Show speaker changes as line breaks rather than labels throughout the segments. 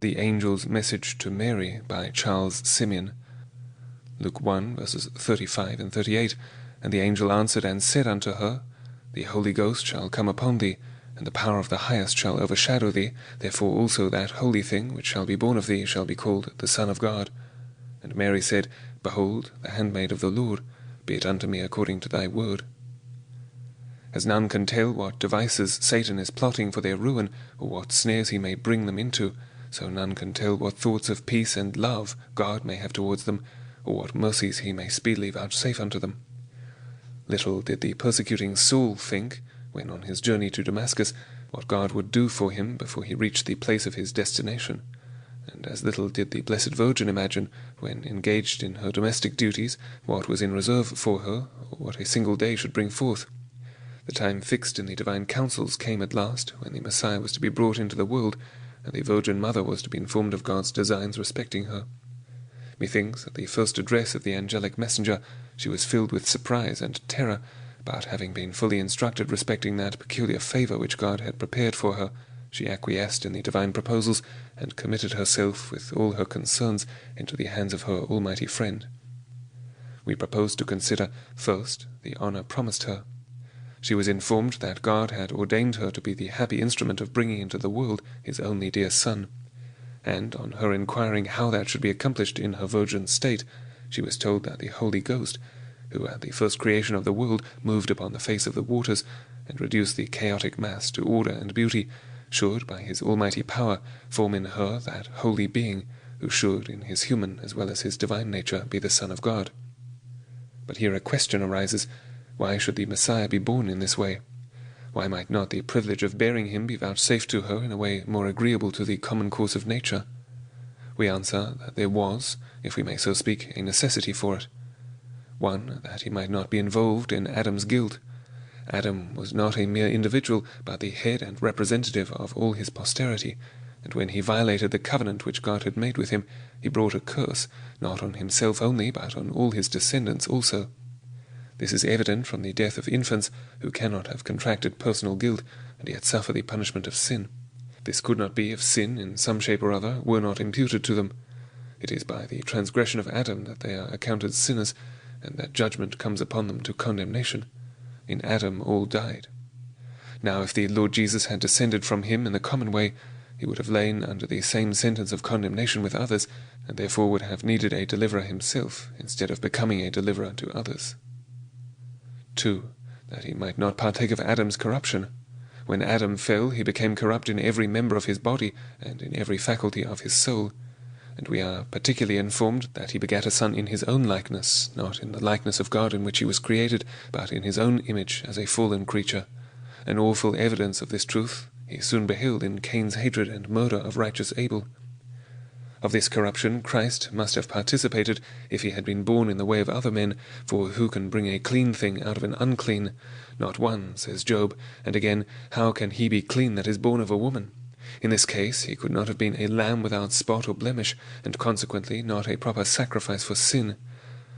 The Angel's Message to Mary by Charles Simeon. Luke 1, verses 35 and 38. And the angel answered and said unto her, The Holy Ghost shall come upon thee, and the power of the Highest shall overshadow thee. Therefore also that holy thing which shall be born of thee shall be called the Son of God. And Mary said, Behold, the handmaid of the Lord, be it unto me according to thy word. As none can tell what devices Satan is plotting for their ruin, or what snares he may bring them into, so none can tell what thoughts of peace and love God may have towards them, or what mercies he may speedily vouchsafe unto them. Little did the persecuting Saul think, when on his journey to Damascus, what God would do for him before he reached the place of his destination. And as little did the Blessed Virgin imagine, when engaged in her domestic duties, what was in reserve for her, or what a single day should bring forth. The time fixed in the divine councils came at last, when the Messiah was to be brought into the world, and the Virgin Mother was to be informed of God's designs respecting her. Methinks, at the first address of the angelic messenger, she was filled with surprise and terror, but having been fully instructed respecting that peculiar favour which God had prepared for her, she acquiesced in the divine proposals, and committed herself with all her concerns into the hands of her Almighty Friend. We propose to consider, first, the honour promised her. She was informed that God had ordained her to be the happy instrument of bringing into the world his only dear Son, and on her inquiring how that should be accomplished in her virgin state, she was told that the Holy Ghost, who at the first creation of the world moved upon the face of the waters, and reduced the chaotic mass to order and beauty, should, by his almighty power, form in her that holy being, who should, in his human as well as his divine nature, be the Son of God. But here a question arises. Why should the Messiah be born in this way? Why might not the privilege of bearing him be vouchsafed to her in a way more agreeable to the common course of nature? We answer that there was, if we may so speak, a necessity for it. One, that he might not be involved in Adam's guilt. Adam was not a mere individual, but the head and representative of all his posterity, and when he violated the covenant which God had made with him, he brought a curse, not on himself only, but on all his descendants also. This is evident from the death of infants, who cannot have contracted personal guilt, and yet suffer the punishment of sin. This could not be if sin, in some shape or other, were not imputed to them. It is by the transgression of Adam that they are accounted sinners, and that judgment comes upon them to condemnation. In Adam all died. Now if the Lord Jesus had descended from him in the common way, he would have lain under the same sentence of condemnation with others, and therefore would have needed a deliverer himself, instead of becoming a deliverer to others. 2. That he might not partake of Adam's corruption. When Adam fell, he became corrupt in every member of his body, and in every faculty of his soul. And we are particularly informed that he begat a son in his own likeness, not in the likeness of God in which he was created, but in his own image as a fallen creature. An awful evidence of this truth he soon beheld in Cain's hatred and murder of righteous Abel. Of this corruption Christ must have participated if he had been born in the way of other men, for who can bring a clean thing out of an unclean? Not one, says Job, and again, how can he be clean that is born of a woman? In this case he could not have been a lamb without spot or blemish, and consequently not a proper sacrifice for sin.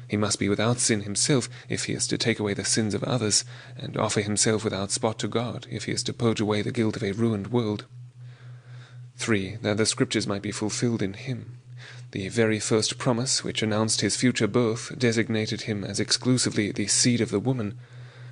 He must be without sin himself if he is to take away the sins of others, and offer himself without spot to God if he is to purge away the guilt of a ruined world. 3. That the Scriptures might be fulfilled in him. The very first promise which announced his future birth designated him as exclusively the seed of the woman.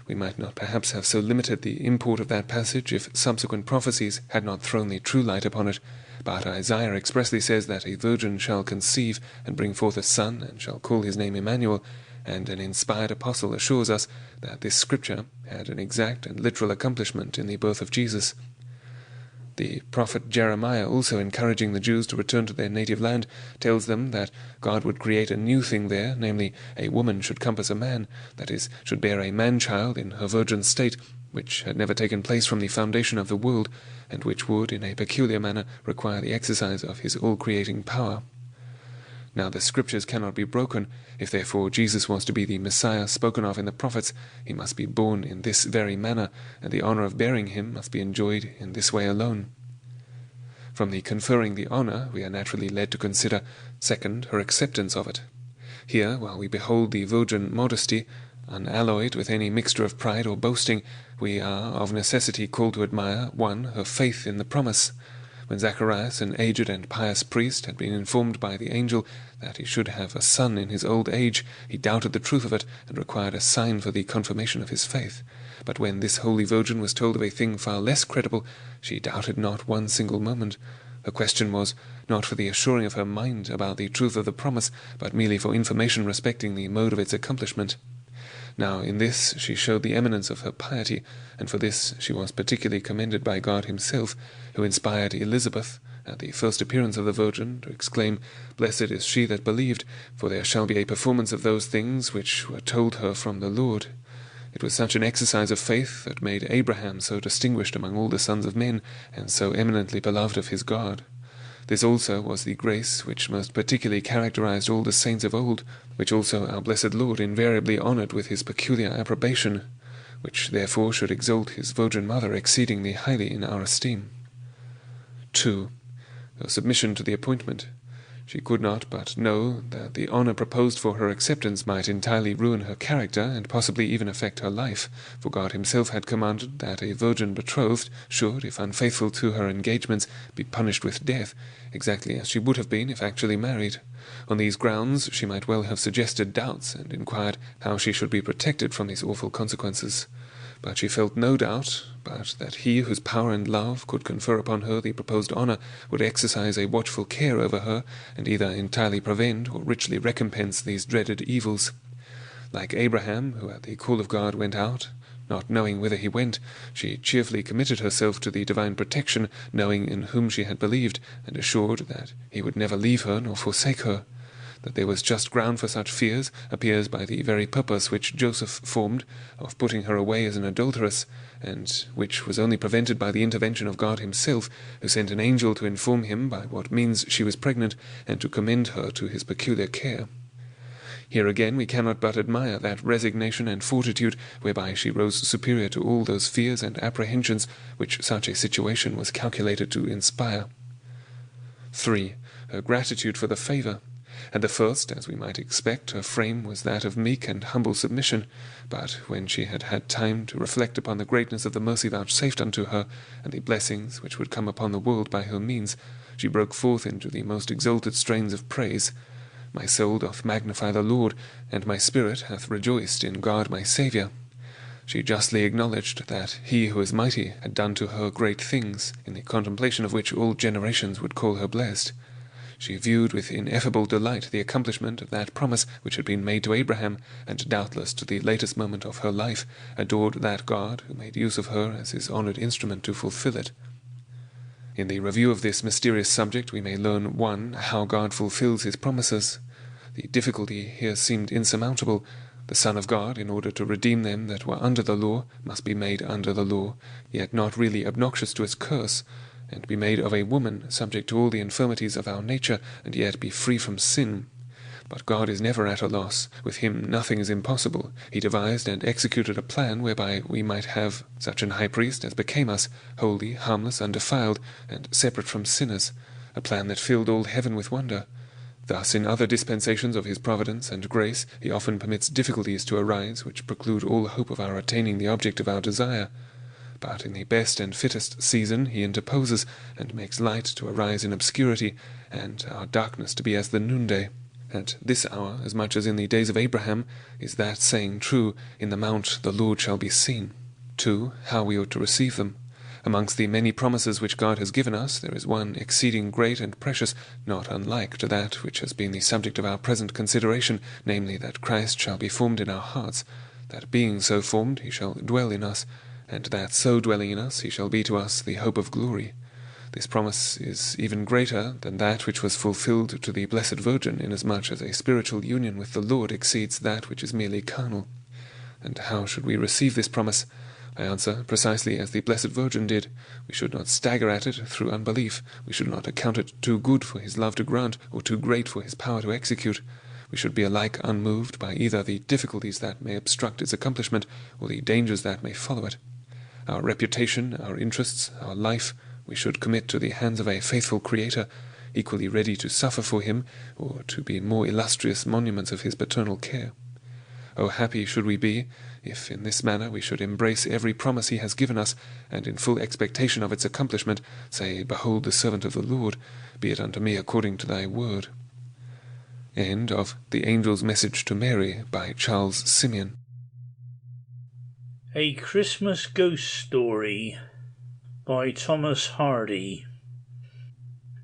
We might not perhaps have so limited the import of that passage if subsequent prophecies had not thrown the true light upon it, but Isaiah expressly says that a virgin shall conceive and bring forth a son, and shall call his name Emmanuel, and an inspired apostle assures us that this scripture had an exact and literal accomplishment in the birth of Jesus. The prophet Jeremiah, also encouraging the Jews to return to their native land, tells them that God would create a new thing there, namely, a woman should compass a man, that is, should bear a man-child in her virgin state, which had never taken place from the foundation of the world, and which would, in a peculiar manner, require the exercise of his all-creating power. Now the Scriptures cannot be broken. If therefore Jesus was to be the Messiah spoken of in the prophets, he must be born in this very manner, and the honour of bearing him must be enjoyed in this way alone. From the conferring the honour, we are naturally led to consider, second, her acceptance of it. Here, while we behold the virgin modesty, unalloyed with any mixture of pride or boasting, we are of necessity called to admire, 1. Her faith in the promise. When Zacharias, an aged and pious priest, had been informed by the angel that he should have a son in his old age, he doubted the truth of it, and required a sign for the confirmation of his faith. But when this holy virgin was told of a thing far less credible, she doubted not one single moment. Her question was not for the assuring of her mind about the truth of the promise, but merely for information respecting the mode of its accomplishment. Now in this she showed the eminence of her piety, and for this she was particularly commended by God himself, who inspired Elizabeth, at the first appearance of the Virgin, to exclaim, "Blessed is she that believed, for there shall be a performance of those things which were told her from the Lord." It was such an exercise of faith that made Abraham so distinguished among all the sons of men, and so eminently beloved of his God. This also was the grace which most particularly characterized all the saints of old, which also our blessed Lord invariably honored with his peculiar approbation, which therefore should exalt his Virgin Mother exceedingly highly in our esteem. 2. Her submission to the appointment. She could not but know that the honor proposed for her acceptance might entirely ruin her character, and possibly even affect her life, for God himself had commanded that a virgin betrothed should, if unfaithful to her engagements, be punished with death, exactly as she would have been if actually married. On these grounds she might well have suggested doubts, and inquired how she should be protected from these awful consequences. But she felt no doubt but that he whose power and love could confer upon her the proposed honor would exercise a watchful care over her, and either entirely prevent or richly recompense these dreaded evils. Like Abraham, who at the call of God went out, not knowing whither he went, she cheerfully committed herself to the divine protection, knowing in whom she had believed, and assured that he would never leave her nor forsake her. That there was just ground for such fears appears by the very purpose which Joseph formed of putting her away as an adulteress, and which was only prevented by the intervention of God himself, who sent an angel to inform him by what means she was pregnant, and to commend her to his peculiar care. Here again we cannot but admire that resignation and fortitude whereby she rose superior to all those fears and apprehensions which such a situation was calculated to inspire. 3. Her gratitude for the favour. At the first, as we might expect, her frame was that of meek and humble submission, but when she had had time to reflect upon the greatness of the mercy vouchsafed unto her, and the blessings which would come upon the world by her means, she broke forth into the most exalted strains of praise. My soul doth magnify the Lord, and my spirit hath rejoiced in God my Saviour. She justly acknowledged that he who is mighty had done to her great things, in the contemplation of which all generations would call her blessed. She viewed with ineffable delight the accomplishment of that promise which had been made to Abraham, and doubtless to the latest moment of her life adored that God who made use of her as his honoured instrument to fulfil it. In the review of this mysterious subject we may learn 1. How God fulfills his promises. The difficulty here seemed insurmountable. The Son of God, in order to redeem them that were under the law, must be made under the law, yet not really obnoxious to its curse, and be made of a woman, subject to all the infirmities of our nature, and yet be free from sin. But God is never at a loss. With him nothing is impossible. He devised and executed a plan whereby we might have such an high priest as became us, holy, harmless, undefiled, and separate from sinners, a plan that filled all heaven with wonder. Thus in other dispensations of his providence and grace he often permits difficulties to arise which preclude all hope of our attaining the object of our desire. But in the best and fittest season he interposes, and makes light to arise in obscurity, and our darkness to be as the noonday. At this hour, as much as in the days of Abraham, is that saying true, "In the mount the Lord shall be seen." 2. How we ought to receive them. Amongst the many promises which God has given us, there is one exceeding great and precious, not unlike to that which has been the subject of our present consideration, namely, that Christ shall be formed in our hearts, that being so formed he shall dwell in us, and that so dwelling in us he shall be to us the hope of glory. This promise is even greater than that which was fulfilled to the Blessed Virgin, inasmuch as a spiritual union with the Lord exceeds that which is merely carnal. And how should we receive this promise? I answer, precisely as the Blessed Virgin did. We should not stagger at it through unbelief. We should not account it too good for his love to grant, or too great for his power to execute. We should be alike unmoved by either the difficulties that may obstruct its accomplishment, or the dangers that may follow it. Our reputation, our interests, our life, we should commit to the hands of a faithful Creator, equally ready to suffer for him, or to be more illustrious monuments of his paternal care. O happy should we be, if in this manner we should embrace every promise he has given us, and in full expectation of its accomplishment, say, Behold the servant of the Lord, be it unto me according to thy word. End of The Angel's Message to Mary by Charles Simeon.
A Christmas Ghost Story by Thomas Hardy.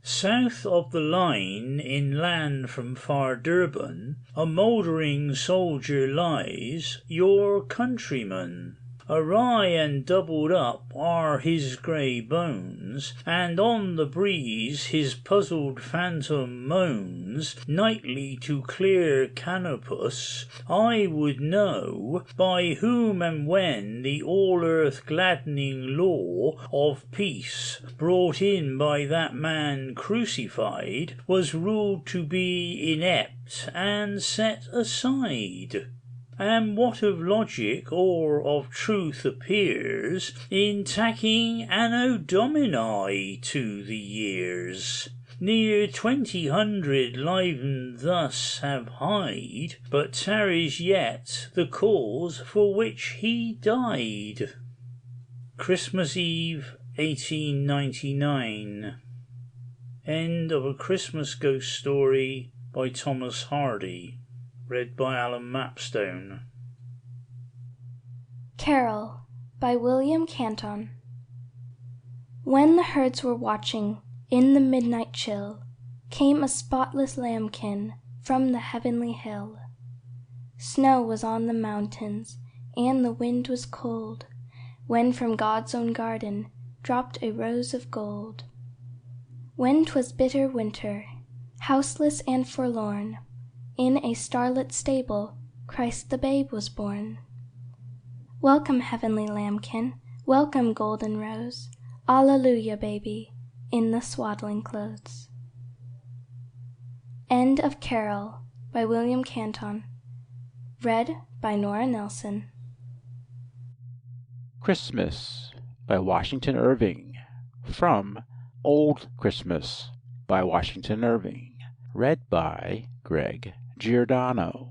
South of the line, in land from far Durban, a mouldering soldier lies, your countryman. Awry and doubled up are his grey bones, and on the breeze his puzzled phantom moans. Nightly to clear Canopus I would know, by whom and when the all-earth gladdening law of peace, brought in by that man crucified, was ruled to be inept and set aside. And what of logic or of truth appears in tacking Anno Domini to the years? Near 2000 liven thus have hied, but tarries yet the cause for which he died. Christmas Eve, 1899. End of A Christmas Ghost Story by Thomas Hardy. Read by Alan Mapstone.
Carol by William Canton. When the herds were watching in the midnight chill, came a spotless lambkin from the heavenly hill. Snow was on the mountains, and the wind was cold, when from God's own garden dropped a rose of gold. When 'twas bitter winter, houseless and forlorn, in a starlit stable Christ the babe was born. Welcome, heavenly lambkin, welcome, golden rose, Alleluia, baby, in the swaddling clothes. End of Carol by William Canton. Read by Nora Nelson.
Christmas by Washington Irving. From Old Christmas by Washington Irving. Read by Greg Giordano.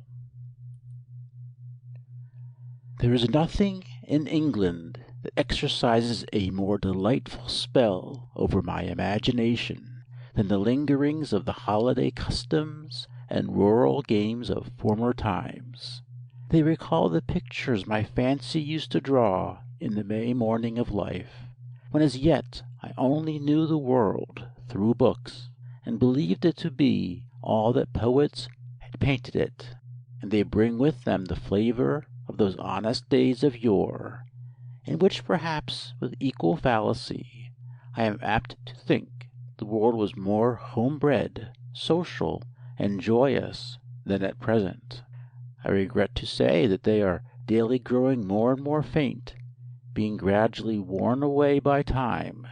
There is nothing in England that exercises a more delightful spell over my imagination than the lingerings of the holiday customs and rural games of former times. They recall the pictures my fancy used to draw in the May morning of life, when as yet I only knew the world through books, and believed it to be all that poets had painted it, and they bring with them the flavor of those honest days of yore, in which perhaps with equal fallacy I am apt to think the world was more home-bred, social, and joyous than at present. I regret to say that they are daily growing more and more faint, being gradually worn away by time,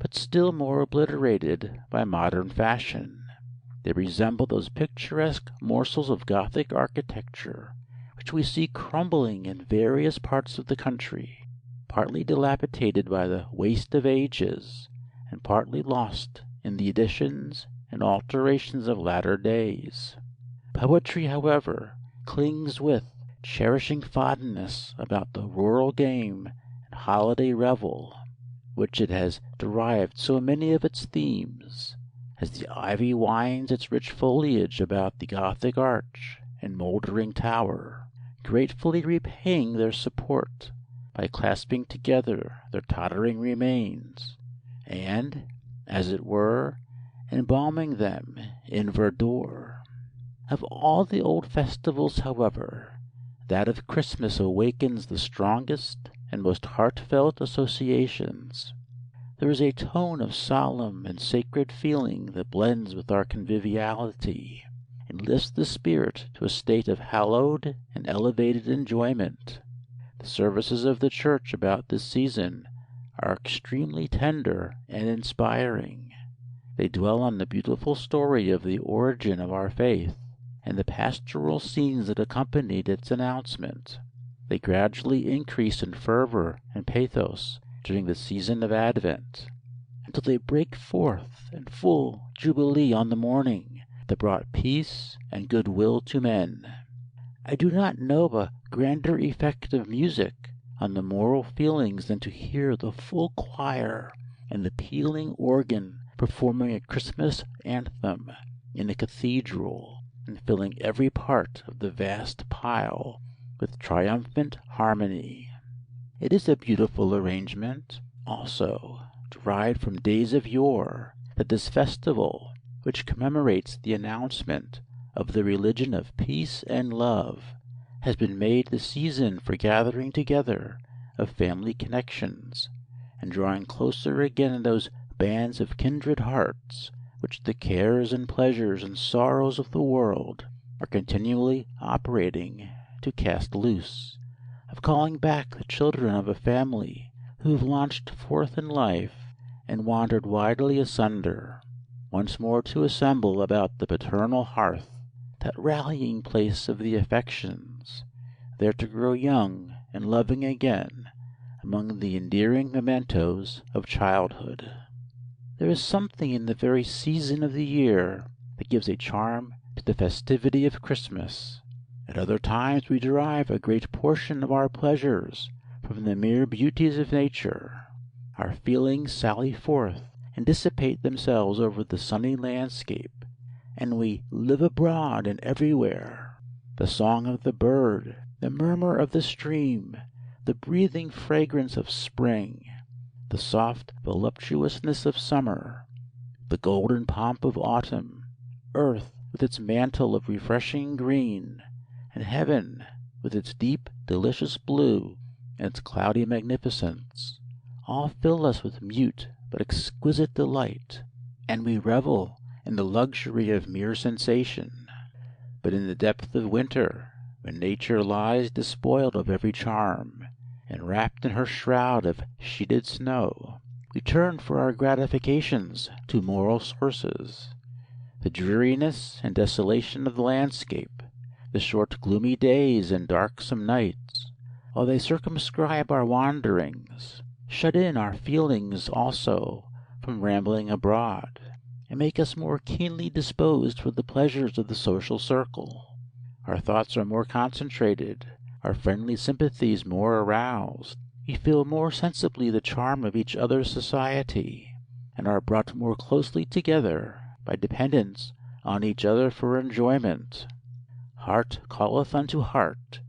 but still more obliterated by modern fashion. They resemble those picturesque morsels of Gothic architecture which we see crumbling in various parts of the country, partly dilapidated by the waste of ages, and partly lost in the additions and alterations of latter days. Poetry, however, clings with cherishing fondness about the rural game and holiday revel, which it has derived so many of its themes, as the ivy winds its rich foliage about the Gothic arch and mouldering tower, gratefully repaying their support by clasping together their tottering remains, and, as it were, embalming them in verdure. Of all the old festivals, however, that of Christmas awakens the strongest and most heartfelt associations. There is a tone of solemn and sacred feeling that blends with our conviviality, and lifts the spirit to a state of hallowed and elevated enjoyment. The services of the church about this season are extremely tender and inspiring. They dwell on the beautiful story of the origin of our faith, and the pastoral scenes that accompanied its announcement. They gradually increase in fervor and pathos during the season of Advent, until they break forth in full jubilee on the morning that brought peace and goodwill to men. I do not know a grander effect of music on the moral feelings than to hear the full choir and the pealing organ performing a Christmas anthem in a cathedral, and filling every part of the vast pile with triumphant harmony. It is a beautiful arrangement, also, derived from days of yore, that this festival, which commemorates the announcement of the religion of peace and love, has been made the season for gathering together of family connections, and drawing closer again those bands of kindred hearts which the cares and pleasures and sorrows of the world are continually operating to cast loose, of calling back the children of a family who have launched forth in life and wandered widely asunder, once more to assemble about the paternal hearth, that rallying place of the affections, there to grow young and loving again among the endearing mementos of childhood. There is something in the very season of the year that gives a charm to the festivity of Christmas. At other times we derive a great portion of our pleasures from the mere beauties of nature. Our feelings sally forth and dissipate themselves over the sunny landscape, and we live abroad and everywhere. The song of the bird, the murmur of the stream, the breathing fragrance of spring, the soft voluptuousness of summer, the golden pomp of autumn, earth with its mantle of refreshing green, and heaven with its deep, delicious blue and its cloudy magnificence, all fill us with mute but exquisite delight, and we revel in the luxury of mere sensation. But in the depth of winter, when nature lies despoiled of every charm, and wrapped in her shroud of sheeted snow, we turn for our gratifications to moral sources. The dreariness and desolation of the landscape, the short gloomy days and darksome nights, while they circumscribe our wanderings, shut in our feelings also from rambling abroad, and make us more keenly disposed for the pleasures of the social circle. Our thoughts are more concentrated, our friendly sympathies more aroused, we feel more sensibly the charm of each other's society, and are brought more closely together by dependence on each other for enjoyment. Heart calleth unto heart,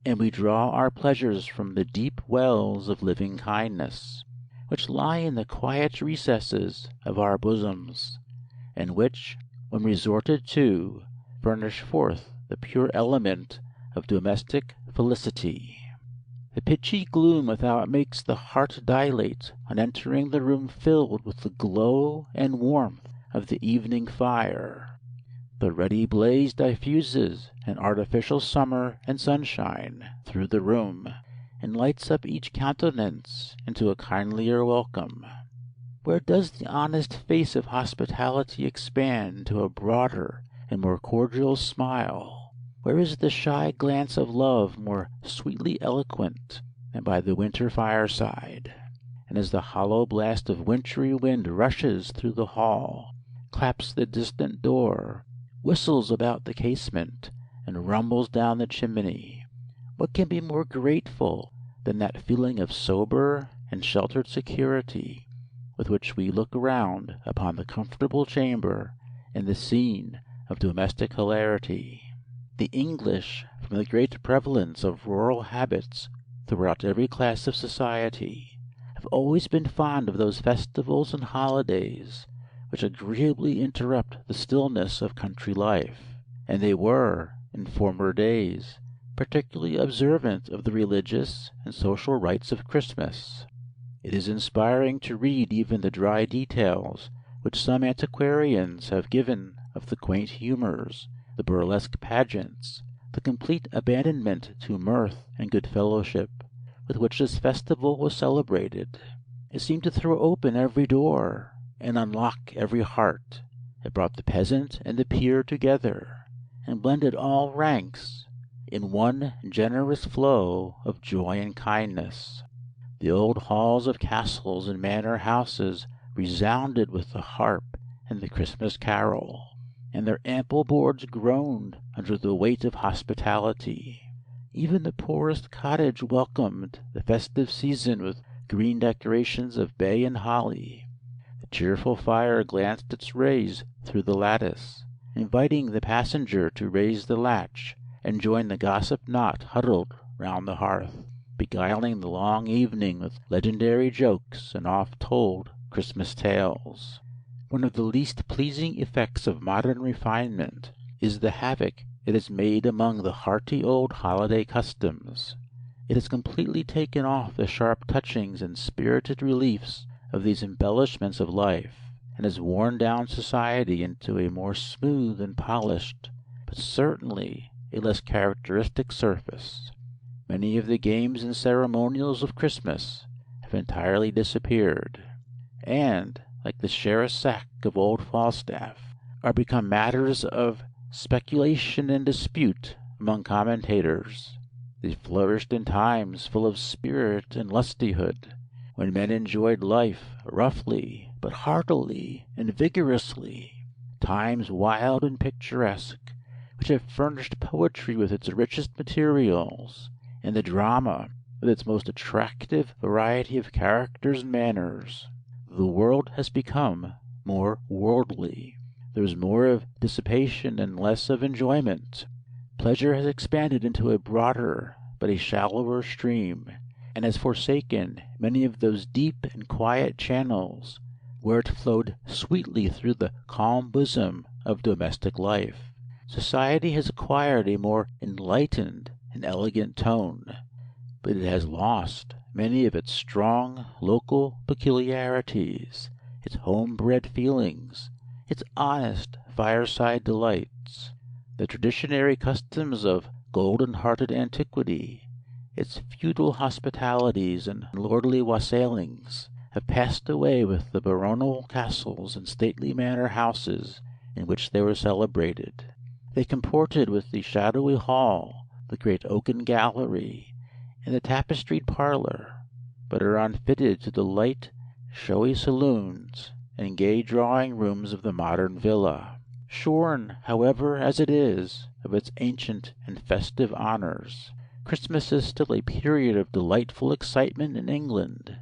and we draw our pleasures from the deep wells of living kindness, which lie in the quiet recesses of our bosoms, and which, when resorted to, furnish forth the pure element of domestic felicity. The pitchy gloom without makes the heart dilate on entering the room filled with the glow and warmth of the evening fire. The ruddy blaze diffuses an artificial summer and sunshine through the room, and lights up each countenance into a kindlier welcome. Where does the honest face of hospitality expand to a broader and more cordial smile? Where is the shy glance of love more sweetly eloquent than by the winter fireside? And as the hollow blast of wintry wind rushes through the hall, claps the distant door, whistles about the casement, and rumbles down the chimney, what can be more grateful than that feeling of sober and sheltered security with which we look around upon the comfortable chamber and the scene of domestic hilarity? The English, from the great prevalence of rural habits throughout every class of society, have always been fond of those festivals and holidays which agreeably interrupt the stillness of country life, and they were, in former days, particularly observant of the religious and social rites of Christmas. It is inspiring to read even the dry details which some antiquarians have given of the quaint humours, the burlesque pageants, the complete abandonment to mirth and good fellowship with which this festival was celebrated. It seemed to throw open every door and unlock every heart. It brought the peasant and the peer together, and blended all ranks in one generous flow of joy and kindness. The old halls of castles and manor houses resounded with the harp and the Christmas carol, and their ample boards groaned under the weight of hospitality. Even the poorest cottage welcomed the festive season with green decorations of bay and holly. The cheerful fire glanced its rays through the lattice, inviting the passenger to raise the latch and join the gossip knot huddled round the hearth, beguiling the long evening with legendary jokes and oft-told Christmas tales. One of the least pleasing effects of modern refinement is the havoc it has made among the hearty old holiday customs. It has completely taken off the sharp touchings and spirited reliefs of these embellishments of life, and has worn down society into a more smooth and polished, but certainly a less characteristic surface. Many of the games and ceremonials of Christmas have entirely disappeared, and, like the sheriff's sack of old Falstaff, are become matters of speculation and dispute among commentators. They flourished in times full of spirit and lustihood, when men enjoyed life roughly but heartily and vigorously, times wild and picturesque, which have furnished poetry with its richest materials, and the drama with its most attractive variety of characters and manners. The world has become more worldly. There is more of dissipation and less of enjoyment. Pleasure has expanded into a broader but a shallower stream, and has forsaken many of those deep and quiet channels where it flowed sweetly through the calm bosom of domestic life. Society has acquired a more enlightened and elegant tone, but it has lost many of its strong local peculiarities, its home-bred feelings, its honest fireside delights. The traditionary customs of golden-hearted antiquity, its feudal hospitalities and lordly wassailings, have passed away with the baronial castles and stately manor houses in which they were celebrated. They comported with the shadowy hall, the great oaken gallery, and the tapestried parlour, but are unfitted to the light, showy saloons and gay drawing-rooms of the modern villa. Shorn, however, as it is, of its ancient and festive honours, Christmas is still a period of delightful excitement in England.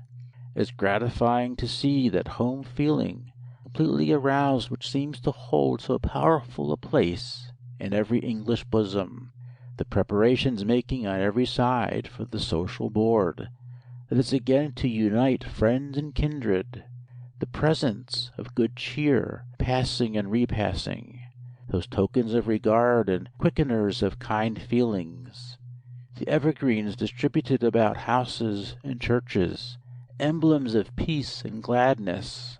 It is gratifying to see that home feeling completely aroused which seems to hold so powerful a place in every English bosom, the preparations making on every side for the social board that is again to unite friends and kindred, the presents of good cheer passing and repassing, those tokens of regard and quickeners of kind feelings, the evergreens distributed about houses and churches, emblems of peace and gladness.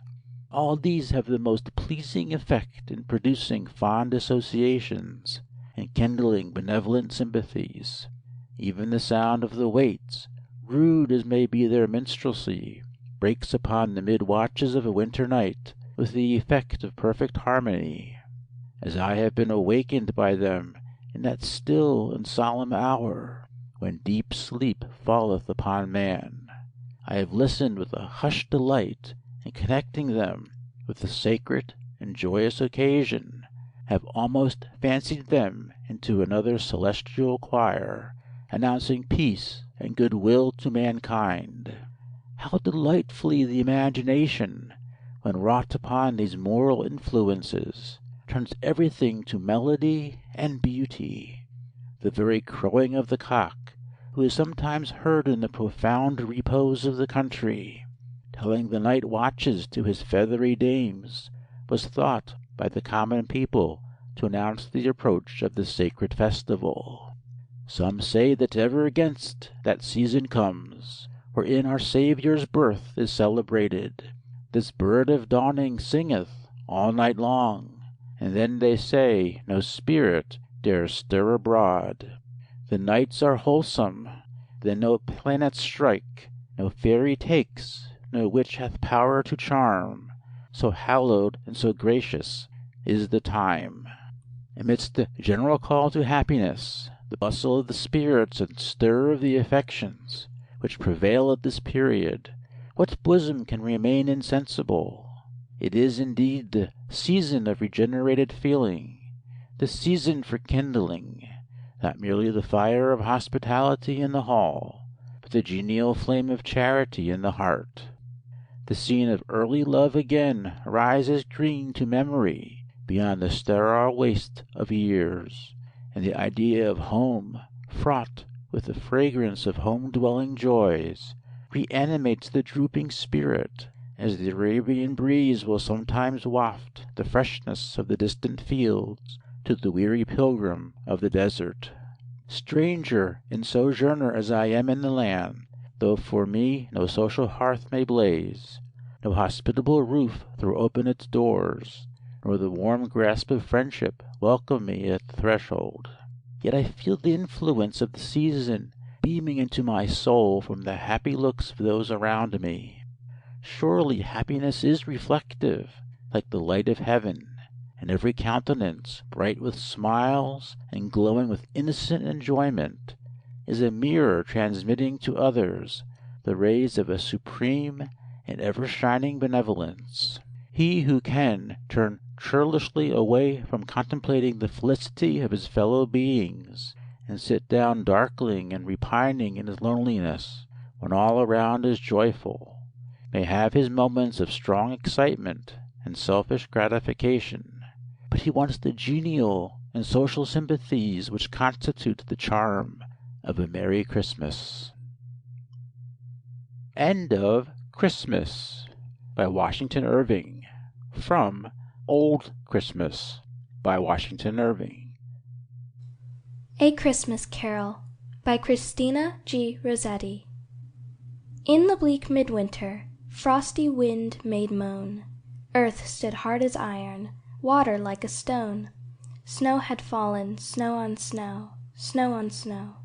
All these have the most pleasing effect in producing fond associations and kindling benevolent sympathies. Even the sound of the waits, rude as may be their minstrelsy, breaks upon the mid-watches of a winter night with the effect of perfect harmony. As I have been awakened by them in that still and solemn hour when deep sleep falleth upon man, I have listened with a hushed delight, and connecting them with the sacred and joyous occasion, have almost fancied them into another celestial choir, announcing peace and goodwill to mankind. How delightfully the imagination, when wrought upon these moral influences, turns everything to melody and beauty. The very crowing of the cock, who is sometimes heard in the profound repose of the country, telling the night watches to his feathery dames, was thought by the common people to announce the approach of the sacred festival. Some say that ever against that season comes, wherein our Saviour's birth is celebrated, this bird of dawning singeth all night long, and then they say no spirit dares stir abroad. The nights are wholesome, then no planets strike, no fairy takes, no witch hath power to charm, so hallowed and so gracious is the time. Amidst the general call to happiness, the bustle of the spirits and stir of the affections, which prevail at this period, what bosom can remain insensible? It is indeed the season of regenerated feeling, the season for kindling, not merely the fire of hospitality in the hall, but the genial flame of charity in the heart. The scene of early love again rises green to memory beyond the sterile waste of years, and the idea of home, fraught with the fragrance of home-dwelling joys, reanimates the drooping spirit, as the Arabian breeze will sometimes waft the freshness of the distant fields to the weary pilgrim of the desert. Stranger and sojourner as I am in the land, though for me no social hearth may blaze, no hospitable roof throw open its doors, nor the warm grasp of friendship welcome me at the threshold, yet I feel the influence of the season beaming into my soul from the happy looks of those around me. Surely happiness is reflective, like the light of heaven, and every countenance, bright with smiles and glowing with innocent enjoyment, is a mirror transmitting to others the rays of a supreme and ever-shining benevolence. He who can turn churlishly away from contemplating the felicity of his fellow beings, and sit down darkling and repining in his loneliness, when all around is joyful, may have his moments of strong excitement and selfish gratification, but he wants the genial and social sympathies which constitute the charm of a Merry Christmas. End of Christmas by Washington Irving, from Old Christmas by Washington Irving.
A Christmas Carol by Christina G. Rossetti. In the bleak midwinter, frosty wind made moan. Earth stood hard as iron, water like a stone. Snow had fallen, snow on snow, snow on snow,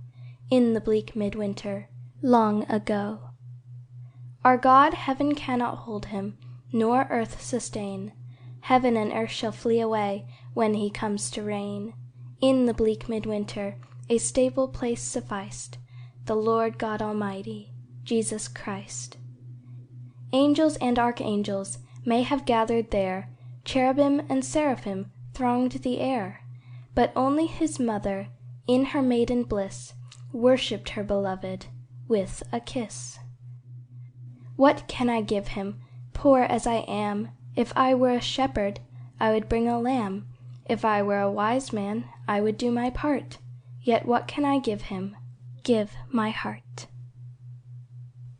in the bleak midwinter, long ago. Our God, heaven cannot hold him, nor earth sustain. Heaven and earth shall flee away when he comes to reign. In the bleak midwinter, a stable place sufficed, the Lord God Almighty, Jesus Christ. Angels and archangels may have gathered there, cherubim and seraphim thronged the air, but only his mother, in her maiden bliss, worshipped her beloved with a kiss. What can I give him, poor as I am? If I were a shepherd, I would bring a lamb. If I were a wise man, I would do my part. Yet what can I give him? Give my heart.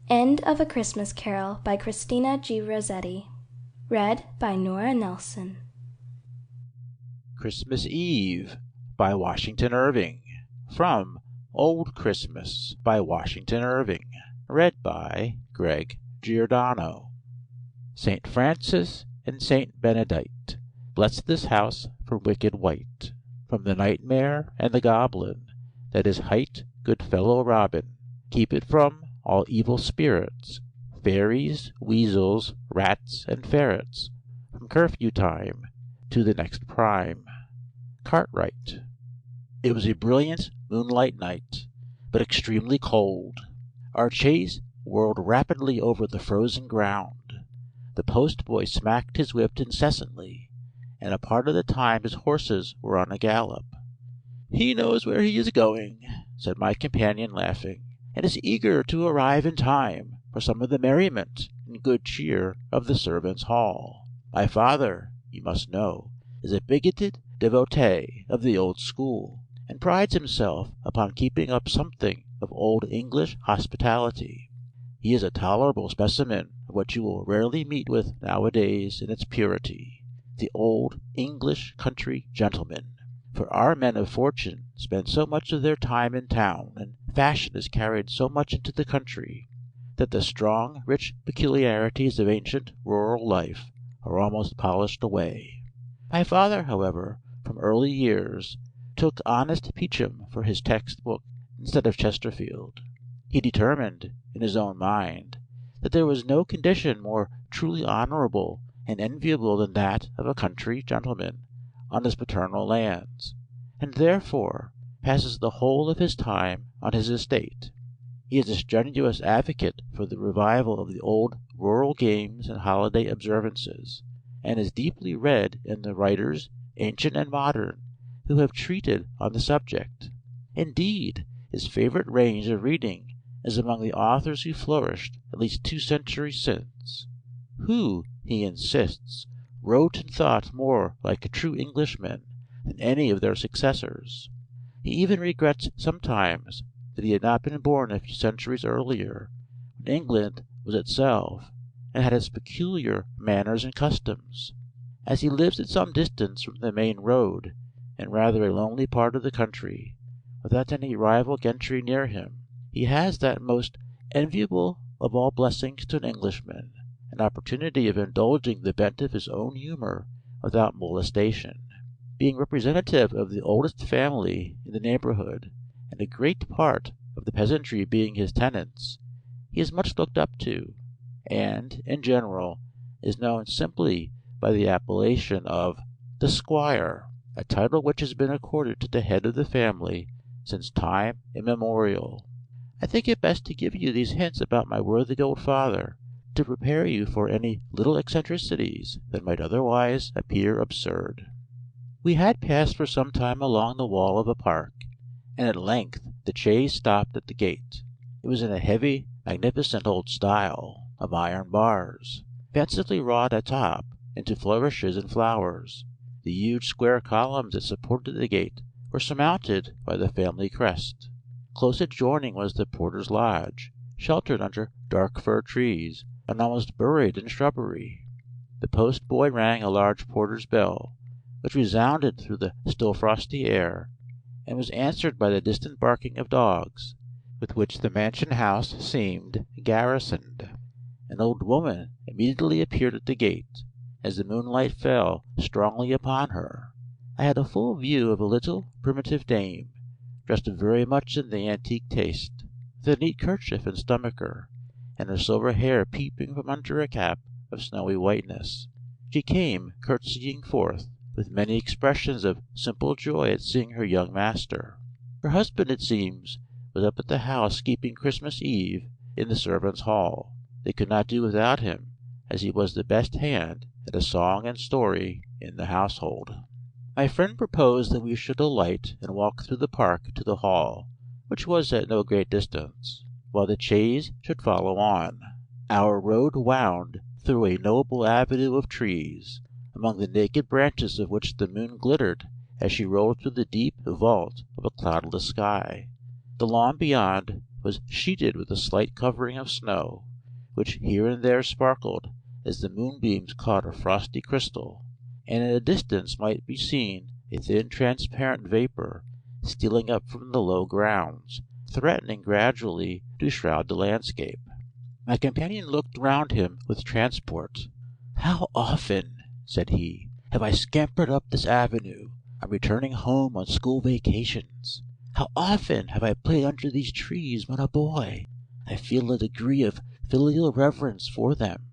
End of A Christmas Carol by Christina G. Rossetti. Read by Nora Nelson.
Christmas Eve by Washington Irving, from Old Christmas by Washington Irving. Read by Greg Giordano. St. Francis and St. Benedict, bless this house from wicked wight, from the nightmare and the goblin, that is hight good fellow Robin. Keep it from all evil spirits, fairies, weasels, rats, and ferrets, from curfew time to the next prime. Cartwright. It was a brilliant moonlight night, but extremely cold. Our chaise whirled rapidly over the frozen ground. The postboy smacked his whip incessantly, and a part of the time his horses were on a gallop. "He knows where he is going," said my companion, laughing, "and is eager to arrive in time for some of the merriment and good cheer of the servants' hall. My father, you must know, is a bigoted devotee of the old school, and prides himself upon keeping up something of old English hospitality. He is a tolerable specimen of what you will rarely meet with nowadays in its purity, the old English country gentleman. For our men of fortune spend so much of their time in town, and fashion is carried so much into the country, that the strong, rich peculiarities of ancient rural life are almost polished away. My father, however, from early years, took honest Peacham for his text-book instead of Chesterfield. He determined, in his own mind, that there was no condition more truly honorable and enviable than that of a country gentleman on his paternal lands, and therefore passes the whole of his time on his estate. He is a strenuous advocate for the revival of the old rural games and holiday observances, and is deeply read in the writers, ancient and modern, who have treated on the subject. Indeed, his favorite range of reading is among the authors who flourished at least 2 centuries since, who, he insists, wrote and thought more like a true Englishman than any of their successors. He even regrets sometimes that he had not been born a few centuries earlier, when England was itself, and had its peculiar manners and customs. As he lives at some distance from the main road, in rather a lonely part of the country, without any rival gentry near him, he has that most enviable of all blessings to an Englishman, an opportunity of indulging the bent of his own humour without molestation. Being representative of the oldest family in the neighbourhood, and a great part of the peasantry being his tenants, he is much looked up to, and, in general, is known simply by the appellation of the Squire, a title which has been accorded to the head of the family since time immemorial. I think it best to give you these hints about my worthy old father, to prepare you for any little eccentricities that might otherwise appear absurd. We had passed for some time along the wall of a park, and at length the chaise stopped at the gate. It was in a heavy, magnificent old style of iron bars, fancifully wrought atop into flourishes and flowers. The huge square columns that supported the gate were surmounted by the family crest. Close adjoining was the porter's lodge, sheltered under dark fir trees, and almost buried in shrubbery. The post-boy rang a large porter's bell, which resounded through the still frosty air, and was answered by the distant barking of dogs, with which the mansion house seemed garrisoned. An old woman immediately appeared at the gate, as the moonlight fell strongly upon her. I had a full view of a little primitive dame, dressed very much in the antique taste, with a neat kerchief and stomacher, and her silver hair peeping from under a cap of snowy whiteness. She came curtsying forth, with many expressions of simple joy at seeing her young master. Her husband, it seems, was up at the house keeping Christmas Eve in the servants' hall. They could not do without him, as he was the best hand at a song and story in the household. My friend proposed that we should alight and walk through the park to the hall, which was at no great distance, while the chaise should follow on. Our road wound through a noble avenue of trees, among the naked branches of which the moon glittered as she rolled through the deep vault of a cloudless sky. The lawn beyond was sheeted with a slight covering of snow, which here and there sparkled as the moonbeams caught a frosty crystal, and at a distance might be seen a thin transparent vapour stealing up from the low grounds, threatening gradually to shroud the landscape. My companion looked round him with transport. "How often," said he, "have I scampered up this avenue on returning home on school vacations! How often have I played under these trees when a boy! I feel a degree of filial reverence for them,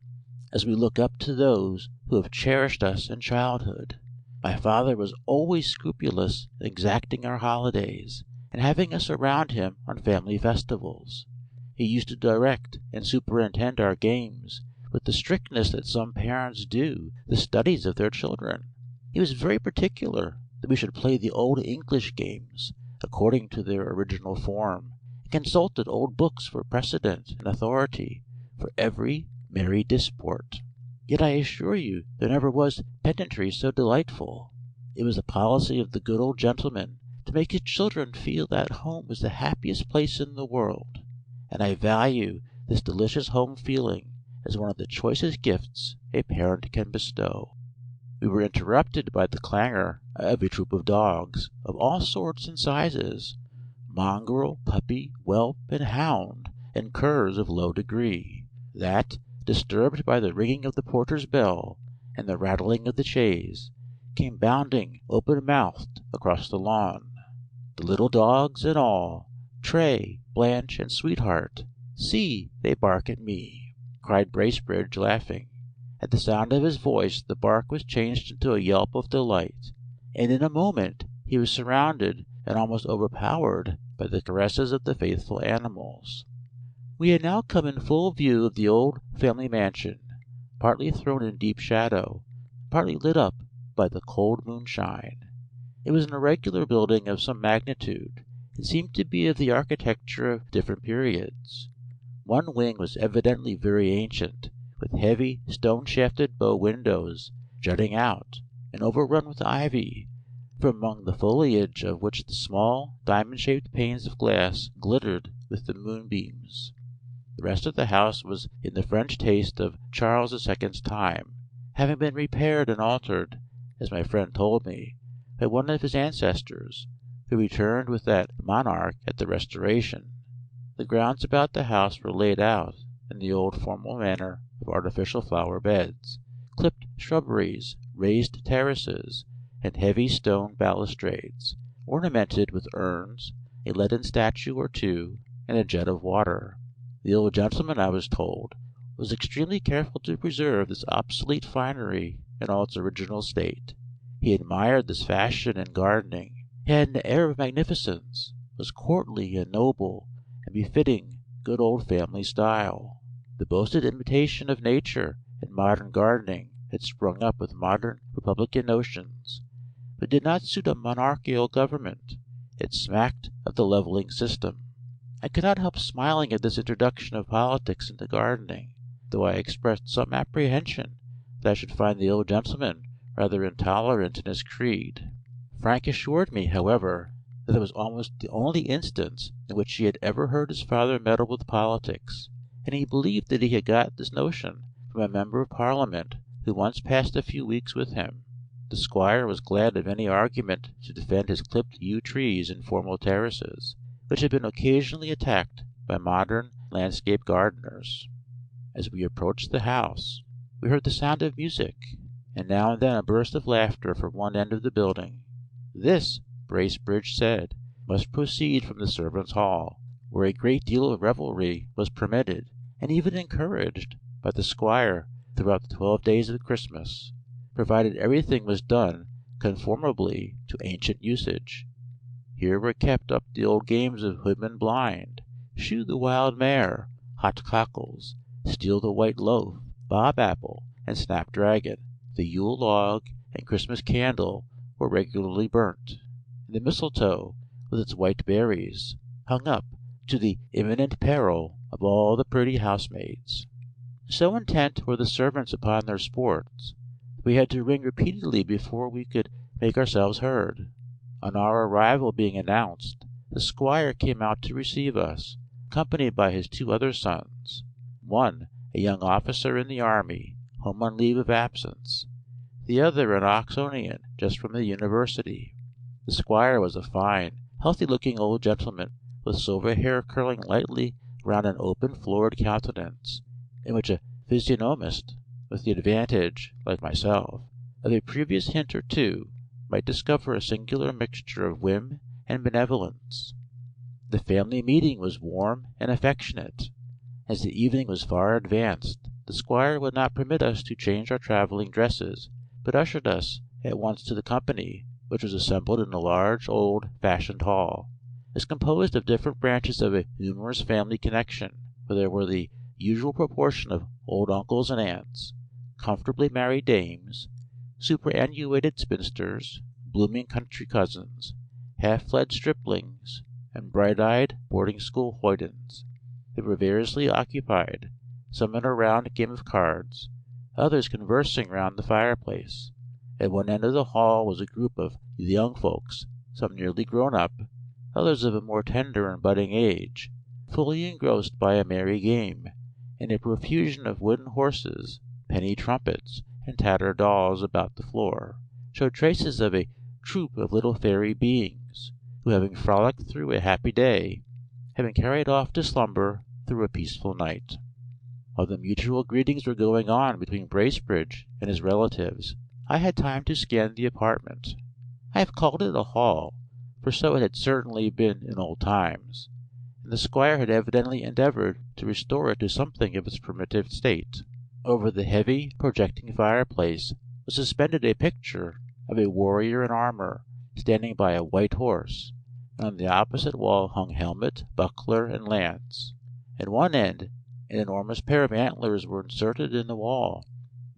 as we look up to those who have cherished us in childhood. My father was always scrupulous in exacting our holidays, and having us around him on family festivals. He used to direct and superintend our games with the strictness that some parents do the studies of their children. He was very particular that we should play the old English games according to their original form, and consulted old books for precedent and authority for every merry disport. Yet I assure you there never was pedantry so delightful. It was the policy of the good old gentleman to make his children feel that home was the happiest place in the world, and I value this delicious home feeling as one of the choicest gifts a parent can bestow. We were interrupted by the clangor of a troop of dogs of all sorts and sizes, mongrel, puppy, whelp, and hound, and curs of low degree, that, disturbed by the ringing of the porter's bell and the rattling of the chaise, came bounding open-mouthed across the lawn. The little dogs and all, Tray, Blanche, and Sweetheart, see, they bark at me, cried Bracebridge, laughing. At the sound of his voice the bark was changed into a yelp of delight, and in a moment he was surrounded and almost overpowered by the caresses of the faithful animals. We had now come in full view of the old family mansion, partly thrown in deep shadow partly lit up by the cold moonshine. It was an irregular building of some magnitude. It seemed to be of the architecture of different periods. One wing was evidently very ancient, with heavy stone-shafted bow windows jutting out and overrun with ivy, from among the foliage of which the small diamond-shaped panes of glass glittered with the moonbeams. The rest of the house was in the French taste of Charles II's time, having been repaired and altered, as my friend told me, by one of his ancestors, who returned with that monarch at the Restoration. The grounds about the house were laid out in the old formal manner of artificial flower beds, clipped shrubberies, raised terraces, and heavy stone balustrades, ornamented with urns, a leaden statue or two, and a jet of water. The old gentleman, I was told, was extremely careful to preserve this obsolete finery in all its original state. He admired this fashion in gardening. He had an air of magnificence, was courtly and noble, and befitting good old family style. The boasted imitation of nature in modern gardening had sprung up with modern republican notions, but did not suit a monarchical government. It smacked of the levelling system. I could not help smiling at this introduction of politics into gardening, though I expressed some apprehension that I should find the old gentleman rather intolerant in his creed. Frank assured me, however, that it was almost the only instance in which he had ever heard his father meddle with politics, and he believed that he had got this notion from a member of Parliament who once passed a few weeks with him. The squire was glad of any argument to defend his clipped yew trees and formal terraces, which had been occasionally attacked by modern landscape gardeners. As we approached the house, we heard the sound of music, and now and then a burst of laughter from one end of the building. This, Bracebridge said, must proceed from the servants' hall, where a great deal of revelry was permitted, and even encouraged, by the squire throughout the 12 days of Christmas, provided everything was done conformably to ancient usage. Here were kept up the old games of Hoodman Blind, Shoe the Wild Mare, Hot Cockles, Steal the White Loaf, Bob Apple, and Snapdragon. The Yule log and Christmas candle were regularly burnt, and the mistletoe, with its white berries, hung up, to the imminent peril of all the pretty housemaids. So intent were the servants upon their sports, that we had to ring repeatedly before we could make ourselves heard. On our arrival being announced, the squire came out to receive us, accompanied by his 2 other sons, one a young officer in the army, home on leave of absence, the other an Oxonian just from the university. The squire was a fine, healthy-looking old gentleman, with silver hair curling lightly round an open-floored countenance, in which a physiognomist, with the advantage, like myself, of a previous hint or two, might discover a singular mixture of whim and benevolence. The family meeting was warm and affectionate. As the evening was far advanced, the squire would not permit us to change our travelling dresses, but ushered us at once to the company, which was assembled in a large old-fashioned hall. It was composed of different branches of a numerous family connection, for there were the usual proportion of old uncles and aunts, comfortably married dames, superannuated spinsters, blooming country cousins, half-fled striplings, and bright-eyed boarding-school hoydens. They were variously occupied, some in a round game of cards, others conversing round the fireplace. At one end of the hall was a group of young folks, some nearly grown up, others of a more tender and budding age, fully engrossed by a merry game, and a profusion of wooden horses, penny trumpets, and tattered dolls about the floor, showed traces of a troop of little fairy beings, who, having frolicked through a happy day, had been carried off to slumber through a peaceful night. While the mutual greetings were going on between Bracebridge and his relatives, I had time to scan the apartment. I have called it a hall, for so it had certainly been in old times, and the squire had evidently endeavoured to restore it to something of its primitive state. Over the heavy projecting fireplace was suspended a picture of a warrior in armour, standing by a white horse, and on the opposite wall hung helmet, buckler, and lance. At one end an enormous pair of antlers were inserted in the wall.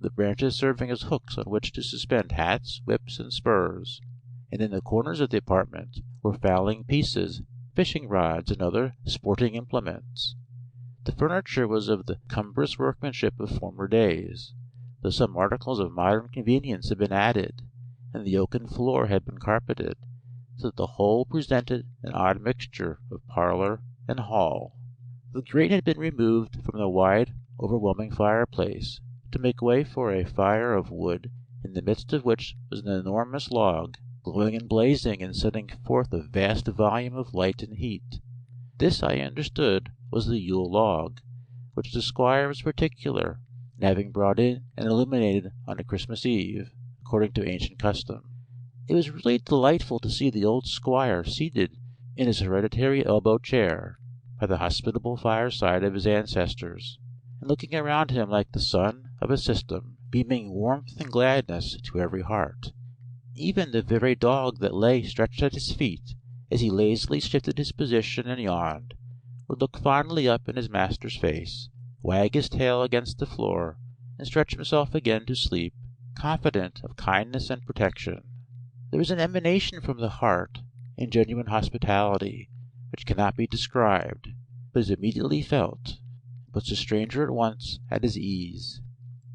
the branches serving as hooks on which to suspend hats, whips, and spurs, and in the corners of the apartment were fowling pieces, fishing rods, and other sporting implements. The furniture was of the cumbrous workmanship of former days, though some articles of modern convenience had been added, and the oaken floor had been carpeted, so that the whole presented an odd mixture of parlor and hall. The grate had been removed from the wide, overwhelming fireplace, to make way for a fire of wood, in the midst of which was an enormous log, glowing and blazing and sending forth a vast volume of light and heat. This, I understood, was the Yule log, which the squire was particular in having brought in and illuminated on a Christmas Eve, according to ancient custom. It was really delightful to see the old squire seated in his hereditary elbow chair by the hospitable fireside of his ancestors, and looking around him like the sun of a system, beaming warmth and gladness to every heart. Even the very dog that lay stretched at his feet, as he lazily shifted his position and yawned, would look fondly up in his master's face, wag his tail against the floor, and stretch himself again to sleep, confident of kindness and protection. There is an emanation from the heart in genuine hospitality which cannot be described, but is immediately felt, and puts the stranger at once at his ease.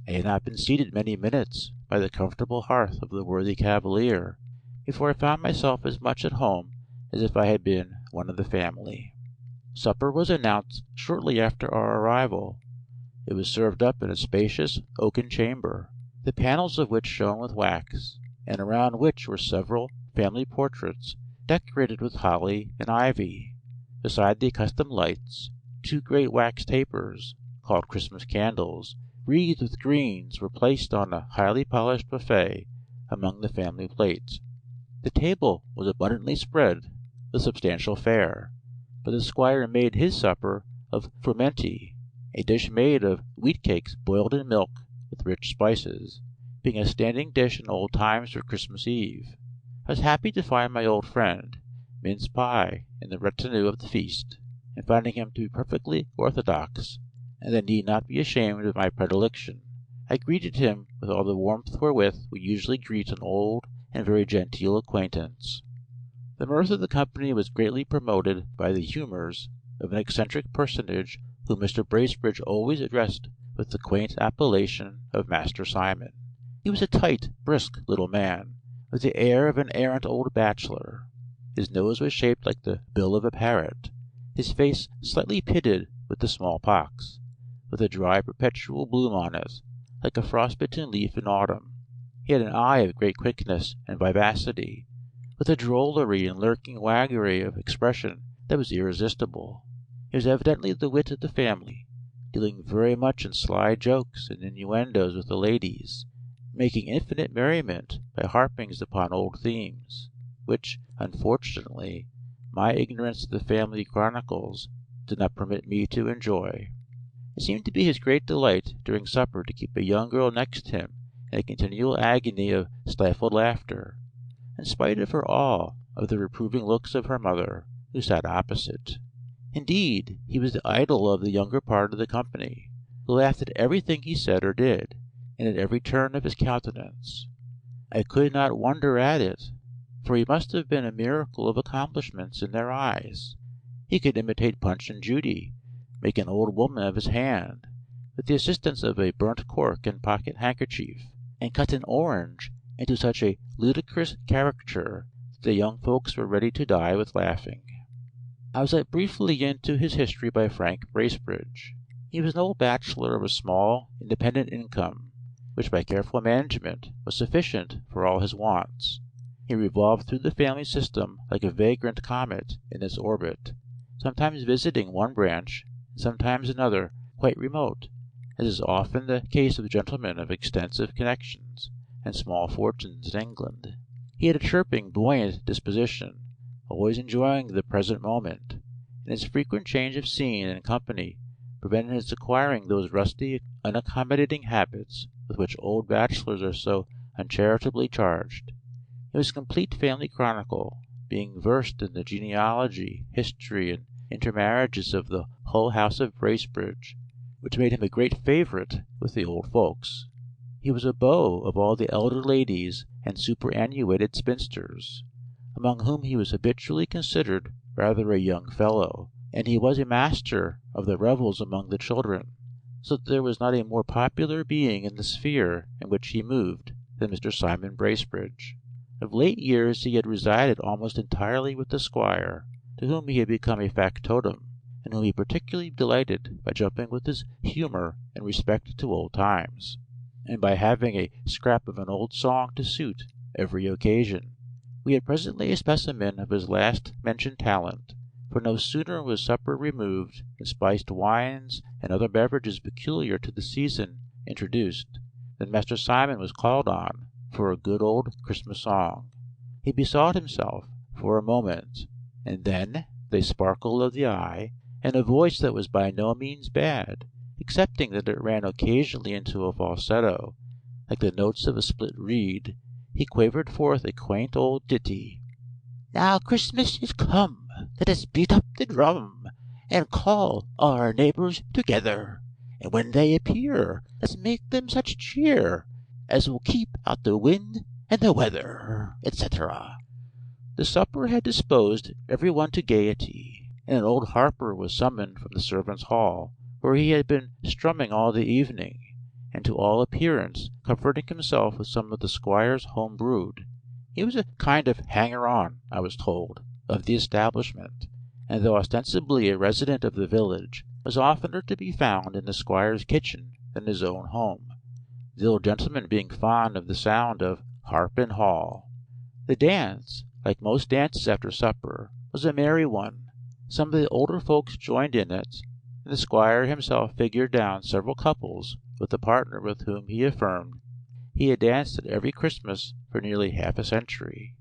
I had not been seated many minutes by the comfortable hearth of the worthy cavalier before I found myself as much at home as if I had been one of the family. Supper was announced shortly after our arrival. It was served up in a spacious oaken chamber, the panels of which shone with wax, and around which were several family portraits decorated with holly and ivy. Beside the accustomed lights, 2 great wax tapers, called Christmas candles, wreathed with greens, were placed on a highly polished buffet among the family plates. The table was abundantly spread with substantial fare, but the squire made his supper of frumenti, a dish made of wheat cakes boiled in milk with rich spices, being a standing dish in old times for Christmas Eve. I was happy to find my old friend, mince pie, in the retinue of the feast, and finding him to be perfectly orthodox, and I need not be ashamed of my predilection, I greeted him with all the warmth wherewith we usually greet an old and very genteel acquaintance. The mirth of the company was greatly promoted by the humours of an eccentric personage whom Mr. Bracebridge always addressed with the quaint appellation of Master Simon. He was a tight, brisk little man, with the air of an arrant old bachelor. His nose was shaped like the bill of a parrot, his face slightly pitted with the smallpox, with a dry perpetual bloom on it, like a frost-bitten leaf in autumn. He had an eye of great quickness and vivacity, with a drollery and lurking waggery of expression that was irresistible. He was evidently the wit of the family, dealing very much in sly jokes and innuendos with the ladies, making infinite merriment by harpings upon old themes, which, unfortunately, my ignorance of the family chronicles did not permit me to enjoy. It seemed to be his great delight during supper to keep a young girl next him in a continual agony of stifled laughter, in spite of her awe of the reproving looks of her mother, who sat opposite. Indeed, he was the idol of the younger part of the company, who laughed at everything he said or did, and at every turn of his countenance. I could not wonder at it, for he must have been a miracle of accomplishments in their eyes. He could imitate Punch and Judy, make an old woman of his hand, with the assistance of a burnt cork and pocket handkerchief, and cut an orange into such a ludicrous caricature that the young folks were ready to die with laughing. I was let briefly into his history by Frank Bracebridge. He was an old bachelor of a small, independent income, which by careful management was sufficient for all his wants. He revolved through the family system like a vagrant comet in its orbit, sometimes visiting one branch, and sometimes another quite remote, as is often the case with gentlemen of extensive connections and small fortunes in England. He had a chirping, buoyant disposition, always enjoying the present moment, and his frequent change of scene and company prevented his acquiring those rusty, unaccommodating habits with which old bachelors are so uncharitably charged. It was a complete family chronicle, being versed in the genealogy, history, and intermarriages of the whole house of Bracebridge, which made him a great favourite with the old folks. He was a beau of all the elder ladies and superannuated spinsters, among whom he was habitually considered rather a young fellow, and he was a master of the revels among the children, so that there was not a more popular being in the sphere in which he moved than Mr. Simon Bracebridge. Of late years he had resided almost entirely with the squire, to whom he had become a factotum, and whom he particularly delighted by jumping with his humour in respect to old times, and by having a scrap of an old song to suit every occasion. We had presently a specimen of his last-mentioned talent, for no sooner was supper removed and spiced wines and other beverages peculiar to the season introduced, than Master Simon was called on for a good old Christmas song. He besought himself for a moment, and then, with a sparkle of the eye, and a voice that was by no means bad, excepting that it ran occasionally into a falsetto, like the notes of a split reed, he quavered forth a quaint old ditty. "Now Christmas is come, let us beat up the drum, and call all our neighbours together, and when they appear, let's make them such cheer as will keep out the wind and the weather," etc. The supper had disposed every one to gaiety, and an old harper was summoned from the servants' hall, where he had been strumming all the evening, and to all appearance comforting himself with some of the squire's home brewed. He was a kind of hanger-on, I was told, of the establishment, and though ostensibly a resident of the village, was oftener to be found in the squire's kitchen than his own home, the old gentleman being fond of the sound of harp and hall. The dance, like most dances after supper, was a merry one. Some of the older folks joined in it, and the squire himself figured down several couples with the partner with whom he affirmed he had danced at every Christmas for nearly half a century.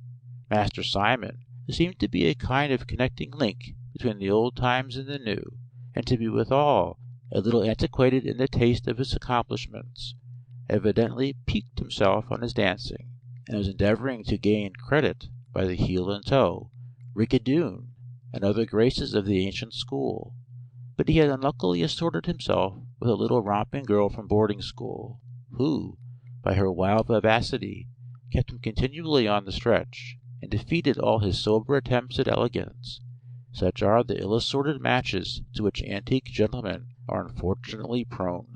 Master Simon, who seemed to be a kind of connecting link between the old times and the new, and to be withal a little antiquated in the taste of his accomplishments, evidently piqued himself on his dancing, and was endeavouring to gain credit by the heel and toe, rickadoon, and other graces of the ancient school. But he had unluckily assorted himself with a little romping girl from boarding school, who, by her wild vivacity, kept him continually on the stretch, and defeated all his sober attempts at elegance. Such are the ill-assorted matches to which antique gentlemen are unfortunately prone.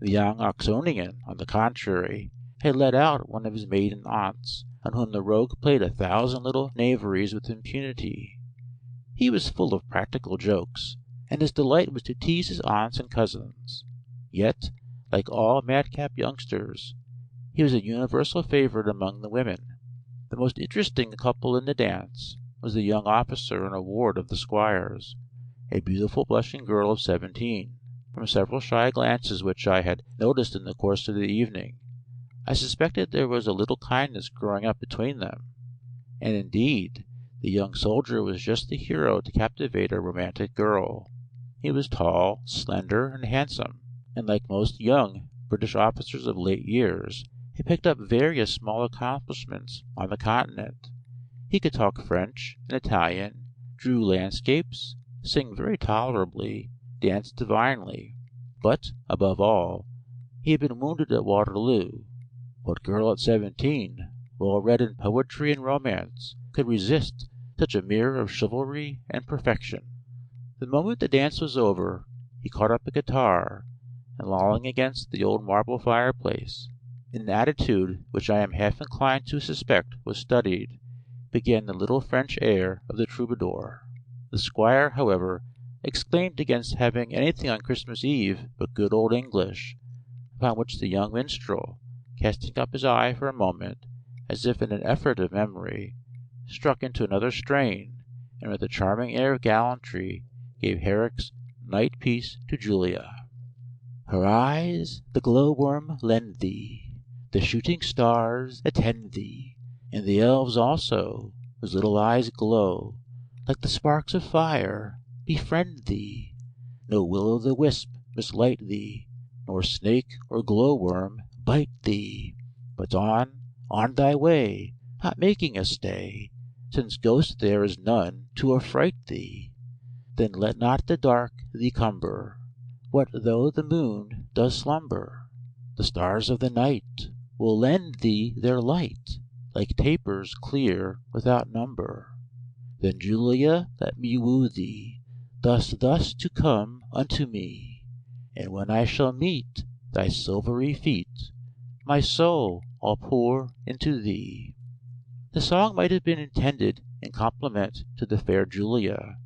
The young Oxonian, on the contrary, had let out one of his maiden aunts, on whom the rogue played 1,000 little knaveries with impunity. He was full of practical jokes, and his delight was to tease his aunts and cousins. Yet, like all madcap youngsters, he was a universal favourite among the women. The most interesting couple in the dance was the young officer and a ward of the squire's, a beautiful blushing girl of 17. From several shy glances which I had noticed in the course of the evening, I suspected there was a little kindness growing up between them, and indeed the young soldier was just the hero to captivate a romantic girl. He was tall, slender, and handsome, and like most young British officers of late years, he picked up various small accomplishments on the Continent. He could talk French and Italian, drew landscapes, sing very tolerably, dance divinely, but, above all, he had been wounded at Waterloo. What girl at 17, well read in poetry and romance, could resist such a mirror of chivalry and perfection? The moment the dance was over, he caught up a guitar, and lolling against the old marble fireplace, in an attitude which I am half inclined to suspect was studied, began the little French air of the troubadour. The squire, however, exclaimed against having anything on Christmas Eve but good old English, upon which the young minstrel, casting up his eye for a moment, as if in an effort of memory, struck into another strain, and with a charming air of gallantry gave Herrick's Night Piece to Julia. Her eyes the glow-worm lend thee, the shooting stars attend thee, and the elves also, whose little eyes glow like the sparks of fire, befriend thee. No will-o'-the-wisp mislight thee, nor snake or glow-worm bite thee, but on thy way, not making a stay, since ghost there is none to affright thee. Then let not the dark thee cumber, what though the moon does slumber? The The stars of the night will lend thee their light, like tapers clear without number. Then, Julia, let me woo thee, thus to come unto me, and when I shall meet thy silvery feet, my soul I'll pour into thee. The song might have been intended in compliment to the fair Julia,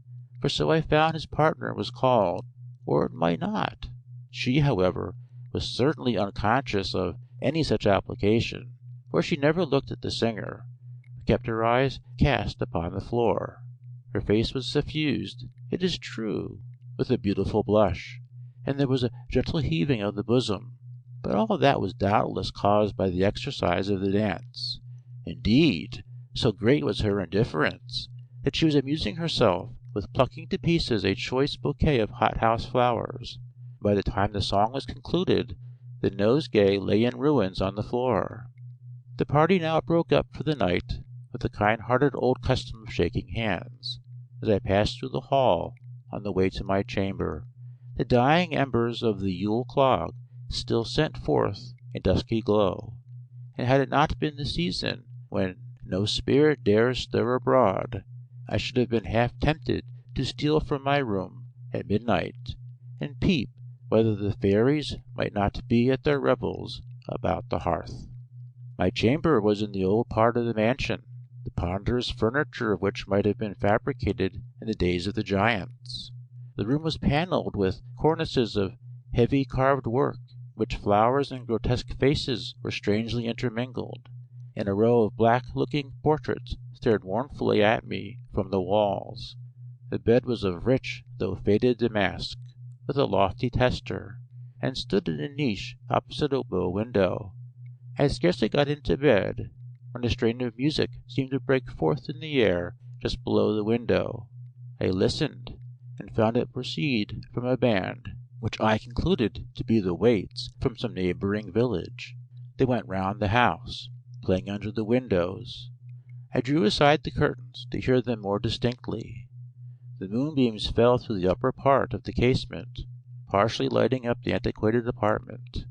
for so I found his partner was called, or it might not. She, however, was certainly unconscious of any such application, for she never looked at the singer, but kept her eyes cast upon the floor. Her face was suffused, it is true, with a beautiful blush, and there was a gentle heaving of the bosom, but all that was doubtless caused by the exercise of the dance. Indeed, so great was her indifference, that she was amusing herself with plucking to pieces a choice bouquet of hothouse flowers. By the time the song was concluded, the nosegay lay in ruins on the floor. The party now broke up for the night, with the kind-hearted old custom of shaking hands. As I passed through the hall on the way to my chamber, the dying embers of the Yule clog still sent forth a dusky glow, and had it not been the season when no spirit dares stir abroad, I should have been half tempted to steal from my room at midnight, and peep whether the fairies might not be at their revels about the hearth. My chamber was in the old part of the mansion, the ponderous furniture of which might have been fabricated in the days of the giants. The room was panelled with cornices of heavy carved work, in which flowers and grotesque faces were strangely intermingled, and a row of black-looking portraits stared mournfully at me from the walls. The bed was of rich though faded damask, with a lofty tester, and stood in a niche opposite a bow window. I had scarcely got into bed when a strain of music seemed to break forth in the air just below the window. I listened, and found it proceed from a band, which I concluded to be the waits from some neighbouring village. They went round the house, playing under the windows. I drew aside the curtains to hear them more distinctly. The moonbeams fell through the upper part of the casement, partially lighting up the antiquated apartment.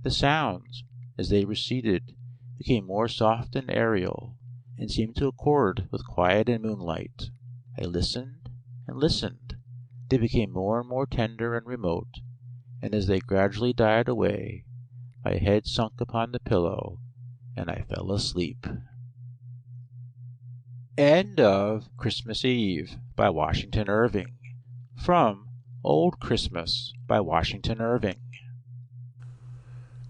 The sounds, as they receded, became more soft and aerial, and seemed to accord with quiet and moonlight. I listened and listened. They became more and more tender and remote, and as they gradually died away, my head sunk upon the pillow, and I fell asleep. End of Christmas Eve by Washington Irving. From Old Christmas by Washington Irving.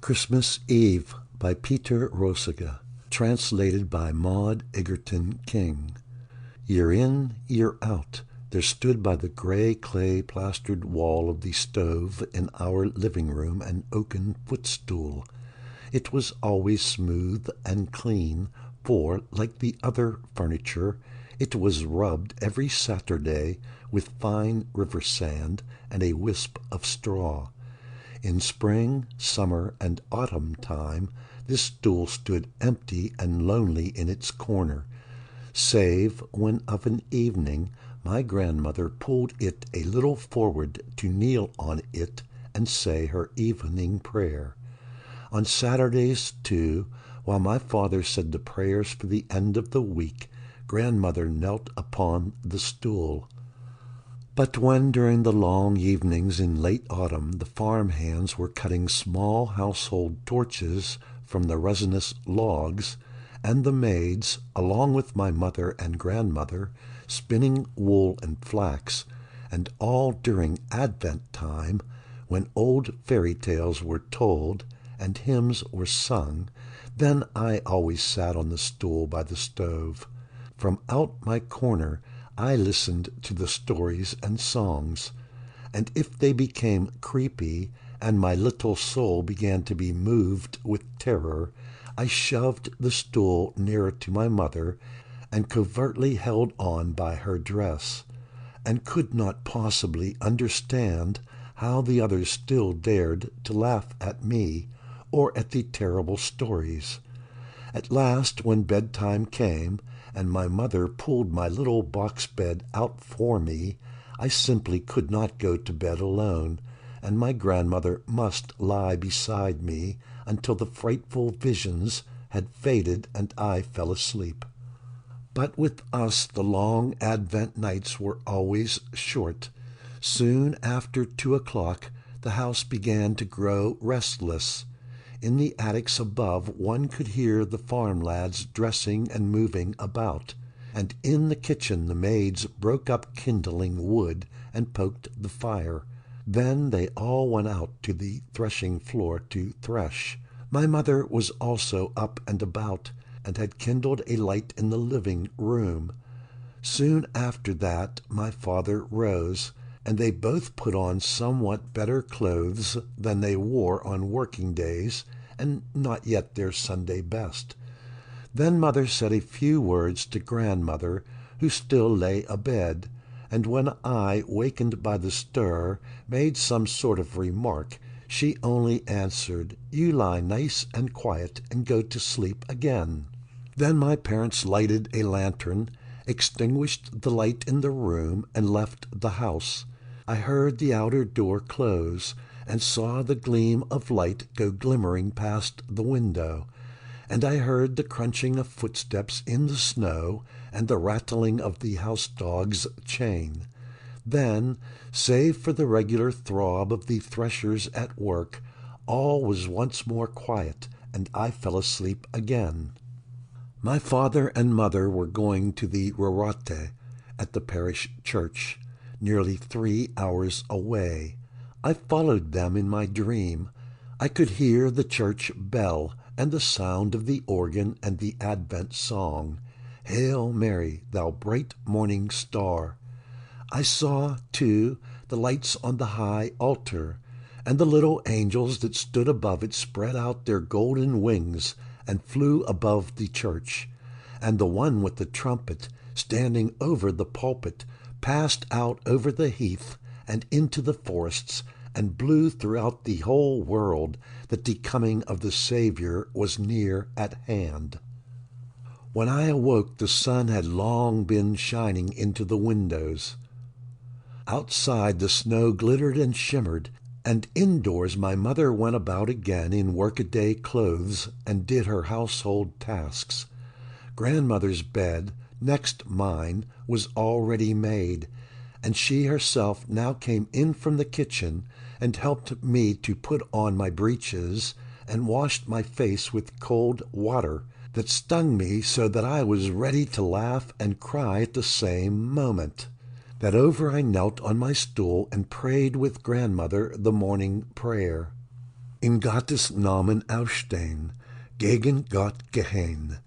Christmas Eve by Peter Rosegger, translated by Maud Egerton King. Year in, year out, there stood by the grey clay-plastered wall of the stove in our living room an oaken footstool. It was always smooth and clean, for, like the other furniture, it was rubbed every Saturday with fine river sand and a wisp of straw. In spring, summer, and autumn time, this stool stood empty and lonely in its corner, save when of an evening my grandmother pulled it a little forward to kneel on it and say her evening prayer. On Saturdays, too, while my father said the prayers for the end of the week, grandmother knelt upon the stool. But when during the long evenings in late autumn the farm hands were cutting small household torches from the resinous logs, and the maids, along with my mother and grandmother, spinning wool and flax, and all during Advent time, when old fairy tales were told and hymns were sung, then I always sat on the stool by the stove. From out my corner I listened to the stories and songs, and if they became creepy and my little soul began to be moved with terror, I shoved the stool nearer to my mother and covertly held on by her dress, and could not possibly understand how the others still dared to laugh at me or at the terrible stories. At last, when bedtime came, and my mother pulled my little box bed out for me, I simply could not go to bed alone, and my grandmother must lie beside me until the frightful visions had faded and I fell asleep. But with us the long Advent nights were always short. Soon after 2 o'clock the house began to grow restless. In the attics above one could hear the farm lads dressing and moving about, and in the kitchen the maids broke up kindling wood and poked the fire. Then they all went out to the threshing floor to thresh. My mother was also up and about, and had kindled a light in the living room. Soon after that my father rose, and they both put on somewhat better clothes than they wore on working days, and not yet their Sunday best. Then mother said a few words to grandmother, who still lay abed, and when I, wakened by the stir, made some sort of remark, she only answered, "You lie nice and quiet and go to sleep again." Then my parents lighted a lantern, extinguished the light in the room, and left the house. I heard the outer door close, and saw the gleam of light go glimmering past the window, and I heard the crunching of footsteps in the snow and the rattling of the house-dog's chain. Then, save for the regular throb of the threshers at work, all was once more quiet, and I fell asleep again. My father and mother were going to the Rossetti at the parish church, nearly 3 hours away. I followed them in my dream. I could hear the church bell and the sound of the organ and the Advent song, "Hail Mary, thou bright morning star." I saw, too, the lights on the high altar, and the little angels that stood above it spread out their golden wings and flew above the church, and the one with the trumpet, standing over the pulpit, passed out over the heath and into the forests, and blew throughout the whole world that the coming of the Saviour was near at hand. When I awoke, the sun had long been shining into the windows. Outside the snow glittered and shimmered, and indoors my mother went about again in workaday clothes and did her household tasks. Grandmother's bed, next mine, was already made, and she herself now came in from the kitchen and helped me to put on my breeches and washed my face with cold water that stung me so that I was ready to laugh and cry at the same moment. That over I knelt on my stool and prayed with grandmother the morning prayer. In Gottes Namen aufstehen, gegen Gott gehen.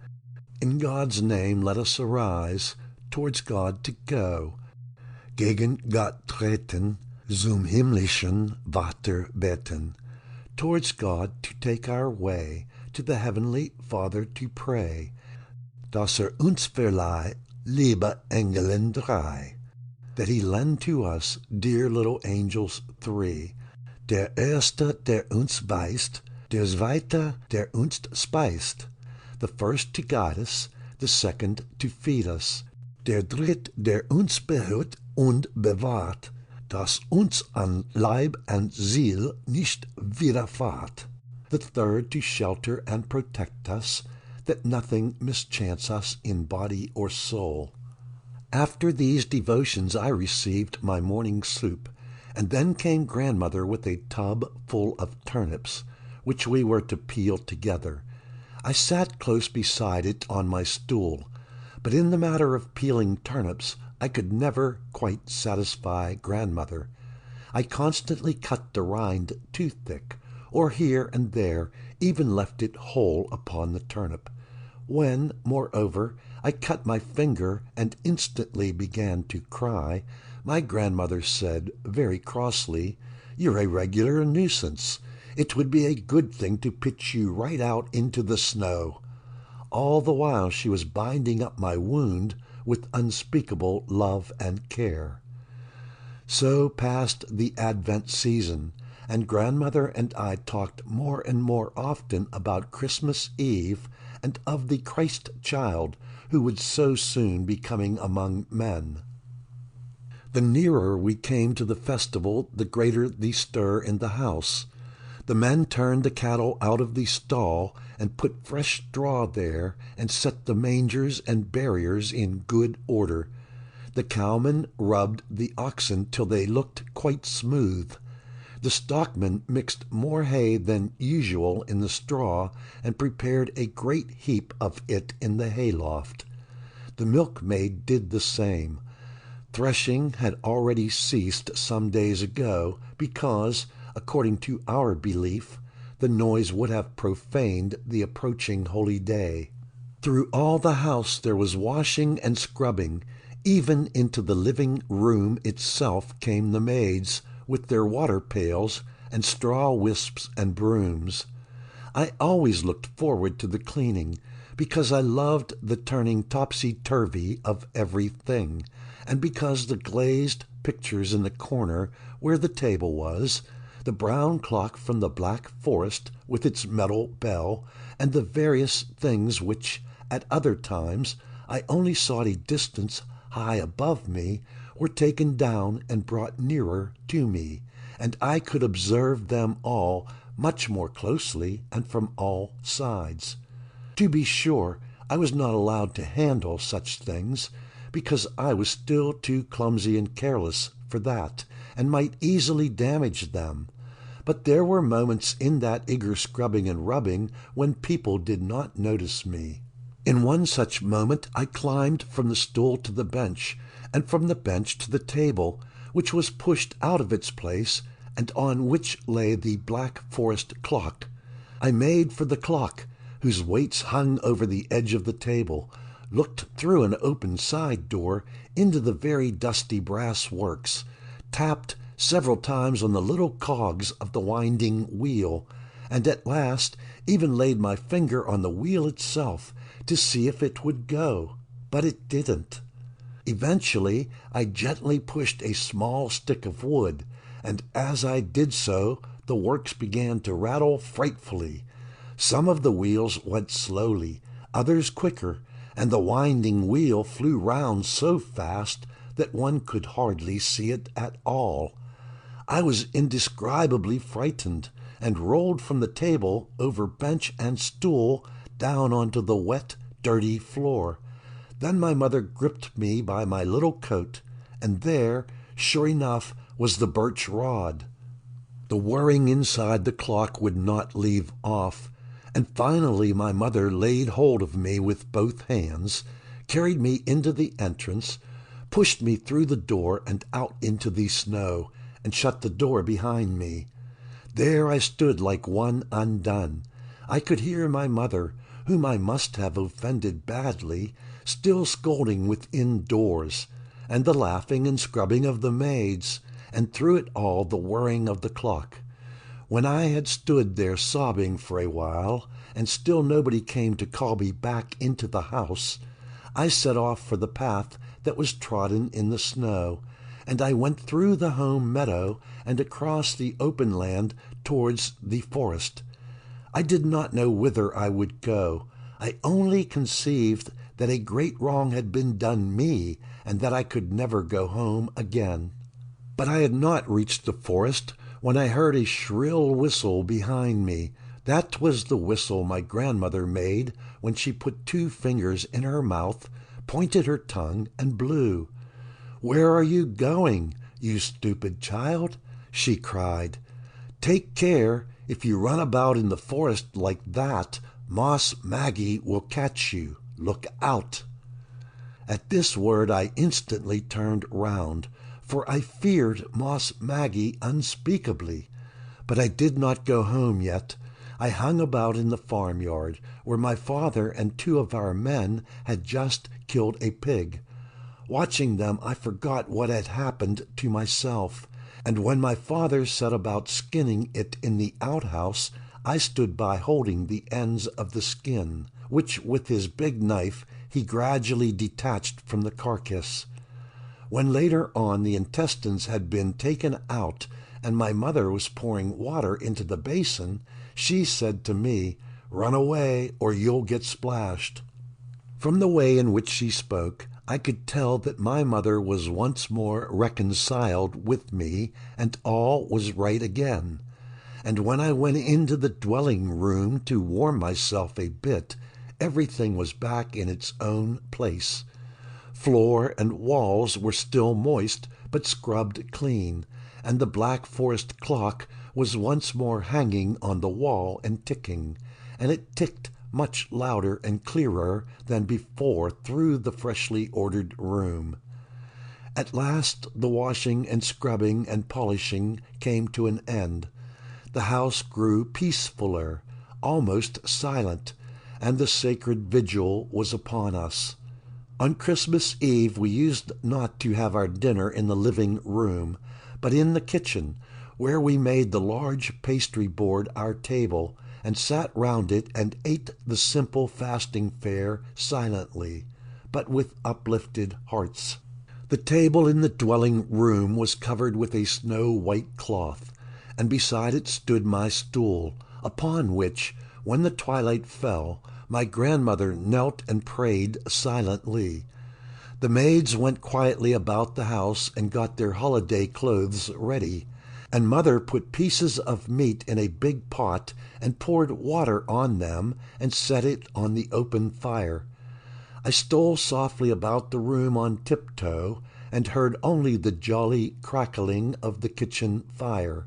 In God's name let us arise, towards God to go. Gegen Gott treten, zum himmlischen Vater beten. Towards God to take our way, to the heavenly Father to pray. Dass uns verleiht, liebe Engeln drei. That he lend to us, dear little angels 3, der erste, der uns weist, der zweite, der uns speist, the first to guide us, the second to feed us, der dritt, der uns behüt und bewahrt, dass uns an Leib and Seele nicht widerfahrt, the third to shelter and protect us, that nothing mischance us in body or soul. After these devotions I received my morning soup, and then came grandmother with a tub full of turnips, which we were to peel together. I sat close beside it on my stool, but in the matter of peeling turnips I could never quite satisfy grandmother. I constantly cut the rind too thick, or here and there even left it whole upon the turnip. When, moreover, I cut my finger and instantly began to cry, my grandmother said very crossly, "You're a regular nuisance. It would be a good thing to pitch you right out into the snow." All the while she was binding up my wound with unspeakable love and care. So passed the Advent season, and grandmother and I talked more and more often about Christmas Eve and of the Christ child who would so soon be coming among men. The nearer we came to the festival, the greater the stir in the house. The men turned the cattle out of the stall and put fresh straw there and set the mangers and barriers in good order. The cowmen rubbed the oxen till they looked quite smooth. The stockmen mixed more hay than usual in the straw and prepared a great heap of it in the hayloft. The milkmaid did the same. Threshing had already ceased some days ago because, according to our belief, the noise would have profaned the approaching holy day. Through all the house there was washing and scrubbing. Even into the living room itself came the maids, with their water pails and straw wisps and brooms. I always looked forward to the cleaning, because I loved the turning topsy-turvy of everything, and because the glazed pictures in the corner where the table was, the brown clock from the Black Forest with its metal bell, and the various things which, at other times, I only saw at a distance high above me, were taken down and brought nearer to me, and I could observe them all much more closely and from all sides. To be sure, I was not allowed to handle such things, because I was still too clumsy and careless for that, and might easily damage them. But there were moments in that eager scrubbing and rubbing when people did not notice me. In one such moment I climbed from the stool to the bench, and from the bench to the table, which was pushed out of its place, and on which lay the Black Forest clock. I made for the clock, whose weights hung over the edge of the table, looked through an open side door into the very dusty brass works, tapped several times on the little cogs of the winding wheel, and at last even laid my finger on the wheel itself to see if it would go, but it didn't. Eventually I gently pushed a small stick of wood, and as I did so the works began to rattle frightfully. Some of the wheels went slowly, others quicker, and the winding wheel flew round so fast that one could hardly see it at all. I was indescribably frightened, and rolled from the table over bench and stool down onto the wet, dirty floor. Then my mother gripped me by my little coat, and there, sure enough, was the birch rod. The whirring inside the clock would not leave off, and finally my mother laid hold of me with both hands, carried me into the entrance, pushed me through the door and out into the snow, and shut the door behind me. There I stood like one undone. I could hear my mother, whom I must have offended badly, still scolding within doors, and the laughing and scrubbing of the maids, and through it all the whirring of the clock. When I had stood there sobbing for a while, and still nobody came to call me back into the house, I set off for the path that was trodden in the snow, and I went through the home meadow and across the open land towards the forest. I did not know whither I would go. I only conceived that a great wrong had been done me, and that I could never go home again. But I had not reached the forest when I heard a shrill whistle behind me. That was the whistle my grandmother made when she put 2 fingers in her mouth, pointed her tongue, and blew. "Where are you going, you stupid child?" she cried. "Take care, if you run about in the forest like that, Moss Maggie will catch you. Look out." At this word I instantly turned round, for I feared Moss Maggie unspeakably. But I did not go home yet. I hung about in the farmyard, where my father and 2 of our men had just killed a pig. Watching them, I forgot what had happened to myself, and when my father set about skinning it in the outhouse, I stood by holding the ends of the skin, which with his big knife he gradually detached from the carcass. When later on the intestines had been taken out and my mother was pouring water into the basin, she said to me, "Run away, or you'll get splashed." From the way in which she spoke, I could tell that my mother was once more reconciled with me, and all was right again. and when I went into the dwelling room to warm myself a bit, everything was back in its own place. Floor and walls were still moist, but scrubbed clean, and the black forest clock was once more hanging on the wall and ticking, and it ticked much louder and clearer than before through the freshly ordered room. At last the washing and scrubbing and polishing came to an end. The house grew peacefuller, almost silent, and the sacred vigil was upon us. On Christmas Eve we used not to have our dinner in the living room, but in the kitchen, where we made the large pastry board our table, and sat round it and ate the simple fasting fare silently, but with uplifted hearts. The table in the dwelling room was covered with a snow-white cloth, and beside it stood my stool, upon which, when the twilight fell, my grandmother knelt and prayed silently. The maids went quietly about the house and got their holiday clothes ready, and mother put pieces of meat in a big pot and poured water on them and set it on the open fire. I stole softly about the room on tiptoe and heard only the jolly crackling of the kitchen fire.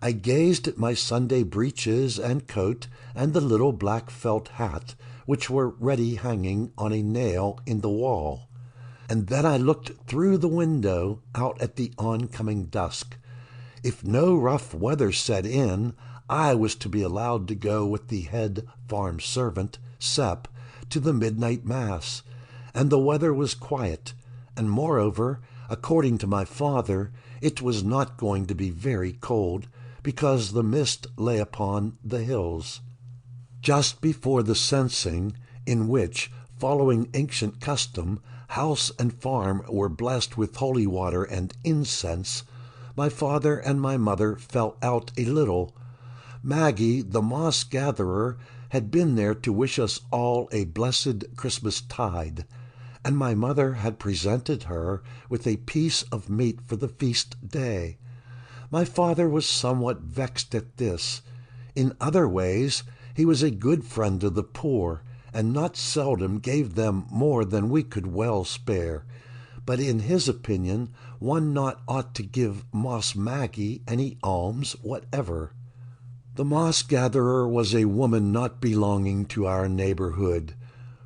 I gazed at my Sunday breeches and coat and the little black felt hat, which were ready hanging on a nail in the wall. And then I looked through the window out at the oncoming dusk. If no rough weather set in, I was to be allowed to go with the head farm servant, Sep, to the midnight mass, and the weather was quiet, and moreover, according to my father, it was not going to be very cold, because the mist lay upon the hills. Just before the censing, in which, following ancient custom, house and farm were blessed with holy water and incense, my father and my mother fell out a little. Maggie, the moss-gatherer, had been there to wish us all a blessed Christmas tide, and my mother had presented her with a piece of meat for the feast day. My father was somewhat vexed at this. In other ways, he was a good friend to the poor, and not seldom gave them more than we could well spare. But in his opinion, one not ought to give Moss Maggie any alms whatever. The moss-gatherer was a woman not belonging to our neighborhood,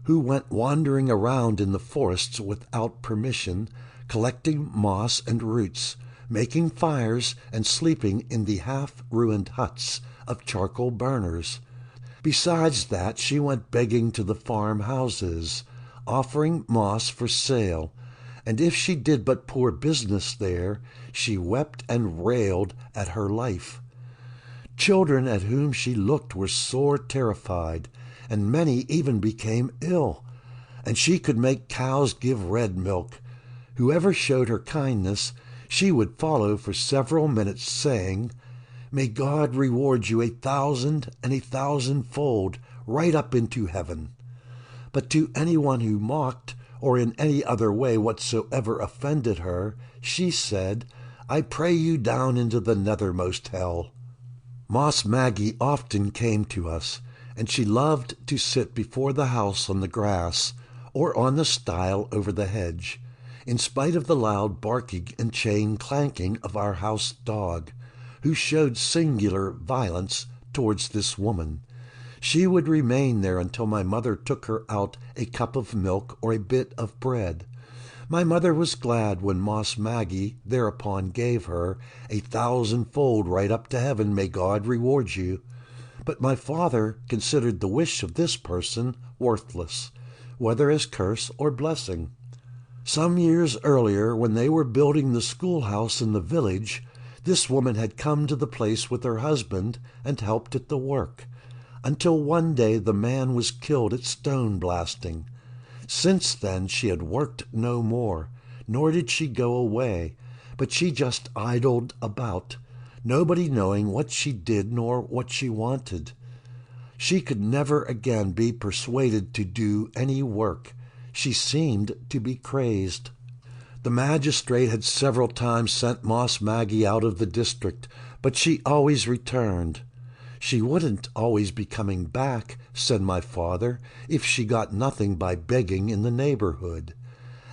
who went wandering around in the forests without permission, collecting moss and roots, making fires, and sleeping in the half-ruined huts of charcoal burners. Besides that, she went begging to the farm-houses, offering moss for sale, and if she did but poor business there, she wept and railed at her life. Children at whom she looked were sore terrified, and many even became ill, and she could make cows give red milk. Whoever showed her kindness, she would follow for several minutes, saying, "May God reward you 1,000 and 1,000-fold, right up into heaven." But to anyone who mocked, or in any other way whatsoever offended her, she said, "I pray you down into the nethermost hell." Moss Maggie often came to us, and she loved to sit before the house on the grass, or on the stile over the hedge, in spite of the loud barking and chain clanking of our house dog, who showed singular violence towards this woman. She would remain there until my mother took her out a cup of milk or a bit of bread. My mother was glad when Moss Maggie thereupon gave her 1,000-fold right up to heaven, may God reward you. But my father considered the wish of this person worthless, whether as curse or blessing. Some years earlier, when they were building the schoolhouse in the village, this woman had come to the place with her husband and helped at the work, until one day the man was killed at stone blasting. Since then she had worked no more, nor did she go away, but she just idled about, nobody knowing what she did nor what she wanted. She could never again be persuaded to do any work. She seemed to be crazed. The magistrate had several times sent Moss Maggie out of the district, but she always returned. She wouldn't always be coming back, said my father, if she got nothing by begging in the neighborhood.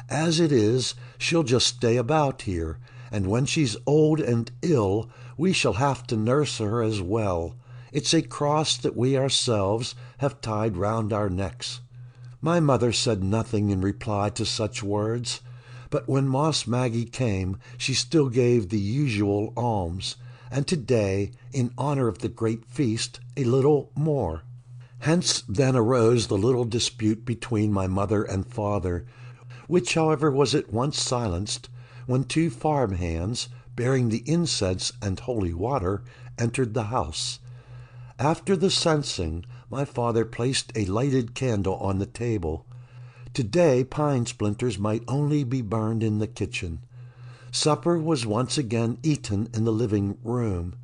As it is, she'll just stay about here, and when she's old and ill, we shall have to nurse her as well. It's a cross that we ourselves have tied round our necks. My mother said nothing in reply to such words, but when Moss Maggie came, she still gave the usual alms, and today, in honor of the great feast, a little more. Hence then arose the little dispute between my mother and father, which, however, was at once silenced when two farm hands, bearing the incense and holy water, entered the house. After the censing, my father placed a lighted candle on the table. Today pine splinters might only be burned in the kitchen. Supper was once again eaten in the living room.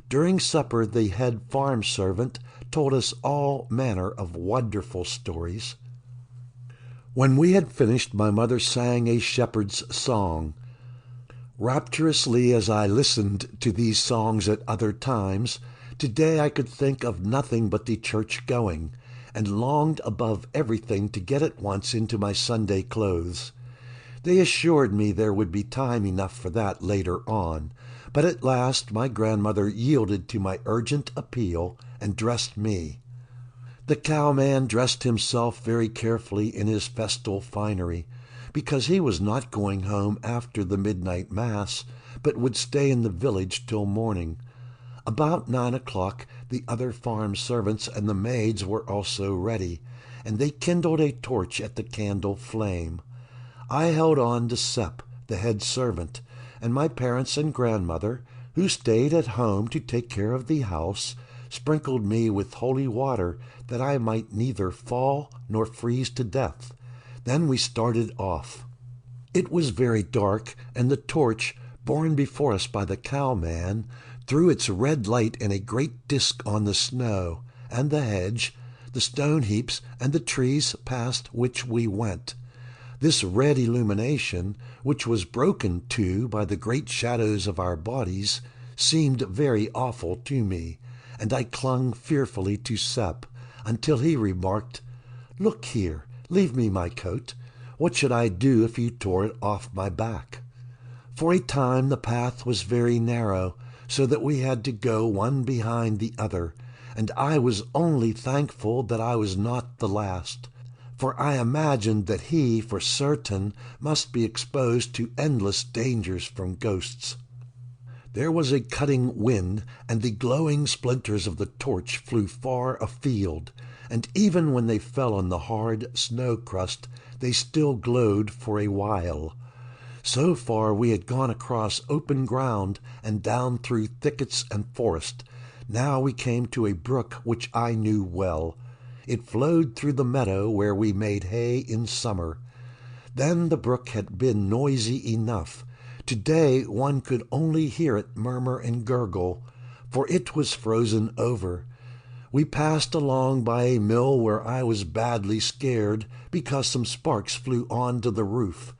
During supper the head farm servant told us all manner of wonderful stories. When we had finished, my mother sang a shepherd's song. Rapturously as I listened to these songs at other times, today I could think of nothing but the church-going, and longed above everything to get at once into my Sunday clothes. They assured me there would be time enough for that later on, but at last my grandmother yielded to my urgent appeal and dressed me. The cowman dressed himself very carefully in his festal finery, because he was not going home after the midnight mass, but would stay in the village till morning. About 9 o'clock the other farm servants and the maids were also ready, and they kindled a torch at the candle flame. I held on to Sep, the head servant, and my parents and grandmother, who stayed at home to take care of the house, sprinkled me with holy water that I might neither fall nor freeze to death. Then we started off. It was very dark, and the torch, borne before us by the cowman, threw its red light in a great disk on the snow, and the hedge, the stone heaps, and the trees past which we went. This red illumination, which was broken too by the great shadows of our bodies, seemed very awful to me, and I clung fearfully to Sep, until he remarked, "Look here, leave me my coat. What should I do if you tore it off my back?" For a time the path was very narrow, so that we had to go one behind the other, and I was only thankful that I was not the last, for I imagined that he, for certain, must be exposed to endless dangers from ghosts. There was a cutting wind, and the glowing splinters of the torch flew far afield, and even when they fell on the hard snow crust, they still glowed for a while. So far we had gone across open ground and down through thickets and forest. Now we came to a brook which I knew well. It flowed through the meadow where we made hay in summer. Then the brook had been noisy enough. Today one could only hear it murmur and gurgle, for it was frozen over. We passed along by a mill where I was badly scared because some sparks flew on to the roof.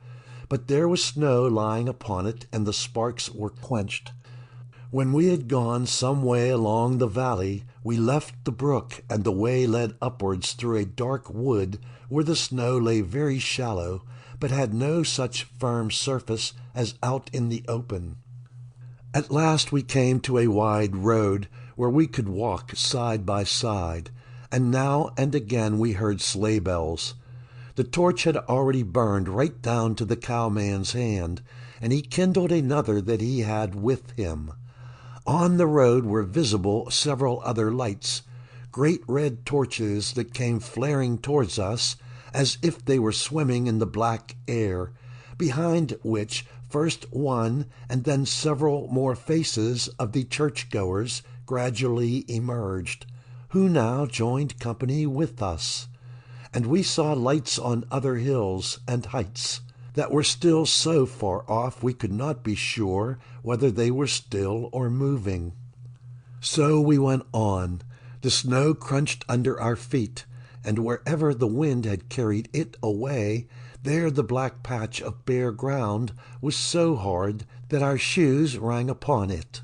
But there was snow lying upon it, and the sparks were quenched. When we had gone some way along the valley, we left the brook, and the way led upwards through a dark wood where the snow lay very shallow, but had no such firm surface as out in the open. At last we came to a wide road where we could walk side by side, and now and again we heard sleigh bells. The torch had already burned right down to the cowman's hand, and he kindled another that he had with him. On the road were visible several other lights, great red torches that came flaring towards us as if they were swimming in the black air, behind which first one and then several more faces of the church-goers gradually emerged, who now joined company with us. And we saw lights on other hills and heights that were still so far off we could not be sure whether they were still or moving. So we went on. The snow crunched under our feet, and wherever the wind had carried it away, There the black patch of bare ground was so hard that our shoes rang upon it.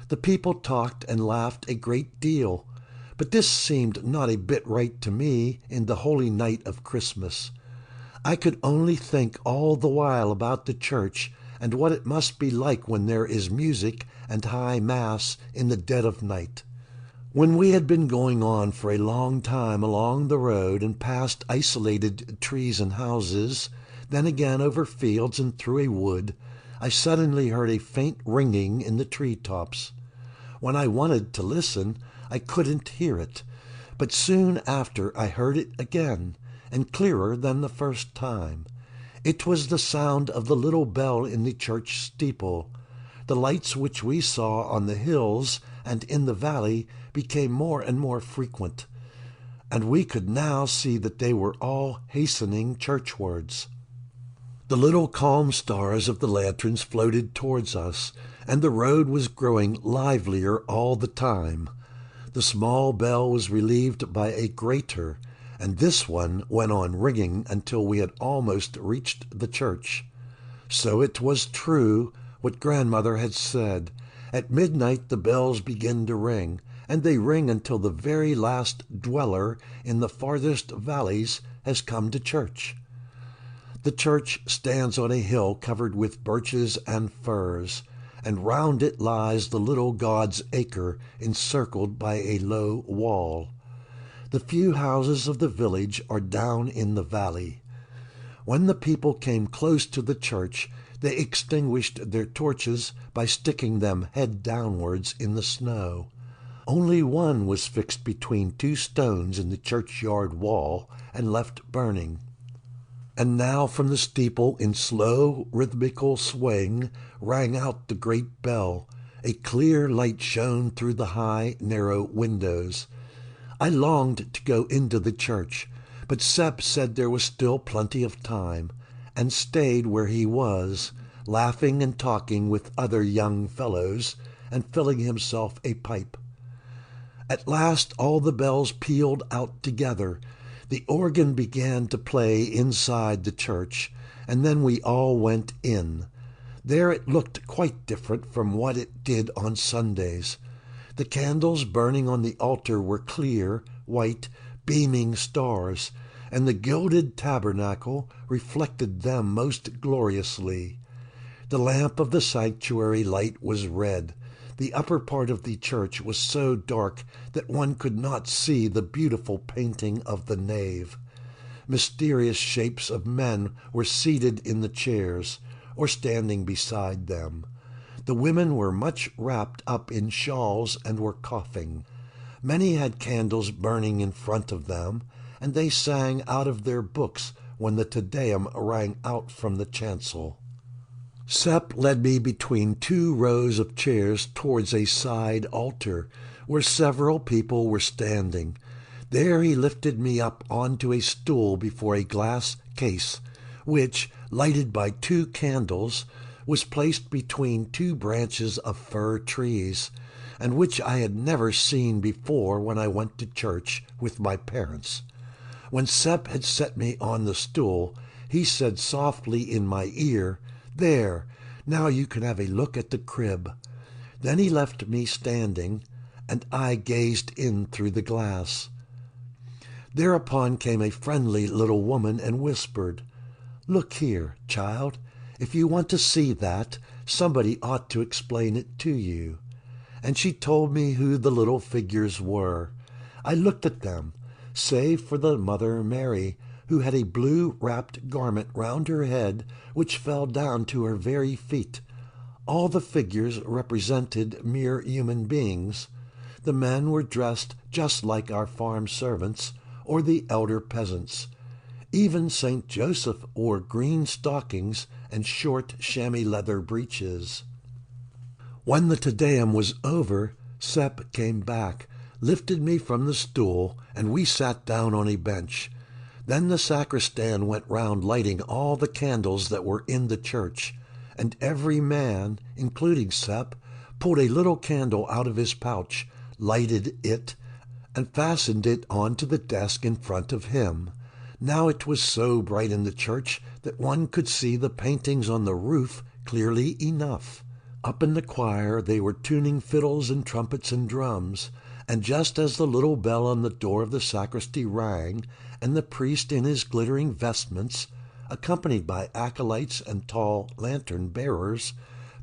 The people talked and laughed a great deal, but this seemed not a bit right to me in the holy night of Christmas. I could only think all the while about the church and what it must be like when there is music and high mass in the dead of night. When we had been going on for a long time along the road and past isolated trees and houses, then again over fields and through a wood, I suddenly heard a faint ringing in the tree-tops. When I wanted to listen, I couldn't hear it, but soon after I heard it again, and clearer than the first time. It was the sound of the little bell in the church steeple. The lights which we saw on the hills and in the valley became more and more frequent, and we could now see that they were all hastening churchwards. The little calm stars of the lanterns floated towards us, and the road was growing livelier all the time. The small bell was relieved by a greater, and this one went on ringing until we had almost reached the church. So it was true what grandmother had said. At midnight the bells begin to ring, and they ring until the very last dweller in the farthest valleys has come to church. The church stands on a hill covered with birches and firs, and round it lies the little God's acre encircled by a low wall. The few houses of the village are down in the valley. When the people came close to the church, they extinguished their torches by sticking them head downwards in the snow. Only one was fixed between two stones in the churchyard wall and left burning. And now from the steeple in slow rhythmical swing rang out the great bell. A clear light shone through the high, narrow windows. I longed to go into the church, but Sepp said there was still plenty of time, and stayed where he was, laughing and talking with other young fellows, and filling himself a pipe. At last all the bells pealed out together. The organ began to play inside the church, and then we all went in. There it looked quite different from what it did on Sundays. The candles burning on the altar were clear, white, beaming stars, and the gilded tabernacle reflected them most gloriously. The lamp of the sanctuary light was red. The upper part of the church was so dark that one could not see the beautiful painting of the nave. Mysterious shapes of men were seated in the chairs, or standing beside them. The women were much wrapped up in shawls and were coughing. Many had candles burning in front of them, and they sang out of their books when the Te Deum rang out from the chancel. Sepp led me between two rows of chairs towards a side altar, where several people were standing. There he lifted me up onto a stool before a glass case, which, lighted by two candles, was placed between two branches of fir trees, and which I had never seen before when I went to church with my parents. When Sepp had set me on the stool, he said softly in my ear, "There, now you can have a look at the crib." Then he left me standing, and I gazed in through the glass. Thereupon came a friendly little woman and whispered, "Look here, child. If you want to see that, somebody ought to explain it to you." And she told me who the little figures were. I looked at them, save for the Mother Mary, who had a blue wrapped garment round her head which fell down to her very feet. All the figures represented mere human beings. The men were dressed just like our farm servants or the elder peasants. Even St. Joseph wore green stockings and short chamois leather breeches. When the Te Deum was over, Sepp came back, lifted me from the stool, and we sat down on a bench. Then the sacristan went round lighting all the candles that were in the church, and every man, including Sepp, pulled a little candle out of his pouch, lighted it, and fastened it onto the desk in front of him. Now it was so bright in the church that one could see the paintings on the roof clearly enough. Up in the choir they were tuning fiddles and trumpets and drums, and just as the little bell on the door of the sacristy rang, and the priest in his glittering vestments, accompanied by acolytes and tall lantern-bearers,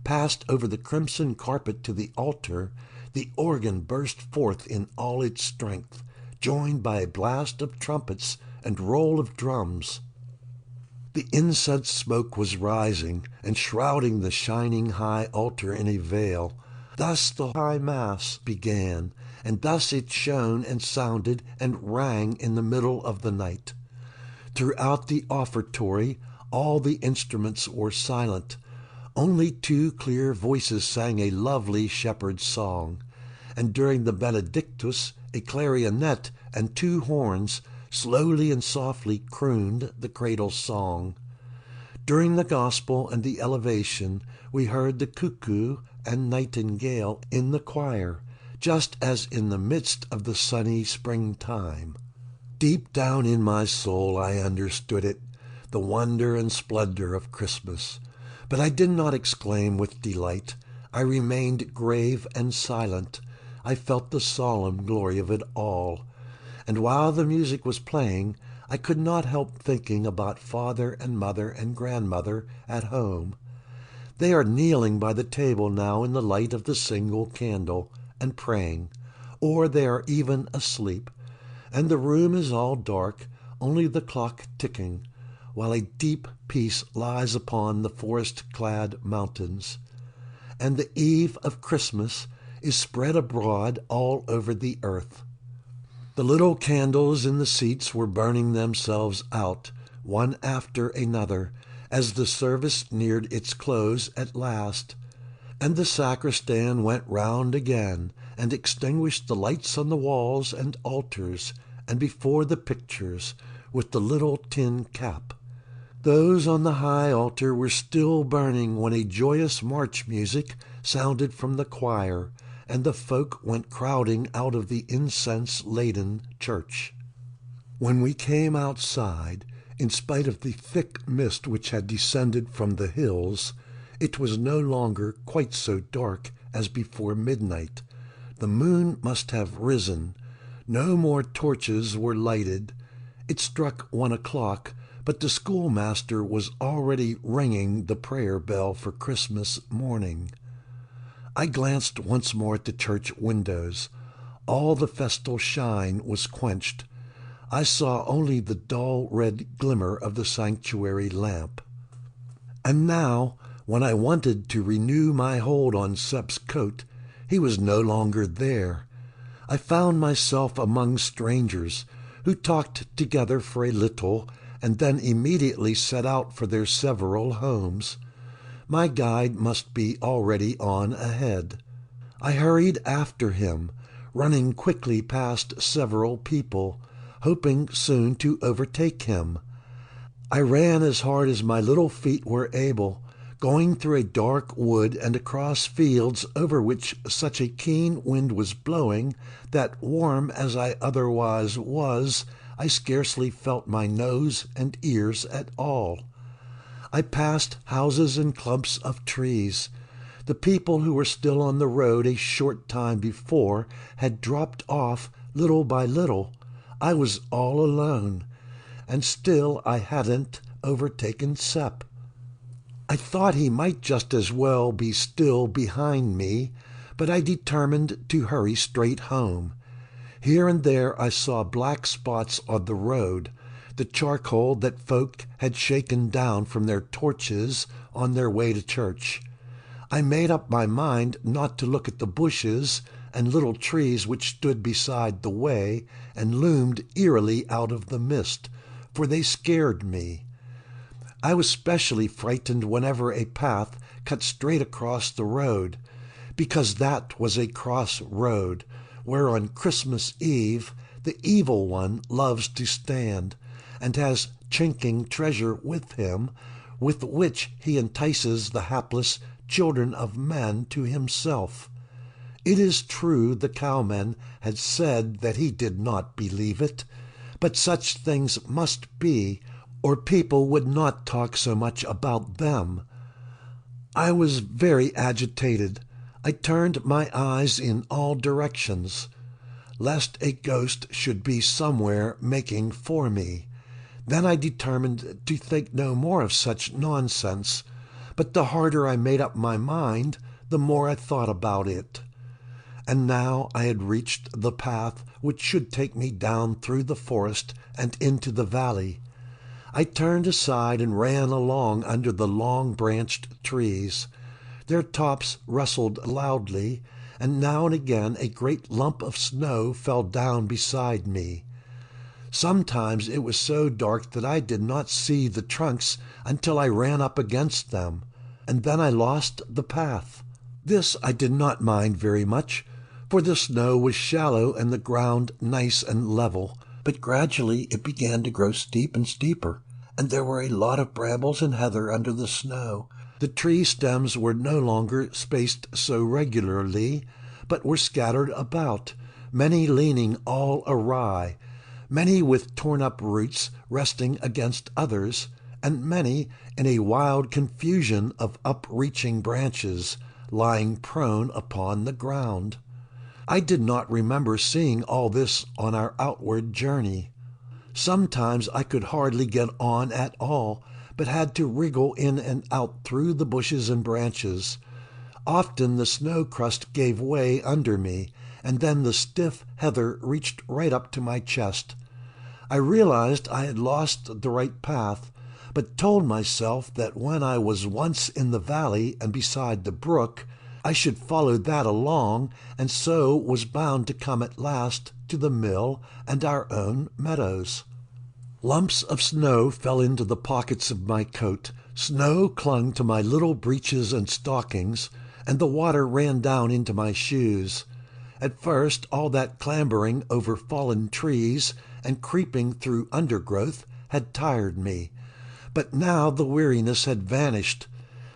passed over the crimson carpet to the altar, the organ burst forth in all its strength, joined by a blast of trumpets and roll of drums. The incense smoke was rising and shrouding the shining high altar in a veil. Thus the high mass began, and thus it shone and sounded and rang in the middle of the night. Throughout the offertory all the instruments were silent. Only two clear voices sang a lovely shepherd's song, and during the Benedictus a clarionet and two horns slowly and softly crooned the cradle song. During the gospel and the elevation we heard the cuckoo and nightingale in the choir, just as in the midst of the sunny springtime. Deep down in my soul I understood it, the wonder and splendor of Christmas. But I did not exclaim with delight. I remained grave and silent. I felt the solemn glory of it all. And while the music was playing, I could not help thinking about father and mother and grandmother at home. They are kneeling by the table now in the light of the single candle and praying, or they are even asleep, and the room is all dark, only the clock ticking, while a deep peace lies upon the forest-clad mountains, and the eve of Christmas is spread abroad all over the earth. The little candles in the seats were burning themselves out, one after another, as the service neared its close at last, and the sacristan went round again and extinguished the lights on the walls and altars and before the pictures with the little tin cap. Those on the high altar were still burning when a joyous march music sounded from the choir, and the folk went crowding out of the incense-laden church. When we came outside, in spite of the thick mist which had descended from the hills, it was no longer quite so dark as before midnight. The moon must have risen. No more torches were lighted. It struck 1 o'clock, but the schoolmaster was already ringing the prayer bell for Christmas morning. I glanced once more at the church windows. All the festal shine was quenched. I saw only the dull red glimmer of the sanctuary lamp. And now, when I wanted to renew my hold on Sep's coat, he was no longer there. I found myself among strangers, who talked together for a little, and then immediately set out for their several homes. My guide must be already on ahead. I hurried after him, running quickly past several people, hoping soon to overtake him. I ran as hard as my little feet were able, going through a dark wood and across fields over which such a keen wind was blowing that, warm as I otherwise was, I scarcely felt my nose and ears at all. I passed houses and clumps of trees. The people who were still on the road a short time before had dropped off little by little. I was all alone, and still I hadn't overtaken Sep. I thought he might just as well be still behind me, but I determined to hurry straight home. Here and there I saw black spots on the road, the charcoal that folk had shaken down from their torches on their way to church. I made up my mind not to look at the bushes and little trees which stood beside the way and loomed eerily out of the mist, for they scared me. I was specially frightened whenever a path cut straight across the road, because that was a cross road, where on Christmas Eve the evil one loves to stand, and has chinking treasure with him, with which he entices the hapless children of men to himself. It is true the cowman had said that he did not believe it, but such things must be, or people would not talk so much about them. I was very agitated. I turned my eyes in all directions, lest a ghost should be somewhere making for me. Then I determined to think no more of such nonsense, but the harder I made up my mind, the more I thought about it. And now I had reached the path which should take me down through the forest and into the valley. I turned aside and ran along under the long-branched trees. Their tops rustled loudly, and now and again a great lump of snow fell down beside me. Sometimes it was so dark that I did not see the trunks until I ran up against them, and then I lost the path. This I did not mind very much, for the snow was shallow and the ground nice and level, but gradually it began to grow steep and steeper, and there were a lot of brambles and heather under the snow. The tree stems were no longer spaced so regularly, but were scattered about, many leaning all awry, many with torn-up roots resting against others, and many in a wild confusion of upreaching branches lying prone upon the ground. I did not remember seeing all this on our outward journey. Sometimes I could hardly get on at all, but had to wriggle in and out through the bushes and branches. Often the snow crust gave way under me, and then the stiff heather reached right up to my chest. I realized I had lost the right path, but told myself that when I was once in the valley and beside the brook, I should follow that along, and so was bound to come at last to the mill and our own meadows. Lumps of snow fell into the pockets of my coat, snow clung to my little breeches and stockings, and the water ran down into my shoes. At first all that clambering over fallen trees and creeping through undergrowth had tired me, but now the weariness had vanished.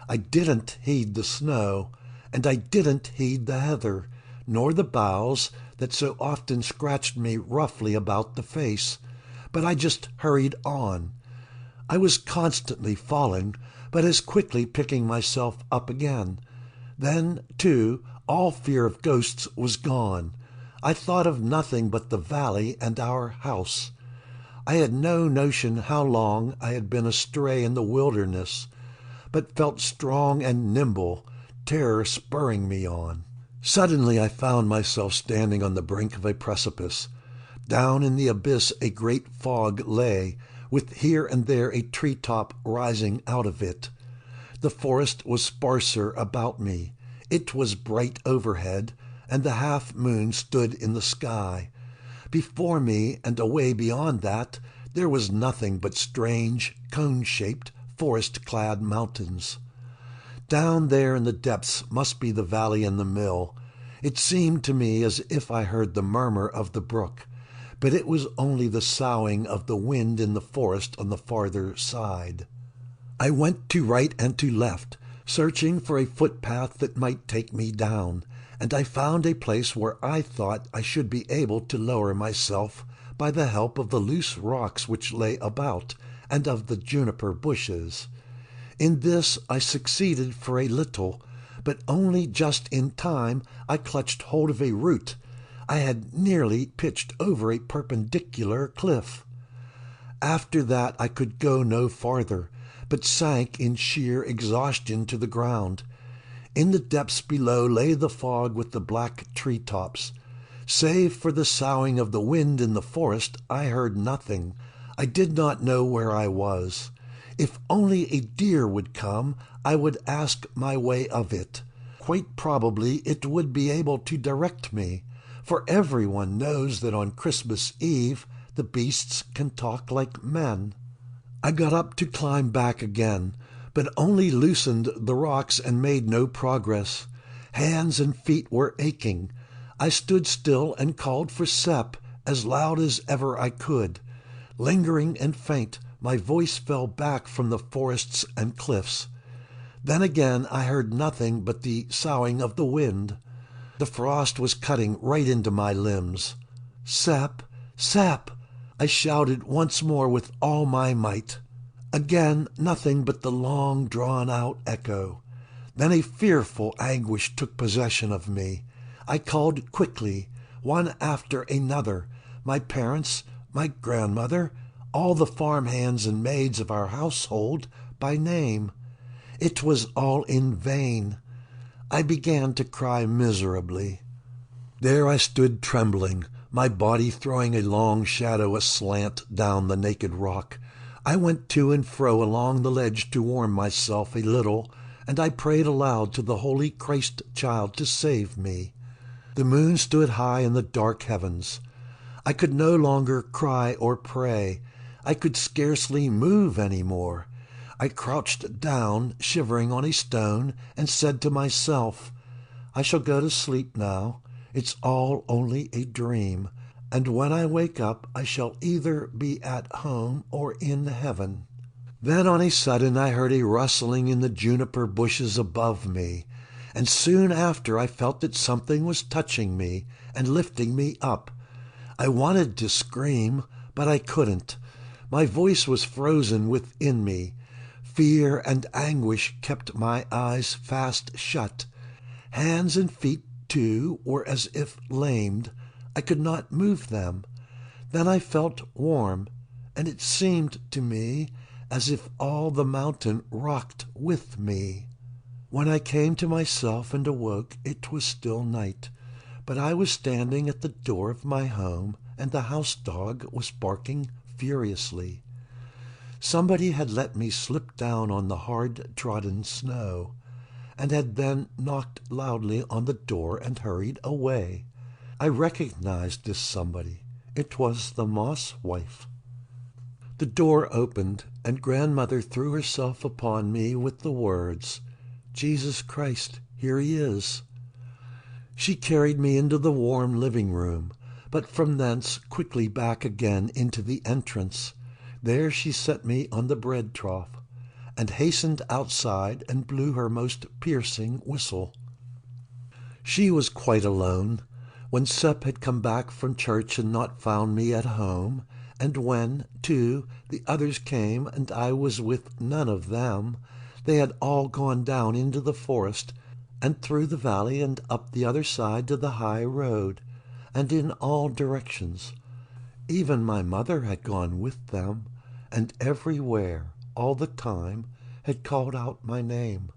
I didn't heed the snow, and I didn't heed the heather, nor the boughs that so often scratched me roughly about the face, but I just hurried on. I was constantly falling, but as quickly picking myself up again. Then, too, all fear of ghosts was gone. I thought of nothing but the valley and our house. I had no notion how long I had been astray in the wilderness, but felt strong and nimble, terror spurring me on. Suddenly I found myself standing on the brink of a precipice. Down in the abyss a great fog lay, with here and there a tree-top rising out of it. The forest was sparser about me. It was bright overhead, and the half-moon stood in the sky. Before me, and away beyond that, there was nothing but strange, cone-shaped, forest-clad mountains. Down there in the depths must be the valley and the mill. It seemed to me as if I heard the murmur of the brook, but it was only the soughing of the wind in the forest on the farther side. I went to right and to left, searching for a footpath that might take me down, and I found a place where I thought I should be able to lower myself by the help of the loose rocks which lay about, and of the juniper bushes. In this I succeeded for a little, but only just in time. I clutched hold of a root. I had nearly pitched over a perpendicular cliff. After that I could go no farther, but sank in sheer exhaustion to the ground. In the depths below lay the fog with the black tree-tops. Save for the soughing of the wind in the forest, I heard nothing. I did not know where I was. If only a deer would come, I would ask my way of it. Quite probably it would be able to direct me, for everyone knows that on Christmas Eve the beasts can talk like men. I got up to climb back again, but only loosened the rocks and made no progress. Hands and feet were aching. I stood still and called for Sep as loud as ever I could. Lingering and faint, my voice fell back from the forests and cliffs. Then again I heard nothing but the soughing of the wind. The frost was cutting right into my limbs. Sep, Sep! I shouted once more with all my might. Again nothing but the long drawn-out echo. Then a fearful anguish took possession of me. I called quickly, one after another, my parents, my grandmother, all the farm hands and maids of our household, by name. It was all in vain. I began to cry miserably. There I stood trembling, my body throwing a long shadow aslant down the naked rock. I went to and fro along the ledge to warm myself a little, and I prayed aloud to the Holy Christ Child to save me. The moon stood high in the dark heavens. I could no longer cry or pray. I could scarcely move any more. I crouched down, shivering on a stone, and said to myself, I shall go to sleep now. It's all only a dream, and when I wake up I shall either be at home or in heaven. Then on a sudden I heard a rustling in the juniper bushes above me, and soon after I felt that something was touching me and lifting me up. I wanted to scream, but I couldn't. My voice was frozen within me. Fear and anguish kept my eyes fast shut. Hands and feet, too, were as if lamed. I could not move them. Then I felt warm, and it seemed to me as if all the mountain rocked with me. When I came to myself and awoke, it was still night, but I was standing at the door of my home, and the house dog was barking furiously. Somebody had let me slip down on the hard-trodden snow, and had then knocked loudly on the door and hurried away. I recognized this somebody. It was the moss wife. The door opened, and grandmother threw herself upon me with the words, Jesus Christ, here he is. She carried me into the warm living room, but from thence quickly back again into the entrance. There she set me on the bread trough, and hastened outside and blew her most piercing whistle. She was quite alone. When Sep had come back from church and not found me at home, and when, too, the others came and I was with none of them, they had all gone down into the forest, and through the valley and up the other side to the high road, and in all directions. Even my mother had gone with them, and everywhere, all the time, had called out my name.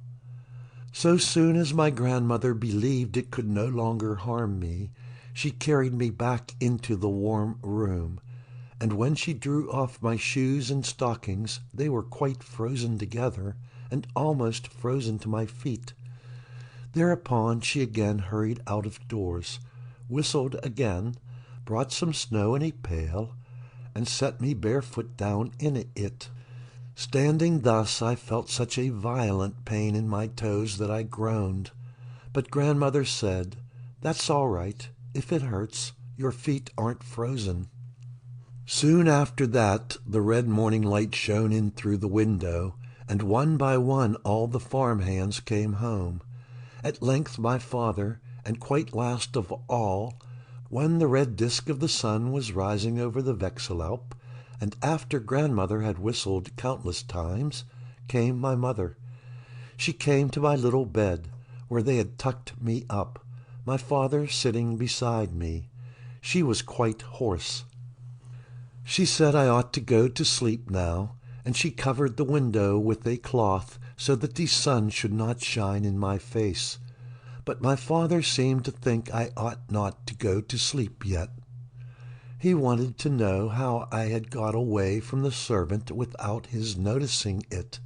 So soon as my grandmother believed it could no longer harm me, she carried me back into the warm room, and when she drew off my shoes and stockings, they were quite frozen together, and almost frozen to my feet. Thereupon she again hurried out of doors, whistled again, brought some snow in a pail, and set me barefoot down in it. Standing thus, I felt such a violent pain in my toes that I groaned. But grandmother said, That's all right. If it hurts, your feet aren't frozen. Soon after that, the red morning light shone in through the window, and one by one all the farm hands came home. At length my father, and quite last of all, when the red disk of the sun was rising over the Vexelalp, and after grandmother had whistled countless times, came my mother. She came to my little bed, where they had tucked me up, my father sitting beside me. She was quite hoarse. She said I ought to go to sleep now, and she covered the window with a cloth so that the sun should not shine in my face. But my father seemed to think I ought not to go to sleep yet. He wanted to know how I had got away from the servant without his noticing it,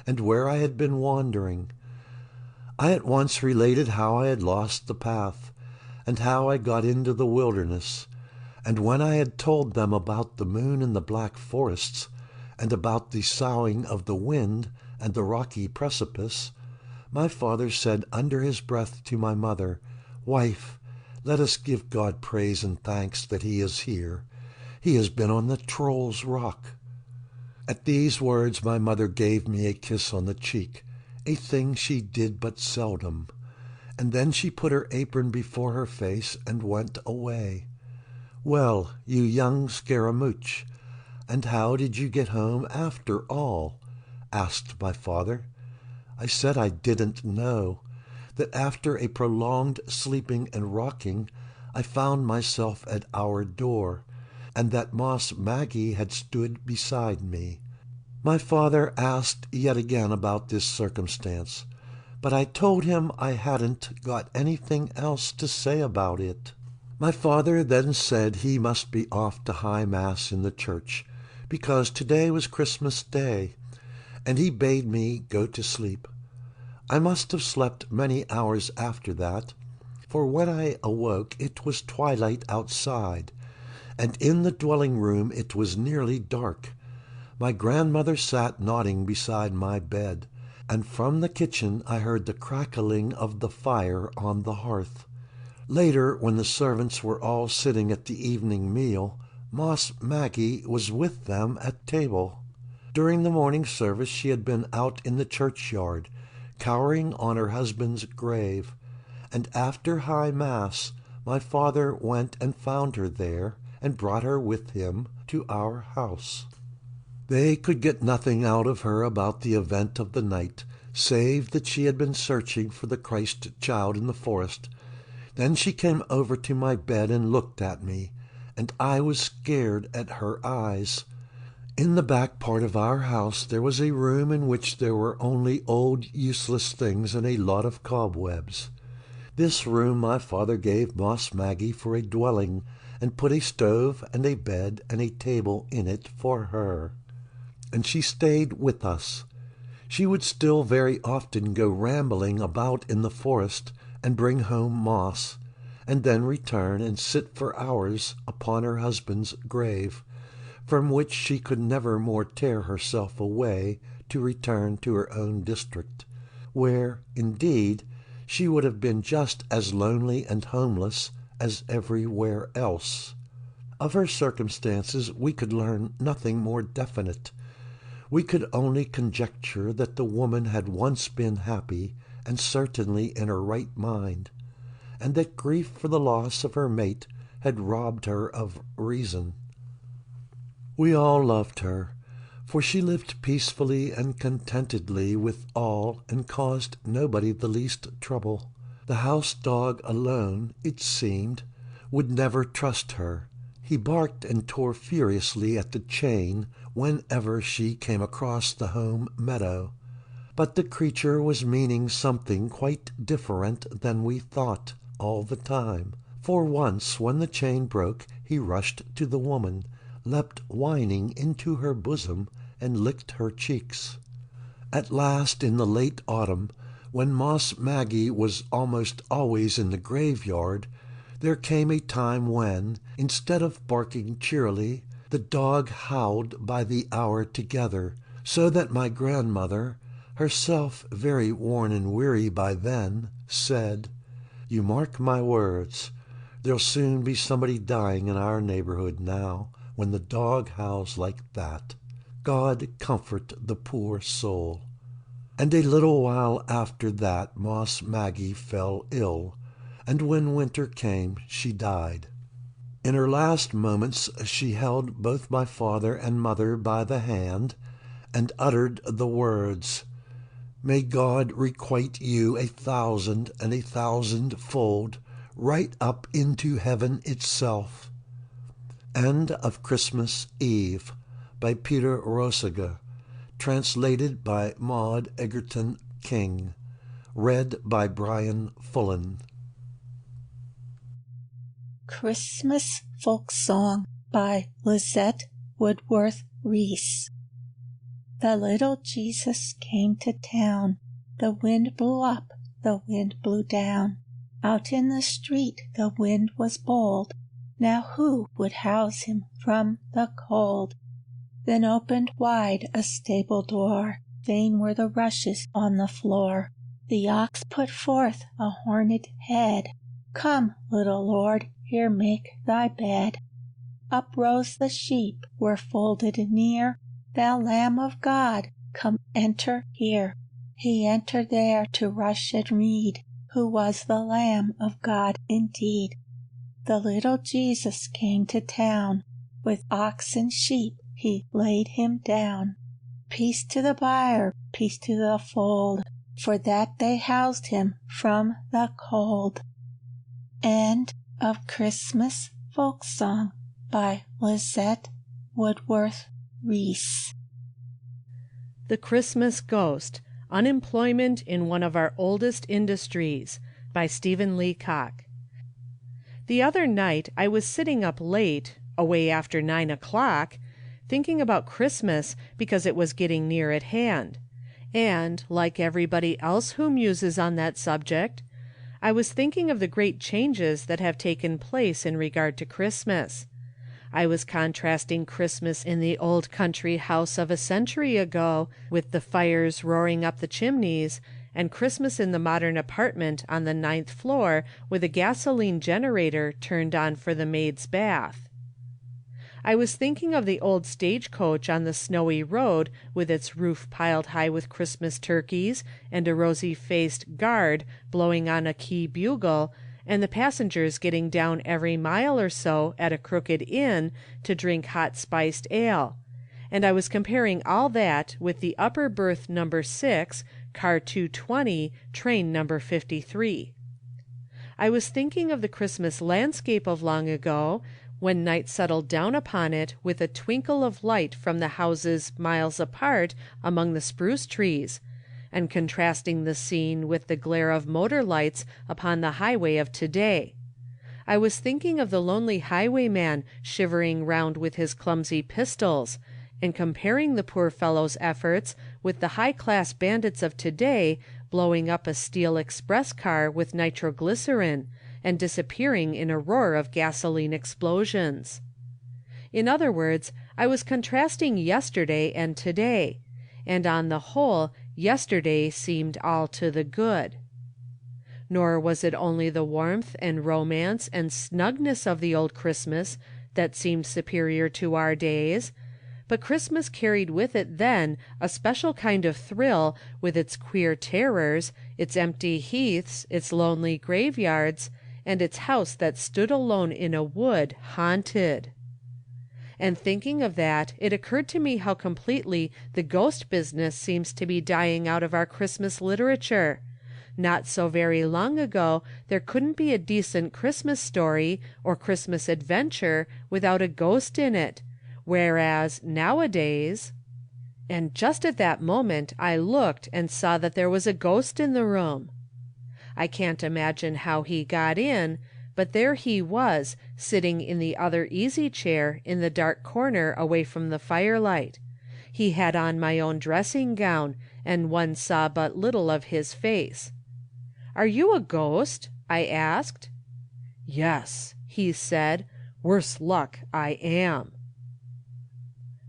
and where I had been wandering. I at once related how I had lost the path, and how I got into the wilderness, and when I had told them about the moon and the black forests, and about the soughing of the wind and the rocky precipice, my father said under his breath to my mother, Wife, let us give God praise and thanks that he is here. He has been on the Troll's Rock. At these words my mother gave me a kiss on the cheek, a thing she did but seldom, and then she put her apron before her face and went away. "Well, you young scaramouche, and how did you get home after all?" asked my father. I said I didn't know, that after a prolonged sleeping and rocking, I found myself at our door, and that Moss Maggie had stood beside me. My father asked yet again about this circumstance, but I told him I hadn't got anything else to say about it. My father then said he must be off to high mass in the church, because today was Christmas Day, and he bade me go to sleep. I must have slept many hours after that, for when I awoke it was twilight outside, and in the dwelling room it was nearly dark. My grandmother sat nodding beside my bed, and from the kitchen I heard the crackling of the fire on the hearth. Later, when the servants were all sitting at the evening meal, Moss Maggie was with them at table. During the morning service she had been out in the churchyard, cowering on her husband's grave, and after high mass my father went and found her there, and brought her with him to our house. They could get nothing out of her about the event of the night, save that she had been searching for the Christ child in the forest. Then she came over to my bed and looked at me, and I was scared at her eyes. In the back part of our house there was a room in which there were only old useless things and a lot of cobwebs. This room my father gave Moss Maggie for a dwelling, and put a stove and a bed and a table in it for her. And she stayed with us. She would still very often go rambling about in the forest, and bring home moss, and then return and sit for hours upon her husband's grave, from which she could never more tear herself away to return to her own district, where, indeed, she would have been just as lonely and homeless as everywhere else. Of her circumstances we could learn nothing more definite. We could only conjecture that the woman had once been happy, and certainly in her right mind, and that grief for the loss of her mate had robbed her of reason. We all loved her, for she lived peacefully and contentedly with all, and caused nobody the least trouble. The house dog alone, it seemed, would never trust her. He barked and tore furiously at the chain whenever she came across the home meadow. But the creature was meaning something quite different than we thought all the time, for once when the chain broke he rushed to the woman, leapt whining into her bosom, and licked her cheeks. At last, in the late autumn, when Moss Maggie was almost always in the graveyard, there came a time when, instead of barking cheerily, the dog howled by the hour together, so that my grandmother, herself very worn and weary by then, said, "You mark my words, there'll soon be somebody dying in our neighborhood now, when the dog howls like that. God comfort the poor soul." And a little while after that Moss Maggie fell ill, and when winter came she died. In her last moments she held both my father and mother by the hand, and uttered the words, "May God requite you 1,000 and 1,000-fold, right up into heaven itself." End of Christmas Eve by Peter Rosegger, translated by Maud Egerton King, read by Brian Fullen.
Christmas Folksong by Lizette Woodworth Reese. The little Jesus came to town. The wind blew up, the wind blew down. Out in the street the wind was bold. Now who would house him from the cold? Then opened wide a stable door. Vain were the rushes on the floor. The ox put forth a horned head. "Come, little Lord, here make thy bed." Up rose the sheep, were folded near. "Thou Lamb of God, come enter here." He entered there to rush and read, who was the Lamb of God indeed. the little Jesus came to town. With ox and sheep he laid him down. Peace to the byre, peace to the fold, for that they housed him from the cold. End of Christmas Folksong by Lizette, Woodworth, Reese.
The Christmas Ghost, Unemployment in One of Our Oldest Industries, by Stephen Leacock. The other night I was sitting up late, away after 9 o'clock, thinking about Christmas because it was getting near at hand. And, like everybody else who muses on that subject, I was thinking of the great changes that have taken place in regard to Christmas. I was contrasting Christmas in the old country house of a century ago, with the fires roaring up the chimneys, and Christmas in the modern apartment on the 9th floor with a gasoline generator turned on for the maid's bath. I was thinking of the old stagecoach on the snowy road with its roof piled high with Christmas turkeys and a rosy-faced guard blowing on a key bugle, and the passengers getting down every mile or so at a crooked inn to drink hot spiced ale. And I was comparing all that with the upper berth number 6, car 220, train number 53. I was thinking of the Christmas landscape of long ago, when night settled down upon it with a twinkle of light from the houses miles apart among the spruce trees, and contrasting the scene with the glare of motor lights upon the highway of today. I was thinking of the lonely highwayman shivering round with his clumsy pistols, and comparing the poor fellow's efforts with the high-class bandits of today blowing up a steel express car with nitroglycerin, and disappearing in a roar of gasoline explosions. In other words, I was contrasting yesterday and today, and on the whole, yesterday seemed all to the good. Nor was it only the warmth and romance and snugness of the old Christmas that seemed superior to our days, but Christmas carried with it then a special kind of thrill with its queer terrors, its empty heaths, its lonely graveyards, and its house that stood alone in a wood, haunted. And thinking of that, it occurred to me how completely the ghost business seems to be dying out of our Christmas literature. Not so very long ago, there couldn't be a decent Christmas story or Christmas adventure without a ghost in it, whereas nowadays— And just at that moment I looked and saw that there was a ghost in the room. I can't imagine how he got in, but there he was, sitting in the other easy chair in the dark corner away from the firelight. He had on my own dressing gown, and one saw but little of his face. "Are you a ghost?" I asked. "Yes," he said, "worse luck, I am."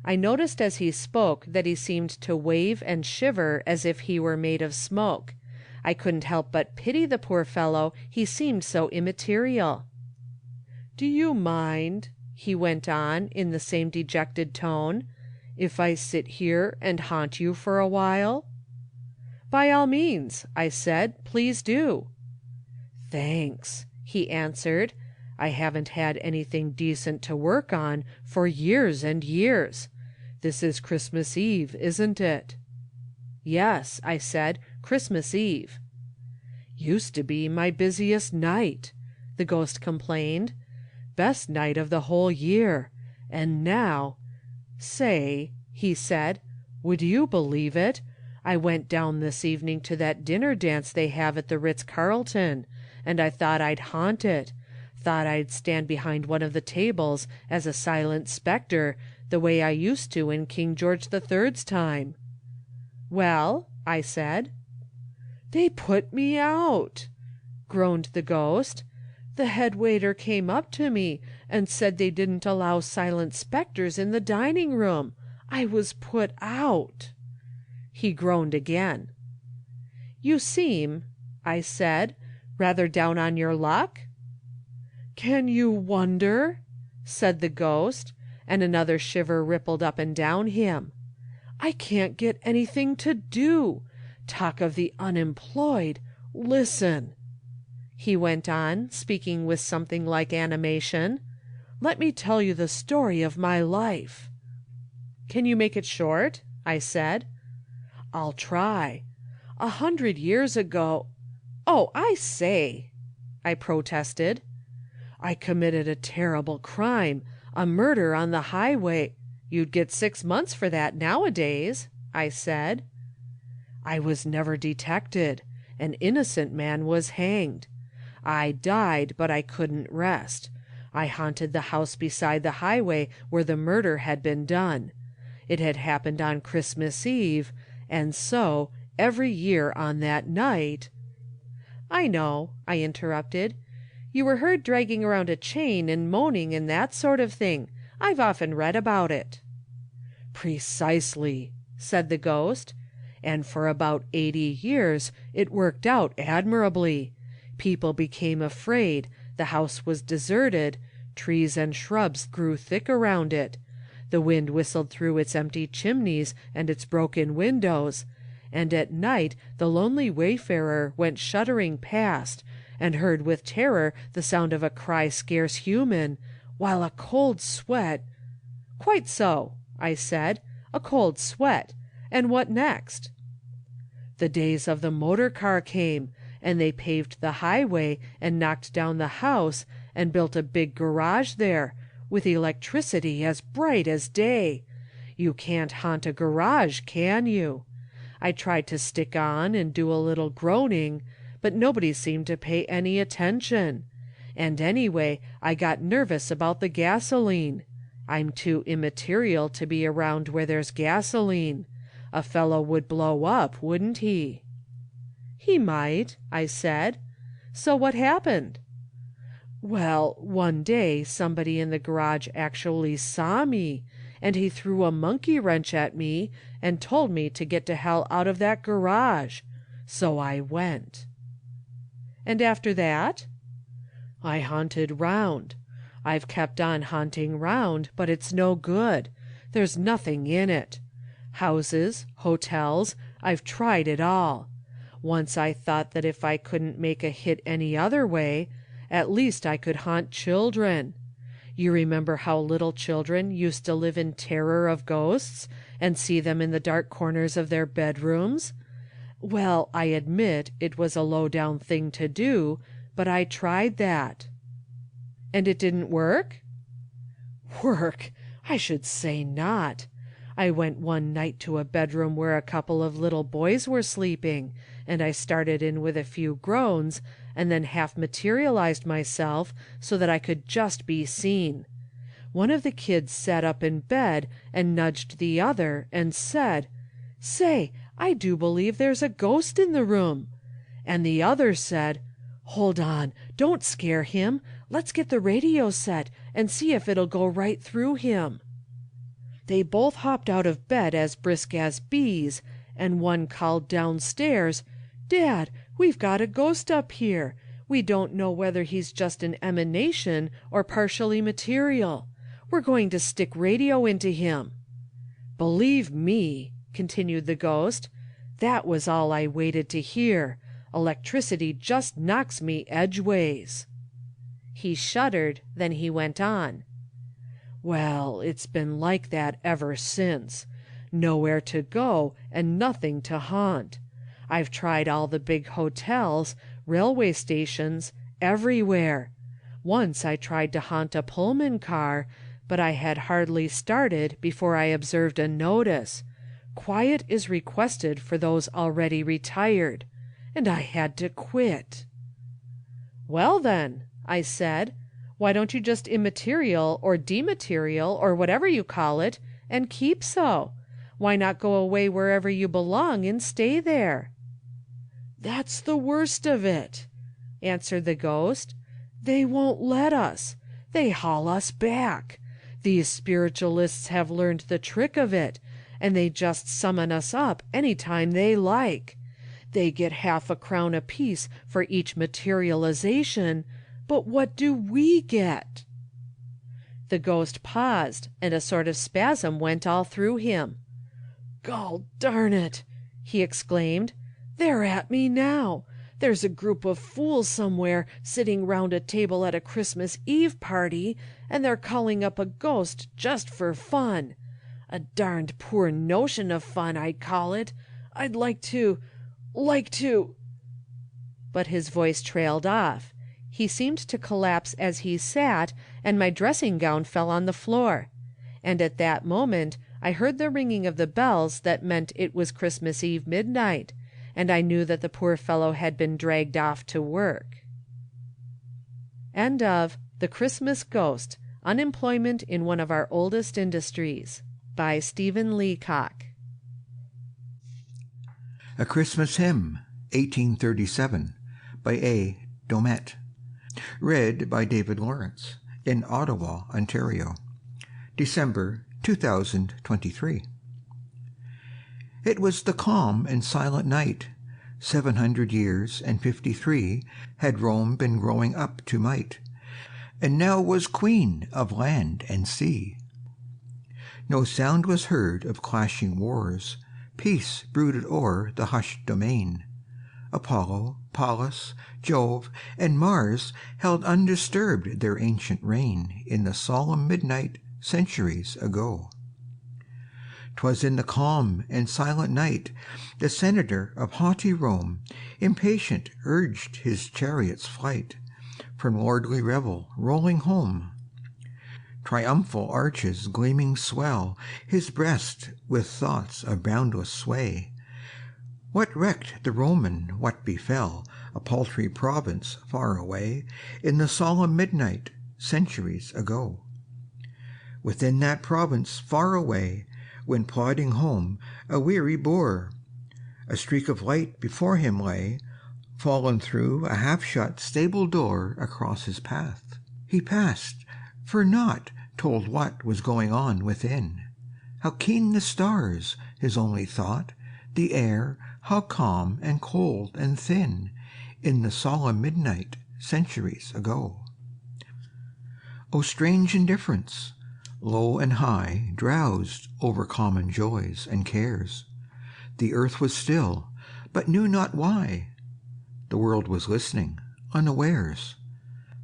I noticed as he spoke that he seemed to wave and shiver as if he were made of smoke. I couldn't help but pity the poor fellow, he seemed so immaterial. "Do you mind," he went on in the same dejected tone, "if I sit here and haunt you for a while?" "By all means," I said, "please do." "Thanks," he answered. "I haven't had anything decent to work on for years and years. This is Christmas Eve, isn't it?" "Yes," I said, "Christmas Eve." "Used to be my busiest night," the ghost complained. "Best night of the whole year. And now— Say," he said, "would you believe it? I went down this evening to that dinner dance they have at the Ritz-Carlton, and I thought I'd haunt it. Thought I'd stand behind one of the tables as a silent spectre, the way I used to in King George III's time." "Well?" I said. "They put me out," groaned the ghost. "The head waiter came up to me and said they didn't allow silent spectres in the dining room. I was put out." He groaned again. "You seem," I said, "rather down on your luck?" "Can you wonder?" said the ghost, and another shiver rippled up and down him. "I can't get anything to do. Talk of the unemployed. Listen." he went on, speaking with something like animation. "Let me tell you the story of my life." "Can you make it short?" I said. "I'll try. 100 years ago—" "Oh, I say," I protested. "I committed a terrible crime, a murder on the highway—" "You'd get 6 months for that nowadays," I said. "I was never detected. An innocent man was hanged. I died, but I couldn't rest. I haunted the house beside the highway where the murder had been done. It had happened on Christmas Eve, and so, every year on that night—" "I know," I interrupted. "You were heard dragging around a chain and moaning and that sort of thing. I've often read about it." "Precisely," said the ghost. "And for about 80 years it worked out admirably. People became afraid, the house was deserted, trees and shrubs grew thick around it. The wind whistled through its empty chimneys and its broken windows, and at night the lonely wayfarer went shuddering past, and heard with terror the sound of a cry scarce human, while a cold sweat—" "Quite so," I said, "a cold sweat. And what next?" "The days of the motor car came, and they paved the highway and knocked down the house and built a big garage there, with electricity as bright as day. You can't haunt a garage, can you? I tried to stick on and do a little groaning, but nobody seemed to pay any attention. And anyway, I got nervous about the gasoline. I'm too immaterial to be around where there's gasoline. A fellow would blow up, wouldn't he?" "He might," I said. "So what happened?" "Well, one day somebody in the garage actually saw me, and he threw a monkey wrench at me and told me to get to hell out of that garage. So I went." "And after that?" "I haunted round. I've kept on haunting round, but it's no good. There's nothing in it. Houses, hotels, I've tried it all. Once I thought that if I couldn't make a hit any other way, at least I could haunt children. You remember how little children used to live in terror of ghosts and see them in the dark corners of their bedrooms? Well, I admit it was a low-down thing to do, but I tried that." "And it didn't work?" "Work? I should say not. I went one night to a bedroom where a couple of little boys were sleeping, and I started in with a few groans, and then half materialized myself so that I could just be seen. One of the kids sat up in bed and nudged the other and said, 'Say, I do believe there's a ghost in the room.' And the other said, 'Hold on, don't scare him. Let's get the radio set and see if it'll go right through him.' They both hopped out of bed as brisk as bees, and one called downstairs, 'Dad, we've got a ghost up here. We don't know whether he's just an emanation or partially material. We're going to stick radio into him.' Believe me," continued the ghost, "that was all I waited to hear. Electricity just knocks me edgeways." He shuddered, then he went on. "Well, it's been like that ever since. Nowhere to go and nothing to haunt. I've tried all the big hotels, railway stations, everywhere. Once I tried to haunt a Pullman car, but I had hardly started before I observed a notice. 'Quiet is requested for those already retired,' and I had to quit." "Well then," I said, "why don't you just immaterial or dematerial or whatever you call it, and keep so? Why not go away wherever you belong and stay there?" "That's the worst of it," answered the ghost. "They won't let us. They haul us back. These spiritualists have learned the trick of it, and they just summon us up any time they like. They get half-a-crown apiece for each materialization, but what do we get?" The ghost paused, and a sort of spasm went all through him. "Gol darn it!" he exclaimed. "They're at me now. There's a group of fools somewhere sitting round a table at a Christmas Eve party, and they're calling up a ghost just for fun. A darned poor notion of fun, I'd call it. I'd like to... But his voice trailed off. He seemed to collapse as he sat, and my dressing-gown fell on the floor. And at that moment I heard the ringing of the bells that meant it was Christmas Eve midnight, and I knew that the poor fellow had been dragged off to work. End of The Christmas Ghost, Unemployment in One of Our Oldest Industries, by Stephen Leacock.
A Christmas Hymn, 1837, by A. Domett. Read by David Lawrence, in Ottawa, Ontario. December 2023. It was the calm and silent night. 700 years and 53 had Rome been growing up to might, and now was queen of land and sea. No sound was heard of clashing wars. Peace brooded o'er the hushed domain. Apollo, Pallas, Jove, and Mars held undisturbed their ancient reign in the solemn midnight centuries ago. 'Twas in the calm and silent night the senator of haughty Rome, impatient, urged his chariot's flight from lordly revel rolling home. Triumphal arches gleaming swell his breast with thoughts of boundless sway. What recked the Roman what befell a paltry province far away in the solemn midnight centuries ago? Within that province far away, when plodding home a weary boor, a streak of light before him lay, fallen through a half-shut stable door across his path. He passed, for naught told what was going on within. How keen the stars, his only thought, the air, how calm and cold and thin, in the solemn midnight centuries ago. O strange indifference! Low and high drowsed over common joys and cares. The earth was still, but knew not why. The world was listening, unawares.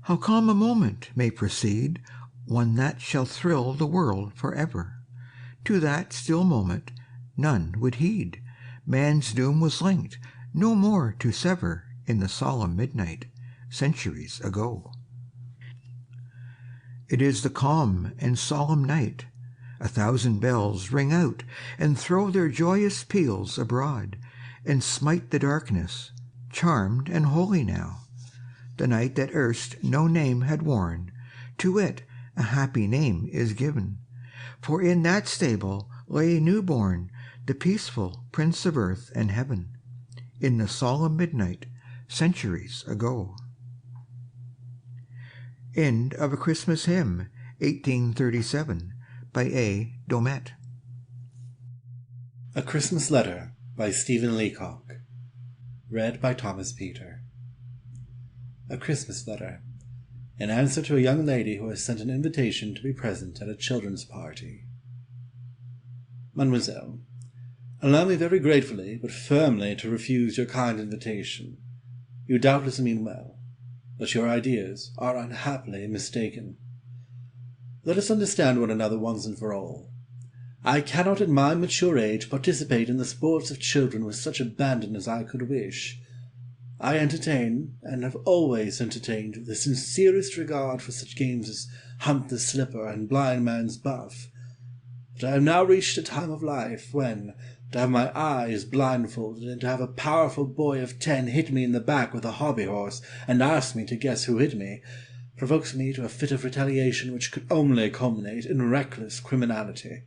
How calm a moment may proceed, one that shall thrill the world forever. To that still moment none would heed. Man's doom was linked, no more to sever in the solemn midnight centuries ago. It is the calm and solemn night. 1,000 bells ring out and throw their joyous peals abroad, and smite the darkness, charmed and holy now. The night that erst no name had worn, to it a happy name is given, for in that stable lay new-born the peaceful Prince of earth and heaven, in the solemn midnight centuries ago. End of A Christmas Hymn, 1837, by A. Domett.
A Christmas Letter, by Stephen Leacock. Read by Thomas Peter. A Christmas Letter, in answer to a young lady who has sent an invitation to be present at a children's party. Mademoiselle, allow me very gratefully but firmly to refuse your kind invitation. You doubtless mean well, but your ideas are unhappily mistaken. Let us understand one another once and for all. I cannot at my mature age participate in the sports of children with such abandon as I could wish. I entertain, and have always entertained, the sincerest regard for such games as Hunt the Slipper and Blind Man's Buff. But I have now reached a time of life when, to have my eyes blindfolded, and to have a powerful boy of 10 hit me in the back with a hobby-horse, and ask me to guess who hit me, provokes me to a fit of retaliation which could only culminate in reckless criminality.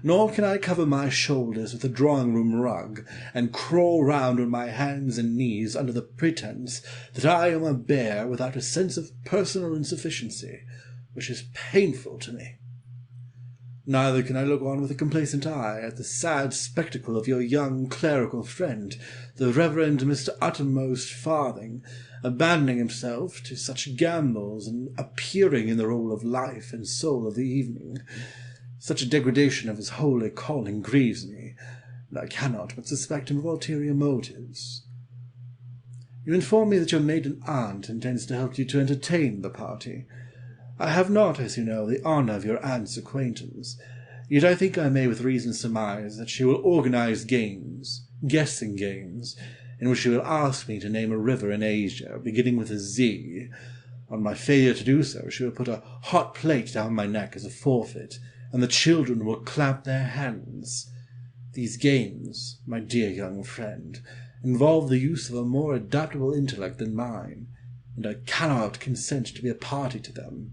Nor can I cover my shoulders with a drawing-room rug, and crawl round on my hands and knees under the pretence that I am a bear without a sense of personal insufficiency, which is painful to me. Neither can I look on with a complacent eye at the sad spectacle of your young clerical friend, the Reverend Mr. Uttermost Farthing, abandoning himself to such gambols and appearing in the role of life and soul of the evening. Such a degradation of his holy calling grieves me, and I cannot but suspect him of ulterior motives. You inform me that your maiden aunt intends to help you to entertain the party. I have not, as you know, the honour of your aunt's acquaintance, yet I think I may with reason surmise that she will organize games, guessing games, in which she will ask me to name a river in Asia, beginning with a Z. On my failure to do so, she will put a hot plate down my neck as a forfeit, and the children will clap their hands. These games, my dear young friend, involve the use of a more adaptable intellect than mine, and I cannot consent to be a party to them.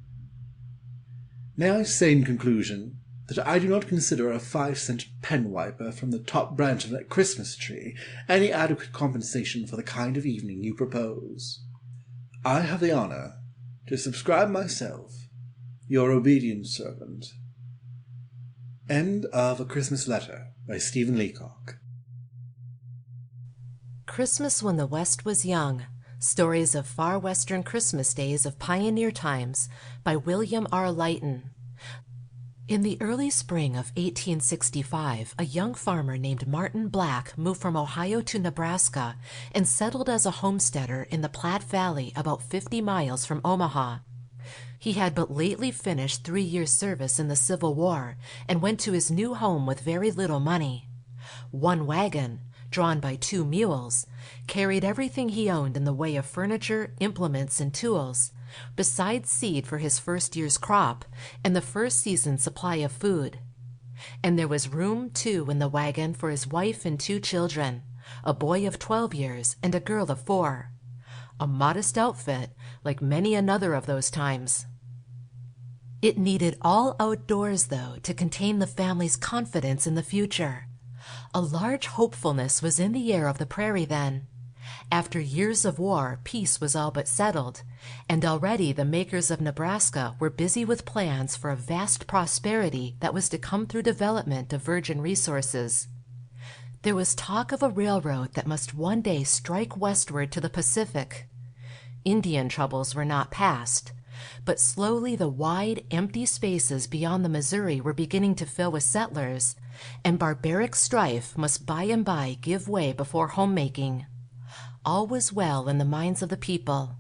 May I say in conclusion that I do not consider a 5-cent pen wiper from the top branch of that Christmas tree any adequate compensation for the kind of evening you propose. I have the honour to subscribe myself, your obedient servant. End of A Christmas Letter by Stephen Leacock.
Christmas When the West Was Young. Stories of Far Western Christmas Days of Pioneer Times by William R. Leighton. In the early spring of 1865, a young farmer named Martin Black moved from Ohio to Nebraska and settled as a homesteader in the Platte Valley about 50 miles from Omaha. He had but lately finished 3 years' service in the Civil War and went to his new home with very little money. One wagon, drawn by 2 mules, carried everything he owned in the way of furniture, implements, and tools, besides seed for his first year's crop and the first season's supply of food. And there was room, too, in the wagon for his wife and 2 children, a boy of 12 years and a girl of 4. A modest outfit, like many another of those times. It needed all outdoors, though, to contain the family's confidence in the future. A large hopefulness was in the air of the prairie then. After years of war, peace was all but settled, and already the makers of Nebraska were busy with plans for a vast prosperity that was to come through development of virgin resources. There was talk of a railroad that must one day strike westward to the Pacific. Indian troubles were not past, but slowly the wide, empty spaces beyond the Missouri were beginning to fill with settlers, and barbaric strife must by and by give way before homemaking. All was well in the minds of the people.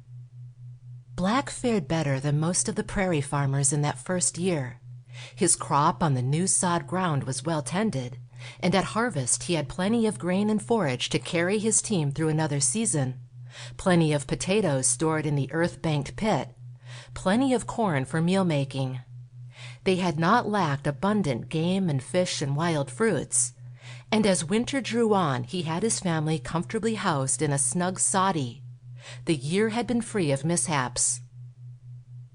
Black fared better than most of the prairie farmers in that first year. His crop on the new sod ground was well tended, and at harvest he had plenty of grain and forage to carry his team through another season, plenty of potatoes stored in the earth-banked pit, plenty of corn for meal-making. They had not lacked abundant game and fish and wild fruits, and as winter drew on he had his family comfortably housed in a snug soddy. The year had been free of mishaps.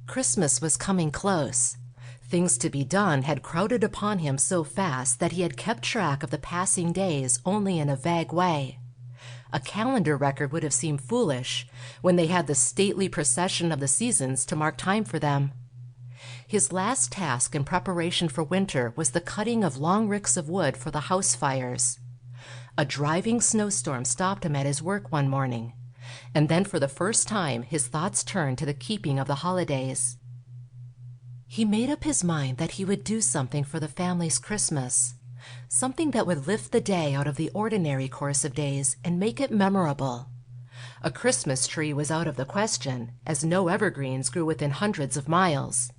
Christmas was coming close. Things to be done had crowded upon him so fast that he had kept track of the passing days only in a vague way. A calendar record would have seemed foolish when they had the stately procession of the seasons to mark time for them. His last task in preparation for winter was the cutting of long ricks of wood for the house fires. A driving snowstorm stopped him at his work one morning, and then for the first time his thoughts turned to the keeping of the holidays. He made up his mind that he would do something for the family's Christmas, something that would lift the day out of the ordinary course of days and make it memorable. A Christmas tree was out of the question, as no evergreens grew within hundreds of miles.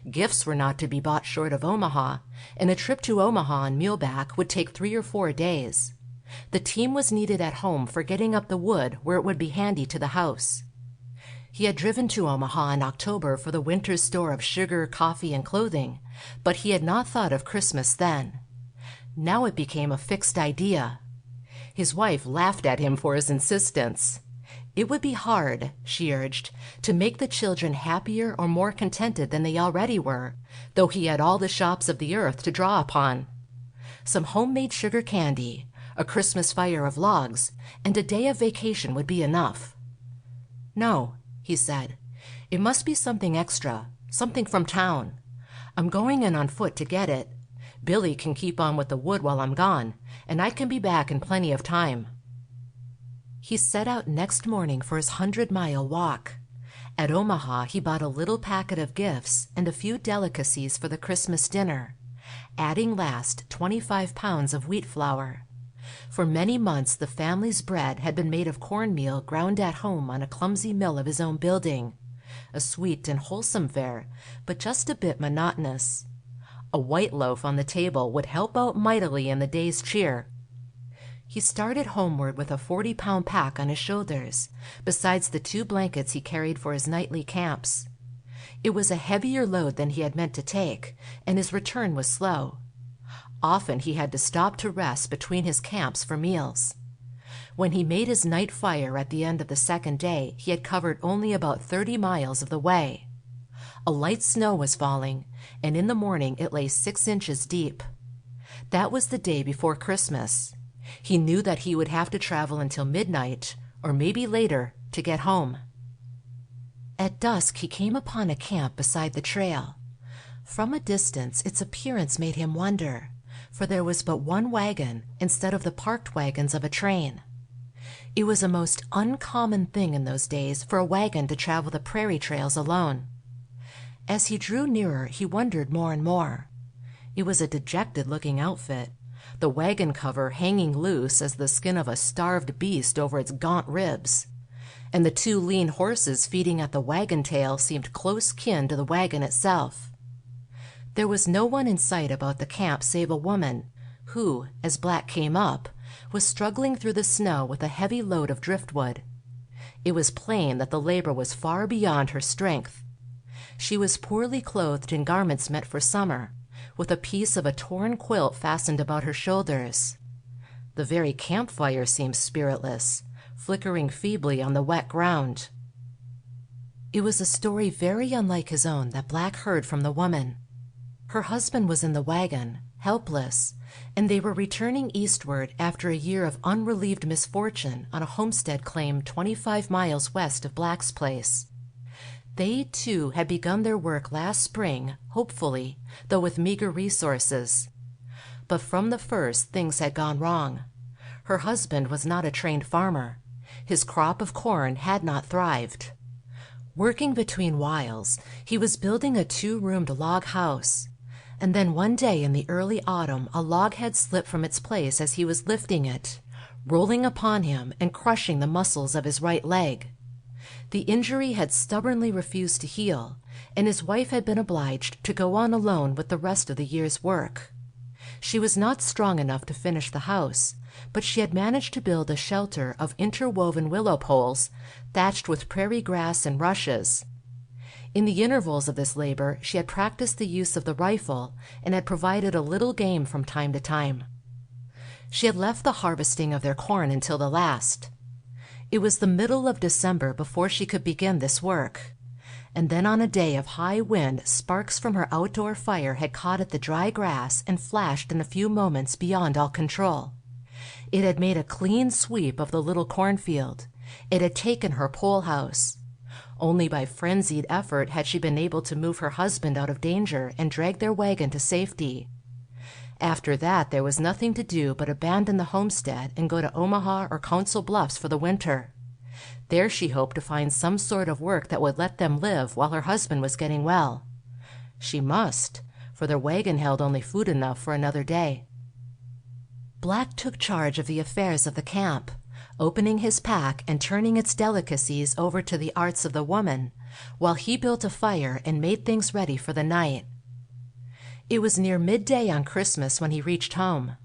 Gifts were not to be bought short of Omaha, and a trip to Omaha and Muleback would take 3 or 4 days. The team was needed at home for getting up the wood where it would be handy to the house. He had driven to Omaha in October for the winter's store of sugar, coffee, and clothing, but he had not thought of Christmas then. Now it became a fixed idea. His wife laughed at him for his insistence. It would be hard, she urged, to make the children happier or more contented than they already were, though he had all the shops of the earth to draw upon. Some homemade sugar candy, a Christmas fire of logs, and a day of vacation would be enough. No, he said, it must be something extra, something from town. I'm going in on foot to get it. Billy can keep on with the wood while I'm gone, and I can be back in plenty of time. He set out next morning for his 100-mile walk. At Omaha, he bought a little packet of gifts and a few delicacies for the Christmas dinner, adding last 25 pounds of wheat flour. For many months the family's bread had been made of cornmeal ground at home on a clumsy mill of his own building. A sweet and wholesome fare, but just a bit monotonous. A white loaf on the table would help out mightily in the day's cheer. He started homeward with a 40-pound pack on his shoulders, besides the 2 blankets he carried for his nightly camps. It was a heavier load than he had meant to take, and his return was slow. Often he had to stop to rest between his camps for meals. When he made his night fire at the end of the second day, he had covered only about 30 miles of the way. A light snow was falling, and in the morning it lay 6 inches deep. That was the day before Christmas. He knew that he would have to travel until midnight, or maybe later, to get home. At dusk he came upon a camp beside the trail. From a distance its appearance made him wonder, for there was but one wagon instead of the parked wagons of a train. It was a most uncommon thing in those days for a wagon to travel the prairie trails alone. As he drew nearer he wondered more and more. It was a dejected-looking outfit, the wagon cover hanging loose as the skin of a starved beast over its gaunt ribs, and the 2 lean horses feeding at the wagon tail seemed close kin to the wagon itself. There was no one in sight about the camp save a woman, who, as Black came up, was struggling through the snow with a heavy load of driftwood. It was plain that the labor was far beyond her strength. She was poorly clothed in garments meant for summer, with a piece of a torn quilt fastened about her shoulders. The very campfire seemed spiritless, flickering feebly on the wet ground. It was a story very unlike his own that Black heard from the woman. Her husband was in the wagon, helpless, and they were returning eastward after a year of unrelieved misfortune on a homestead claim 25 miles west of Black's place. They, too, had begun their work last spring, hopefully, though with meager resources. But from the first things had gone wrong. Her husband was not a trained farmer. His crop of corn had not thrived. Working between whiles, he was building a 2-roomed log house. And then one day in the early autumn a log had slipped from its place as he was lifting it, rolling upon him and crushing the muscles of his right leg. The injury had stubbornly refused to heal, and his wife had been obliged to go on alone with the rest of the year's work. She was not strong enough to finish the house, but she had managed to build a shelter of interwoven willow poles, thatched with prairie grass and rushes. In the intervals of this labor she had practiced the use of the rifle and had provided a little game from time to time. She had left the harvesting of their corn until the last. It was the middle of December before she could begin this work, and then on a day of high wind sparks from her outdoor fire had caught at the dry grass and flashed in a few moments beyond all control. It had made a clean sweep of the little cornfield. It had taken her pole house. Only by frenzied effort had she been able to move her husband out of danger and drag their wagon to safety. After that there was nothing to do but abandon the homestead and go to Omaha or Council Bluffs for the winter. There she hoped to find some sort of work that would let them live while her husband was getting well. She must, for their wagon held only food enough for another day. Black took charge of the affairs of the camp, opening his pack and turning its delicacies over to the arts of the woman, while he built a fire and made things ready for the night. It was near midday on Christmas when he reached home.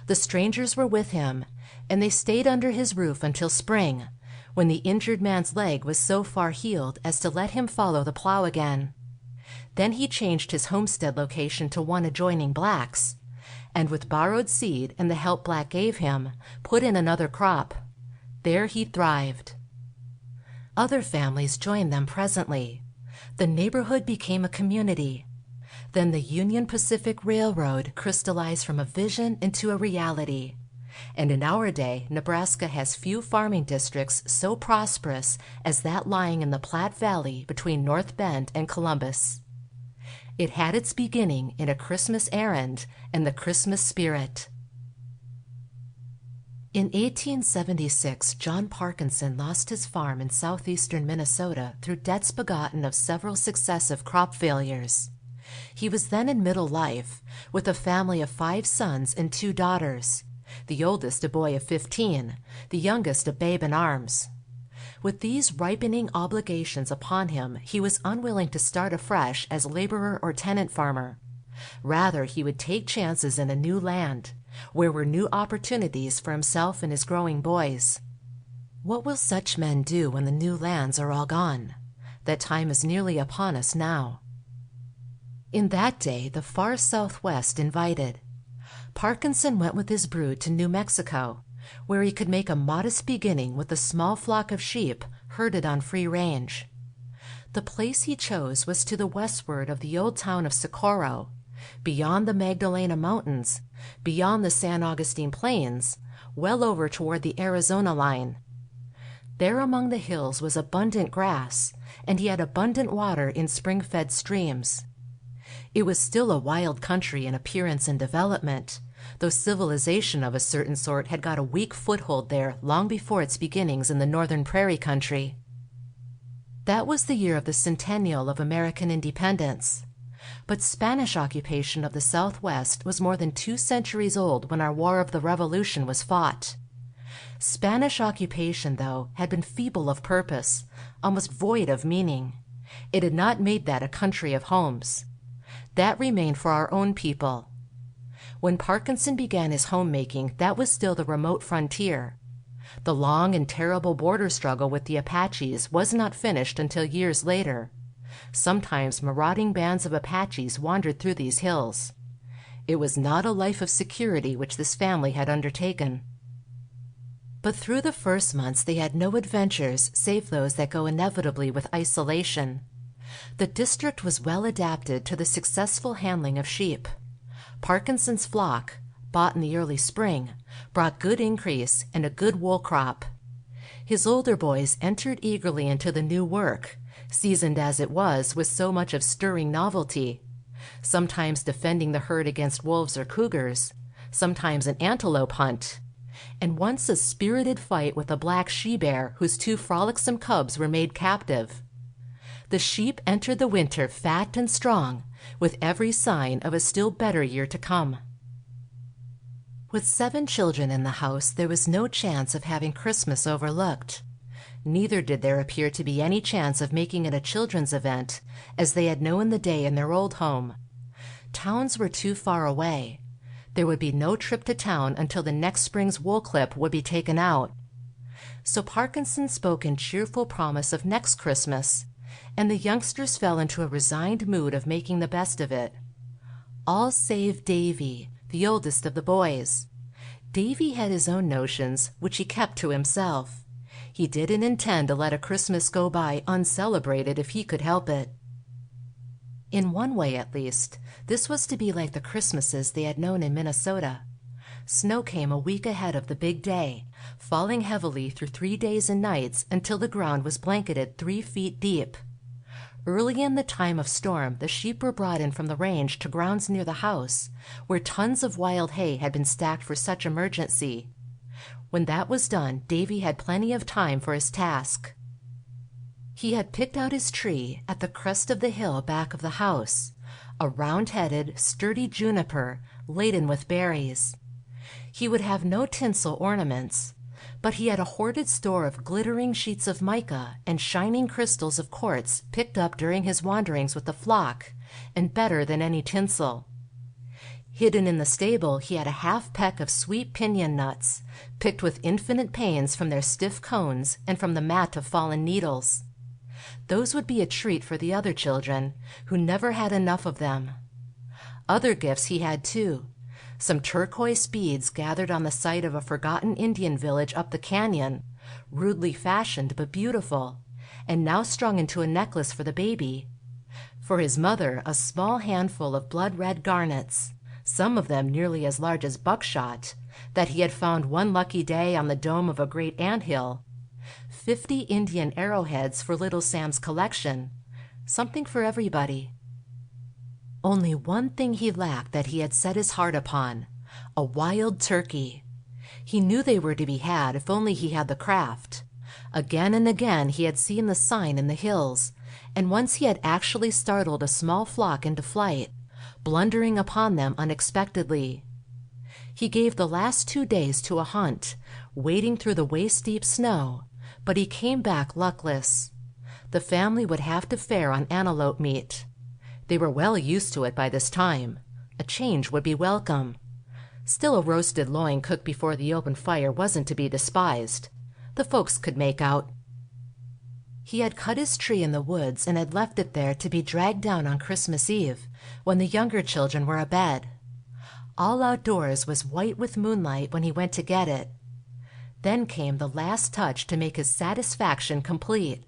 The strangers were with him, and they stayed under his roof until spring, when the injured man's leg was so far healed as to let him follow the plow again. Then he changed his homestead location to one adjoining Black's, and with borrowed seed and the help Black gave him, put in another crop. There he thrived. Other families joined them presently. The neighborhood became a community. Then the Union Pacific Railroad crystallized from a vision into a reality. And in our day, Nebraska has few farming districts so prosperous as that lying in the Platte Valley between North Bend and Columbus. It had its beginning in a Christmas errand and the Christmas spirit. In 1876, John Parkinson lost his farm in southeastern Minnesota through debts begotten of several successive crop failures. He was then in middle life, with a family of 5 sons and 2 daughters, the oldest a boy of 15, the youngest a babe in arms. With these ripening obligations upon him, he was unwilling to start afresh as laborer or tenant farmer. Rather, he would take chances in a new land, where were new opportunities for himself and his growing boys. What will such men do when the new lands are all gone? That time is nearly upon us now. In that day the far Southwest invited. Parkinson went with his brood to New Mexico, where he could make a modest beginning with a small flock of sheep herded on free range. The place he chose was to the westward of the old town of Socorro, beyond the Magdalena Mountains, beyond the San Augustine Plains, well over toward the Arizona line. There among the hills was abundant grass, and he had abundant water in spring-fed streams. It was still a wild country in appearance and development, though civilization of a certain sort had got a weak foothold there long before its beginnings in the northern prairie country. That was the year of the centennial of American independence. But Spanish occupation of the Southwest was more than 2 centuries old when our War of the Revolution was fought. Spanish occupation, though, had been feeble of purpose, almost void of meaning. It had not made that a country of homes. That remained for our own people. When Parkinson began his homemaking, that was still the remote frontier. The long and terrible border struggle with the Apaches was not finished until years later. Sometimes marauding bands of Apaches wandered through these hills. It was not a life of security which this family had undertaken. But through the first months they had no adventures save those that go inevitably with isolation. The district was well adapted to the successful handling of sheep. Parkinson's flock, bought in the early spring, brought good increase and a good wool crop. His older boys entered eagerly into the new work, seasoned as it was with so much of stirring novelty, sometimes defending the herd against wolves or cougars, sometimes an antelope hunt, and once a spirited fight with a black she-bear whose 2 frolicsome cubs were made captive. The sheep entered the winter fat and strong, with every sign of a still better year to come. With 7 children in the house, there was no chance of having Christmas overlooked. Neither did there appear to be any chance of making it a children's event, as they had known the day in their old home. Towns were too far away. There would be no trip to town until the next spring's wool clip would be taken out. So Parkinson spoke in cheerful promise of next Christmas, and the youngsters fell into a resigned mood of making the best of it. All save Davy, the oldest of the boys. Davy had his own notions, which he kept to himself. He didn't intend to let a Christmas go by uncelebrated if he could help it. In one way, at least, this was to be like the Christmases they had known in Minnesota. Snow came a week ahead of the big day, falling heavily through 3 days and nights until the ground was blanketed 3 feet deep. Early in the time of storm, the sheep were brought in from the range to grounds near the house, where tons of wild hay had been stacked for such emergency. When that was done, Davy had plenty of time for his task. He had picked out his tree at the crest of the hill back of the house, a round-headed, sturdy juniper laden with berries. He would have no tinsel ornaments, but he had a hoarded store of glittering sheets of mica and shining crystals of quartz picked up during his wanderings with the flock, and better than any tinsel. Hidden in the stable he had a half-peck of sweet piñon nuts, picked with infinite pains from their stiff cones and from the mat of fallen needles. Those would be a treat for the other children, who never had enough of them. Other gifts he had, too. Some turquoise beads gathered on the site of a forgotten Indian village up the canyon, rudely fashioned but beautiful, and now strung into a necklace for the baby. For his mother, a small handful of blood-red garnets, some of them nearly as large as buckshot, that he had found one lucky day on the dome of a great anthill. 50 Indian arrowheads for little Sam's collection, something for everybody. Only one thing he lacked that he had set his heart upon, a wild turkey. He knew they were to be had if only he had the craft. Again and again he had seen the sign in the hills, and once he had actually startled a small flock into flight, blundering upon them unexpectedly. He gave the last 2 days to a hunt, wading through the waist-deep snow, but he came back luckless. The family would have to fare on antelope meat. They were well used to it by this time. A change would be welcome. Still, a roasted loin cooked before the open fire wasn't to be despised. The folks could make out. He had cut his tree in the woods and had left it there to be dragged down on Christmas Eve, when the younger children were abed. All outdoors was white with moonlight when he went to get it. Then came the last touch to make his satisfaction complete.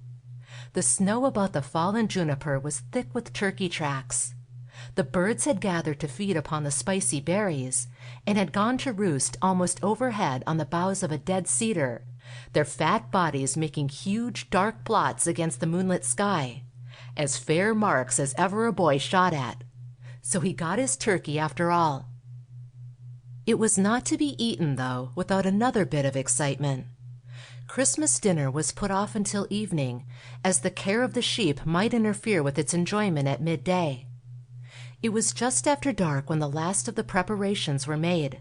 The snow about the fallen juniper was thick with turkey tracks. The birds had gathered to feed upon the spicy berries, and had gone to roost almost overhead on the boughs of a dead cedar, their fat bodies making huge dark blots against the moonlit sky, as fair marks as ever a boy shot at. So he got his turkey after all. It was not to be eaten, though, without another bit of excitement. Christmas dinner was put off until evening, as the care of the sheep might interfere with its enjoyment at midday. It was just after dark when the last of the preparations were made.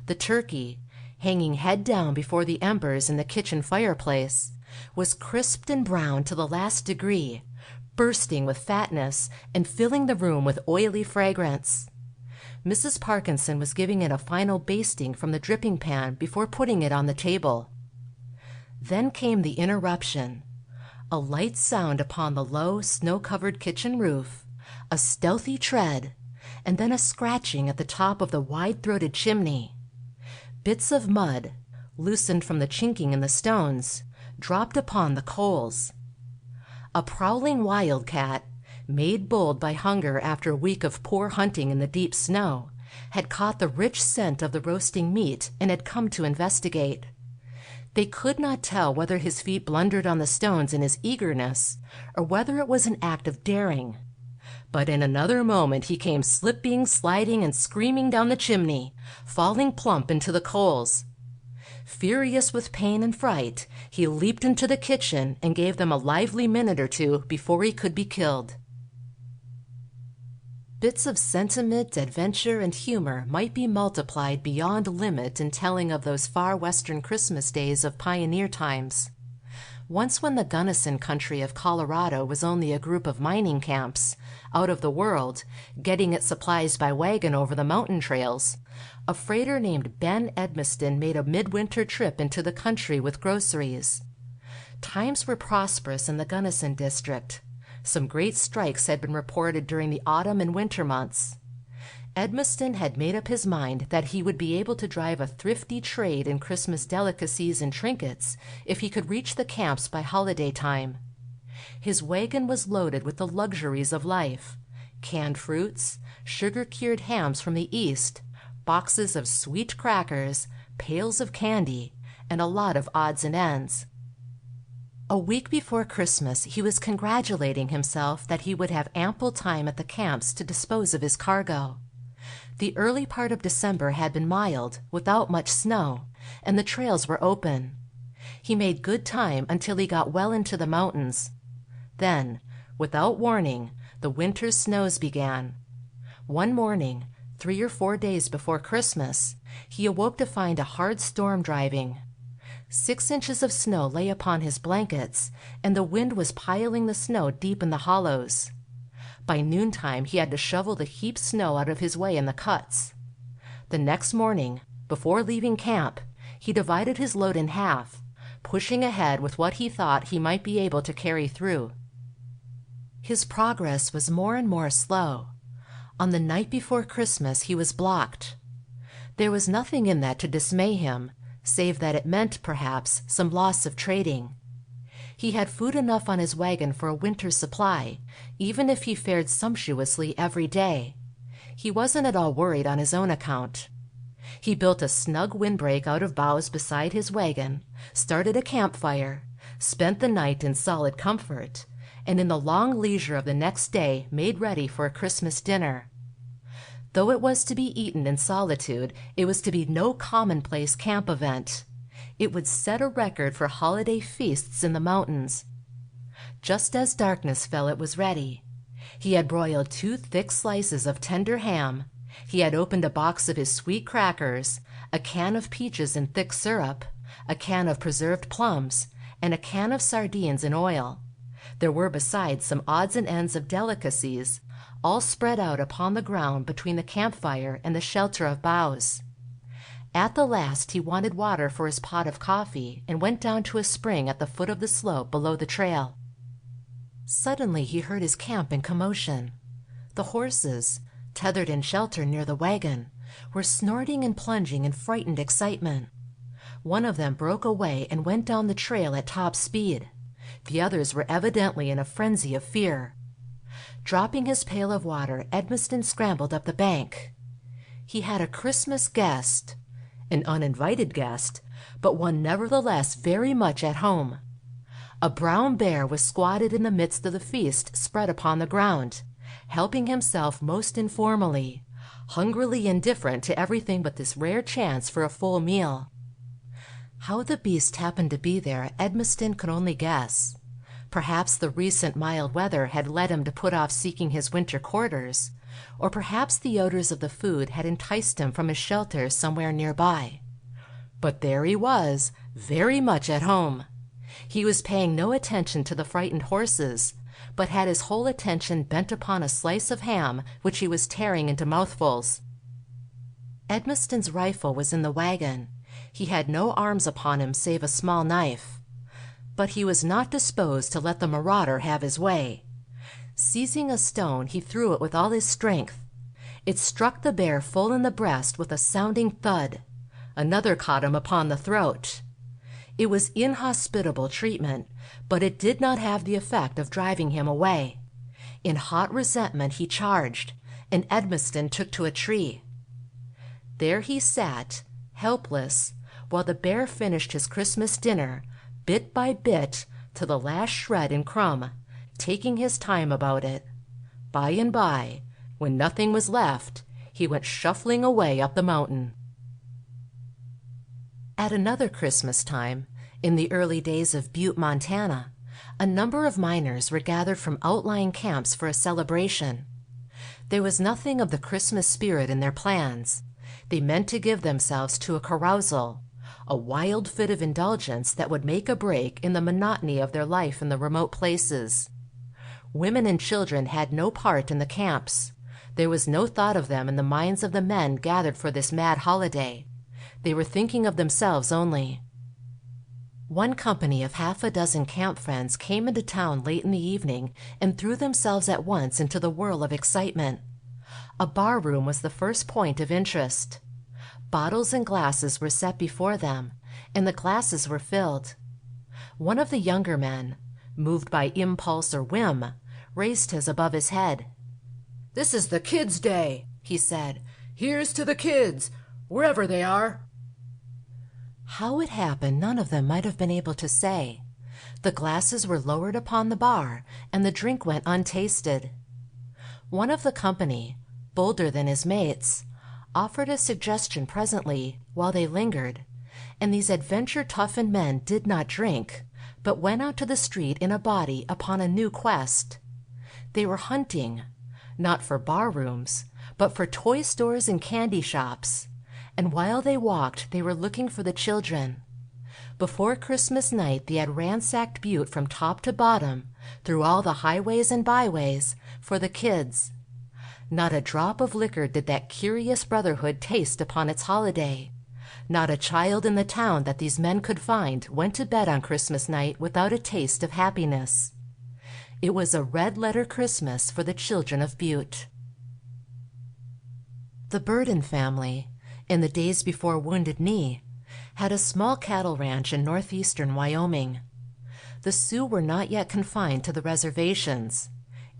The turkey, hanging head down before the embers in the kitchen fireplace, was crisped and browned to the last degree, bursting with fatness and filling the room with oily fragrance. Mrs. Parkinson was giving it a final basting from the dripping pan before putting it on the table. Then came the interruption. A light sound upon the low, snow-covered kitchen roof, a stealthy tread, and then a scratching at the top of the wide-throated chimney. Bits of mud, loosened from the chinking in the stones, dropped upon the coals. A prowling wildcat, made bold by hunger after a week of poor hunting in the deep snow, had caught the rich scent of the roasting meat and had come to investigate. They could not tell whether his feet blundered on the stones in his eagerness, or whether it was an act of daring. But in another moment he came slipping, sliding, and screaming down the chimney, falling plump into the coals. Furious with pain and fright, he leaped into the kitchen and gave them a lively minute or two before he could be killed. Bits of sentiment, adventure, and humor might be multiplied beyond limit in telling of those far western Christmas days of pioneer times. Once, when the Gunnison country of Colorado was only a group of mining camps, out of the world, getting its supplies by wagon over the mountain trails, a freighter named Ben Edmiston made a midwinter trip into the country with groceries. Times were prosperous in the Gunnison district. Some great strikes had been reported during the autumn and winter months. Edmiston had made up his mind that he would be able to drive a thrifty trade in Christmas delicacies and trinkets if he could reach the camps by holiday time. His wagon was loaded with the luxuries of life: canned fruits, sugar-cured hams from the East, boxes of sweet crackers, pails of candy, and a lot of odds and ends. A week before Christmas he was congratulating himself that he would have ample time at the camps to dispose of his cargo. The early part of December had been mild, without much snow, and the trails were open. He made good time until he got well into the mountains. Then, without warning, the winter's snows began. One morning, 3 or 4 days before Christmas, he awoke to find a hard storm driving. 6 inches of snow lay upon his blankets, and the wind was piling the snow deep in the hollows. By noontime he had to shovel the heaped snow out of his way in the cuts. The next morning, before leaving camp, he divided his load in half, pushing ahead with what he thought he might be able to carry through. His progress was more and more slow. On the night before Christmas he was blocked. There was nothing in that to dismay him, save that it meant, perhaps, some loss of trading. He had food enough on his wagon for a winter's supply, even if he fared sumptuously every day. He wasn't at all worried on his own account. He built a snug windbreak out of boughs beside his wagon, started a campfire, spent the night in solid comfort, and in the long leisure of the next day made ready for a Christmas dinner. Though it was to be eaten in solitude, it was to be no commonplace camp event. It would set a record for holiday feasts in the mountains. Just as darkness fell, it was ready. He had broiled 2 thick slices of tender ham, He had opened a box of his sweet crackers, a can of peaches in thick syrup, a can of preserved plums, and a can of sardines in oil. There were besides some odds and ends of delicacies, all spread out upon the ground between the campfire and the shelter of boughs. At the last he wanted water for his pot of coffee and went down to a spring at the foot of the slope below the trail. Suddenly he heard his camp in commotion. The horses, tethered in shelter near the wagon, were snorting and plunging in frightened excitement. One of them broke away and went down the trail at top speed. The others were evidently in a frenzy of fear. Dropping his pail of water, Edmiston scrambled up the bank. He had a Christmas guest, an uninvited guest, but one nevertheless very much at home. A brown bear was squatted in the midst of the feast spread upon the ground, helping himself most informally, hungrily indifferent to everything but this rare chance for a full meal. How the beast happened to be there, Edmiston could only guess. Perhaps the recent mild weather had led him to put off seeking his winter quarters, or perhaps the odors of the food had enticed him from his shelter somewhere nearby. But there he was, very much at home. He was paying no attention to the frightened horses, but had his whole attention bent upon a slice of ham which he was tearing into mouthfuls. Edmiston's rifle was in the wagon. He had no arms upon him save a small knife. But he was not disposed to let the marauder have his way. Seizing a stone, he threw it with all his strength. It struck the bear full in the breast with a sounding thud. Another caught him upon the throat. It was inhospitable treatment, but it did not have the effect of driving him away. In hot resentment he charged, and Edmiston took to a tree. There he sat, helpless, while the bear finished his Christmas dinner, bit by bit, to the last shred and crumb, taking his time about it. By and by, when nothing was left, he went shuffling away up the mountain. At another Christmas time, in the early days of Butte, Montana, a number of miners were gathered from outlying camps for a celebration. There was nothing of the Christmas spirit in their plans. They meant to give themselves to a carousal, a wild fit of indulgence that would make a break in the monotony of their life in the remote places. Women and children had no part in the camps. There was no thought of them in the minds of the men gathered for this mad holiday. They were thinking of themselves only. One company of half a dozen camp friends came into town late in the evening and threw themselves at once into the whirl of excitement. A bar room was the first point of interest. Bottles and glasses were set before them, and the glasses were filled. One of the younger men, moved by impulse or whim, raised his above his head. "This is the kids' day," he said. "Here's to the kids, wherever they are." How it happened none of them might have been able to say. The glasses were lowered upon the bar, and the drink went untasted. One of the company, bolder than his mates, offered a suggestion presently, while they lingered, and these adventure-toughened men did not drink, but went out to the street in a body upon a new quest. They were hunting, not for bar-rooms, but for toy stores and candy shops, and while they walked they were looking for the children. Before Christmas night they had ransacked Butte from top to bottom, through all the highways and byways, for the kids. Not a drop of liquor did that curious brotherhood taste upon its holiday. Not a child in the town that these men could find went to bed on Christmas night without a taste of happiness. It was a red-letter Christmas for the children of Butte. The Burden family, in the days before Wounded Knee, had a small cattle ranch in northeastern Wyoming. The Sioux were not yet confined to the reservations.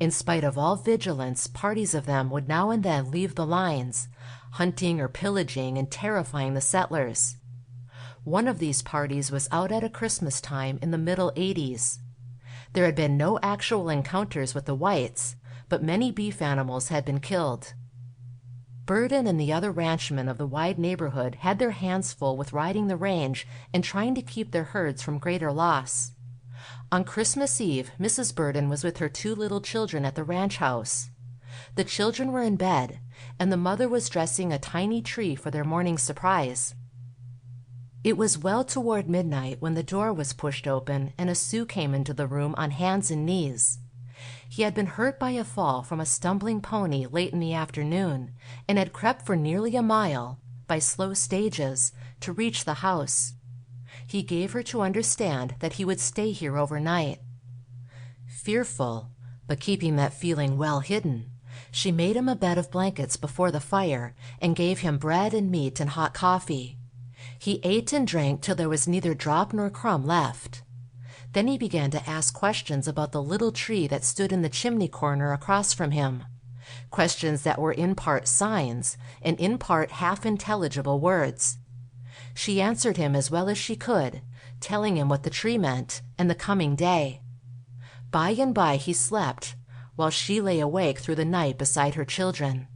In spite of all vigilance, parties of them would now and then leave the lines, hunting or pillaging and terrifying the settlers. One of these parties was out at a Christmas time in the middle '80s. There had been no actual encounters with the whites, but many beef animals had been killed. Burden and the other ranchmen of the wide neighborhood had their hands full with riding the range and trying to keep their herds from greater loss. On Christmas Eve, Mrs. Burden was with her 2 little children at the ranch house. The children were in bed, and the mother was dressing a tiny tree for their morning surprise. It was well toward midnight when the door was pushed open and a Sioux came into the room on hands and knees. He had been hurt by a fall from a stumbling pony late in the afternoon and had crept for nearly a mile, by slow stages, to reach the house. He gave her to understand that he would stay here overnight. Fearful, but keeping that feeling well hidden, she made him a bed of blankets before the fire and gave him bread and meat and hot coffee. He ate and drank till there was neither drop nor crumb left. Then he began to ask questions about the little tree that stood in the chimney corner across from him, questions that were in part signs and in part half-intelligible words. She answered him as well as she could, telling him what the tree meant and the coming day. By and by he slept, while she lay awake through the night beside her children.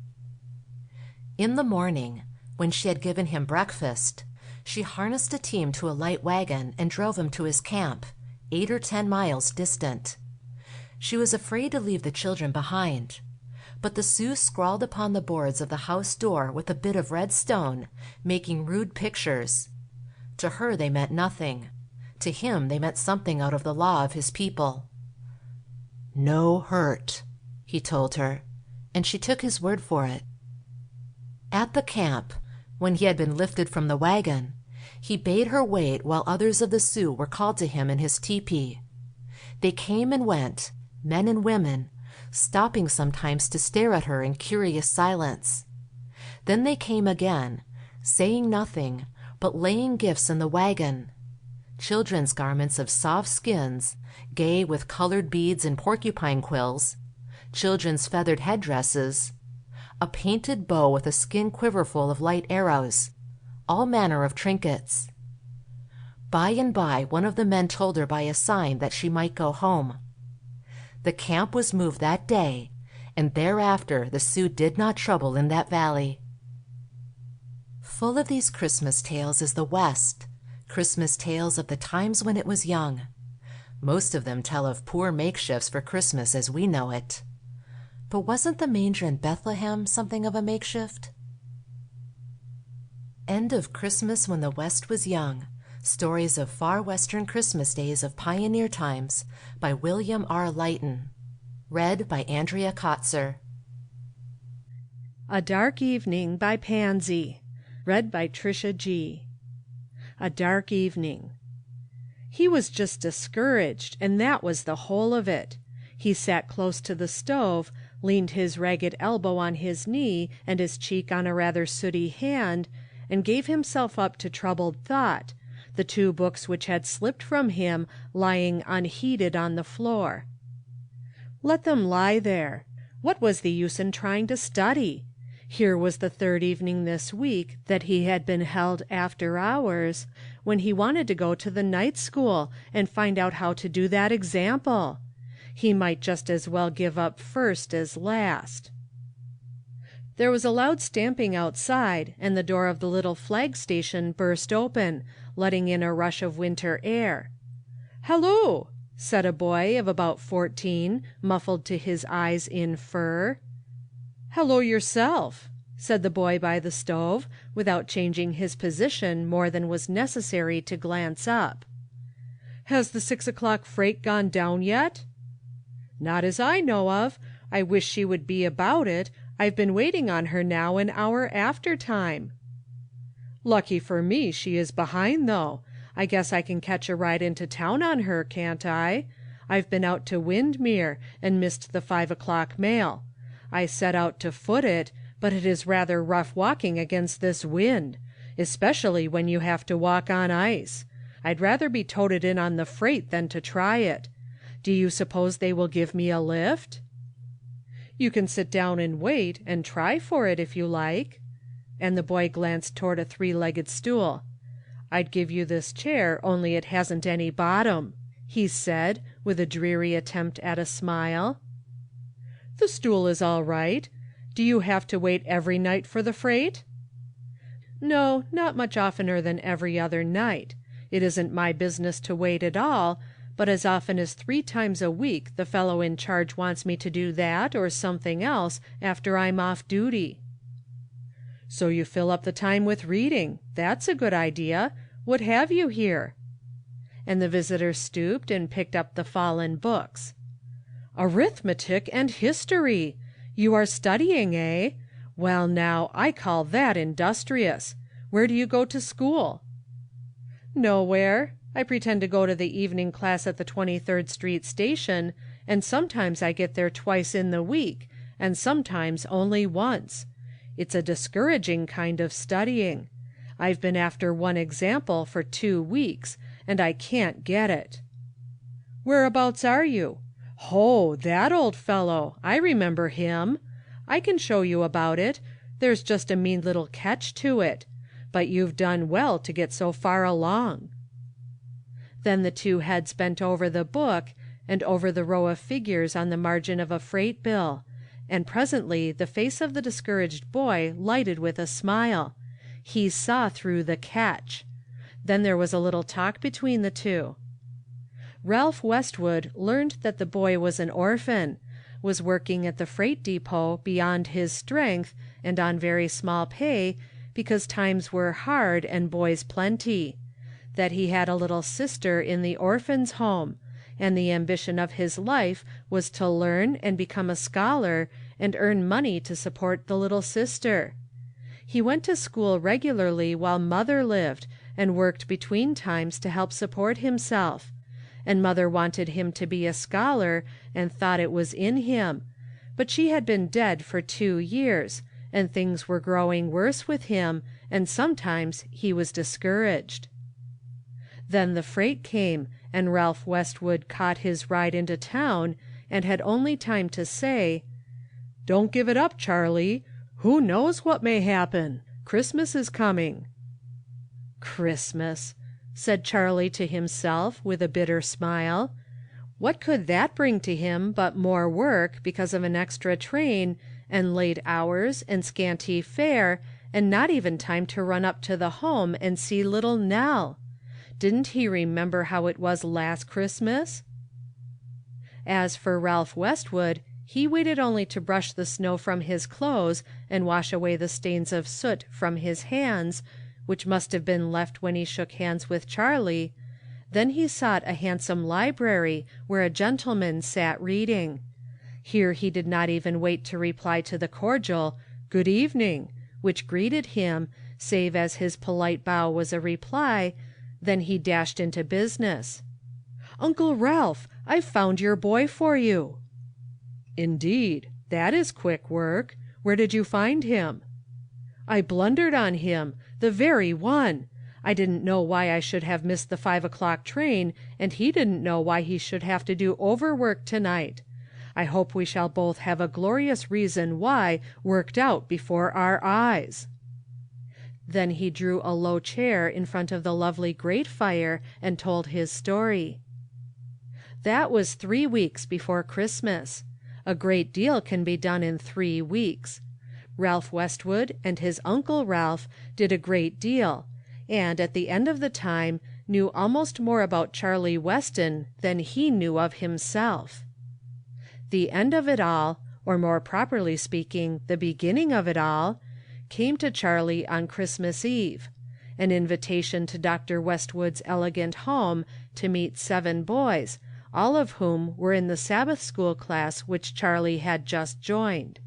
In the morning, when she had given him breakfast, she harnessed a team to a light wagon and drove him to his camp, 8 or 10 miles distant. She was afraid to leave the children behind, but the Sioux scrawled upon the boards of the house door with a bit of red stone, making rude pictures. To her they meant nothing. To him they meant something out of the law of his people. "No hurt," he told her, and she took his word for it. At the camp, when he had been lifted from the wagon, he bade her wait while others of the Sioux were called to him in his tepee. They came and went, men and women, stopping sometimes to stare at her in curious silence. Then they came again, saying nothing, but laying gifts in the wagon. Children's garments of soft skins, gay with colored beads and porcupine quills, children's feathered headdresses, a painted bow with a skin quiver full of light arrows, all manner of trinkets. By and by one of the men told her by a sign that she might go home. The camp was moved that day, and thereafter the Sioux did not trouble in that valley. Full of these Christmas tales is the West, Christmas tales of the times when it was young. Most of them tell of poor makeshifts for Christmas as we know it. But wasn't the manger in Bethlehem something of a makeshift? End of Christmas When the West Was Young. Stories of Far Western Christmas Days of Pioneer Times by William R. Leighton. Read by Andrea Kotzer.
A Dark Evening by Pansy. Read by Tricia G. A dark evening. He was just discouraged, and that was the whole of it. He sat close to the stove, leaned his ragged elbow on his knee and his cheek on a rather sooty hand, and gave himself up to troubled thought, the 2 books which had slipped from him lying unheeded on the floor. Let them lie there. What was the use in trying to study? Here was the 3rd evening this week that he had been held after hours, when he wanted to go to the night school and find out how to do that example. He might just as well give up first as last. There was a loud stamping outside, and the door of the little flag station burst open, letting in a rush of winter air. "Halloo!" said a boy of about 14, muffled to his eyes in fur. "Hello yourself," said the boy by the stove, without changing his position more than was necessary to glance up. "Has the 6 o'clock freight gone down yet?" "Not as I know of. I wish she would be about it. I've been waiting on her now an hour after time." "Lucky for me she is behind, though. I guess I can catch a ride into town on her, can't I? I've been out to Windmere, and missed the 5 o'clock mail. I set out to foot it, but it is rather rough walking against this wind, especially when you have to walk on ice. I'd rather be toted in on the freight than to try it. Do you suppose they will give me a lift?" "You can sit down and wait, and try for it if you like." And the boy glanced toward a 3-legged stool. "I'd give you this chair, only it hasn't any bottom," he said, with a dreary attempt at a smile. "The stool is all right. Do you have to wait every night for the freight?" "No, not much oftener than every other night. It isn't my business to wait at all, but as often as 3 times a week the fellow in charge wants me to do that or something else after I'm off duty." "So you fill up the time with reading. That's a good idea. What have you here?" And the visitor stooped and picked up the fallen books. "Arithmetic and history! You are studying, eh? Well, now, I call that industrious. Where do you go to school?" "Nowhere. I pretend to go to the evening class at the 23rd Street station, and sometimes I get there twice in the week, and sometimes only once. It's a discouraging kind of studying. I've been after one example for 2 weeks, and I can't get it." "Whereabouts are you?" "Oh, that old fellow! I remember him. I can show you about it. There's just a mean little catch to it. But you've done well to get so far along." Then the two heads bent over the book, and over the row of figures on the margin of a freight bill, and presently the face of the discouraged boy lighted with a smile. He saw through the catch. Then there was a little talk between the two. Ralph Westwood learned that the boy was an orphan, was working at the freight depot beyond his strength and on very small pay, because times were hard and boys plenty, that he had a little sister in the orphans' home, and the ambition of his life was to learn and become a scholar and earn money to support the little sister. He went to school regularly while mother lived, and worked between times to help support himself, and mother wanted him to be a scholar and thought it was in him, but she had been dead for 2 years, and things were growing worse with him, and sometimes he was discouraged. Then the freight came, and Ralph Westwood caught his ride into town, and had only time to say, "Don't give it up, Charlie. Who knows what may happen? Christmas is coming." "Christmas," said Charlie to himself with a bitter smile. What could that bring to him but more work because of an extra train, and late hours, and scanty fare, and not even time to run up to the home and see little Nell? Didn't he remember how it was last Christmas? As for Ralph Westwood, he waited only to brush the snow from his clothes and wash away the stains of soot from his hands, which must have been left when he shook hands with Charlie. Then he sought a handsome library where a gentleman sat reading. Here he did not even wait to reply to the cordial "Good evening," which greeted him, save as his polite bow was a reply. Then he dashed into business. "Uncle Ralph, I've found your boy for you." "Indeed, that is quick work. Where did you find him?" "I blundered on him, the very one. I didn't know why I should have missed the 5 o'clock train, and he didn't know why he should have to do overwork tonight. I hope we shall both have a glorious reason why worked out before our eyes." Then he drew a low chair in front of the lovely grate fire and told his story. That was 3 weeks before Christmas. A great deal can be done in 3 weeks. Ralph Westwood and his Uncle Ralph did a great deal, and at the end of the time knew almost more about Charlie Weston than he knew of himself. The end of it all, or more properly speaking, the beginning of it all, came to Charlie on Christmas Eve, an invitation to Dr. Westwood's elegant home to meet 7 boys, all of whom were in the Sabbath school class which Charlie had just joined.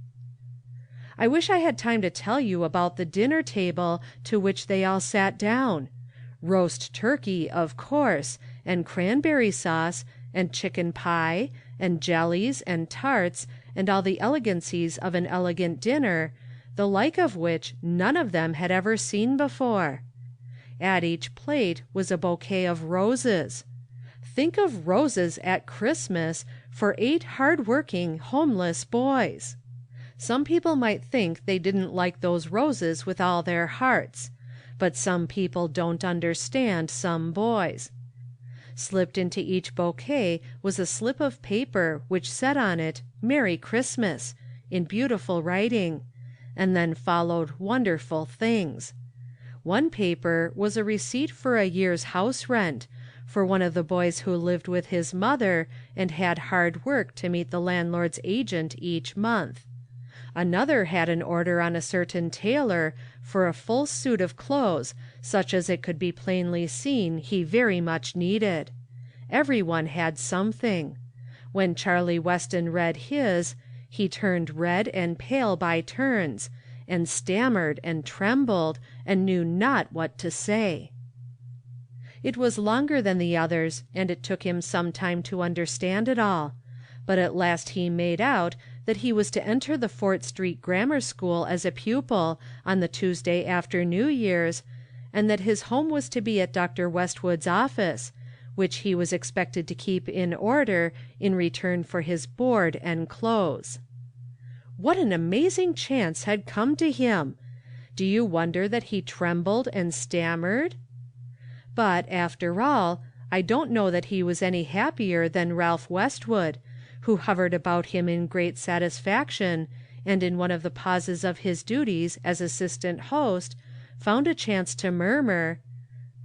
I wish I had time to tell you about the dinner table to which they all sat down. Roast turkey, of course, and cranberry sauce, and chicken pie, and jellies, and tarts, and all the elegancies of an elegant dinner, the like of which none of them had ever seen before. At each plate was a bouquet of roses. Think of roses at Christmas for 8 hard-working, homeless boys! Some people might think they didn't like those roses with all their hearts, but some people don't understand some boys. Slipped into each bouquet was a slip of paper which said on it, "Merry Christmas," in beautiful writing, and then followed wonderful things. One paper was a receipt for a year's house rent, for one of the boys who lived with his mother and had hard work to meet the landlord's agent each month. Another had an order on a certain tailor for a full suit of clothes, such as it could be plainly seen he very much needed. Every one had something. When Charlie Weston read his, he turned red and pale by turns, and stammered and trembled, and knew not what to say. It was longer than the others, and it took him some time to understand it all, but at last he made out that he was to enter the Fort Street Grammar School as a pupil on the Tuesday after New Year's, and that his home was to be at Dr. Westwood's office, which he was expected to keep in order in return for his board and clothes. What an amazing chance had come to him! Do you wonder that he trembled and stammered? But, after all, I don't know that he was any happier than Ralph Westwood, who hovered about him in great satisfaction, and in one of the pauses of his duties as assistant host, found a chance to murmur,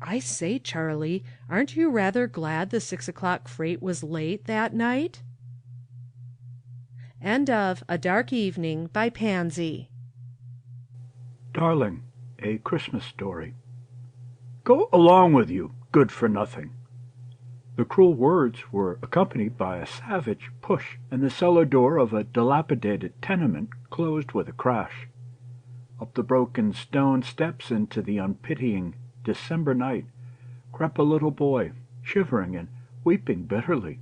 "I say, Charlie, aren't you rather glad the 6 o'clock freight was late that night?" End of A Dark Evening by Pansy.
Darling, a Christmas story. Go along with you, good-for-nothing. The cruel words were accompanied by a savage push, and the cellar door of a dilapidated tenement closed with a crash. Up the broken stone steps into the unpitying December night crept a little boy, shivering and weeping bitterly.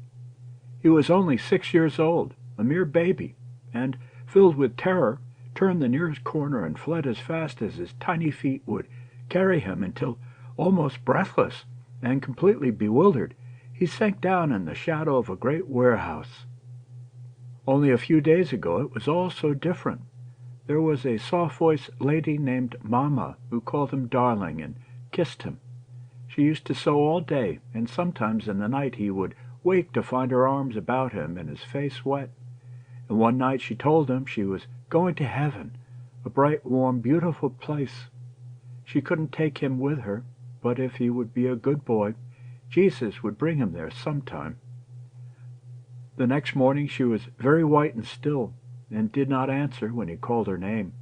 He was only 6 years old, a mere baby, and, filled with terror, turned the nearest corner and fled as fast as his tiny feet would carry him until, almost breathless and completely bewildered, he sank down in the shadow of a great warehouse. Only a few days ago it was all so different. There was a soft-voiced lady named Mamma who called him darling and kissed him. She used to sew all day, and sometimes in the night he would wake to find her arms about him and his face wet. And one night she told him she was going to heaven, a bright, warm, beautiful place. She couldn't take him with her, but if he would be a good boy, Jesus would bring him there sometime. The next morning she was very white and still, and did not answer when he called her name.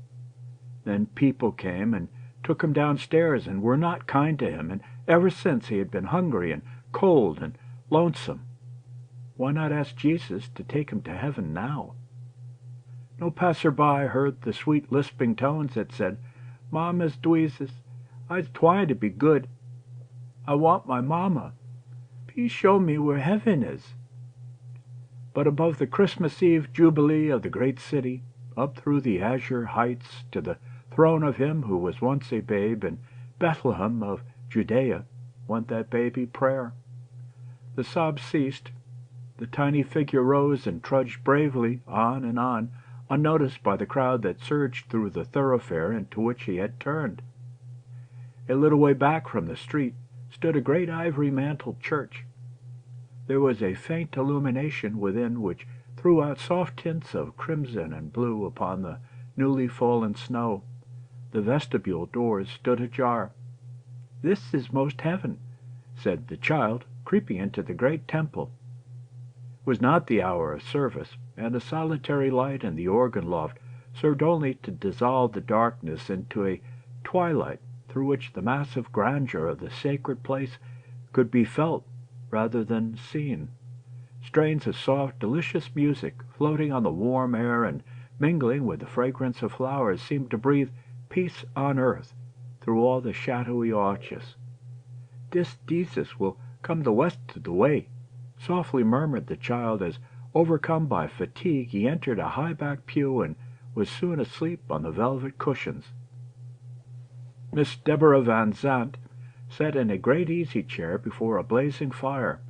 Then people came and took him downstairs and were not kind to him, and ever since he had been hungry and cold and lonesome. Why not ask Jesus to take him to heaven now? No passer-by heard the sweet lisping tones that said, "Mamma's dweezes, I's twying to be good. I want my mamma. Please show me where heaven is." But above the Christmas Eve jubilee of the great city, up through the azure heights to the throne of him who was once a babe in Bethlehem of Judea, went that baby prayer. The sobs ceased. The tiny figure rose and trudged bravely on and on, unnoticed by the crowd that surged through the thoroughfare into which he had turned. A little way back from the street stood a great ivory-mantled church. There was a faint illumination within which threw out soft tints of crimson and blue upon the newly fallen snow. The vestibule doors stood ajar. "This is most heaven," said the child, creeping into the great temple. It was not the hour of service, and a solitary light in the organ loft served only to dissolve the darkness into a twilight through which the massive grandeur of the sacred place could be felt rather than seen. Strains of soft, delicious music, floating on the warm air and mingling with the fragrance of flowers, seemed to breathe peace on earth through all the shadowy arches. "This Jesus will come the west of the way," softly murmured the child as, overcome by fatigue, he entered a high-backed pew and was soon asleep on the velvet cushions. Miss Deborah Van Zandt sat in a great easy-chair before a blazing fire,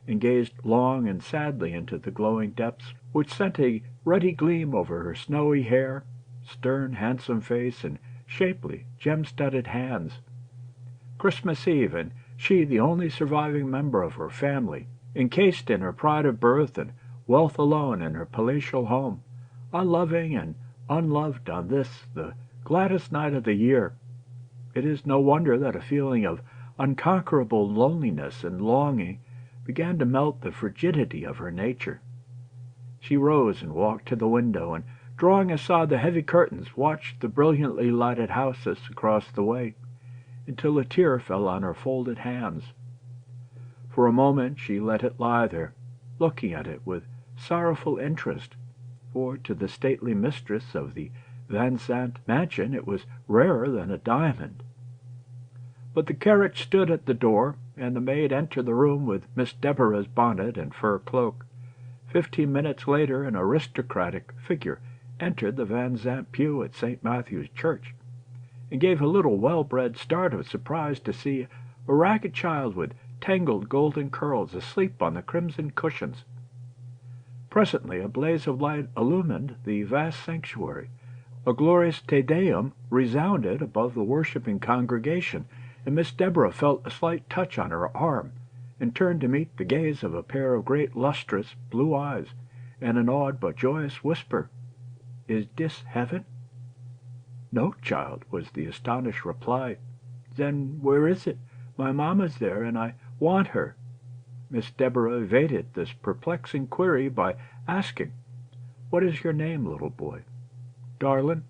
and gazed long and sadly into the glowing depths, which sent a ruddy gleam over her snowy hair, stern, handsome face, and shapely, gem-studded hands. Christmas Eve, and she the only surviving member of her family, encased in her pride of birth and wealth alone in her palatial home, unloving and unloved on this, the gladdest night of the year. It is no wonder that a feeling of unconquerable loneliness and longing began to melt the frigidity of her nature. She rose and walked to the window, and drawing aside the heavy curtains, watched the brilliantly lighted houses across the way, until a tear fell on her folded hands. For a moment she let it lie there, looking at it with sorrowful interest, for to the stately mistress of the Van Zandt mansion it was rarer than a diamond. But the carriage stood at the door, and the maid entered the room with Miss Deborah's bonnet and fur cloak. 15 minutes later an aristocratic figure entered the Van Zandt pew at St. Matthew's Church, and gave a little well-bred start of surprise to see a ragged child with tangled golden curls asleep on the crimson cushions. Presently a blaze of light illumined the vast sanctuary. A glorious Te Deum resounded above the worshipping congregation, and Miss Deborah felt a slight touch on her arm, and turned to meet the gaze of a pair of great lustrous blue eyes, and an awed but joyous whisper, "Is this heaven?" "No, child," was the astonished reply. "Then where is it? My mamma's there, and I want her." Miss Deborah evaded this perplexing query by asking, "What is your name, little boy?" "Darlin'."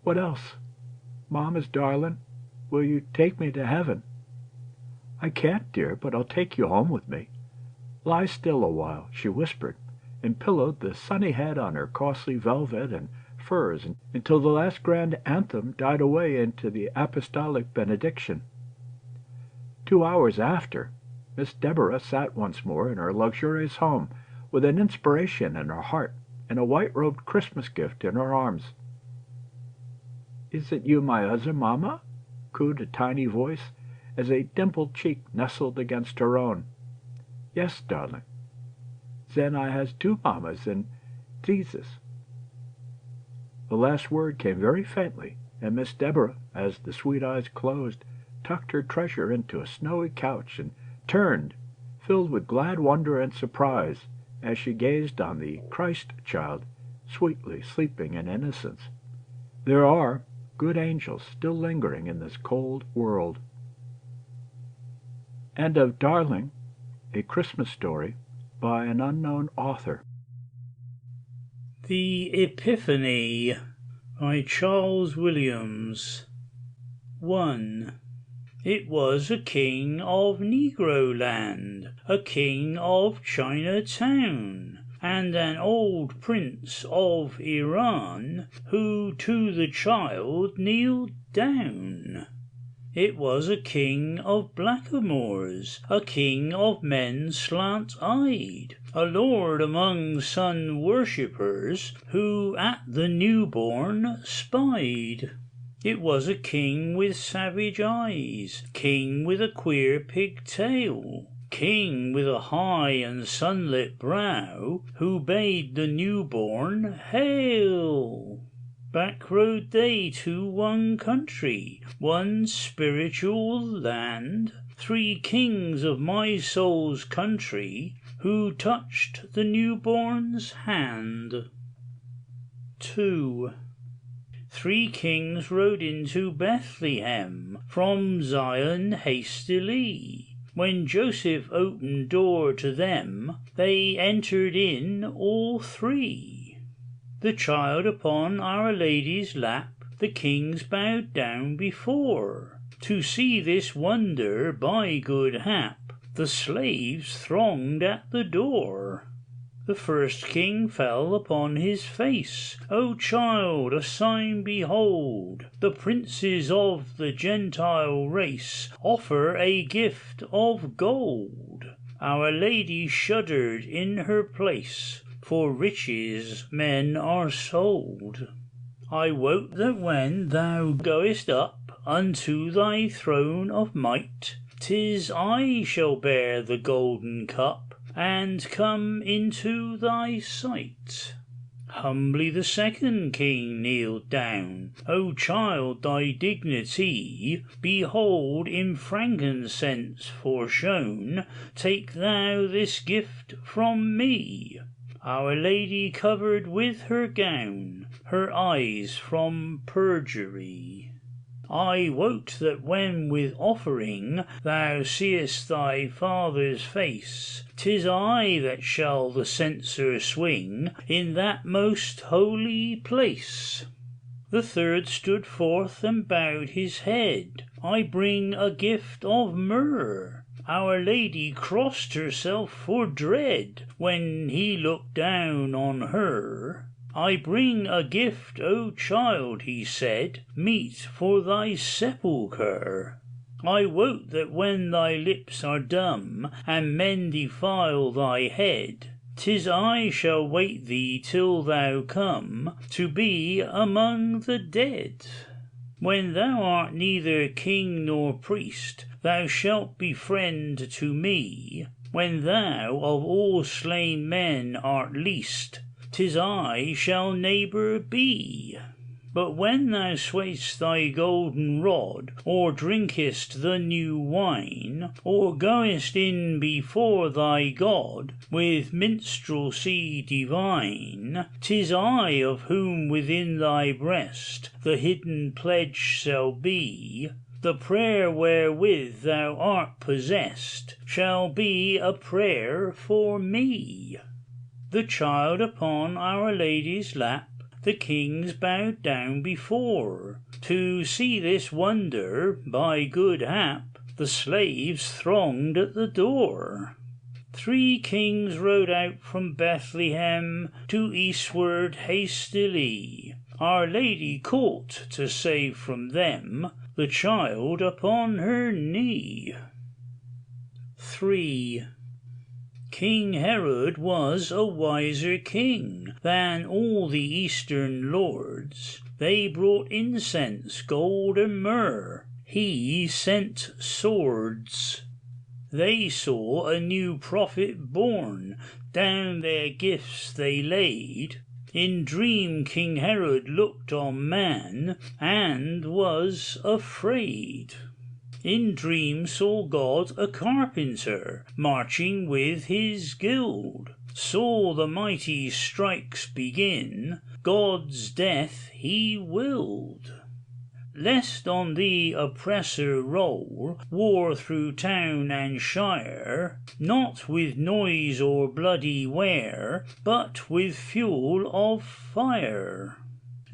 "What else?" "Mamma's darlin'. Will you take me to heaven?" "I can't, dear, but I'll take you home with me. Lie still a while," she whispered, and pillowed the sunny head on her costly velvet and furs until the last grand anthem died away into the apostolic benediction. 2 hours after, Miss Deborah sat once more in her luxurious home, with an inspiration in her heart and a white-robed Christmas gift in her arms. "Is it you, my other mamma?" cooed a tiny voice, as a dimpled cheek nestled against her own. "Yes, darling." "Then I has 2 mammas, and Jesus." The last word came very faintly, and Miss Deborah, as the sweet eyes closed, tucked her treasure into a snowy couch, and turned, filled with glad wonder and surprise, as she gazed on the Christ-child sweetly sleeping in innocence. There are good angels still lingering in this cold world. End of Darling, a Christmas story by an unknown author.
The Epiphany by Charles Williams. 1. It was a king of Negro land, a king of Chinatown, and an old prince of Iran, who to the child kneeled down. It was a king of blackamoors, a king of men slant-eyed, a lord among sun-worshippers, who at the newborn spied. It was a king with savage eyes, king with a queer pigtail, king with a high and sunlit brow, who bade the newborn hail. Back rode they to one country, one spiritual land, 3 kings of my soul's country, who touched the newborn's hand. 2. 3 kings rode into Bethlehem from Zion hastily. When Joseph opened door to them, they entered in all 3. The child upon Our Lady's lap, the kings bowed down before. To see this wonder by good hap, the slaves thronged at the door. The first king fell upon his face. O child, a sign behold! The princes of the Gentile race offer a gift of gold. Our Lady shuddered in her place, for riches men are sold. I wot that when thou goest up unto thy throne of might, 'tis I shall bear the golden cup, and come into thy sight. Humbly the second king kneeled down. O child, thy dignity behold in frankincense foreshown. Take thou this gift from me. Our Lady covered with her gown her eyes from perjury. I wot that when with offering thou seest thy father's face, 'tis I that shall the censer swing in that most holy place. The third stood forth and bowed his head. I bring a gift of myrrh. Our Lady crossed herself for dread when he looked down on her. I bring a gift, O child, he said, meet for thy sepulchre. I wot that when thy lips are dumb, and men defile thy head, 'tis I shall wait thee till thou come to be among the dead. When thou art neither king nor priest, thou shalt be friend to me. When thou of all slain men art least, 'tis I shall neighbour be. But when thou sway'st thy golden rod, or drinkest the new wine, or goest in before thy God with minstrelsy divine, 'tis I of whom within thy breast the hidden pledge shall be. The prayer wherewith thou art possessed shall be a prayer for me. The child upon Our Lady's lap the kings bowed down before. To see this wonder, by good hap, the slaves thronged at the door. 3 kings rode out from Bethlehem to eastward hastily. Our Lady caught to save from them the child upon her knee. 3. King Herod was a wiser king than all the eastern lords. They brought incense, gold, and myrrh. He sent swords. They saw a new prophet born. Down their gifts they laid. In dream King Herod looked on man and was afraid. In dream saw God a carpenter marching with his guild, saw the mighty strikes begin, God's death he willed. Lest on the oppressor roll war through town and shire, not with noise or bloody ware, but with fuel of fire.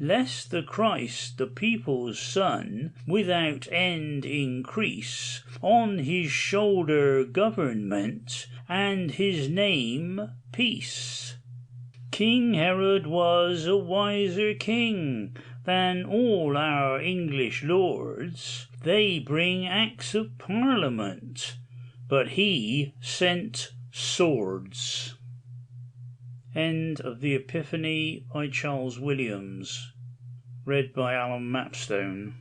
Lest the Christ, the people's Son, without end increase, on his shoulder government, and his name peace. King Herod was a wiser king than all our English lords. They bring acts of parliament, but he sent swords. End of the Epiphany by Charles Williams. Read by Alan Mapstone.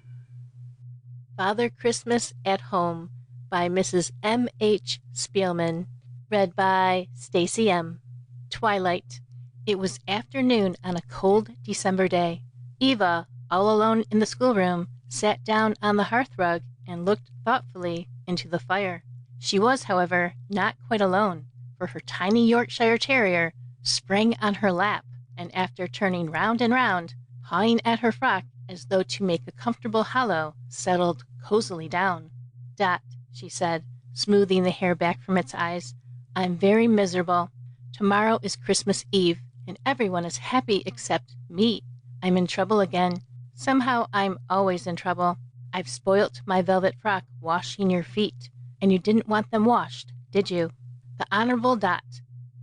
Father Christmas at Home by Mrs. M. H. Spielman. Read by Stacy M. Twilight. It was afternoon on a cold December day. Eva, all alone in the schoolroom, sat down on the hearthrug and looked thoughtfully into the fire. She was, however, not quite alone, for her tiny Yorkshire Terrier sprang on her lap, and after turning round and round, pawing at her frock as though to make a comfortable hollow, settled cozily down. "Dot," she said, smoothing the hair back from its eyes, "I'm very miserable. Tomorrow is Christmas Eve, and everyone is happy except me. I'm in trouble again. Somehow I'm always in trouble. I've spoilt my velvet frock washing your feet, and you didn't want them washed, did you?" The Honorable Dot,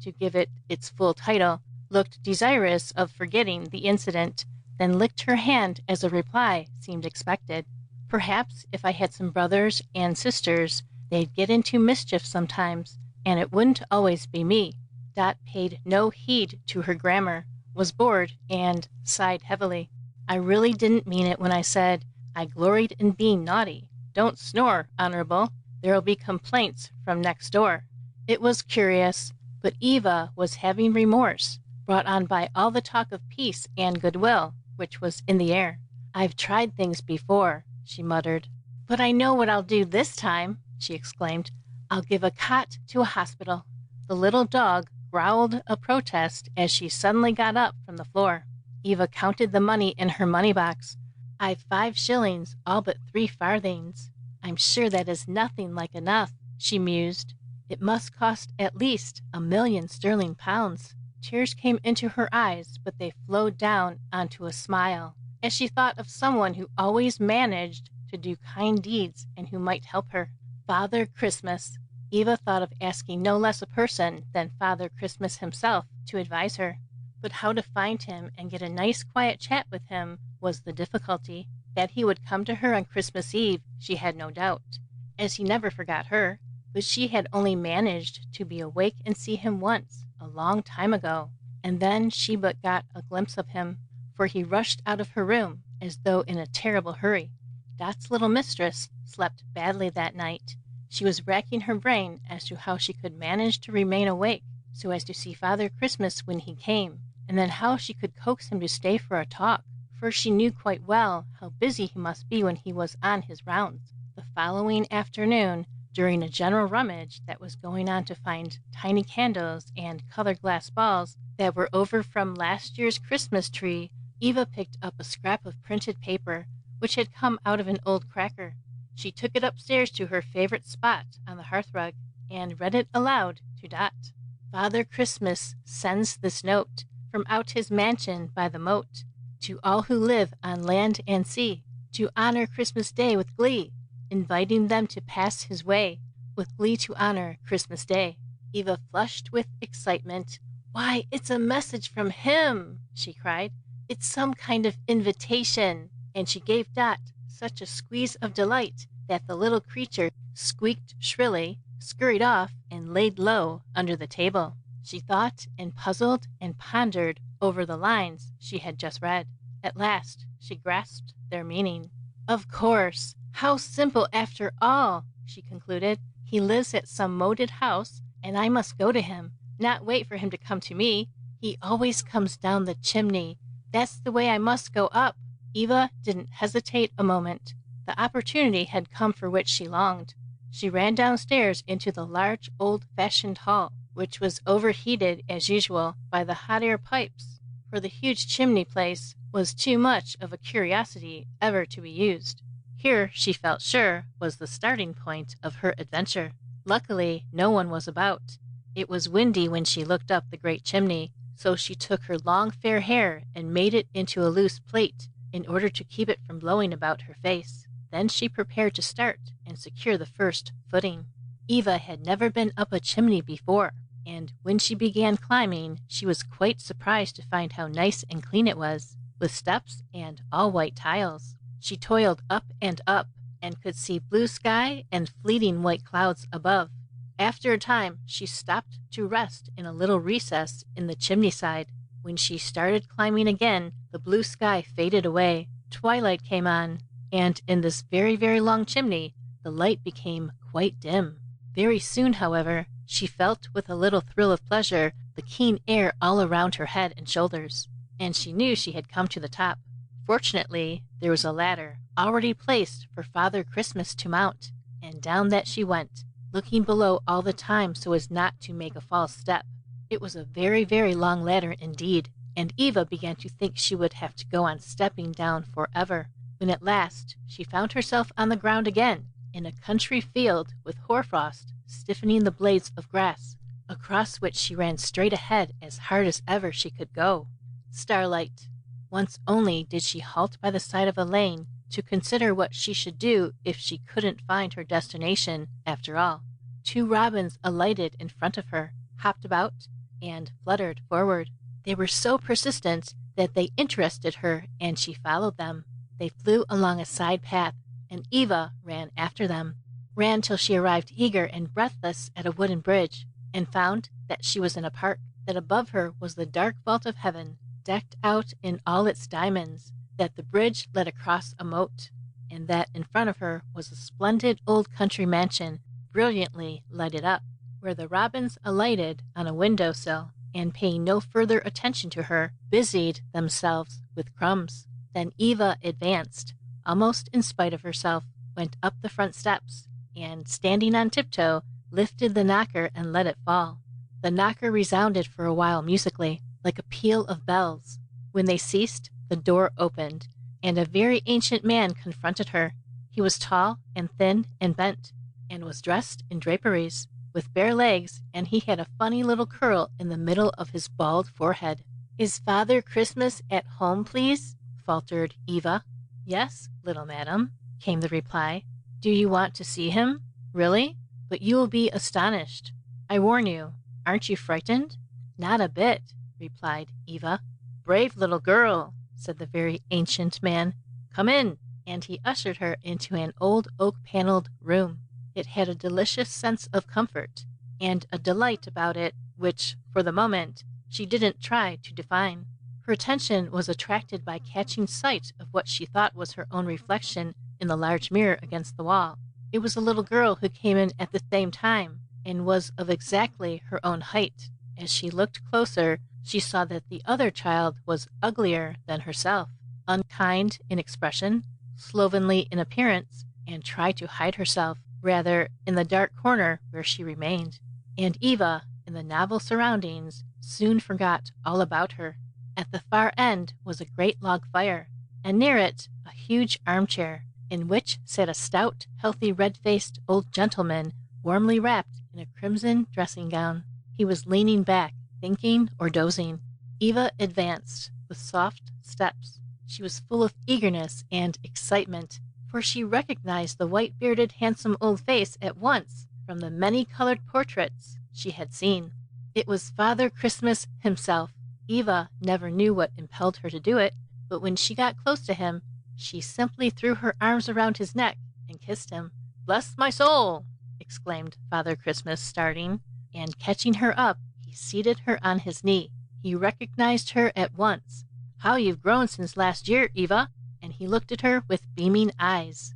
to give it its full title, looked desirous of forgetting the incident, then licked her hand as a reply seemed expected. "Perhaps if I had some brothers and sisters, they'd get into mischief sometimes, and it wouldn't always be me." Dot paid no heed to her grammar, was bored, and sighed heavily. "I really didn't mean it when I said I gloried in being naughty. Don't snore, Honorable. There'll be complaints from next door." It was curious, but Eva was having remorse, brought on by all the talk of peace and goodwill, which was in the air. "I've tried things before," she muttered. "But I know what I'll do this time," she exclaimed. "I'll give a cot to a hospital." The little dog growled a protest as she suddenly got up from the floor. Eva counted the money in her money box. I've 5 shillings, all but 3 farthings. I'm sure that is nothing like enough, she mused. It must cost at least 1,000,000 sterling pounds. Tears came into her eyes, but they flowed down onto a smile, as she thought of someone who always managed to do kind deeds and who might help her. Father Christmas. Eva thought of asking no less a person than Father Christmas himself to advise her. But how to find him and get a nice quiet chat with him was the difficulty. That he would come to her on Christmas Eve she had no doubt, as he never forgot her, but she had only managed to be awake and see him once, a long time ago, and then she but got a glimpse of him, for he rushed out of her room as though in a terrible hurry. Dot's little mistress slept badly that night. She was racking her brain as to how she could manage to remain awake so as to see Father Christmas when he came, and then how she could coax him to stay for a talk, for she knew quite well how busy he must be when he was on his rounds. The following afternoon, during a general rummage that was going on to find tiny candles and colored glass balls that were over from last year's Christmas tree, Eva picked up a scrap of printed paper which had come out of an old cracker. She took it upstairs to her favorite spot on the hearthrug and read it aloud to Dot. Father Christmas sends this note from out his mansion by the moat to all who live on land and sea, to honor Christmas Day with glee, inviting them to pass his way with glee to honor Christmas Day. Eva flushed with excitement. "Why, it's a message from him!" she cried. "It's some kind of invitation!" And she gave Dot such a squeeze of delight that the little creature squeaked shrilly, scurried off, and laid low under the table. She thought and puzzled and pondered over the lines she had just read. At last she grasped their meaning. "Of course! How simple after all!" she concluded. "He lives at some moated house, and I must go to him, not wait for him to come to me. He always comes down the chimney. That's the way I must go up." Eva didn't hesitate a moment. The opportunity had come for which she longed. She ran downstairs into the large old-fashioned hall, which was overheated as usual by the hot air pipes, for the huge chimney place was too much of a curiosity ever to be used. Here, she felt sure, was the starting point of her adventure. Luckily, no one was about. It was windy when she looked up the great chimney, so she took her long fair hair and made it into a loose plait in order to keep it from blowing about her face. Then she prepared to start and secure the first footing. Eva had never been up a chimney before, and when she began climbing, she was quite surprised to find how nice and clean it was, with steps and all white tiles. She toiled up, and could see blue sky and fleeting white clouds above. After a time, she stopped to rest in a little recess in the chimney side. When she started climbing again, the blue sky faded away, twilight came on, and in this very, very long chimney, the light became quite dim. Very soon, however, she felt with a little thrill of pleasure the keen air all around her head and shoulders, and she knew she had come to the top. Fortunately, there was a ladder already placed for Father Christmas to mount, and down that she went, looking below all the time so as not to make a false step. It was a very, very long ladder indeed, and Eva began to think she would have to go on stepping down forever, when at last she found herself on the ground again, in a country field with hoarfrost stiffening the blades of grass, across which she ran straight ahead as hard as ever she could go. Starlight. Once only did she halt by the side of a lane to consider what she should do if she couldn't find her destination after all. 2 robins alighted in front of her, hopped about, and fluttered forward. They were so persistent that they interested her, and she followed them. They flew along a side path, and Eva ran after them, ran till she arrived eager and breathless at a wooden bridge, and found that she was in a park, that above her was the dark vault of heaven, decked out in all its diamonds, that the bridge led across a moat, and that in front of her was a splendid old country mansion, brilliantly lighted up, where the robins alighted on a window-sill, and paying no further attention to her, busied themselves with crumbs. Then Eva advanced, almost in spite of herself, went up the front steps, and, standing on tiptoe, lifted the knocker and let it fall. The knocker resounded for a while musically, like a peal of bells. When they ceased, the door opened, and a very ancient man confronted her. He was tall and thin and bent, and was dressed in draperies, with bare legs, and he had a funny little curl in the middle of his bald forehead. "Is Father Christmas at home, please?" faltered Eva. "Yes, little madam," came the reply. "Do you want to see him? Really? But you will be astonished. I warn you. Aren't you frightened?" "Not a bit," replied Eva. "Brave little girl," said the very ancient man. "Come in." And he ushered her into an old oak-paneled room. It had a delicious sense of comfort, and a delight about it which, for the moment, she didn't try to define. Her attention was attracted by catching sight of what she thought was her own reflection in the large mirror against the wall. It was a little girl who came in at the same time, and was of exactly her own height. As she looked closer, she saw that the other child was uglier than herself, unkind in expression, slovenly in appearance, and tried to hide herself, rather, in the dark corner where she remained. And Eva, in the novel surroundings, soon forgot all about her. At the far end was a great log fire, and near it a huge armchair, in which sat a stout, healthy, red-faced old gentleman, warmly wrapped in a crimson dressing-gown. He was leaning back, thinking or dozing. Eva advanced with soft steps. She was full of eagerness and excitement, for she recognized the white-bearded, handsome old face at once from the many-colored portraits she had seen. It was Father Christmas himself. Eva never knew what impelled her to do it, but when she got close to him, she simply threw her arms around his neck and kissed him. "Bless my soul!" exclaimed Father Christmas, starting, and catching her up, he seated her on his knee. He recognized her at once. "How you've grown since last year, Eva!" and he looked at her with beaming eyes.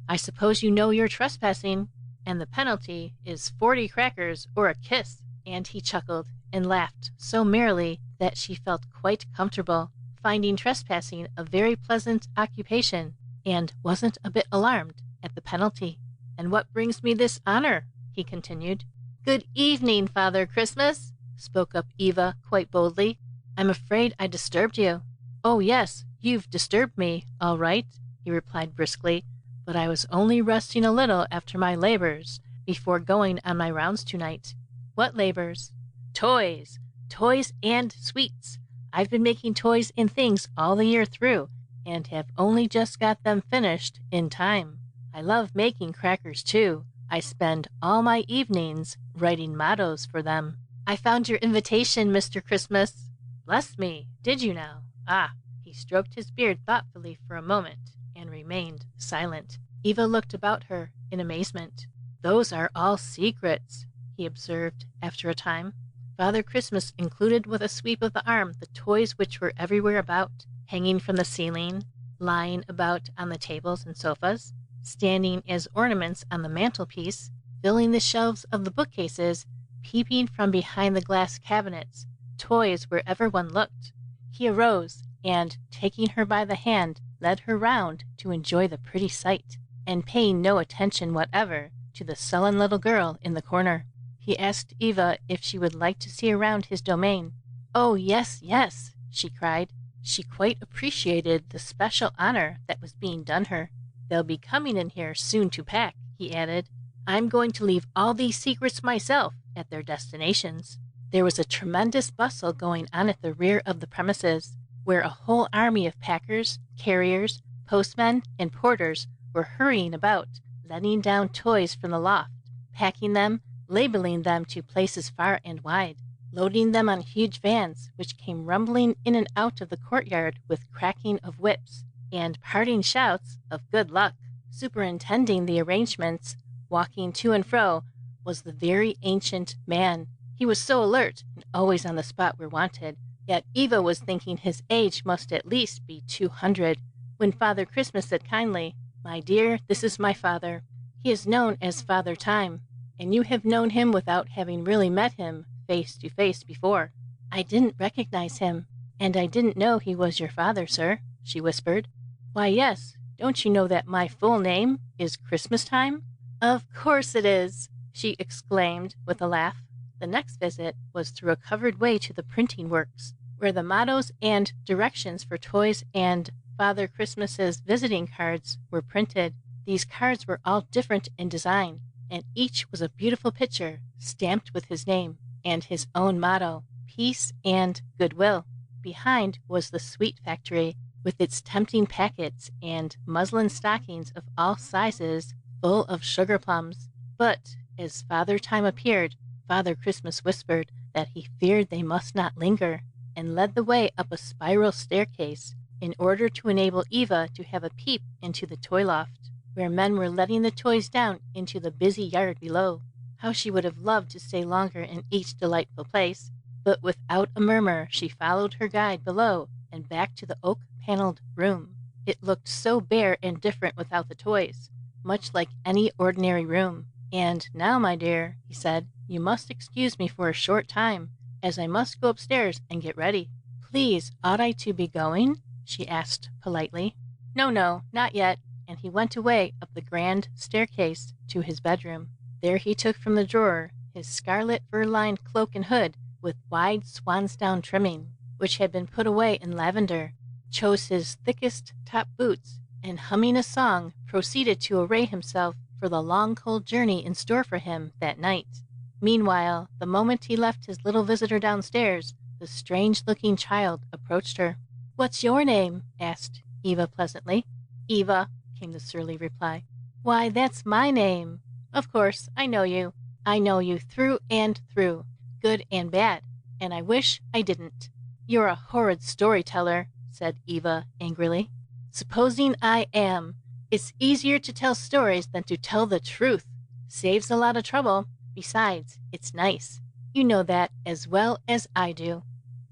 "I suppose you know you're trespassing, and the penalty is 40 crackers or a kiss." And he chuckled and laughed so merrily that she felt quite comfortable, finding trespassing a very pleasant occupation, and wasn't a bit alarmed at the penalty. "And what brings me this honor?" he continued. "Good evening, Father Christmas," spoke up Eva quite boldly. "I'm afraid I disturbed you." "Oh, yes, you've disturbed me, all right," he replied briskly, "but I was only resting a little after my labors before going on my rounds tonight." "What labors?" "Toys. Toys and sweets. I've been making toys and things all the year through, and have only just got them finished in time. I love making crackers, too. I spend all my evenings writing mottos for them." "I found your invitation, Mr. Christmas." "Bless me, did you now? Ah." He stroked his beard thoughtfully for a moment, and remained silent. Eva looked about her in amazement. "Those are all secrets," he observed after a time. Father Christmas included with a sweep of the arm the toys which were everywhere about, hanging from the ceiling, lying about on the tables and sofas, standing as ornaments on the mantelpiece, filling the shelves of the bookcases, peeping from behind the glass cabinets, toys wherever one looked. He arose, and, taking her by the hand, led her round to enjoy the pretty sight, and paying no attention whatever to the sullen little girl in the corner. He asked Eva if she would like to see around his domain. "Oh, yes, yes," she cried. She quite appreciated the special honor that was being done her. "They'll be coming in here soon to pack," he added. "I'm going to leave all these secrets myself at their destinations." There was a tremendous bustle going on at the rear of the premises, where a whole army of packers, carriers, postmen, and porters were hurrying about, letting down toys from the loft, packing them, labeling them to places far and wide, loading them on huge vans which came rumbling in and out of the courtyard with cracking of whips and parting shouts of good luck. Superintending the arrangements, walking to and fro, was the very ancient man. He was so alert and always on the spot where wanted, yet Eva was thinking his age must at least be 200, when Father Christmas said kindly, "My dear, this is my father. He is known as Father Time, and you have known him without having really met him face to face before." "I didn't recognize him, and I didn't know he was your father, sir," she whispered. "Why, yes, don't you know that my full name is Christmas Time?" "Of course it is," she exclaimed with a laugh. The next visit was through a covered way to the printing works, where the mottos and directions for toys and Father Christmas's visiting cards were printed. These cards were all different in design, and each was a beautiful picture stamped with his name and his own motto, peace and goodwill. Behind was the sweet factory, with its tempting packets and muslin stockings of all sizes full of sugar plums. But as Father Time appeared, Father Christmas whispered that he feared they must not linger, and led the way up a spiral staircase in order to enable Eva to have a peep into the toy loft, where men were letting the toys down into the busy yard below. How she would have loved to stay longer in each delightful place, but without a murmur she followed her guide below and back to the oak-paneled room. It looked so bare and different without the toys, much like any ordinary room. "And now, my dear," he said, "you must excuse me for a short time, as I must go upstairs and get ready." "Please, ought I to be going?" she asked politely. "No, no, not yet," and he went away up the grand staircase to his bedroom. There he took from the drawer his scarlet fur-lined cloak and hood with wide swansdown trimming, which had been put away in lavender, chose his thickest top boots, and humming a song, proceeded to array himself for the long cold journey in store for him that night. Meanwhile, the moment he left his little visitor downstairs, the strange-looking child approached her. "What's your name?" asked Eva pleasantly. "Eva," came the surly reply. "Why, that's my name. Of course, I know you. I know you through and through, good and bad, and I wish I didn't." "You're a horrid storyteller," said Eva angrily. "Supposing I am. It's easier to tell stories than to tell the truth. Saves a lot of trouble. Besides, it's nice. You know that as well as I do."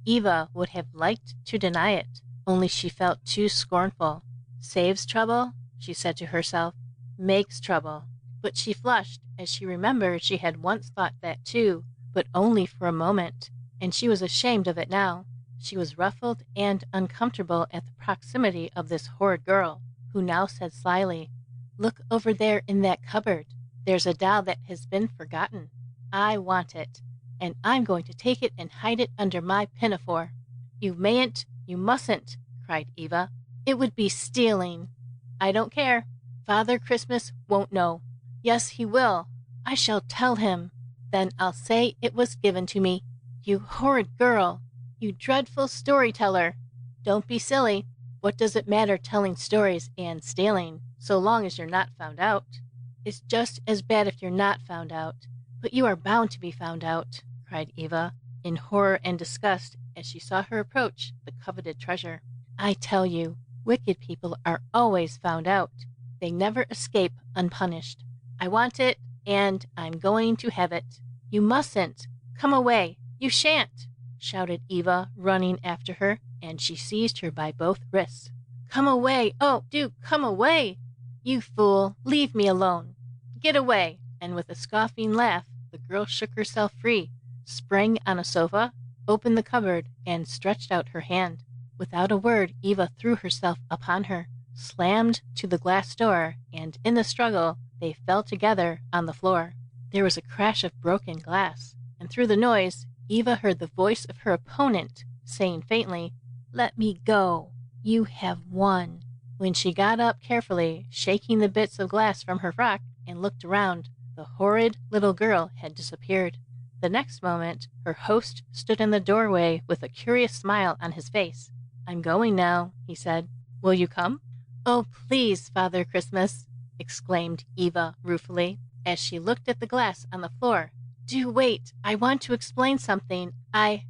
Eva would have liked to deny it, only she felt too scornful. "Saves trouble," she said to herself, "makes trouble." But she flushed as she remembered she had once thought that too, but only for a moment, and she was ashamed of it now. She was ruffled and uncomfortable at the proximity of this horrid girl, who now said slyly, "Look over there in that cupboard. There's a doll that has been forgotten. I want it, and I'm going to take it and hide it under my pinafore." "You mayn't, you mustn't," cried Eva. "It would be stealing." "I don't care. Father Christmas won't know." "Yes, he will. I shall tell him. Then I'll say it was given to me." "You horrid girl! You dreadful storyteller! Don't be silly. What does it matter telling stories and stealing, so long as you're not found out?" "It's just as bad if you're not found out. But you are bound to be found out," cried Eva, in horror and disgust as she saw her approach the coveted treasure. "I tell you, wicked people are always found out. They never escape unpunished. I want it, and I'm going to have it." "You mustn't. Come away. You shan't," shouted Eva, running after her, and she seized her by both wrists. "Come away. Oh, do come away. You fool, leave me alone. Get away." And with a scoffing laugh, the girl shook herself free, sprang on a sofa, opened the cupboard, and stretched out her hand. Without a word, Eva threw herself upon her, slammed to the glass door, and in the struggle they fell together on the floor. There was a crash of broken glass, and through the noise Eva heard the voice of her opponent saying faintly, "Let me go. You have won." When she got up carefully, shaking the bits of glass from her frock, and looked around, the horrid little girl had disappeared. The next moment her host stood in the doorway with a curious smile on his face. "I'm going now," he said. "Will you come?" "Oh, please, Father Christmas," exclaimed Eva ruefully, as she looked at the glass on the floor. "Do wait. I want to explain something. I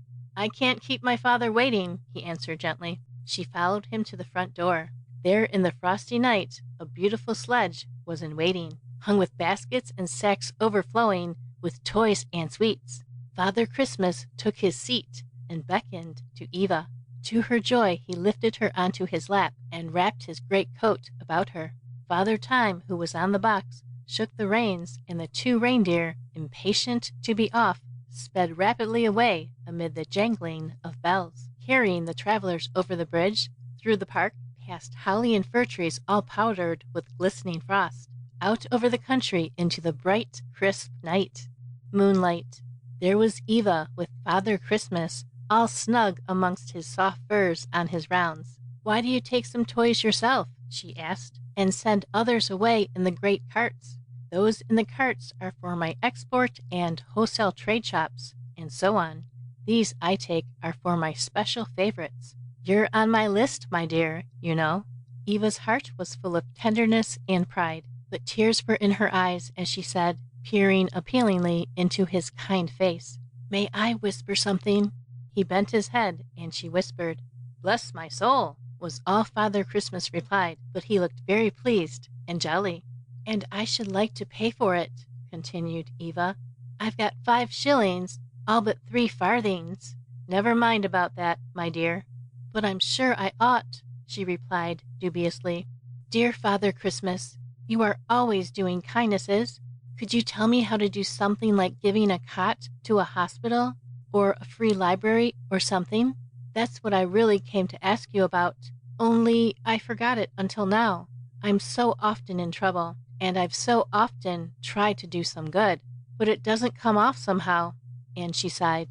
can't keep my father waiting," he answered gently. She followed him to the front door. There in the frosty night a beautiful sledge was in waiting, hung with baskets and sacks overflowing with toys and sweets. Father Christmas took his seat and beckoned to Eva. To her joy, he lifted her onto his lap and wrapped his great coat about her. Father Time, who was on the box, shook the reins, and the two reindeer, impatient to be off, sped rapidly away amid the jangling of bells, carrying the travelers over the bridge, through the park, past holly and fir trees all powdered with glistening frost, out over the country into the bright, crisp night. Moonlight. There was Eva with Father Christmas, all snug amongst his soft furs on his rounds. Why do you take some toys yourself, she asked, and send others away in the great carts? Those in the carts are for my export and wholesale trade shops, and so on. These I take are for my special favorites. You're on my list, my dear, you know. Eva's heart was full of tenderness and pride, but tears were in her eyes as she said, peering appealingly into his kind face, "May I whisper something?" He bent his head, and she whispered. "Bless my soul," was all Father Christmas replied, but he looked very pleased and jolly. "And I should like to pay for it," continued Eva. "I've got 5 shillings, all but 3 farthings. Never mind about that, my dear." "But I'm sure I ought," she replied dubiously. "Dear Father Christmas, you are always doing kindnesses. Could you tell me how to do something like giving a cot to a hospital, or a free library, or something? That's what I really came to ask you about, only I forgot it until now. I'm so often in trouble, and I've so often tried to do some good, but it doesn't come off somehow." And she sighed.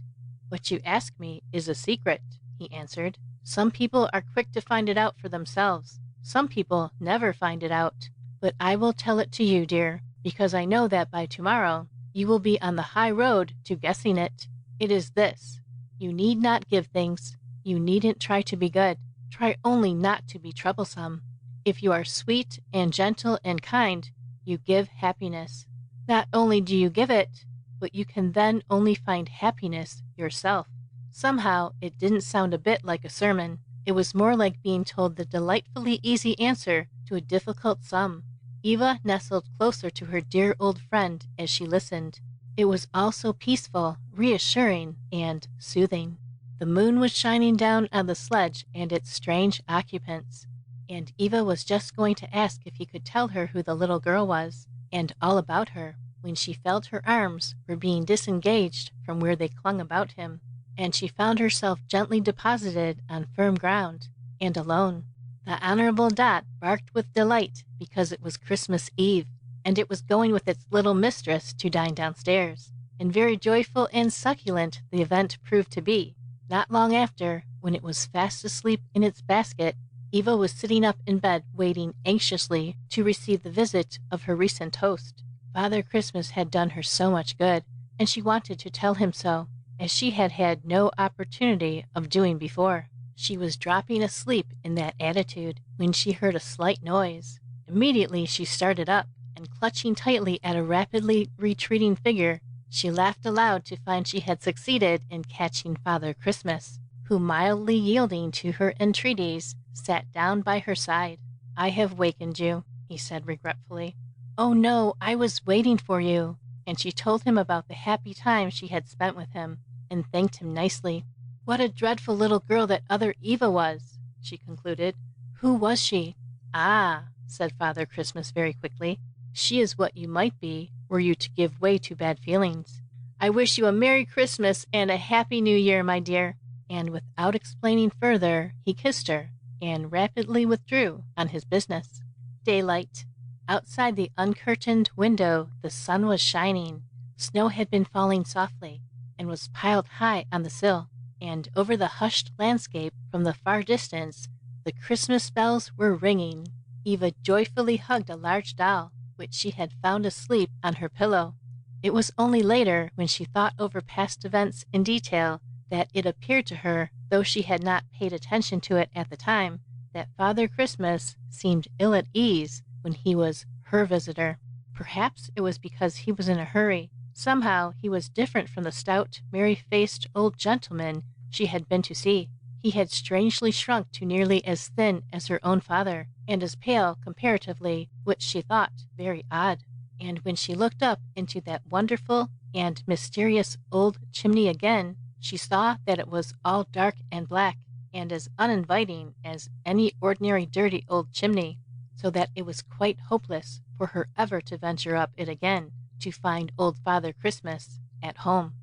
"What you ask me is a secret," he answered. "Some people are quick to find it out for themselves. Some people never find it out. But I will tell it to you, dear, because I know that by tomorrow you will be on the high road to guessing it. It is this: you need not give things. You needn't try to be good. Try only not to be troublesome. If you are sweet and gentle and kind, you give happiness. Not only do you give it, but you can then only find happiness yourself." Somehow it didn't sound a bit like a sermon. It was more like being told the delightfully easy answer to a difficult sum. Eva nestled closer to her dear old friend as she listened. It was all so peaceful, reassuring, and soothing. The moon was shining down on the sledge and its strange occupants, and Eva was just going to ask if he could tell her who the little girl was, and all about her, when she felt her arms were being disengaged from where they clung about him, and she found herself gently deposited on firm ground, and alone. The Honorable Dot barked with delight because it was Christmas Eve, and it was going with its little mistress to dine downstairs, and very joyful and succulent the event proved to be. Not long after, when it was fast asleep in its basket, Eva was sitting up in bed waiting anxiously to receive the visit of her recent host. Father Christmas had done her so much good, and she wanted to tell him so, as she had had no opportunity of doing before. She was dropping asleep in that attitude when she heard a slight noise. Immediately she started up, and clutching tightly at a rapidly retreating figure, she laughed aloud to find she had succeeded in catching Father Christmas, who, mildly yielding to her entreaties, sat down by her side. "I have wakened you," he said regretfully. "Oh no, I was waiting for you." And she told him about the happy time she had spent with him, and thanked him nicely. "What a dreadful little girl that other Eva was," she concluded. "Who was she?" "Ah," said Father Christmas very quickly, "she is what you might be were you to give way to bad feelings. I wish you a Merry Christmas and a Happy New Year, my dear." And without explaining further, he kissed her, and rapidly withdrew on his business. Daylight. Outside the uncurtained window the sun was shining. Snow had been falling softly, and was piled high on the sill, and over the hushed landscape from the far distance the Christmas bells were ringing. Eva joyfully hugged a large doll, which she had found asleep on her pillow. It was only later, when she thought over past events in detail, that it appeared to her, though she had not paid attention to it at the time, that Father Christmas seemed ill at ease when he was her visitor. Perhaps it was because he was in a hurry. Somehow he was different from the stout, merry-faced old gentleman she had been to see. He had strangely shrunk to nearly as thin as her own father, and as pale comparatively, which she thought very odd. And when she looked up into that wonderful and mysterious old chimney again, she saw that it was all dark and black, and as uninviting as any ordinary dirty old chimney, so that it was quite hopeless for her ever to venture up it again to find old Father Christmas at home.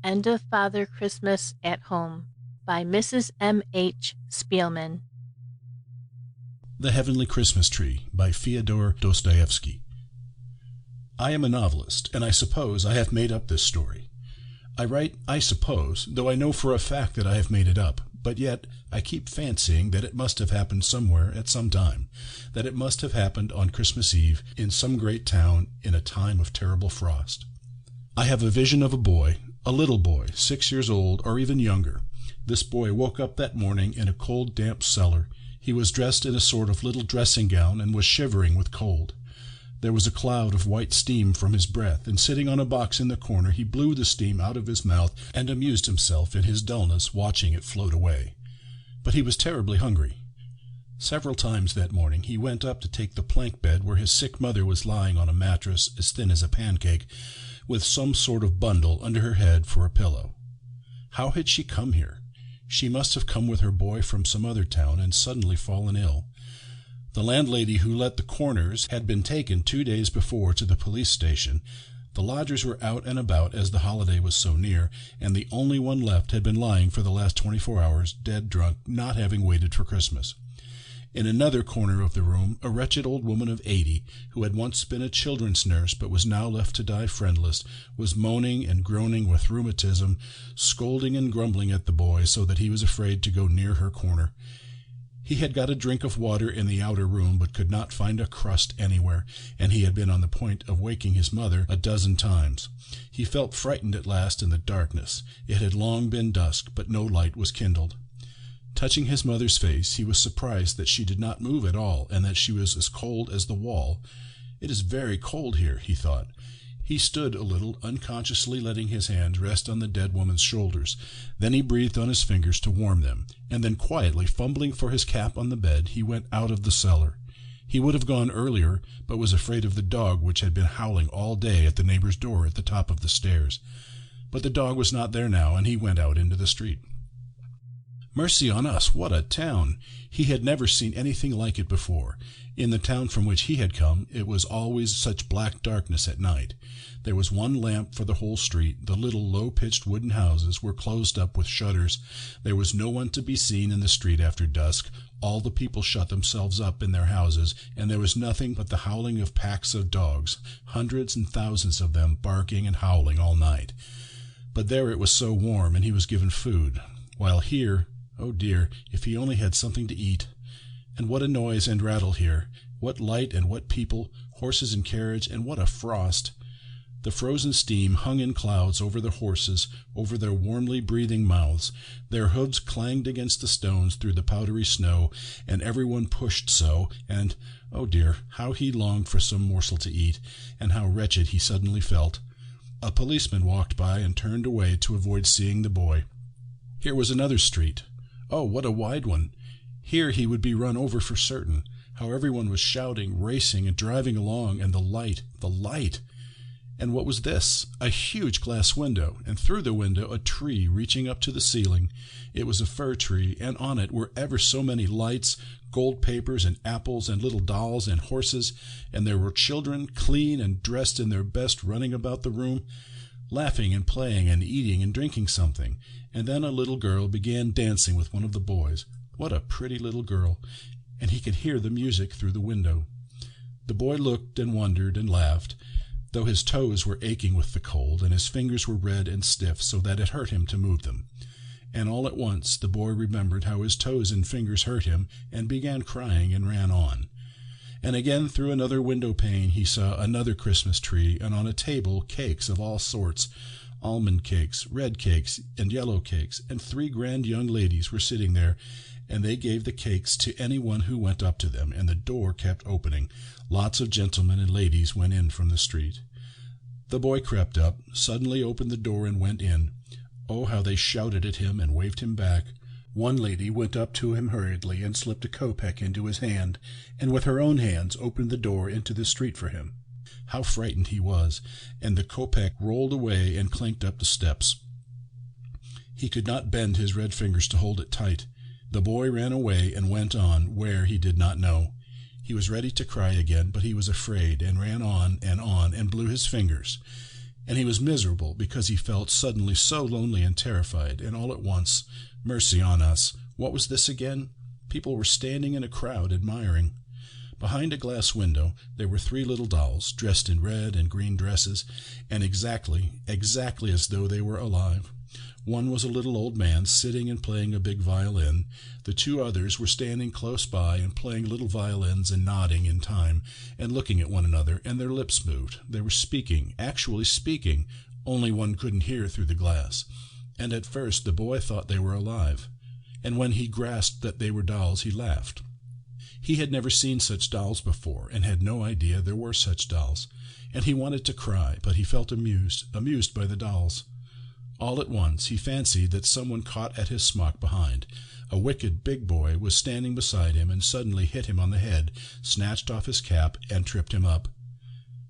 End of Father Christmas at Home by Mrs. M.H. Spielman.
The Heavenly Christmas Tree by Fyodor Dostoevsky. I am a novelist, and I suppose I have made up this story. I write "I suppose," though I know for a fact that I have made it up, but yet I keep fancying that it must have happened somewhere at some time, that it must have happened on Christmas Eve in some great town in a time of terrible frost. I have a vision of a boy, a little boy, 6 years old or even younger. This boy woke up that morning in a cold, damp cellar. He was dressed in a sort of little dressing gown and was shivering with cold. There was a cloud of white steam from his breath, and sitting on a box in the corner he blew the steam out of his mouth and amused himself in his dullness watching it float away. But he was terribly hungry. Several times that morning he went up to take the plank bed where his sick mother was lying on a mattress as thin as a pancake, with some sort of bundle under her head for a pillow. How had she come here? She must have come with her boy from some other town and suddenly fallen ill. The landlady who let the corners had been taken 2 days before to the police station. The lodgers were out and about as the holiday was so near, and the only one left had been lying for the last 24 hours, dead drunk, not having waited for Christmas. In another corner of the room, a wretched old woman of 80, who had once been a children's nurse but was now left to die friendless, was moaning and groaning with rheumatism, scolding and grumbling at the boy so that he was afraid to go near her corner. He had got a drink of water in the outer room, but could not find a crust anywhere, and he had been on the point of waking his mother a dozen times. He felt frightened at last in the darkness. It had long been dusk, but no light was kindled. Touching his mother's face, he was surprised that she did not move at all, and that she was as cold as the wall. "It is very cold here," he thought. He stood a little, unconsciously letting his hands rest on the dead woman's shoulders. Then he breathed on his fingers to warm them, and then quietly, fumbling for his cap on the bed, he went out of the cellar. He would have gone earlier, but was afraid of the dog which had been howling all day at the neighbor's door at the top of the stairs. But the dog was not there now, and he went out into the street. Mercy on us, what a town! He had never seen anything like it before. In the town from which he had come, it was always such black darkness at night. There was one lamp for the whole street. The little low-pitched wooden houses were closed up with shutters. There was no one to be seen in the street after dusk. All the people shut themselves up in their houses, and there was nothing but the howling of packs of dogs, hundreds and thousands of them barking and howling all night. But there it was so warm, and he was given food, while here, oh dear, if he only had something to eat. And what a noise and rattle here! What light and what people, horses and carriage, and what a frost! The frozen steam hung in clouds over the horses, over their warmly breathing mouths. Their hoofs clanged against the stones through the powdery snow, and everyone pushed so, and, oh dear, how he longed for some morsel to eat, and how wretched he suddenly felt. A policeman walked by and turned away to avoid seeing the boy. Here was another street. Oh, what a wide one! Here he would be run over for certain. How everyone was shouting, racing, and driving along, and the light! And what was this? A huge glass window, and through the window a tree reaching up to the ceiling. It was a fir tree, and on it were ever so many lights, gold papers, and apples, and little dolls, and horses, and there were children, clean and dressed in their best, running about the room, laughing and playing and eating and drinking something. And then a little girl began dancing with one of the boys. What a pretty little girl! And he could hear the music through the window. The boy looked and wondered and laughed, though his toes were aching with the cold, and his fingers were red and stiff so that it hurt him to move them. And all at once the boy remembered how his toes and fingers hurt him, and began crying and ran on. And again through another window pane he saw another Christmas tree, and on a table cakes of all sorts, almond cakes, red cakes, and yellow cakes, and 3 grand young ladies were sitting there, and they gave the cakes to any one who went up to them, and the door kept opening. Lots of gentlemen and ladies went in from the street. The boy crept up, suddenly opened the door and went in. Oh, how they shouted at him and waved him back. One lady went up to him hurriedly and slipped a kopeck into his hand, and with her own hands opened the door into the street for him. How frightened he was, and the kopeck rolled away and clinked up the steps. He could not bend his red fingers to hold it tight. The boy ran away and went on, where he did not know. He was ready to cry again, but he was afraid, and ran on, and blew his fingers. And he was miserable, because he felt suddenly so lonely and terrified, and all at once, mercy on us, what was this again? People were standing in a crowd, admiring. Behind a glass window there were 3 little dolls, dressed in red and green dresses, and exactly as though they were alive. One was a little old man sitting and playing a big violin. The two others were standing close by and playing little violins and nodding in time and looking at one another, and their lips moved. They were speaking, actually speaking, only one couldn't hear through the glass. And at first the boy thought they were alive, and when he grasped that they were dolls, he laughed. He had never seen such dolls before, and had no idea there were such dolls, and he wanted to cry, but he felt amused by the dolls. All at once he fancied that someone caught at his smock behind. A wicked big boy was standing beside him and suddenly hit him on the head, snatched off his cap, and tripped him up.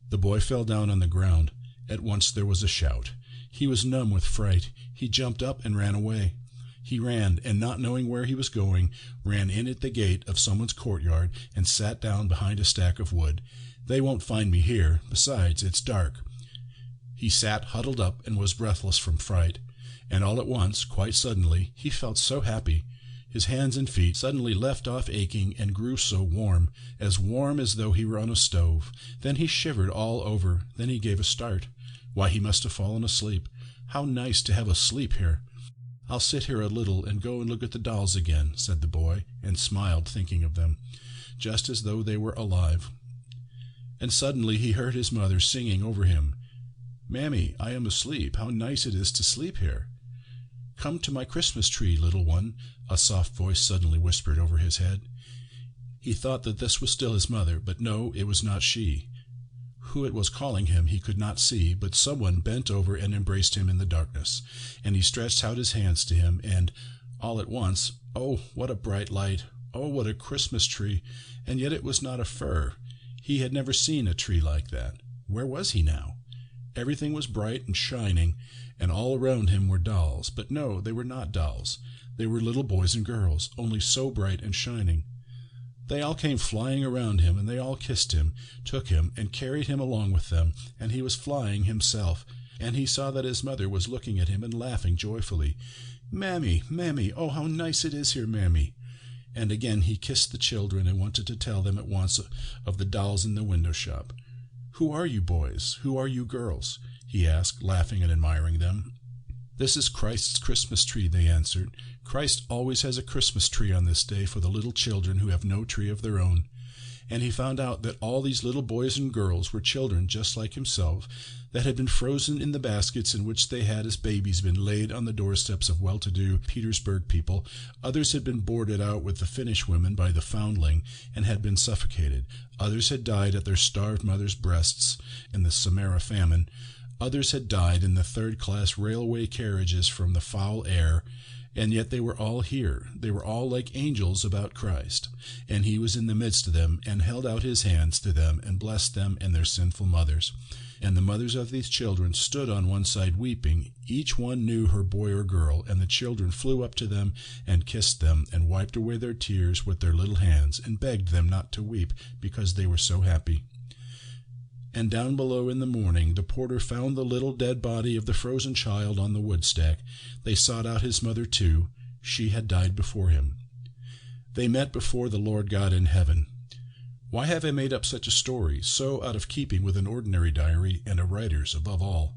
The boy fell down on the ground. At once there was a shout. He was numb with fright. He jumped up and ran away. He ran, and not knowing where he was going, ran in at the gate of someone's courtyard and sat down behind a stack of wood. They won't find me here. Besides, it's dark. He sat huddled up and was breathless from fright. And all at once, quite suddenly, he felt so happy. His hands and feet suddenly left off aching and grew so warm as though he were on a stove. Then he shivered all over. Then he gave a start. Why, he must have fallen asleep. How nice to have a sleep here. "I'll sit here a little and go and look at the dolls again," said the boy, and smiled, thinking of them, just as though they were alive. And suddenly he heard his mother singing over him, "Mammy, I am asleep. How nice it is to sleep here." "Come to my Christmas tree, little one," a soft voice suddenly whispered over his head. He thought that this was still his mother, but no, it was not she. Who it was calling him he could not see, but someone bent over and embraced him in the darkness, and he stretched out his hands to him, and all at once, oh, what a bright light! Oh, what a Christmas tree! And yet it was not a fir. He had never seen a tree like that. Where was he now? Everything was bright and shining, and all around him were dolls. But no, they were not dolls. They were little boys and girls, only so bright and shining. They all came flying around him, and they all kissed him, took him, and carried him along with them, and he was flying himself, and he saw that his mother was looking at him and laughing joyfully. "Mammy, Mammy, oh, how nice it is here, Mammy!" And again he kissed the children and wanted to tell them at once of the dolls in the window shop. "Who are you boys? Who are you girls?" he asked, laughing and admiring them. "This is Christ's Christmas tree," they answered. "Christ always has a Christmas tree on this day for the little children who have no tree of their own." And he found out that all these little boys and girls were children just like himself, that had been frozen in the baskets in which they had as babies been laid on the doorsteps of well-to-do Petersburg people. Others had been boarded out with the Finnish women by the foundling and had been suffocated. Others had died at their starved mothers' breasts in the Samara famine. Others had died in the third-class railway carriages from the foul air, and yet they were all here. They were all like angels about Christ, and he was in the midst of them, and held out his hands to them, and blessed them and their sinful mothers. And the mothers of these children stood on one side weeping. Each one knew her boy or girl, and the children flew up to them and kissed them, and wiped away their tears with their little hands, and begged them not to weep, because they were so happy. And down below in the morning the porter found the little dead body of the frozen child on the woodstack. They sought out his mother too. She had died before him. They met before the Lord God in heaven. Why have I made up such a story, so out of keeping with an ordinary diary and a writer's above all?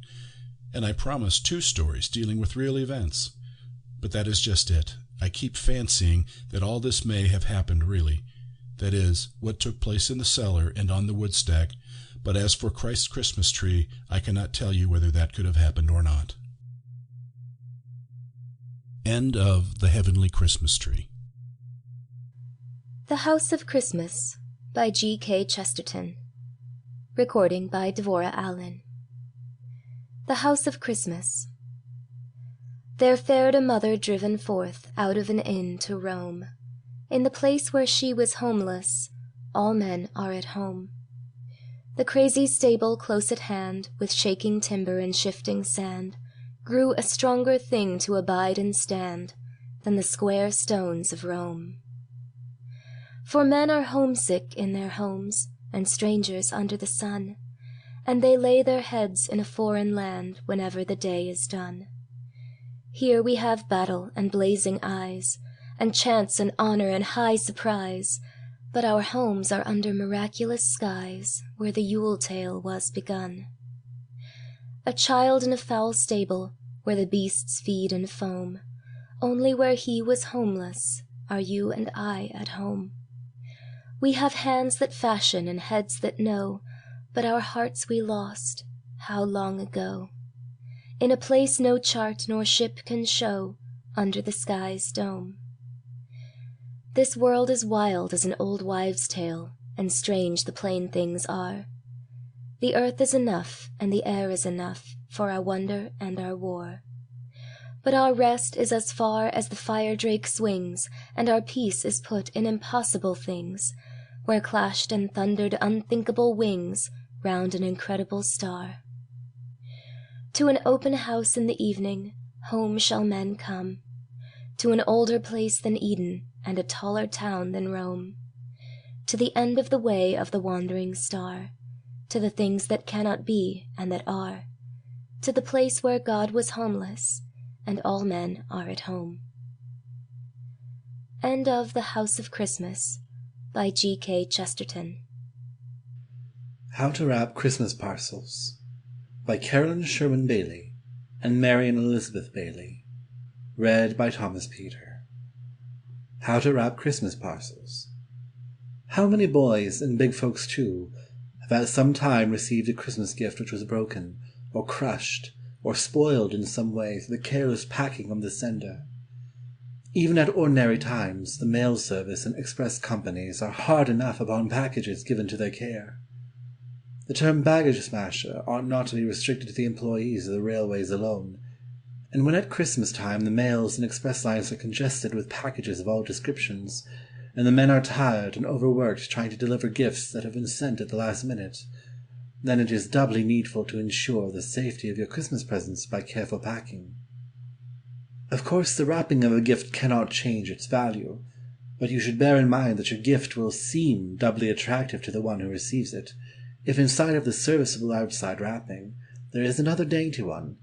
And I promised 2 stories dealing with real events. But that is just it. I keep fancying that all this may have happened really. That is, what took place in the cellar and on the woodstack. But as for Christ's Christmas tree, I cannot tell you whether that could have happened or not. End of The Heavenly Christmas Tree.
The House of Christmas by G.K. Chesterton. Recording by Devorah Allen. The House of Christmas. There fared a mother driven forth out of an inn to roam. In the place where she was homeless, all men are at home. The crazy stable close at hand, with shaking timber and shifting sand, grew a stronger thing to abide and stand than the square stones of Rome. For men are homesick in their homes, and strangers under the sun, and they lay their heads in a foreign land whenever the day is done. Here we have battle and blazing eyes, and chance and honor and high surprise, but our homes are under miraculous skies, where the Yule tale was begun. A child in a foul stable, where the beasts feed and foam. Only where he was homeless are you and I at home. We have hands that fashion and heads that know, but our hearts we lost, how long ago? In a place no chart nor ship can show, under the sky's dome. This world is wild as an old wives' tale, and strange the plain things are. The earth is enough, and the air is enough, for our wonder and our war. But our rest is as far as the fire drake swings, and our peace is put in impossible things, where clashed and thundered unthinkable wings round an incredible star. To an open house in the evening, home shall men come, to an older place than Eden, and a taller town than Rome, to the end of the way of the wandering star, to the things that cannot be and that are, to the place where God was homeless, and all men are at home. End of The House of Christmas by G.K. Chesterton.
How to Wrap Christmas Parcels by Carolyn Sherwin Bailey and Marian Elizabeth Bailey. Read by Thomas Peter. How to Wrap Christmas Parcels. How many boys, and big folks too, have at some time received a Christmas gift which was broken, or crushed, or spoiled in some way through the careless packing of the sender? Even at ordinary times, the mail service and express companies are hard enough upon packages given to their care. The term baggage smasher ought not to be restricted to the employees of the railways alone, and when at Christmas time the mails and express lines are congested with packages of all descriptions, and the men are tired and overworked trying to deliver gifts that have been sent at the last minute, then it is doubly needful to ensure the safety of your Christmas presents by careful packing. Of course, the wrapping of a gift cannot change its value, but you should bear in mind that your gift will seem doubly attractive to the one who receives it, if inside of the serviceable outside wrapping there is another dainty one,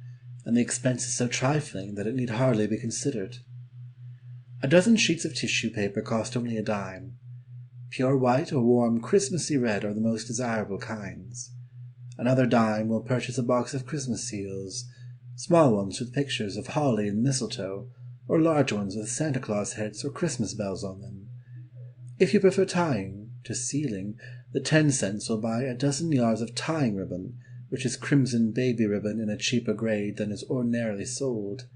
and the expense is so trifling that it need hardly be considered. A dozen sheets of tissue paper cost only a dime. Pure white or warm Christmassy red are the most desirable kinds. Another dime will purchase a box of Christmas seals, small ones with pictures of holly and mistletoe, or large ones with Santa Claus heads or Christmas bells on them. If you prefer tying to sealing, the 10 cents will buy a dozen yards of tying ribbon, which is crimson baby ribbon in a cheaper grade than is ordinarily sold.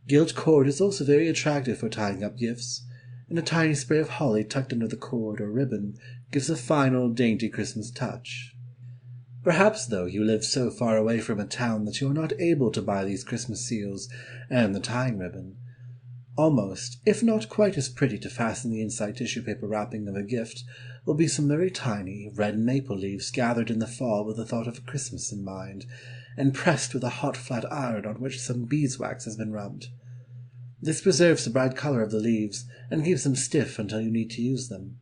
Gilt cord is also very attractive for tying up gifts, and a tiny spray of holly tucked under the cord or ribbon gives a final dainty Christmas touch. Perhaps, though, you live so far away from a town that you are not able to buy these Christmas seals and the tying ribbon. Almost, if not quite as pretty to fasten the inside tissue paper wrapping of a gift, will be some very tiny red maple leaves gathered in the fall with the thought of Christmas in mind, and pressed with a hot flat iron on which some beeswax has been rubbed. This preserves the bright color of the leaves, and keeps them stiff until you need to use them.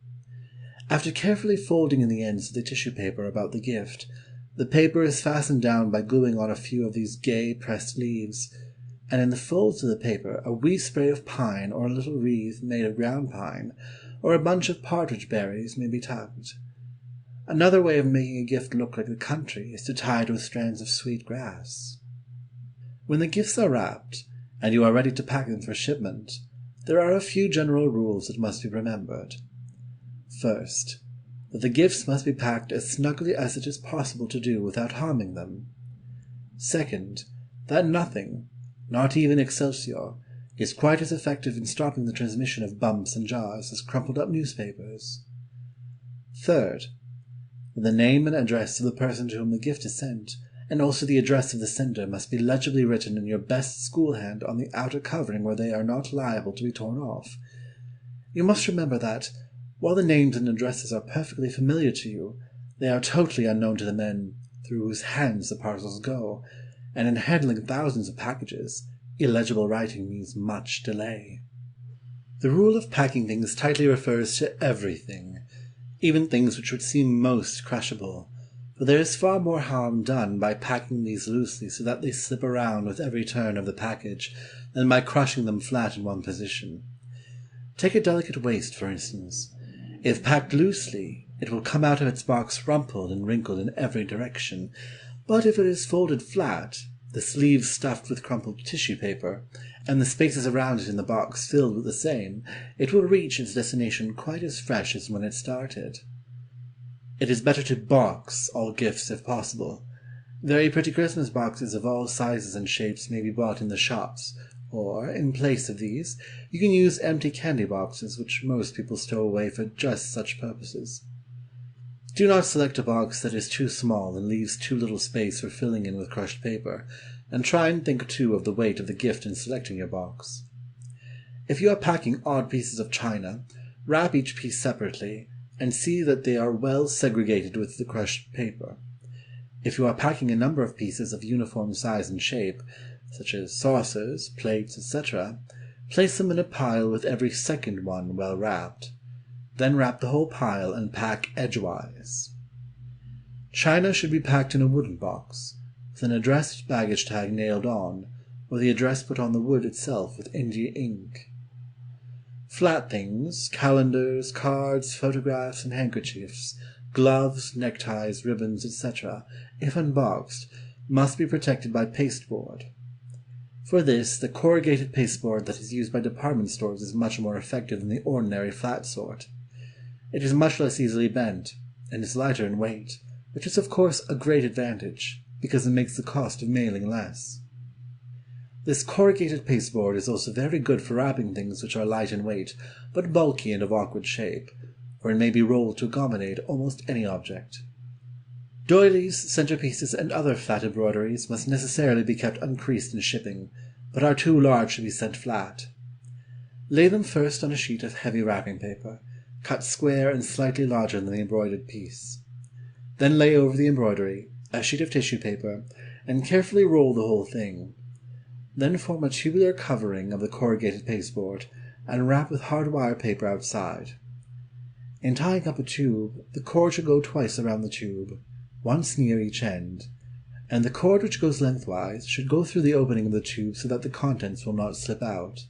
After carefully folding in the ends of the tissue paper about the gift, the paper is fastened down by gluing on a few of these gay pressed leaves, and in the folds of the paper a wee spray of pine or a little wreath made of ground pine, or a bunch of partridge berries may be tucked. Another way of making a gift look like the country is to tie it with strands of sweet grass. When the gifts are wrapped, and you are ready to pack them for shipment, there are a few general rules that must be remembered. First, that the gifts must be packed as snugly as it is possible to do without harming them. Second, that nothing, not even Excelsior, is quite as effective in stopping the transmission of bumps and jars as crumpled up newspapers. Third, that the name and address of the person to whom the gift is sent, and also the address of the sender, must be legibly written in your best school hand on the outer covering where they are not liable to be torn off. You must remember that, while the names and addresses are perfectly familiar to you, they are totally unknown to the men through whose hands the parcels go, and in handling thousands of packages, illegible writing means much delay. The rule of packing things tightly refers to everything, even things which would seem most crushable, for there is far more harm done by packing these loosely so that they slip around with every turn of the package than by crushing them flat in one position. Take a delicate waist, for instance. If packed loosely, it will come out of its box rumpled and wrinkled in every direction, but if it is folded flat, the sleeves stuffed with crumpled tissue paper, and the spaces around it in the box filled with the same, it will reach its destination quite as fresh as when it started. It is better to box all gifts if possible. Very pretty Christmas boxes of all sizes and shapes may be bought in the shops, or, in place of these, you can use empty candy boxes which most people stow away for just such purposes. Do not select a box that is too small and leaves too little space for filling in with crushed paper, and try and think too of the weight of the gift in selecting your box. If you are packing odd pieces of china, wrap each piece separately, and see that they are well segregated with the crushed paper. If you are packing a number of pieces of uniform size and shape, such as saucers, plates, etc., place them in a pile with every second one well wrapped. Then wrap the whole pile and pack edgewise. China should be packed in a wooden box, with an addressed baggage tag nailed on, or the address put on the wood itself with India ink. Flat things, calendars, cards, photographs, and handkerchiefs, gloves, neckties, ribbons, etc., if unboxed, must be protected by pasteboard. For this, the corrugated pasteboard that is used by department stores is much more effective than the ordinary flat sort. It is much less easily bent, and is lighter in weight, which is of course a great advantage, because it makes the cost of mailing less. This corrugated pasteboard is also very good for wrapping things which are light in weight, but bulky and of awkward shape, for it may be rolled to accommodate almost any object. Doilies, centerpieces, and other flat embroideries must necessarily be kept uncreased in shipping, but are too large to be sent flat. Lay them first on a sheet of heavy wrapping paper, cut square and slightly larger than the embroidered piece. Then lay over the embroidery a sheet of tissue paper, and carefully roll the whole thing. Then form a tubular covering of the corrugated pasteboard, and wrap with hard wire paper outside. In tying up a tube, the cord should go twice around the tube, once near each end, and the cord which goes lengthwise should go through the opening of the tube so that the contents will not slip out.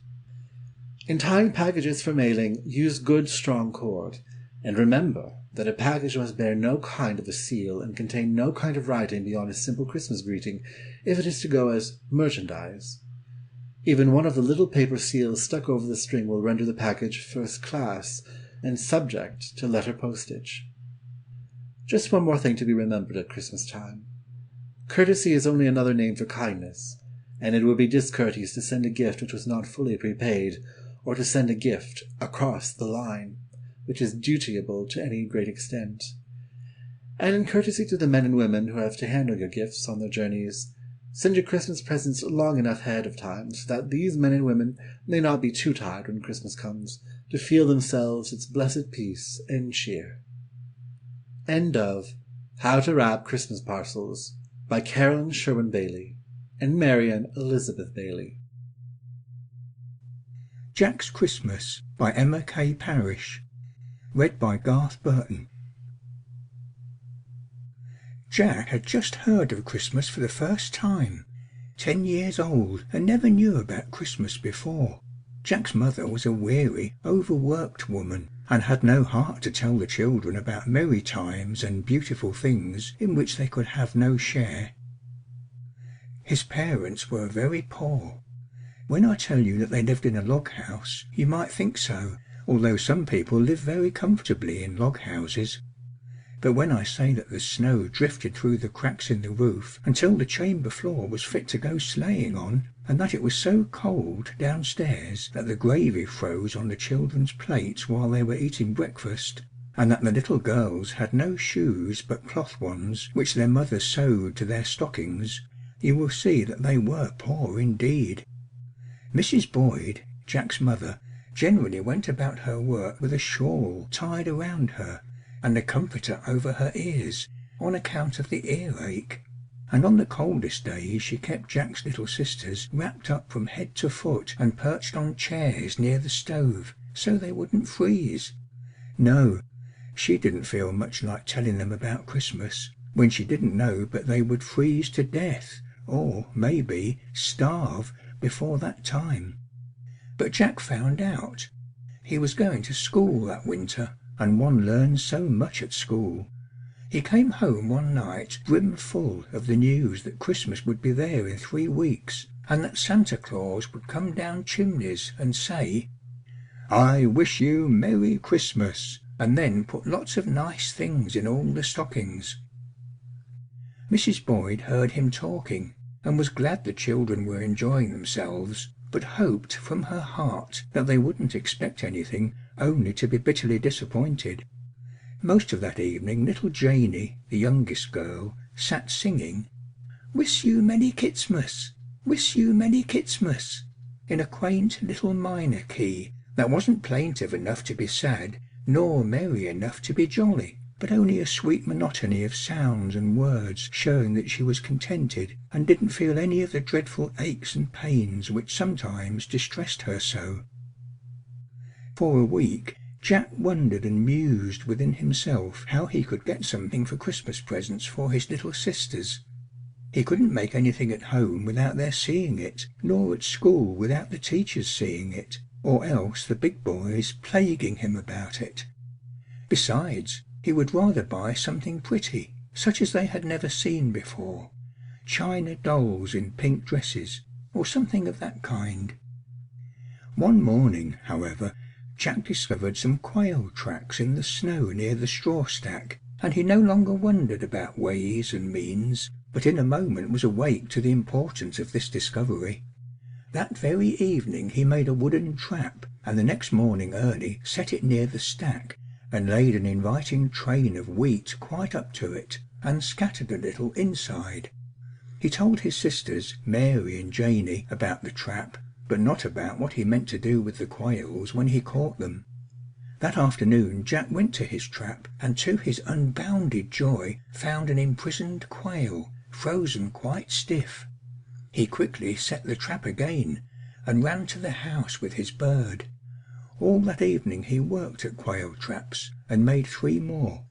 In tying packages for mailing, use good strong cord, and remember that a package must bear no kind of a seal and contain no kind of writing beyond a simple Christmas greeting if it is to go as merchandise. Even one of the little paper seals stuck over the string will render the package first class and subject to letter postage. Just one more thing to be remembered at Christmas time. Courtesy is only another name for kindness, and it would be discourteous to send a gift which was not fully prepaid, or to send a gift across the line, which is dutiable to any great extent. And in courtesy to the men and women who have to handle your gifts on their journeys, send your Christmas presents long enough ahead of time so that these men and women may not be too tired when Christmas comes to feel themselves its blessed peace and cheer. End of How to Wrap Christmas Parcels by Carolyn Sherwin Bailey and Marian Elizabeth Bailey.
Jack's Christmas by Emma K. Parrish. Read by Garth Burton. Jack had just heard of Christmas for the first time. 10 years old, and never knew about Christmas before. Jack's mother was a weary, overworked woman, and had no heart to tell the children about merry times and beautiful things in which they could have no share. His parents were very poor. When I tell you that they lived in a log house, you might think so, although some people live very comfortably in log houses. But when I say that the snow drifted through the cracks in the roof until the chamber floor was fit to go sleighing on, and that it was so cold downstairs that the gravy froze on the children's plates while they were eating breakfast, and that the little girls had no shoes but cloth ones which their mothers sewed to their stockings, you will see that they were poor indeed. Mrs. Boyd, Jack's mother, generally went about her work with a shawl tied around her, and a comforter over her ears, on account of the earache, and on the coldest days she kept Jack's little sisters wrapped up from head to foot and perched on chairs near the stove, so they wouldn't freeze. No, she didn't feel much like telling them about Christmas, when she didn't know but they would freeze to death, or, maybe, starve before that time. But Jack found out. He was going to school that winter, and one learns so much at school.
He came home one night brimful of the news that Christmas would be there in 3 weeks, and that Santa Claus would come down chimneys and say, "I wish you Merry Christmas," and then put lots of nice things in all the stockings. Mrs. Boyd heard him talking, and was glad the children were enjoying themselves, but hoped from her heart that they wouldn't expect anything, only to be bitterly disappointed. Most of that evening little Janey, the youngest girl, sat singing, "Wish you Merry Kitsmas, wish you Merry Kitsmas," in a quaint little minor key that wasn't plaintive enough to be sad, nor merry enough to be jolly, but only a sweet monotony of sounds and words showing that she was contented and didn't feel any of the dreadful aches and pains which sometimes distressed her so. For a week Jack wondered and mused within himself how he could get something for Christmas presents for his little sisters. He couldn't make anything at home without their seeing it, nor at school without the teachers seeing it, or else the big boys plaguing him about it. Besides, he would rather buy something pretty, such as they had never seen before, china dolls in pink dresses, or something of that kind. One morning, however, Jack discovered some quail tracks in the snow near the straw stack, and he no longer wondered about ways and means, but in a moment was awake to the importance of this discovery. That very evening he made a wooden trap, and the next morning early set it near the stack, and laid an inviting train of wheat quite up to it, and scattered a little inside. He told his sisters, Mary and Janey, about the trap, but not about what he meant to do with the quails when he caught them. That afternoon Jack went to his trap, and to his unbounded joy found an imprisoned quail, frozen quite stiff. He quickly set the trap again, and ran to the house with his bird. All that evening he worked at quail traps, and made 3 more.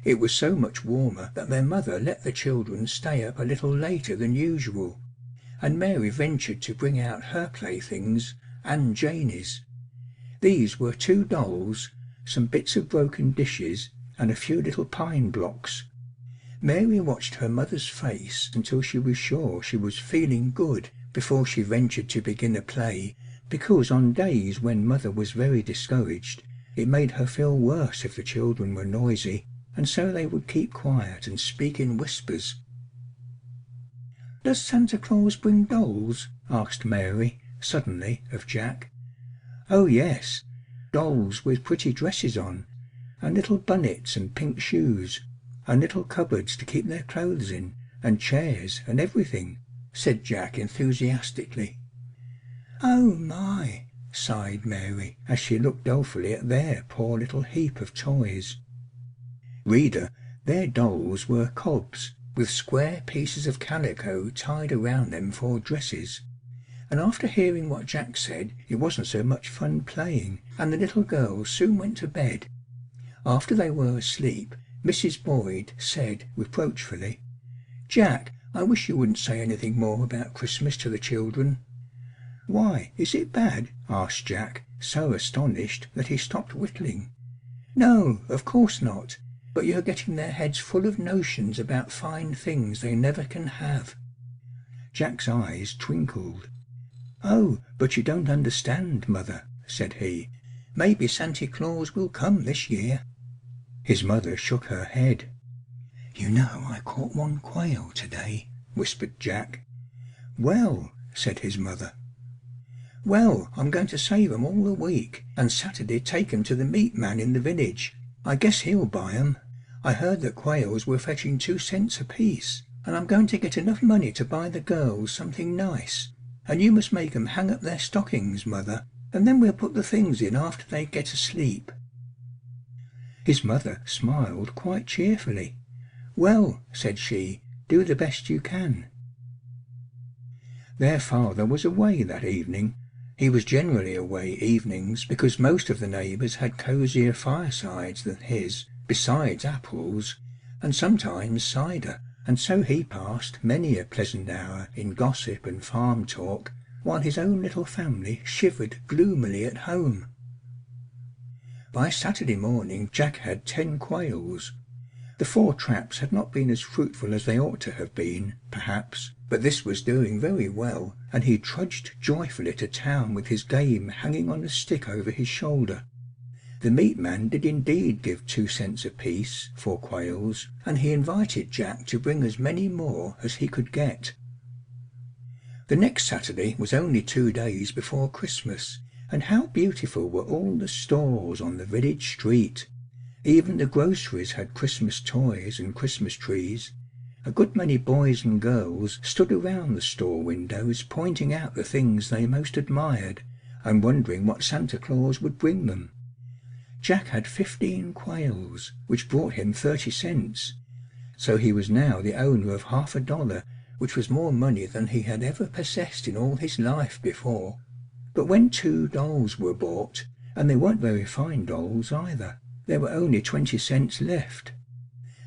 It was so much warmer that their mother let the children stay up a little later than usual, and Mary ventured to bring out her playthings and Janey's. These were 2 dolls, some bits of broken dishes, and a few little pine blocks. Mary watched her mother's face until she was sure she was feeling good before she ventured to begin a play, because on days when mother was very discouraged, it made her feel worse if the children were noisy, and so they would keep quiet and speak in whispers. "Does Santa Claus bring dolls?" asked Mary, suddenly, of Jack. "Oh yes, dolls with pretty dresses on, and little bunnets and pink shoes, and little cupboards to keep their clothes in, and chairs and everything," said Jack enthusiastically. "Oh my!" sighed Mary, as she looked dolefully at their poor little heap of toys. Reader, their dolls were cobs, with square pieces of calico tied around them for dresses, and after hearing what Jack said, it wasn't so much fun playing, and the little girls soon went to bed. After they were asleep, Mrs. Boyd said reproachfully, "Jack, I wish you wouldn't say anything more about Christmas to the children." "Why, is it bad?" asked Jack, so astonished that he stopped whittling. "No, of course not, but you're getting their heads full of notions about fine things they never can have." Jack's eyes twinkled. "Oh, but you don't understand, mother," said he. "Maybe Santa Claus will come this year." His mother shook her head. "You know I caught 1 quail today," whispered Jack. "Well," said his mother. "Well, I'm going to save 'em all the week, and Saturday take 'em to the meat man in the village. I guess he'll buy 'em. I heard that quails were fetching 2 cents apiece, and I'm going to get enough money to buy the girls something nice, and you must make 'em hang up their stockings, mother, and then we'll put the things in after they get asleep." His mother smiled quite cheerfully. "Well," said she, "do the best you can." Their father was away that evening. He was generally away evenings because most of the neighbours had cosier firesides than his, besides apples, and sometimes cider, and so he passed many a pleasant hour in gossip and farm talk, while his own little family shivered gloomily at home. By Saturday morning Jack had 10 quails, The 4 traps had not been as fruitful as they ought to have been, perhaps, but this was doing very well, and he trudged joyfully to town with his game hanging on a stick over his shoulder. The meat man did indeed give 2 cents apiece for quails, and he invited Jack to bring as many more as he could get. The next Saturday was only 2 days before Christmas, and how beautiful were all the stalls on the village street! Even the groceries had Christmas toys and Christmas trees. A good many boys and girls stood around the store windows pointing out the things they most admired, and wondering what Santa Claus would bring them. Jack had 15 quails, which brought him 30 cents, so he was now the owner of $half, which was more money than he had ever possessed in all his life before. But when 2 dolls were bought, and they weren't very fine dolls either, there were only 20 cents left.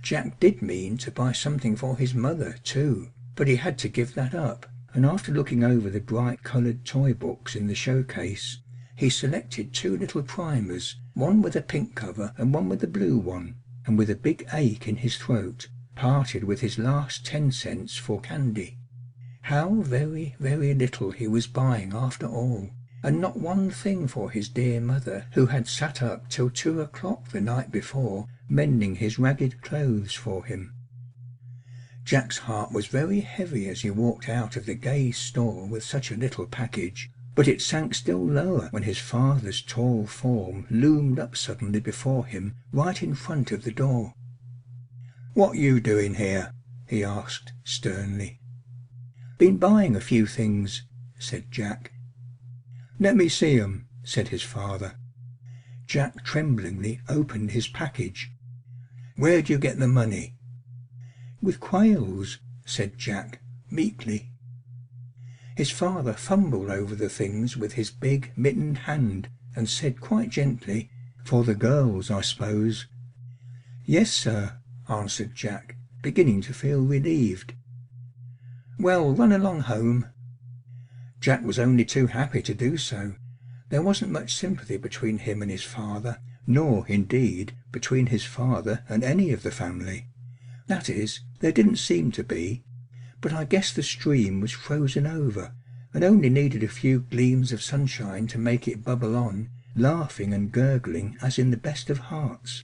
Jack did mean to buy something for his mother too, but he had to give that up, and after looking over the bright coloured toy books in the showcase, he selected 2 little primers, one with a pink cover and one with a blue one, and with a big ache in his throat, parted with his last 10 cents for candy. How very, very little he was buying after all, and not one thing for his dear mother, who had sat up till 2 o'clock the night before, mending his ragged clothes for him. Jack's heart was very heavy as he walked out of the gay store with such a little package, but it sank still lower when his father's tall form loomed up suddenly before him right in front of the door. "What you doing here?" he asked sternly. "Been buying a few things," said Jack. "Let me see 'em," said his father. Jack tremblingly opened his package. "Where'd you get the money?" "With quails," said Jack, meekly. His father fumbled over the things with his big mittened hand, and said quite gently, "For the girls, I suppose." "Yes, sir," answered Jack, beginning to feel relieved. "Well, run along home." Jack was only too happy to do so. There wasn't much sympathy between him and his father, nor, indeed, between his father and any of the family. That is, there didn't seem to be, but I guess the stream was frozen over, and only needed a few gleams of sunshine to make it bubble on, laughing and gurgling as in the best of hearts.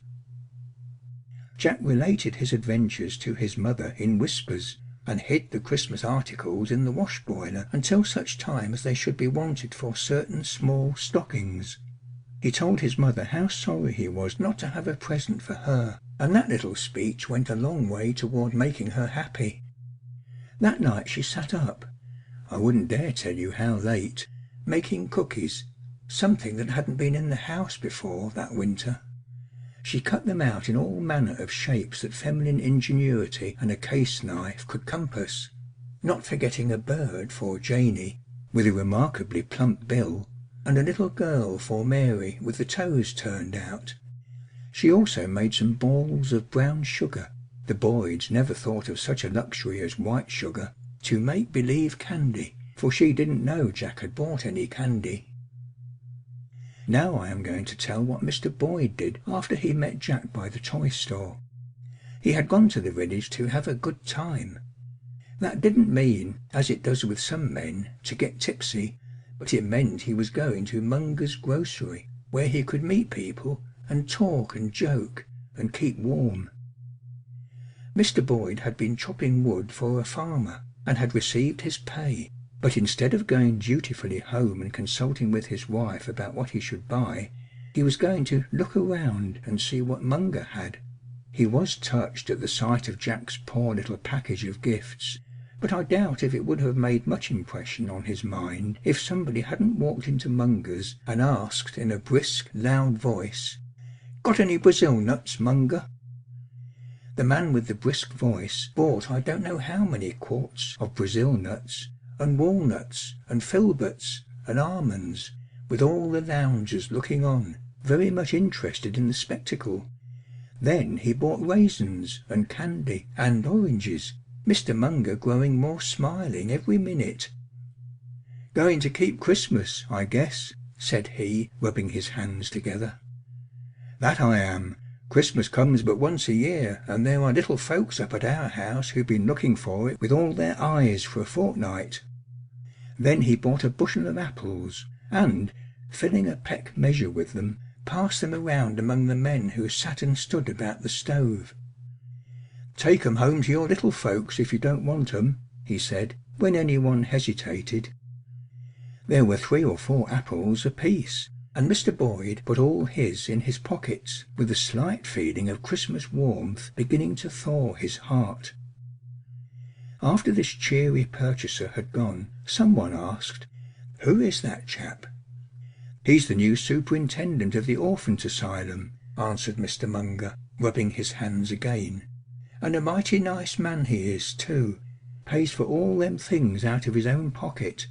Jack related his adventures to his mother in whispers, and hid the Christmas articles in the wash boiler until such time as they should be wanted for certain small stockings. He told his mother how sorry he was not to have a present for her, and that little speech went a long way toward making her happy. That night she sat up, I wouldn't dare tell you how late, making cookies, something that hadn't been in the house before that winter. She cut them out in all manner of shapes that feminine ingenuity and a case knife could compass, not forgetting a bird for Janey, with a remarkably plump bill, and a little girl for Mary with the toes turned out. She also made some balls of brown sugar, the Boyds never thought of such a luxury as white sugar, to make-believe candy, for she didn't know Jack had bought any candy. Now I am going to tell what Mr. Boyd did after he met Jack by the toy store. He had gone to the village to have a good time. That didn't mean, as it does with some men, to get tipsy, but it meant he was going to Munger's grocery, where he could meet people and talk and joke and keep warm. Mr. Boyd had been chopping wood for a farmer, and had received his pay, but instead of going dutifully home and consulting with his wife about what he should buy, he was going to look around and see what Munger had. He was touched at the sight of Jack's poor little package of gifts, but I doubt if it would have made much impression on his mind if somebody hadn't walked into Munger's and asked in a brisk, loud voice, "Got any Brazil nuts, Munger?" The man with the brisk voice bought I don't know how many quarts of Brazil nuts, and walnuts, and filberts, and almonds, with all the loungers looking on, very much interested in the spectacle. Then he bought raisins, and candy, and oranges, Mr. Munger growing more smiling every minute. "Going to keep Christmas, I guess," said he, rubbing his hands together. "That I am. Christmas comes but once a year, and there are little folks up at our house who've been looking for it with all their eyes for a fortnight." Then he bought a bushel of apples, and, filling a peck measure with them, passed them around among the men who sat and stood about the stove. "Take 'em home to your little folks if you don't want 'em," he said, when any one hesitated. There were 3 or 4 apples apiece, and Mr. Boyd put all his in his pockets, with a slight feeling of Christmas warmth beginning to thaw his heart. After this cheery purchaser had gone, someone asked, "Who is that chap?" "He's the new superintendent of the Orphans' Asylum," answered Mr. Munger, rubbing his hands again. "And a mighty nice man he is, too. Pays for all them things out of his own pocket.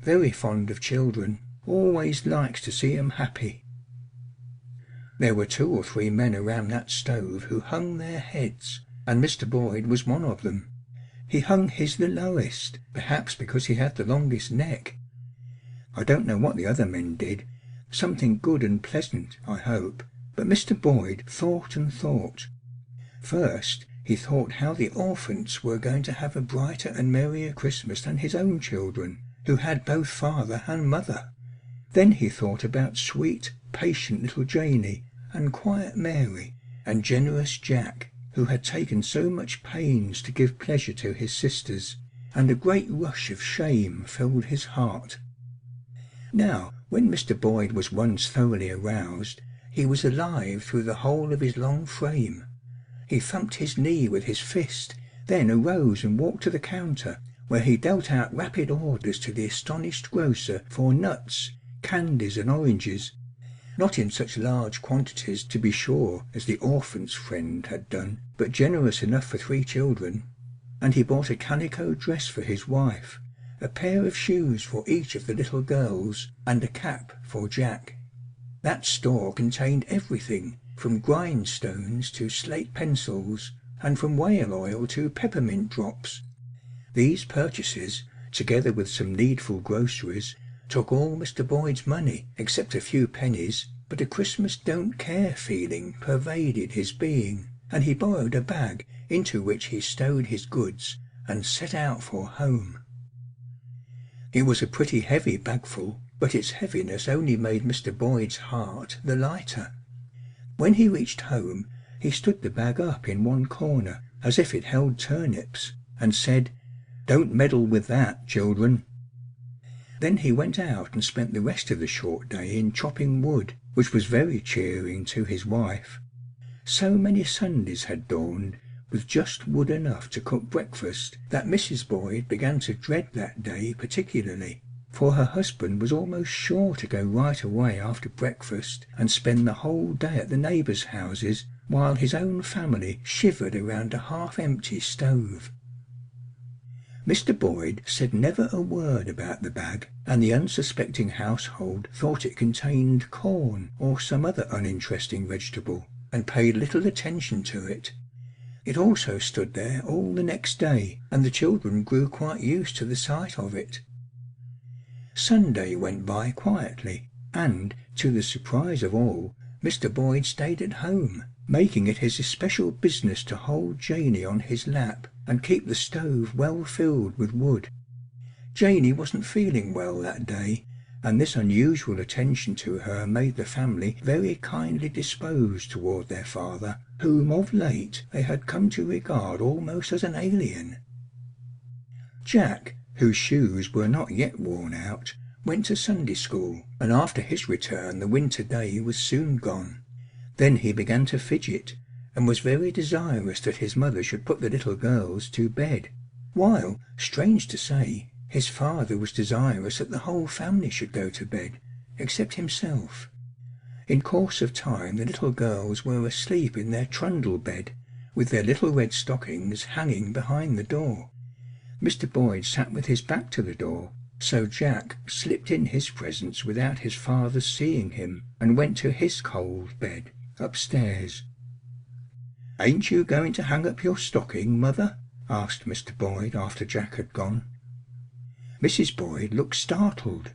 Very fond of children. Always likes to see 'em happy." There were 2 or 3 men around that stove who hung their heads, and Mr. Boyd was one of them. He hung his the lowest, perhaps because he had the longest neck. I don't know what the other men did, something good and pleasant, I hope, but Mr. Boyd thought and thought. First, he thought how the orphans were going to have a brighter and merrier Christmas than his own children, who had both father and mother. Then he thought about sweet, patient little Janey, and quiet Mary, and generous Jack, who had taken so much pains to give pleasure to his sisters, and a great rush of shame filled his heart. Now, when Mr. Boyd was once thoroughly aroused, he was alive through the whole of his long frame. He thumped his knee with his fist, then arose and walked to the counter, where he dealt out rapid orders to the astonished grocer for nuts, candies, and oranges, not in such large quantities, to be sure, as the orphan's friend had done, but generous enough for 3 children. And he bought a calico dress for his wife, a pair of shoes for each of the little girls, and a cap for Jack. That store contained everything, from grindstones to slate pencils, and from whale oil to peppermint drops. These purchases, together with some needful groceries, took all Mr. Boyd's money, except a few pennies, but a Christmas don't-care feeling pervaded his being, and he borrowed a bag, into which he stowed his goods, and set out for home. It was a pretty heavy bagful, but its heaviness only made Mr. Boyd's heart the lighter. When he reached home, he stood the bag up in one corner, as if it held turnips, and said, "Don't meddle with that, children." Then he went out and spent the rest of the short day in chopping wood, which was very cheering to his wife. So many Sundays had dawned, with just wood enough to cook breakfast, that Mrs. Boyd began to dread that day particularly, for her husband was almost sure to go right away after breakfast and spend the whole day at the neighbours' houses, while his own family shivered around a half-empty stove. Mr. Boyd said never a word about the bag, and the unsuspecting household thought it contained corn or some other uninteresting vegetable, and paid little attention to it. It also stood there all the next day, and the children grew quite used to the sight of it. Sunday went by quietly, and, to the surprise of all, Mr. Boyd stayed at home, making it his especial business to hold Janey on his lap and keep the stove well filled with wood. Janey wasn't feeling well that day, and this unusual attention to her made the family very kindly disposed toward their father, whom of late they had come to regard almost as an alien. Jack, whose shoes were not yet worn out, went to Sunday school, and after his return the winter day was soon gone. Then he began to fidget, and was very desirous that his mother should put the little girls to bed, while, strange to say, his father was desirous that the whole family should go to bed, except himself. In course of time the little girls were asleep in their trundle bed, with their little red stockings hanging behind the door. Mr. Boyd sat with his back to the door, so Jack slipped in his presents without his father's seeing him, and went to his cold bed upstairs. "Ain't you going to hang up your stocking, mother?" asked Mr. Boyd after Jack had gone. Mrs. Boyd looked startled.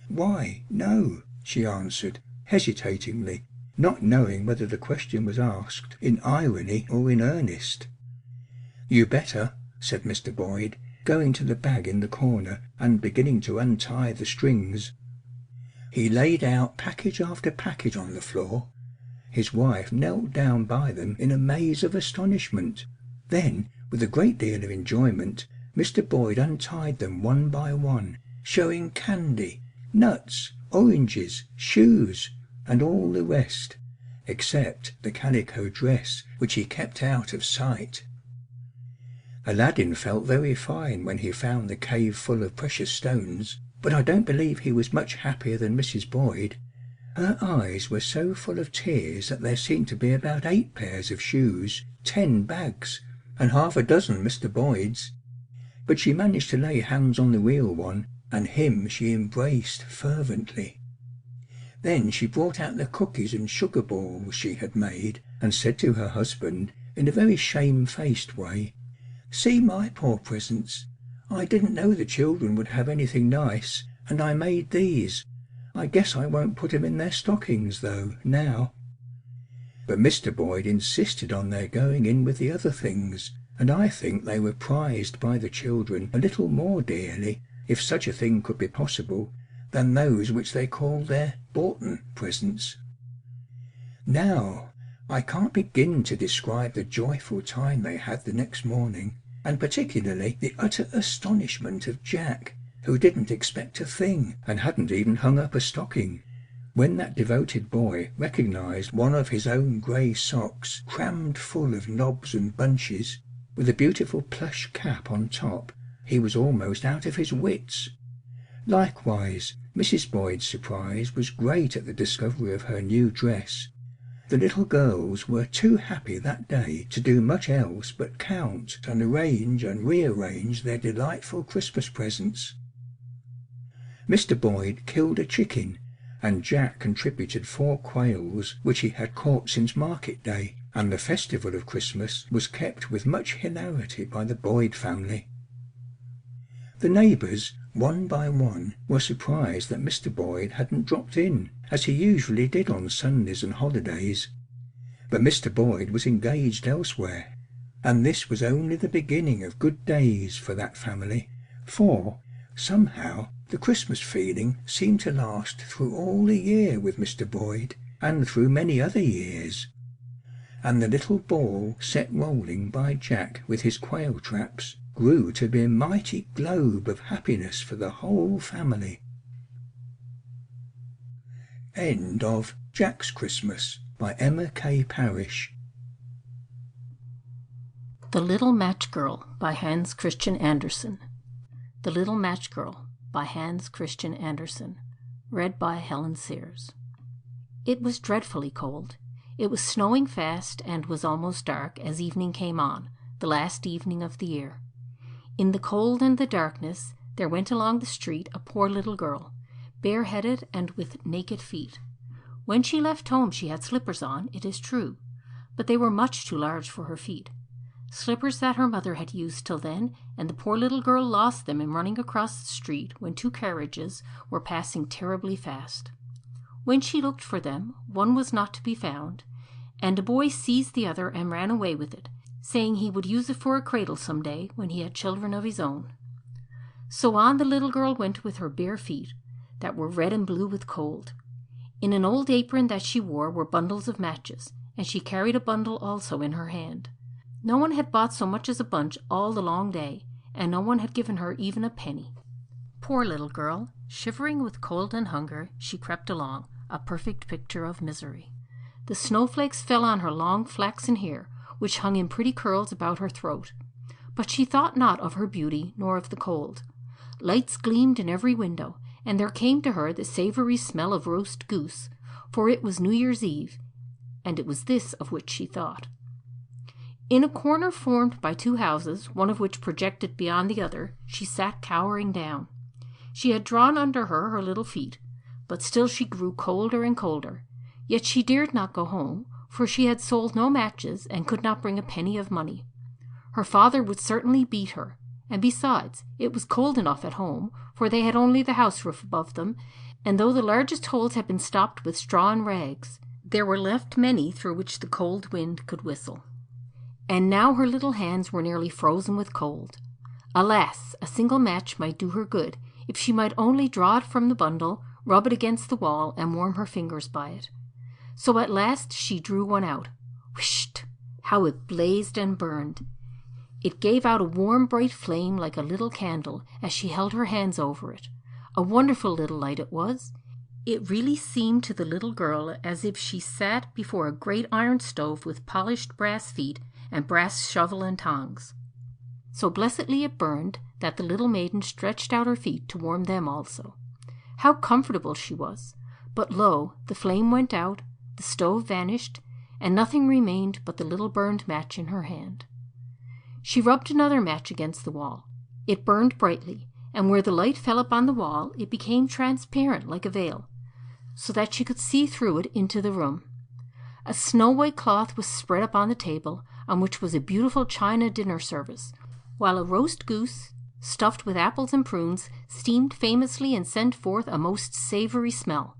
"Why, no," she answered, hesitatingly, not knowing whether the question was asked in irony or in earnest. "You better," said Mr. Boyd, going to the bag in the corner and beginning to untie the strings. He laid out package after package on the floor. His wife knelt down by them in a maze of astonishment. Then, with a great deal of enjoyment, Mr. Boyd untied them one by one, showing candy, nuts, oranges, shoes, and all the rest, except the calico dress, which he kept out of sight. Aladdin felt very fine when he found the cave full of precious stones, but I don't believe he was much happier than Mrs. Boyd. Her eyes were so full of tears that there seemed to be about 8 pairs of shoes, 10 bags, and half a dozen Mr. Boyds. But she managed to lay hands on the real one, and him she embraced fervently. Then she brought out the cookies and sugar balls she had made, and said to her husband, in a very shamefaced way, "See my poor presents. I didn't know the children would have anything nice, and I made these. I guess I won't put 'em in their stockings, though, now." But Mr. Boyd insisted on their going in with the other things, and I think they were prized by the children a little more dearly, if such a thing could be possible, than those which they called their Boughton presents. Now, I can't begin to describe the joyful time they had the next morning, and particularly the utter astonishment of Jack, who didn't expect a thing, and hadn't even hung up a stocking, when that devoted boy recognized one of his own grey socks crammed full of knobs and bunches, with a beautiful plush cap on top. He was almost out of his wits. Likewise, Mrs. Boyd's surprise was great at the discovery of her new dress. The little girls were too happy that day to do much else but count and arrange and rearrange their delightful Christmas presents. Mr. Boyd killed a chicken, and Jack contributed 4 quails which he had caught since market day, and the festival of Christmas was kept with much hilarity by the Boyd family. The neighbours, one by one, were surprised that Mr. Boyd hadn't dropped in, as he usually did on Sundays and holidays. But Mr. Boyd was engaged elsewhere, and this was only the beginning of good days for that family, for, somehow, the Christmas feeling seemed to last through all the year with Mr. Boyd, and through many other years. And the little ball set rolling by Jack with his quail traps grew to be a mighty globe of happiness for the whole family. End of Jack's Christmas by Emma K. Parrish.
The Little Match Girl by Hans Christian Andersen. The Little Match Girl by Hans Christian Andersen. Read by Helen Sears. It was dreadfully cold. It was snowing fast and was almost dark as evening came on, the last evening of the year. In the cold and the darkness there went along the street a poor little girl, bareheaded and with naked feet. When she left home she had slippers on, it is true, but they were much too large for her feet. Slippers that her mother had used till then, and the poor little girl lost them in running across the street when 2 carriages were passing terribly fast. When she looked for them, one was not to be found, and a boy seized the other and ran away with it, saying he would use it for a cradle some day when he had children of his own. So on the little girl went with her bare feet, that were red and blue with cold. In an old apron that she wore were bundles of matches, and she carried a bundle also in her hand. No one had bought so much as a bunch all the long day, and no one had given her even a penny. Poor little girl, shivering with cold and hunger, she crept along, a perfect picture of misery. The snowflakes fell on her long flaxen hair, which hung in pretty curls about her throat. But she thought not of her beauty, nor of the cold. Lights gleamed in every window, and there came to her the savoury smell of roast goose, for it was New Year's Eve, and it was this of which she thought. In a corner formed by 2 houses, one of which projected beyond the other, she sat cowering down. She had drawn under her little feet, but still she grew colder and colder. Yet she dared not go home, for she had sold no matches and could not bring a penny of money. Her father would certainly beat her, and besides, it was cold enough at home, for they had only the house roof above them, and though the largest holes had been stopped with straw and rags, There were left many through which the cold wind could whistle. And now her little hands were nearly frozen with cold. Alas, a single match might do her good, if she might only draw it from the bundle, rub it against the wall, and warm her fingers by it. So at last she drew one out. Whisht! How it blazed and burned! It gave out a warm, bright flame like a little candle as she held her hands over it. A wonderful little light it was. It really seemed to the little girl as if she sat before a great iron stove with polished brass feet and brass shovel and tongs. So blessedly it burned that the little maiden stretched out her feet to warm them also. How comfortable she was! But lo, the flame went out, the stove vanished, and nothing remained but the little burned match in her hand. She rubbed another match against the wall. It burned brightly, and where the light fell upon the wall it became transparent like a veil, so that she could see through it into the room. A snow-white cloth was spread upon the table, on which was a beautiful china dinner service, while a roast goose, stuffed with apples and prunes, steamed famously and sent forth a most savoury smell.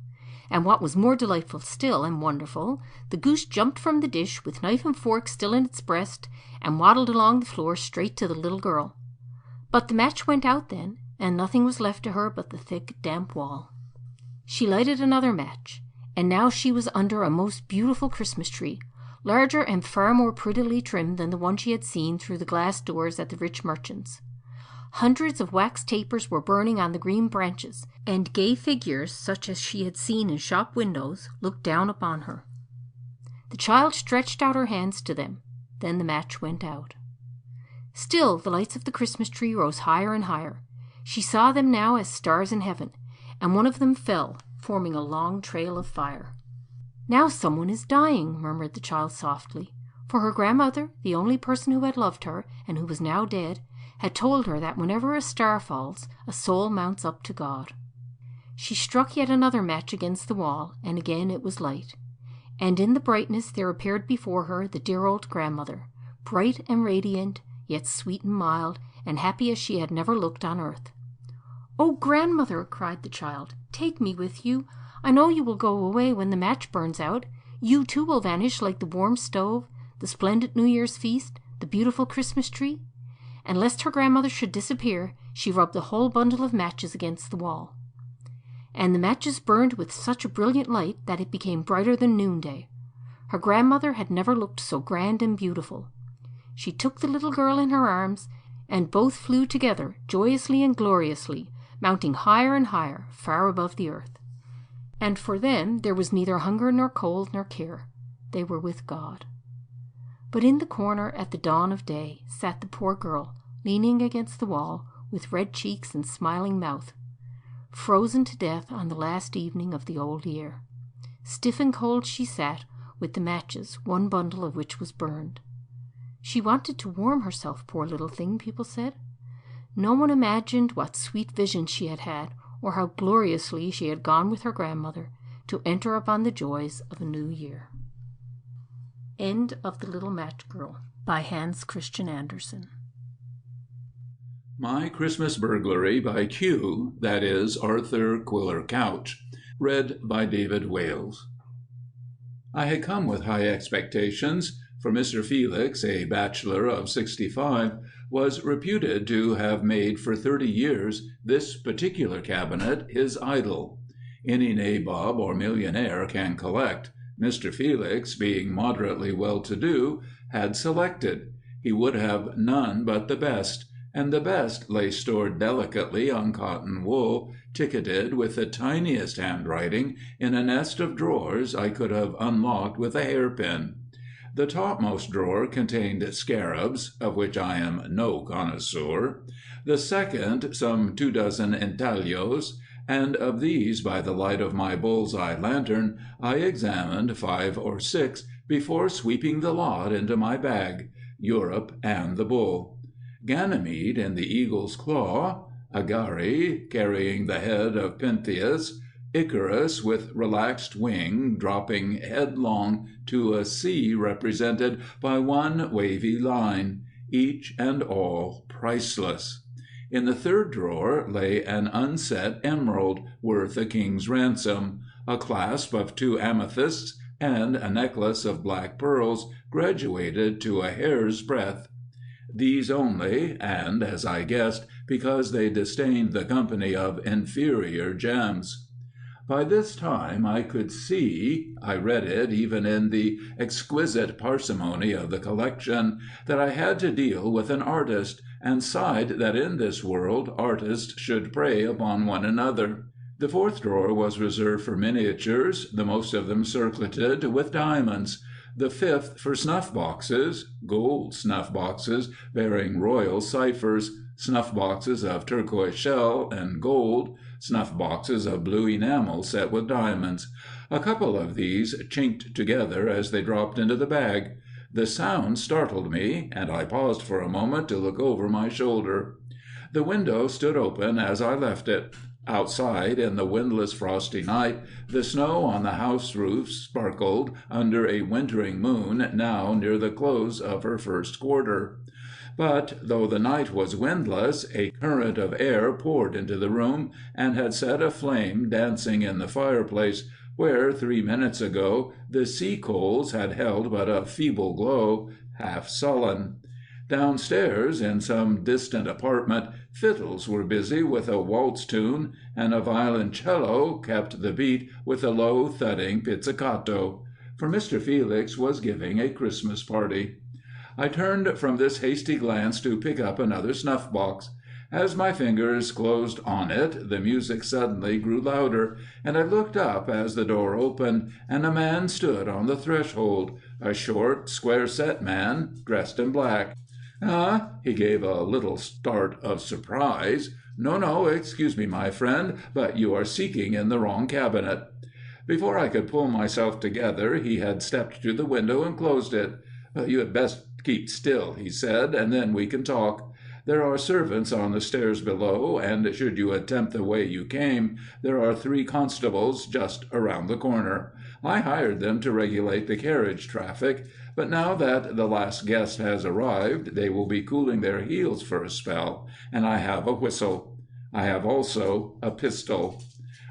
And what was more delightful still and wonderful, the goose jumped from the dish with knife and fork still in its breast, and waddled along the floor straight to the little girl. But the match went out then, and nothing was left to her but the thick, damp wall. She lighted another match, and now she was under a most beautiful Christmas tree, larger and far more prettily trimmed than the one she had seen through the glass doors at the rich merchants'. Hundreds of wax tapers were burning on the green branches, and gay figures, such as she had seen in shop windows, looked down upon her. The child stretched out her hands to them. Then the match went out. Still the lights of the Christmas tree rose higher and higher. She saw them now as stars in heaven, and one of them fell, forming a long trail of fire. "Now someone is dying," murmured the child softly, for her grandmother, the only person who had loved her, and who was now dead, had told her that whenever a star falls, a soul mounts up to God. She struck yet another match against the wall, and again it was light. And in the brightness there appeared before her the dear old grandmother, bright and radiant, yet sweet and mild, and happy as she had never looked on earth. "Oh, grandmother," cried the child, "take me with you. I know you will go away when the match burns out. You too will vanish like the warm stove, the splendid New Year's feast, the beautiful Christmas tree." And lest her grandmother should disappear, she rubbed the whole bundle of matches against the wall. And the matches burned with such a brilliant light that it became brighter than noonday. Her grandmother had never looked so grand and beautiful. She took the little girl in her arms, and both flew together, joyously and gloriously, mounting higher and higher, far above the earth. And for them there was neither hunger nor cold nor care. They were with God. But in the corner at the dawn of day sat the poor girl, leaning against the wall, with red cheeks and smiling mouth, frozen to death on the last evening of the old year. Stiff and cold she sat, with the matches, one bundle of which was burned. She wanted to warm herself, poor little thing, people said. No one imagined what sweet visions she had had, or how gloriously she had gone with her grandmother to enter upon the joys of a new year. End of The Little Match Girl by Hans Christian Andersen.
My Christmas Burglary by Q, that is, Arthur Quiller Couch. Read by David Wales. I had come with high expectations, for Mr. Felix, a bachelor of 65, was reputed to have made for 30 years this particular cabinet his idol. Any nabob or millionaire can collect. Mr. Felix, being moderately well-to-do, had selected. He would have none but the best, and the best lay stored delicately on cotton wool, ticketed with the tiniest handwriting in a nest of drawers I could have unlocked with a hairpin. The topmost drawer contained scarabs, of which I am no connoisseur; the second some 24 intaglios, and of these, by the light of my bull's-eye lantern, I examined 5 or 6 before sweeping the lot into my bag, Europe and the bull. Ganymede in the eagle's claw, Agari carrying the head of Pentheus, Icarus with relaxed wing dropping headlong to a sea represented by one wavy line, each and all priceless. In the third drawer lay an unset emerald, worth a king's ransom, a clasp of 2 amethysts, and a necklace of black pearls graduated to a hair's breadth. These only, and, as I guessed, because they disdained the company of inferior gems. By this time I could see, I read it even in the exquisite parsimony of the collection, that I had to deal with an artist, and sighed that in this world artists should prey upon one another. The fourth drawer was reserved for miniatures, the most of them circleted with diamonds. The fifth for snuff-boxes, gold snuff-boxes bearing royal ciphers, snuff-boxes of turquoise shell and gold, snuff-boxes of blue enamel set with diamonds. A couple of these chinked together as they dropped into the bag. The sound startled me, and I paused for a moment to look over my shoulder. The window stood open as I left it. Outside, in the windless frosty night, the snow on the house roofs sparkled under a wintering moon now near the close of her first quarter. But, though the night was windless, a current of air poured into the room, and had set a flame dancing in the fireplace, where 3 minutes ago the sea-coals had held but a feeble glow, half sullen. Downstairs, in some distant apartment, fiddles were busy with a waltz tune, and a violoncello kept the beat with a low, thudding pizzicato. For Mr. Felix was giving a Christmas party. I turned from this hasty glance to pick up another snuff-box. As my fingers closed on it, the music suddenly grew louder, and I looked up as the door opened, and a man stood on the threshold, a short, square-set man, dressed in black. He gave a little start of surprise. No, excuse me, my friend, but you are seeking in the wrong cabinet. Before I could pull myself together, he had stepped to the window and closed it. You had best keep still, he said, and then we can talk. There are servants on the stairs below, and should you attempt the way you came, there are 3 constables just around the corner. I hired them to regulate the carriage traffic, but now that the last guest has arrived, they will be cooling their heels for a spell, and I have a whistle. I have also a pistol.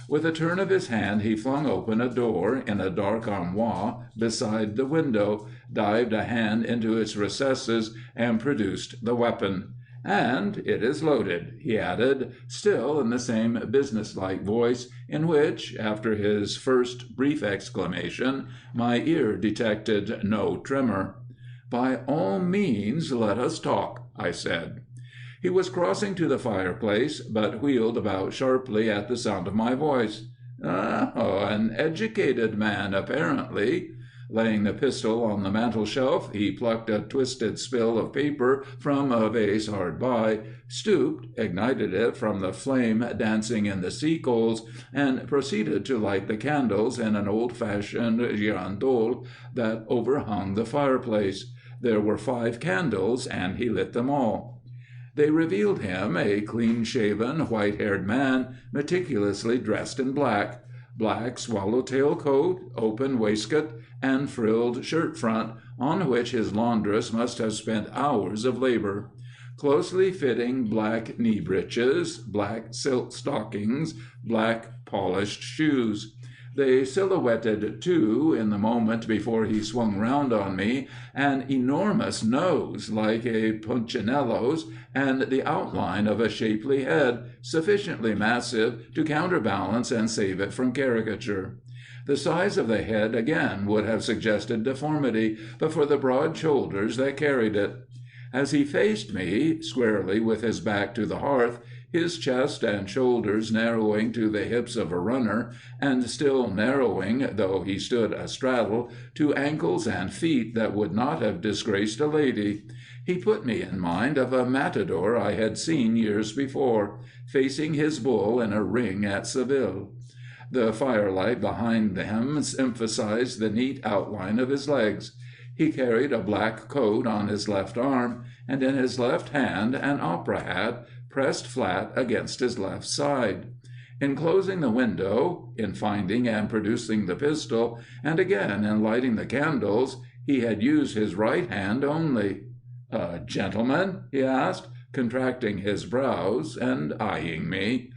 With a turn of his hand he flung open a door in a dark armoire beside the window, dived a hand into its recesses, and produced the weapon. "And it is loaded," he added, still in the same businesslike voice, in which, after his first brief exclamation, my ear detected no tremor. "By all means let us talk," I said. He was crossing to the fireplace, but wheeled about sharply at the sound of my voice. An educated man, apparently. Laying the pistol on the mantel-shelf, he plucked a twisted spill of paper from a vase hard by, stooped, ignited it from the flame dancing in the sea-coals, and proceeded to light the candles in an old-fashioned girandole that overhung the fireplace. There were 5 candles, and he lit them all. They revealed him a clean-shaven, white-haired man, meticulously dressed in black swallow-tail coat, open waistcoat, and frilled shirt-front, on which his laundress must have spent hours of labor. Closely fitting black knee-breeches, black silk stockings, black polished shoes. They silhouetted, too, in the moment before he swung round on me, an enormous nose like a Punchinello's, and the outline of a shapely head, sufficiently massive to counterbalance and save it from caricature. The size of the head again would have suggested deformity, but for the broad shoulders that carried it. As he faced me, squarely with his back to the hearth, his chest and shoulders narrowing to the hips of a runner, and still narrowing, though he stood astraddle, to ankles and feet that would not have disgraced a lady, he put me in mind of a matador I had seen years before, facing his bull in a ring at Seville. The firelight behind them emphasized the neat outline of his legs. He carried a black coat on his left arm, and in his left hand an opera hat, pressed flat against his left side. In closing the window, in finding and producing the pistol, and again in lighting the candles, he had used his right hand only. "A gentleman?" he asked, contracting his brows and eyeing me.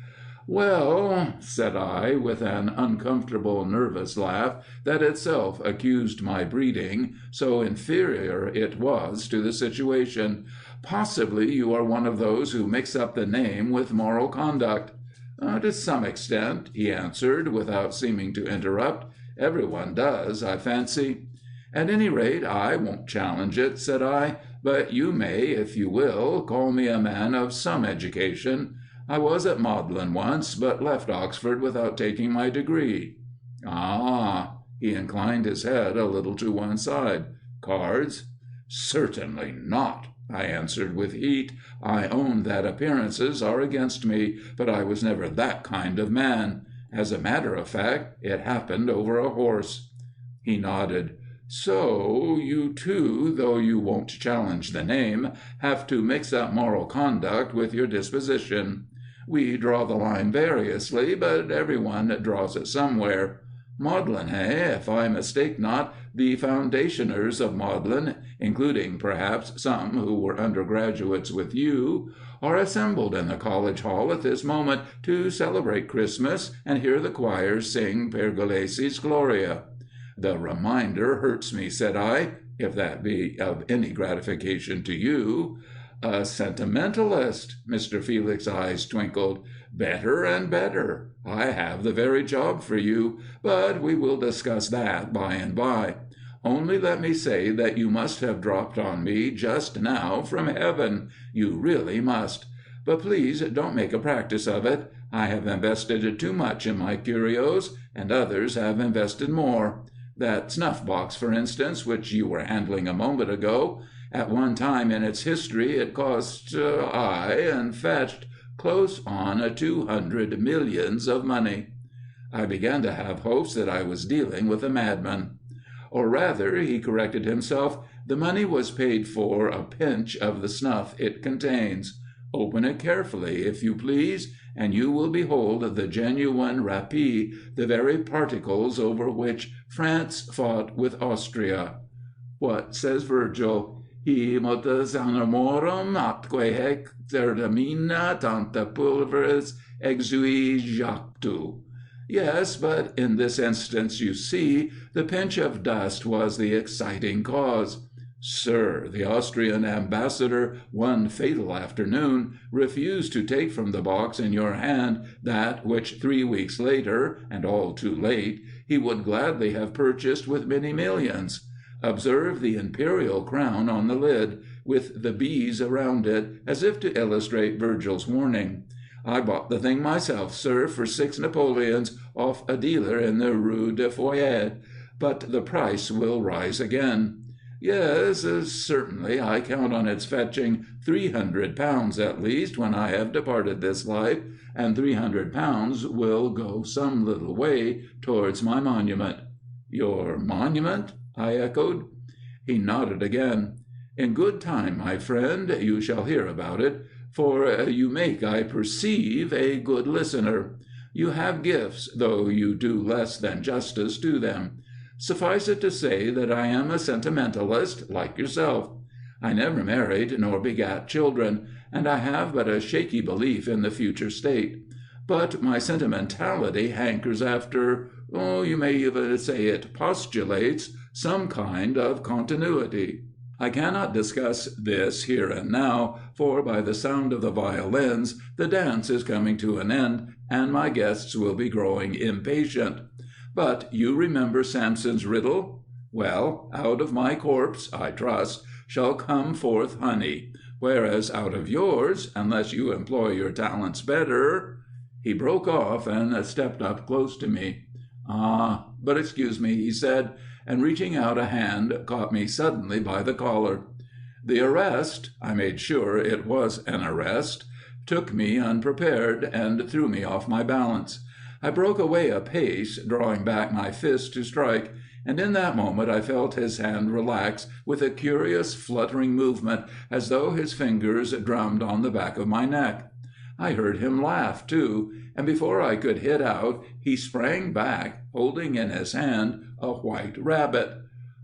"Well," said I, with an uncomfortable, nervous laugh that itself accused my breeding, so inferior it was to the situation, "possibly you are one of those who mix up the name with moral conduct." "To some extent," he answered, without seeming to interrupt. "Everyone does, I fancy." "At any rate, I won't challenge it," said I, "but you may, if you will, call me a man of some education. I was at Magdalen once, but left Oxford without taking my degree." "Ah!" He inclined his head a little to one side. "Cards?" "Certainly not," I answered with heat. "I own that appearances are against me, but I was never that kind of man. As a matter of fact, it happened over a horse." He nodded. "So you, too, though you won't challenge the name, have to mix up moral conduct with your disposition. We draw the line variously, but everyone draws it somewhere. Magdalen, if I mistake not, the foundationers of Magdalen, including perhaps some who were undergraduates with you, are assembled in the college hall at this moment to celebrate Christmas and hear the choirs sing Pergolesi's Gloria." "The reminder hurts me," said I, "if that be of any gratification to you." "A sentimentalist!" Mr. Felix's eyes twinkled. "Better and better. I have the very job for you, but we will discuss that by and by. Only let me say that you must have dropped on me just now from heaven. You really must. But please don't make a practice of it. I have invested too much in my curios, and others have invested more. That snuff-box, for instance, which you were handling a moment ago, at one time in its history it cost, and fetched, close on 200 millions of money. I began to have hopes that I was dealing with a madman. Or rather, he corrected himself, the money was paid for a pinch of the snuff it contains. Open it carefully, if you please, and you will behold the genuine rapis, the very particles over which France fought with Austria. What says Virgil? Hi motus amorem atque hec certamina tanta pulveris exui jactu. Yes, but in this instance, you see, the pinch of dust was the exciting cause. Sir, the Austrian ambassador, one fatal afternoon, refused to take from the box in your hand that which 3 weeks later, and all too late, he would gladly have purchased with many millions. Observe the imperial crown on the lid, with the bees around it, as if to illustrate Virgil's warning. I bought the thing myself, sir, for 6 Napoleons, off a dealer in the Rue de Foyer, but the price will rise again. Yes, certainly, I count on its fetching £300 at least when I have departed this life, and £300 will go some little way towards my monument. Your monument? I echoed. He nodded again. In good time, my friend, you shall hear about it, for you make, I perceive, a good listener. You have gifts, though you do less than justice to them. Suffice it to say that I am a sentimentalist, like yourself. I never married nor begat children, and I have but a shaky belief in the future state. But my sentimentality hankers after, you may even say it postulates, some kind of continuity. I cannot discuss this here and now, for by the sound of the violins the dance is coming to an end, and my guests will be growing impatient. But you remember Samson's riddle? Well, out of my corpse, I trust, shall come forth honey, whereas out of yours, unless you employ your talents better— He broke off and stepped up close to me. But excuse me, he said, and reaching out a hand caught me suddenly by the collar. The arrest—I made sure it was an arrest—took me unprepared and threw me off my balance. I broke away a pace, drawing back my fist to strike, and in that moment I felt his hand relax with a curious fluttering movement as though his fingers drummed on the back of my neck. I heard him laugh, too, and before I could hit out, he sprang back, holding in his hand a white rabbit.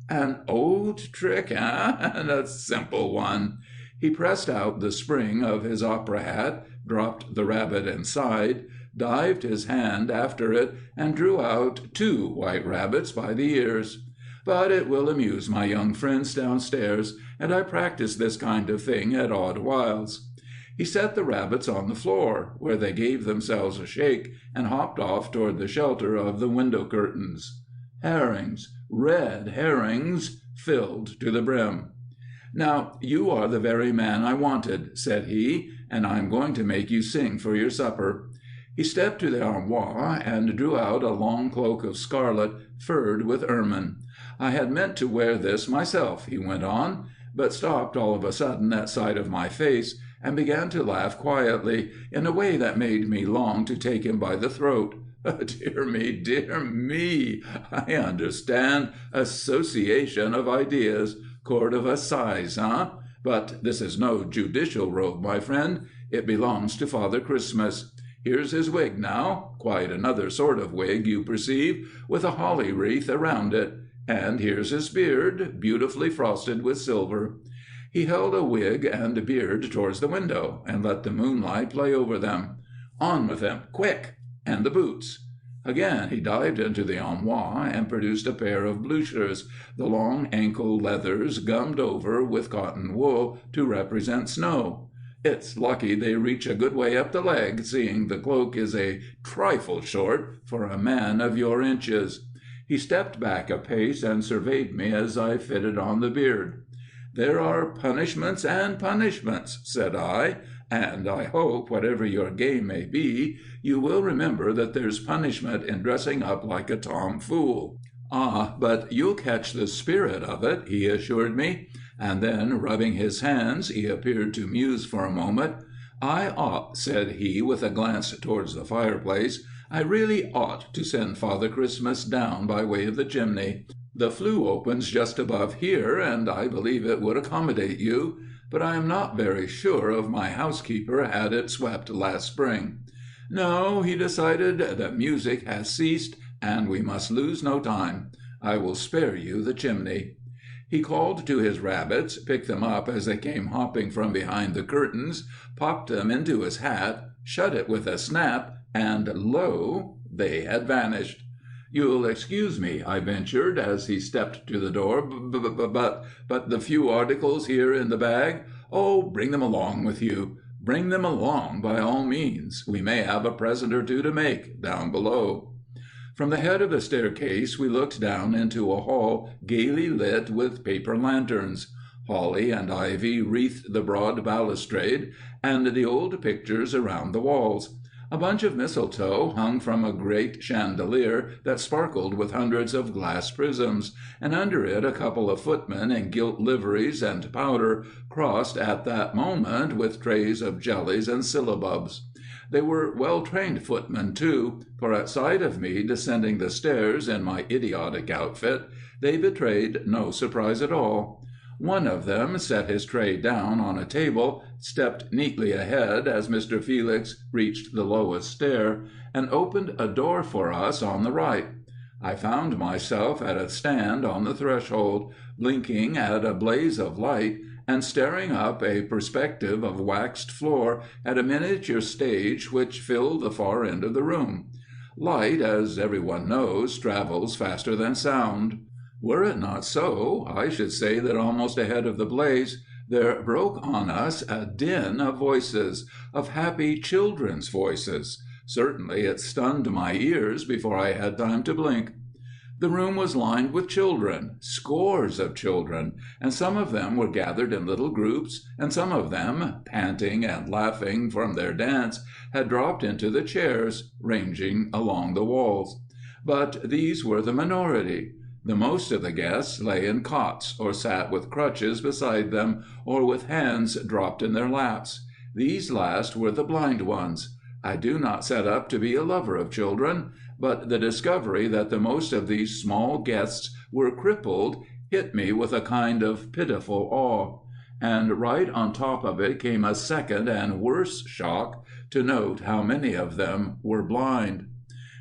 An old trick, and a simple one. He pressed out the spring of his opera hat, dropped the rabbit inside, dived his hand after it, and drew out 2 white rabbits by the ears. But it will amuse my young friends downstairs, and I practice this kind of thing at odd whiles. He set the rabbits on the floor, where they gave themselves a shake and hopped off toward the shelter of the window curtains. Herrings, red herrings, filled to the brim. "Now, you are the very man I wanted," said he, "and I am going to make you sing for your supper." He stepped to the armoire and drew out a long cloak of scarlet, furred with ermine. "I had meant to wear this myself," he went on, but stopped all of a sudden at sight of my face, and began to laugh quietly, in a way that made me long to take him by the throat. Dear me, I understand. Association of ideas. Court of Assize, huh? But this is no judicial robe, my friend. It belongs to Father Christmas. Here's his wig now, quite another sort of wig, you perceive, with a holly wreath around it. And here's his beard, beautifully frosted with silver. He held a wig and beard towards the window, and let the moonlight play over them. On with them, quick! And the boots. Again he dived into the armoire and produced a pair of bluchers, the long ankle leathers gummed over with cotton wool to represent snow. It's lucky they reach a good way up the leg, seeing the cloak is a trifle short for a man of your inches. He stepped back a pace and surveyed me as I fitted on the beard. "There are punishments and punishments," said I, "and I hope, whatever your game may be, you will remember that there's punishment in dressing up like a tomfool." "Ah, but you'll catch the spirit of it," he assured me, and then, rubbing his hands, he appeared to muse for a moment. "I ought," said he, with a glance towards the fireplace, "I really ought to send Father Christmas down by way of the chimney. The flue opens just above here, and I believe it would accommodate you, but I am not very sure of my housekeeper had it swept last spring. No," he decided, "the music has ceased, and we must lose no time. I will spare you the chimney." He called to his rabbits, picked them up as they came hopping from behind the curtains, popped them into his hat, shut it with a snap, and lo! they had vanished. "You'll excuse me," I ventured, as he stepped to the door, "but the few articles here in the bag? Oh, bring them along with you. Bring them along, by all means. We may have a present or two to make, down below." From the head of the staircase we looked down into a hall gaily lit with paper lanterns. Holly and ivy wreathed the broad balustrade, and the old pictures around the walls. A bunch of mistletoe hung from a great chandelier that sparkled with hundreds of glass prisms, and under it a couple of footmen in gilt liveries and powder crossed at that moment with trays of jellies and syllabubs. They were well-trained footmen, too, for at sight of me descending the stairs in my idiotic outfit, they betrayed no surprise at all. One of them set his tray down on a table, stepped neatly ahead as Mr. Felix reached the lowest stair, and opened a door for us on the right. I found myself at a stand on the threshold, blinking at a blaze of light, and staring up a perspective of waxed floor at a miniature stage which filled the far end of the room. Light, as everyone knows, travels faster than sound. Were it not so, I should say that almost ahead of the blaze there broke on us a din of voices, of happy children's voices. Certainly it stunned my ears before I had time to blink. The room was lined with children, scores of children, and some of them were gathered in little groups, and some of them, panting and laughing from their dance, had dropped into the chairs, ranging along the walls. But these were the minority. The most of the guests lay in cots, or sat with crutches beside them, or with hands dropped in their laps. These last were the blind ones. I do not set up to be a lover of children, but the discovery that the most of these small guests were crippled hit me with a kind of pitiful awe. And right on top of it came a second and worse shock to note how many of them were blind.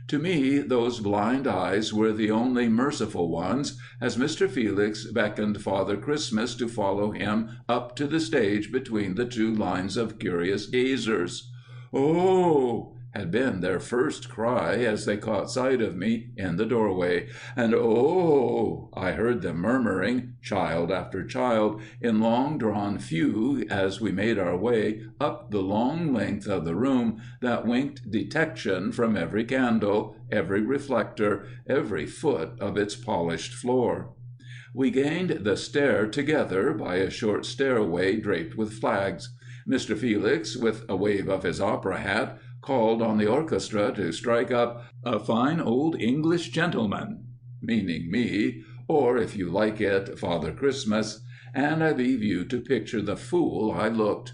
To me, those blind eyes were the only merciful ones, as Mr. Felix beckoned Father Christmas to follow him up to the stage between the two lines of curious gazers. "Oh!" had been their first cry as they caught sight of me in the doorway, and "Oh!" I heard them murmuring, child after child, in long-drawn fugue as we made our way up the long length of the room that winked detection from every candle, every reflector, every foot of its polished floor. We gained the stair together by a short stairway draped with flags. Mr. Felix, with a wave of his opera hat, called on the orchestra to strike up "A Fine Old English Gentleman," meaning me, or, if you like it, Father Christmas, and I leave you to picture the fool I looked.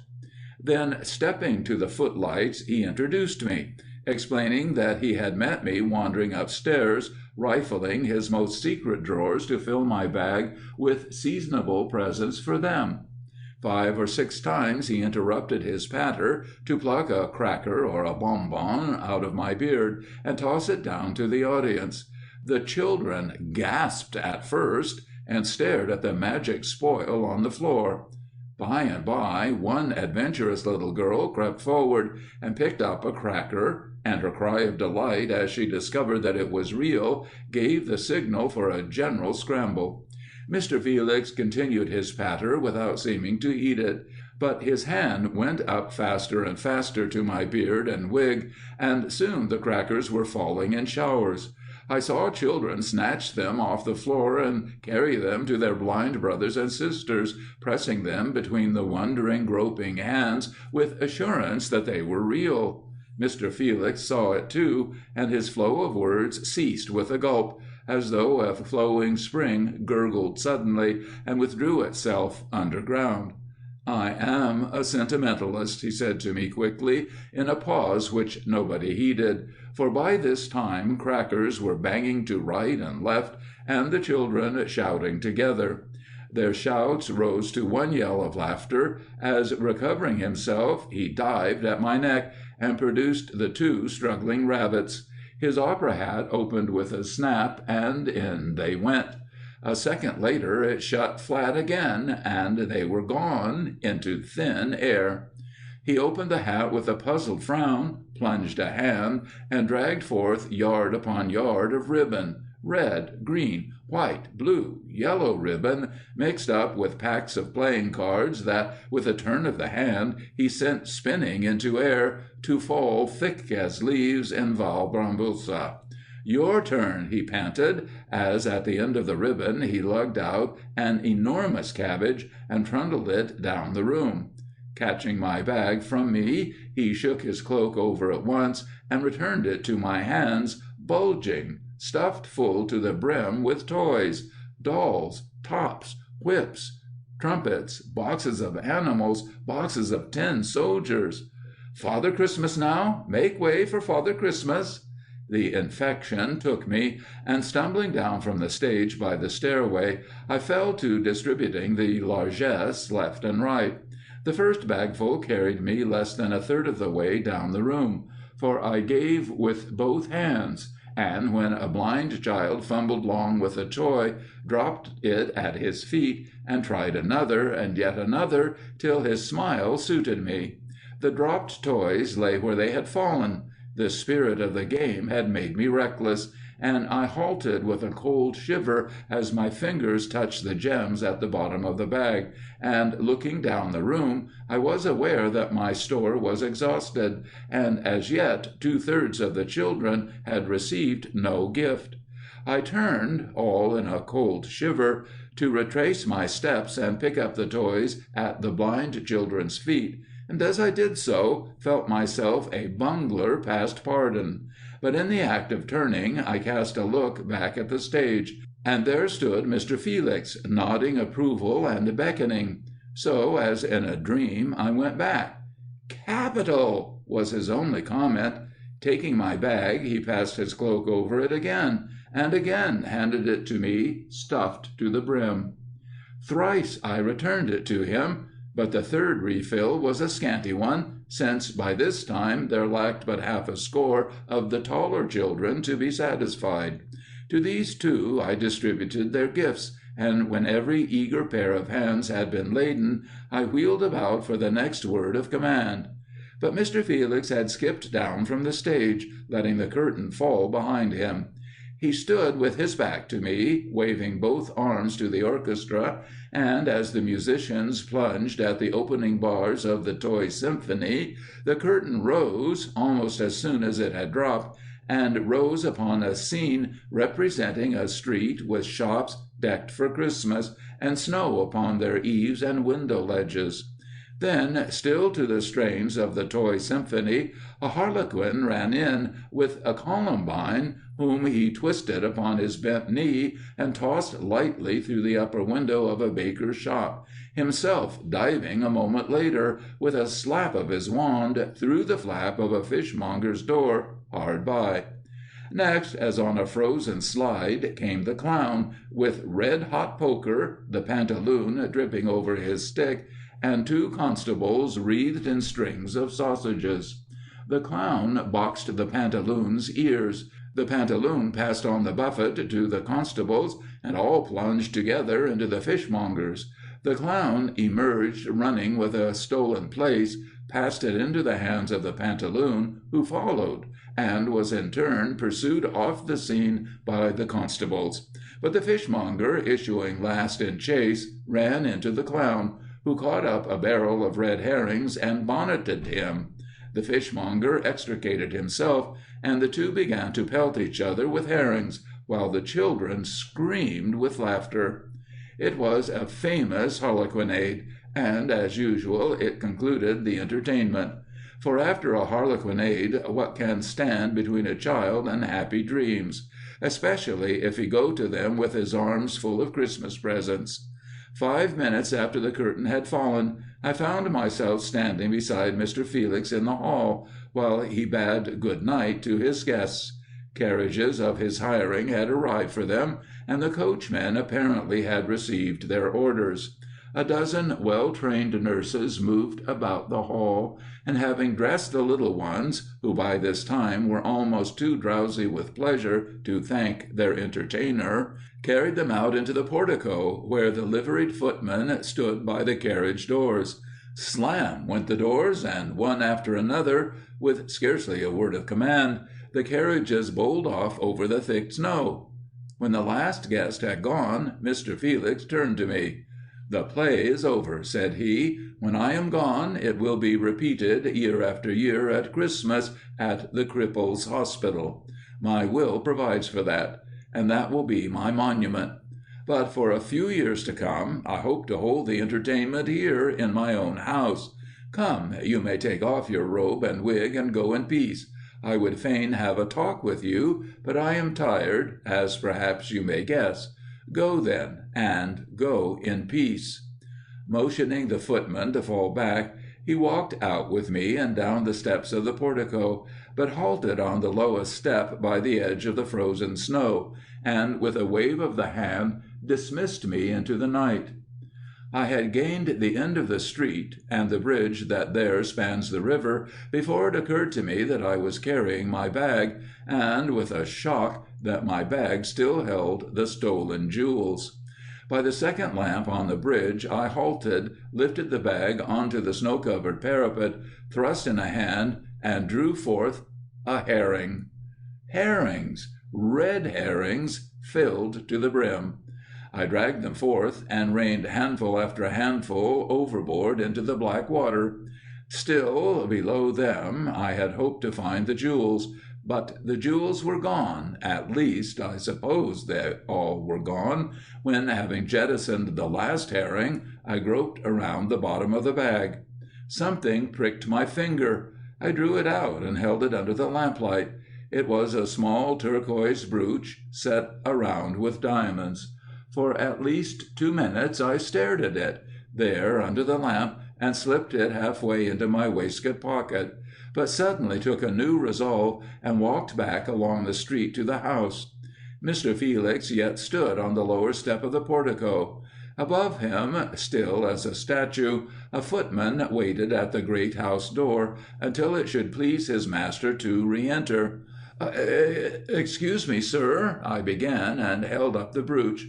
Then, stepping to the footlights, he introduced me, explaining that he had met me wandering upstairs, rifling his most secret drawers to fill my bag with seasonable presents for them. 5 or 6 times he interrupted his patter to pluck a cracker or a bonbon out of my beard and toss it down to the audience. The children gasped at first and stared at the magic spoil on the floor. By and by, one adventurous little girl crept forward and picked up a cracker, and her cry of delight as she discovered that it was real gave the signal for a general scramble. Mr. Felix continued his patter without seeming to heed it, but his hand went up faster and faster to my beard and wig, and soon the crackers were falling in showers. I saw children snatch them off the floor and carry them to their blind brothers and sisters, pressing them between the wondering, groping hands with assurance that they were real. Mr. Felix saw it too, and his flow of words ceased with a gulp, as though a flowing spring gurgled suddenly and withdrew itself underground. "I am a sentimentalist," he said to me quickly, in a pause which nobody heeded, for by this time crackers were banging to right and left, and the children shouting together. Their shouts rose to one yell of laughter, as, recovering himself, he dived at my neck, and produced the 2 struggling rabbits. His opera hat opened with a snap, and in they went. A second later it shut flat again, and they were gone into thin air. He opened the hat with a puzzled frown, plunged a hand, and dragged forth yard upon yard of ribbon, red, green, white, blue, yellow ribbon, mixed up with packs of playing cards that, with a turn of the hand, he sent spinning into air, to fall thick as leaves in Val Brambusa. "Your turn," he panted, as at the end of the ribbon he lugged out an enormous cabbage and trundled it down the room. Catching my bag from me, he shook his cloak over it once and returned it to my hands, bulging, stuffed full to the brim with toys, dolls, tops, whips, trumpets, boxes of animals, boxes of tin soldiers. "Father Christmas now! Make way for Father Christmas!" The infection took me, and stumbling down from the stage by the stairway, I fell to distributing the largesse left and right. The first bagful carried me less than a third of the way down the room, for I gave with both hands, and when a blind child fumbled long with a toy, dropped it at his feet, and tried another, and yet another, till his smile suited me. The dropped toys lay where they had fallen. The spirit of the game had made me reckless, and I halted with a cold shiver as my fingers touched the gems at the bottom of the bag, and, looking down the room, I was aware that my store was exhausted, and as yet 2/3 of the children had received no gift. I turned, all in a cold shiver, to retrace my steps and pick up the toys at the blind children's feet, and as I did so, felt myself a bungler past pardon. But in the act of turning, I cast a look back at the stage, and there stood Mr. Felix, nodding approval and beckoning. So, as in a dream, I went back. "Capital!" was his only comment. Taking my bag, he passed his cloak over it again, and again handed it to me, stuffed to the brim. Thrice I returned it to him, but the third refill was a scanty one, since by this time there lacked but half a score of the taller children to be satisfied. To these 2 I distributed their gifts, and when every eager pair of hands had been laden, I wheeled about for the next word of command. But Mr. Felix had skipped down from the stage, letting the curtain fall behind him. He stood with his back to me, waving both arms to the orchestra, and as the musicians plunged at the opening bars of the Toy Symphony, the curtain rose, almost as soon as it had dropped, and rose upon a scene representing a street with shops decked for Christmas, and snow upon their eaves and window ledges. Then, still to the strains of the Toy Symphony, a harlequin ran in with a columbine, whom he twisted upon his bent knee and tossed lightly through the upper window of a baker's shop, himself diving a moment later, with a slap of his wand, through the flap of a fishmonger's door hard by. Next, as on a frozen slide, came the clown, with red-hot poker, the pantaloon dripping over his stick, and 2 constables wreathed in strings of sausages. The clown boxed the pantaloon's ears. The pantaloon passed on the buffet to the constables, and all plunged together into the fishmonger's. The clown emerged running with a stolen place, passed it into the hands of the pantaloon, who followed, and was in turn pursued off the scene by the constables. But the fishmonger, issuing last in chase, ran into the clown, who caught up a barrel of red herrings and bonneted him. The fishmonger extricated himself, and the two began to pelt each other with herrings, while the children screamed with laughter. It was a famous harlequinade, and, as usual, it concluded the entertainment. For after a harlequinade, what can stand between a child and happy dreams? Especially if he go to them with his arms full of Christmas presents. 5 minutes after the curtain had fallen, I found myself standing beside Mr. Felix in the hall, while he bade good night to his guests. Carriages of his hiring had arrived for them, and the coachmen apparently had received their orders. A dozen well-trained nurses moved about the hall, and having dressed the little ones, who by this time were almost too drowsy with pleasure to thank their entertainer, carried them out into the portico, where the liveried footmen stood by the carriage doors. Slam went the doors, and one after another, with scarcely a word of command, the carriages bowled off over the thick snow. When the last guest had gone, Mr. Felix turned to me. "The play is over," said he. "When I am gone, it will be repeated year after year at Christmas at the Cripples' Hospital. My will provides for that, and that will be my monument. But for a few years to come, I hope to hold the entertainment here in my own house. Come, you may take off your robe and wig and go in peace. I would fain have a talk with you, but I am tired, as perhaps you may guess. Go, then, and go in peace." Motioning the footman to fall back, he walked out with me and down the steps of the portico, but halted on the lowest step by the edge of the frozen snow, and, with a wave of the hand, dismissed me into the night. I had gained the end of the street, and the bridge that there spans the river, before it occurred to me that I was carrying my bag, and, with a shock, that my bag still held the stolen jewels. By the second lamp on the bridge I halted, lifted the bag onto the snow-covered parapet, thrust in a hand, and drew forth a herring. Herrings! Red herrings, filled to the brim. I dragged them forth, and rained handful after handful overboard into the black water. Still, below them, I had hoped to find the jewels, but the jewels were gone, at least, I suppose they all were gone, when, having jettisoned the last herring, I groped around the bottom of the bag. Something pricked my finger. I drew it out and held it under the lamplight. It was a small turquoise brooch, set around with diamonds. For at least 2 minutes I stared at it, there under the lamp, and slipped it halfway into my waistcoat pocket, but suddenly took a new resolve and walked back along the street to the house. Mr. Felix yet stood on the lower step of the portico. Above him, still as a statue, a footman waited at the great house door until it should please his master to re-enter. "Excuse me, sir," I began, and held up the brooch.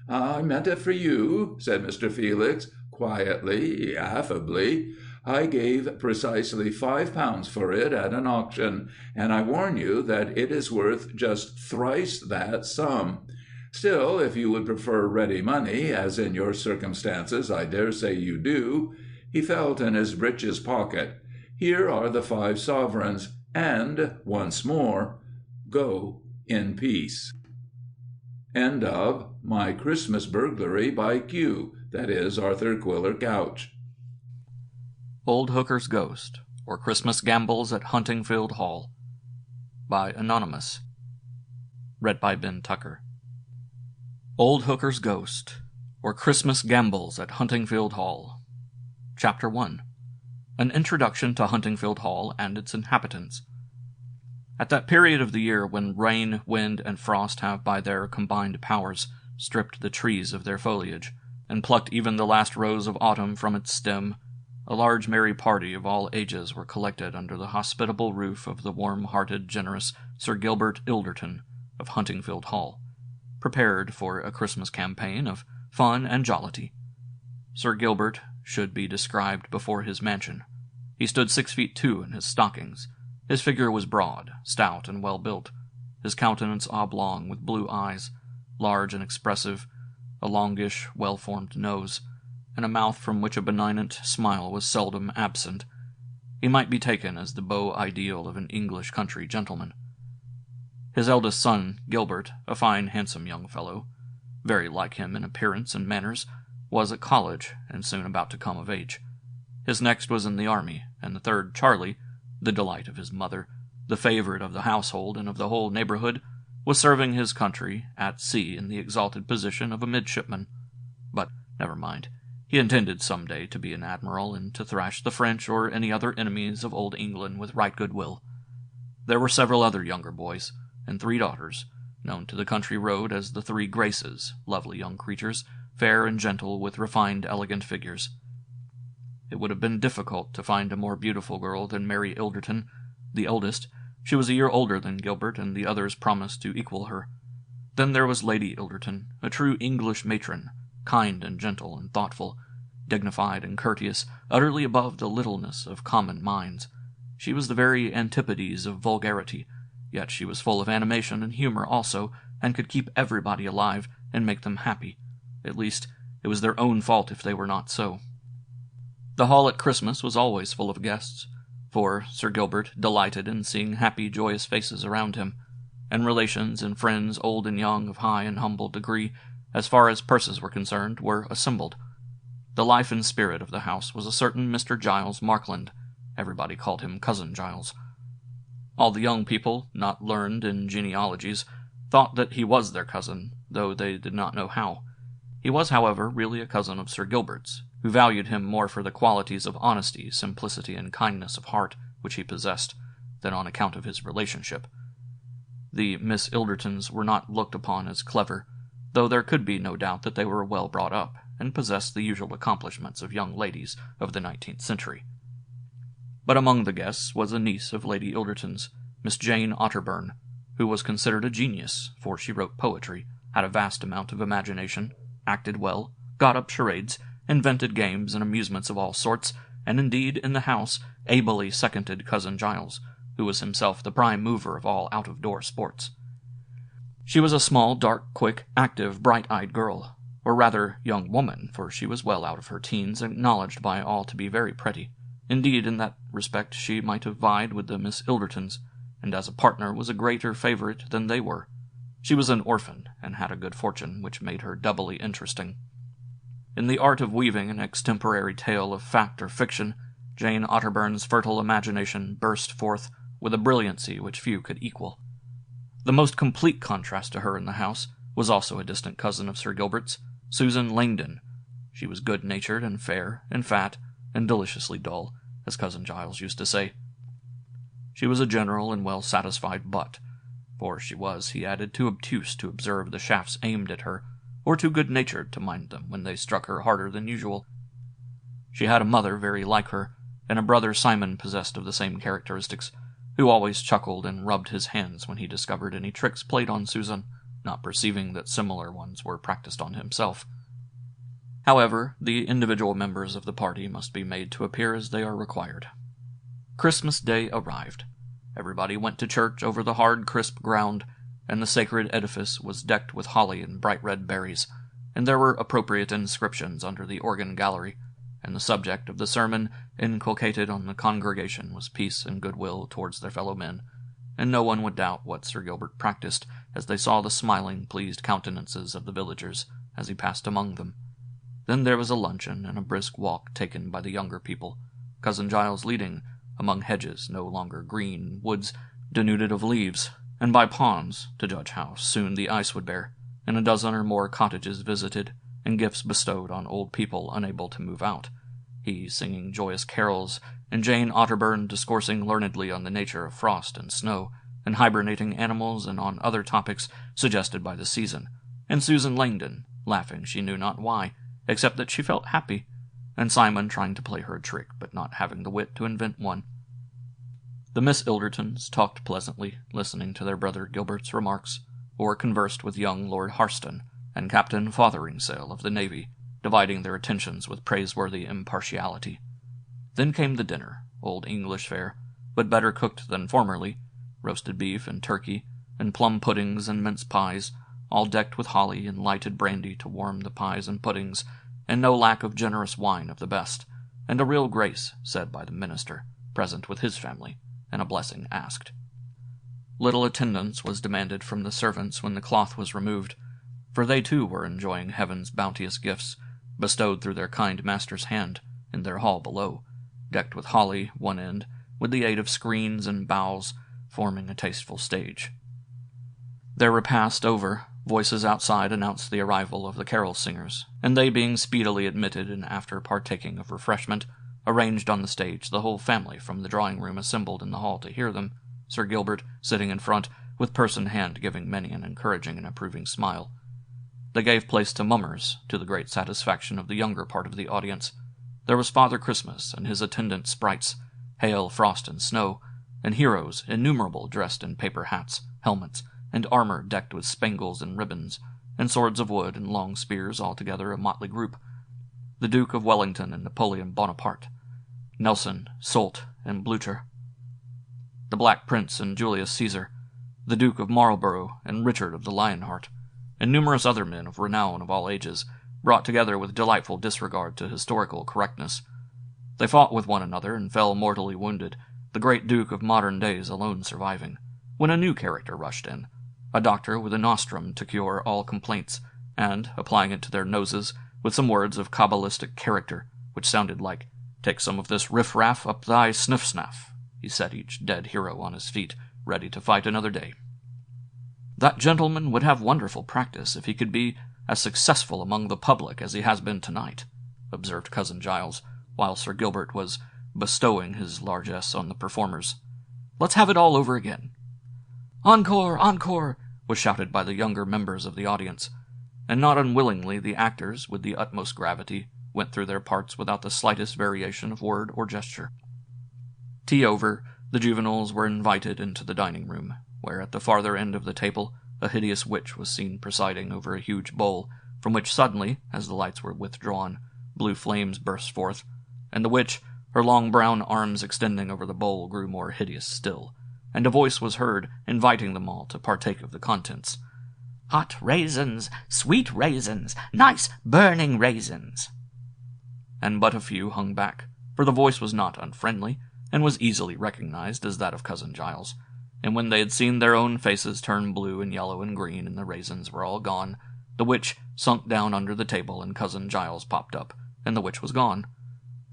"I meant it for you," said Mr. Felix, quietly, affably. I gave precisely £5 for it at an auction, and I warn you that it is worth just thrice that sum. Still, if you would prefer ready money, as in your circumstances I dare say you do," he felt in his breeches pocket, "here are the 5 sovereigns, and, once more, go in peace." End of My Christmas Burglary by Q. That is, Arthur Quiller Couch.
Old Hooker's Ghost, or Christmas Gambles at Huntingfield Hall, by Anonymous. Read by Ben Tucker. Old Hooker's Ghost, or Christmas Gambles at Huntingfield Hall. Chapter 1. An Introduction to Huntingfield Hall and its Inhabitants. At that period of the year when rain, wind, and frost have by their combined powers stripped the trees of their foliage, and plucked even the last rose of autumn from its stem, a large merry party of all ages were collected under the hospitable roof of the warm-hearted, generous Sir Gilbert Ilderton of Huntingfield Hall, prepared for a Christmas campaign of fun and jollity. Sir Gilbert should be described before his mansion. He stood 6'2" in his stockings. His figure was broad, stout, and well-built, his countenance oblong with blue eyes, large and expressive, a longish, well-formed nose, and a mouth from which a benignant smile was seldom absent. He might be taken as the beau ideal of an English country gentleman. His eldest son, Gilbert, a fine, handsome young fellow, very like him in appearance and manners, was at college, and soon about to come of age. His next was in the army, and the third, Charlie, the delight of his mother, the favorite of the household and of the whole neighborhood, was serving his country at sea in the exalted position of a midshipman. But never mind. He intended some day to be an admiral, and to thrash the French or any other enemies of old England with right good will. There were several other younger boys, and 3 daughters, known to the country road as the 3 Graces, lovely young creatures, fair and gentle, with refined, elegant figures. It would have been difficult to find a more beautiful girl than Mary Ilderton, the eldest. She was a year older than Gilbert, and the others promised to equal her. Then there was Lady Ilderton, a true English matron, kind and gentle and thoughtful, dignified and courteous, utterly above the littleness of common minds. She was the very antipodes of vulgarity, yet she was full of animation and humor also, and could keep everybody alive and make them happy. At least, it was their own fault if they were not so. The hall at Christmas was always full of guests, for Sir Gilbert delighted in seeing happy, joyous faces around him, and relations and friends, old and young, of high and humble degree, as far as purses were concerned, were assembled. The life and spirit of the house was a certain Mr. Giles Markland. Everybody called him Cousin Giles. All the young people, not learned in genealogies, thought that he was their cousin, though they did not know how. He was, however, really a cousin of Sir Gilbert's, who valued him more for the qualities of honesty, simplicity, and kindness of heart which he possessed, than on account of his relationship. The Miss Ildertons were not looked upon as clever, though there could be no doubt that they were well brought up, and possessed the usual accomplishments of young ladies of the 19th century. But among the guests was a niece of Lady Ilderton's, Miss Jane Otterburn, who was considered a genius, for she wrote poetry, had a vast amount of imagination, acted well, got up charades, invented games and amusements of all sorts, and indeed, in the house, ably seconded Cousin Giles, who was himself the prime mover of all out-of-door sports. She was a small, dark, quick, active, bright-eyed girl, or rather young woman, for she was well out of her teens, and acknowledged by all to be very pretty. Indeed, in that respect she might have vied with the Miss Ildertons, and as a partner was a greater favorite than they were. She was an orphan, and had a good fortune, which made her doubly interesting. In the art of weaving an extemporary tale of fact or fiction, Jane Otterburn's fertile imagination burst forth with a brilliancy which few could equal. The most complete contrast to her in the house was also a distant cousin of Sir Gilbert's, Susan Langdon. She was good-natured and fair and fat and deliciously dull, as Cousin Giles used to say. She was a general and well-satisfied butt, for she was, he added, too obtuse to observe the shafts aimed at her, or too good-natured to mind them when they struck her harder than usual. She had a mother very like her, and a brother Simon possessed of the same characteristics, who always chuckled and rubbed his hands when he discovered any tricks played on Susan, not perceiving that similar ones were practiced on himself. However, the individual members of the party must be made to appear as they are required. Christmas Day arrived. Everybody went to church over the hard, crisp ground, and the sacred edifice was decked with holly and bright red berries, and there were appropriate inscriptions under the organ gallery, and the subject of the sermon inculcated on the congregation was peace and goodwill towards their fellow men, and no one would doubt what Sir Gilbert practiced as they saw the smiling, pleased countenances of the villagers as he passed among them. Then there was a luncheon and a brisk walk taken by the younger people, Cousin Giles leading, among hedges no longer green, woods denuded of leaves, and by ponds, to judge how soon the ice would bear, and a dozen or more cottages visited, and gifts bestowed on old people unable to move out, he singing joyous carols, and Jane Otterburn discoursing learnedly on the nature of frost and snow, and hibernating animals, and on other topics suggested by the season, and Susan Langdon, laughing she knew not why, except that she felt happy, and Simon trying to play her a trick, but not having the wit to invent one. The Miss Ildertons talked pleasantly, listening to their brother Gilbert's remarks, or conversed with young Lord Harston and Captain Fotheringsale of the Navy, dividing their attentions with praiseworthy impartiality. Then came the dinner, old English fare, but better cooked than formerly, roasted beef and turkey, and plum puddings and mince pies, all decked with holly and lighted brandy to warm the pies and puddings, and no lack of generous wine of the best, and a real grace said by the minister, present with his family, and a blessing asked. Little attendance was demanded from the servants when the cloth was removed, for they too were enjoying heaven's bounteous gifts, bestowed through their kind master's hand, in their hall below, decked with holly one end, with the aid of screens and boughs, forming a tasteful stage. Their repast over, voices outside announced the arrival of the carol singers, and they being speedily admitted, and after partaking of refreshment, arranged on the stage, the whole family from the drawing-room assembled in the hall to hear them, Sir Gilbert sitting in front, with purse in hand giving many an encouraging and approving smile. They gave place to mummers, to the great satisfaction of the younger part of the audience. There was Father Christmas and his attendant sprites, hail, frost, and snow, and heroes innumerable dressed in paper hats, helmets, and armor decked with spangles and ribbons, and swords of wood and long spears, altogether a motley group. The Duke of Wellington and Napoleon Bonaparte, Nelson, Soult, and Blucher, the Black Prince and Julius Caesar, the Duke of Marlborough and Richard of the Lionheart, and numerous other men of renown of all ages, brought together with delightful disregard to historical correctness. They fought with one another and fell mortally wounded, the great Duke of modern days alone surviving, when a new character rushed in, a doctor with a nostrum to cure all complaints, and, applying it to their noses, with some words of cabalistic character, which sounded like, "Take some of this riff-raff up thy sniff-snaff," he set each dead hero on his feet, ready to fight another day. "That gentleman would have wonderful practice if he could be as successful among the public as he has been tonight," observed Cousin Giles, while Sir Gilbert was bestowing his largesse on the performers. "Let's have it all over again." "Encore! Encore!" was shouted by the younger members of the audience, and not unwillingly the actors, with the utmost gravity, went through their parts without the slightest variation of word or gesture. Tea over, the juveniles were invited into the dining-room, where at the farther end of the table a hideous witch was seen presiding over a huge bowl, from which suddenly, as the lights were withdrawn, blue flames burst forth, and the witch, her long brown arms extending over the bowl, grew more hideous still, and a voice was heard inviting them all to partake of the contents. "Hot raisins, sweet raisins, nice burning raisins." And but a few hung back, for the voice was not unfriendly, and was easily recognized as that of Cousin Giles, and when they had seen their own faces turn blue and yellow and green, and the raisins were all gone, the witch sunk down under the table, and Cousin Giles popped up, and the witch was gone.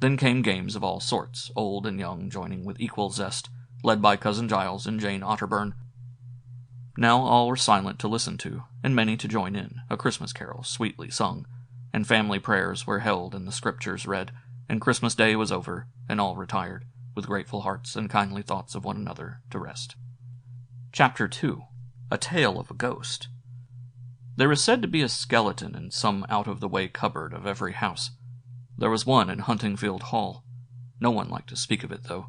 Then came games of all sorts, old and young joining with equal zest, led by Cousin Giles and Jane Otterburn. Now all were silent to listen to, and many to join in, a Christmas carol sweetly sung, and family prayers were held and the scriptures read, and Christmas Day was over, and all retired, with grateful hearts and kindly thoughts of one another, to rest. Chapter 2. A Tale of a Ghost. There is said to be a skeleton in some out-of-the-way cupboard of every house. There was one in Huntingfield Hall. No one liked to speak of it, though.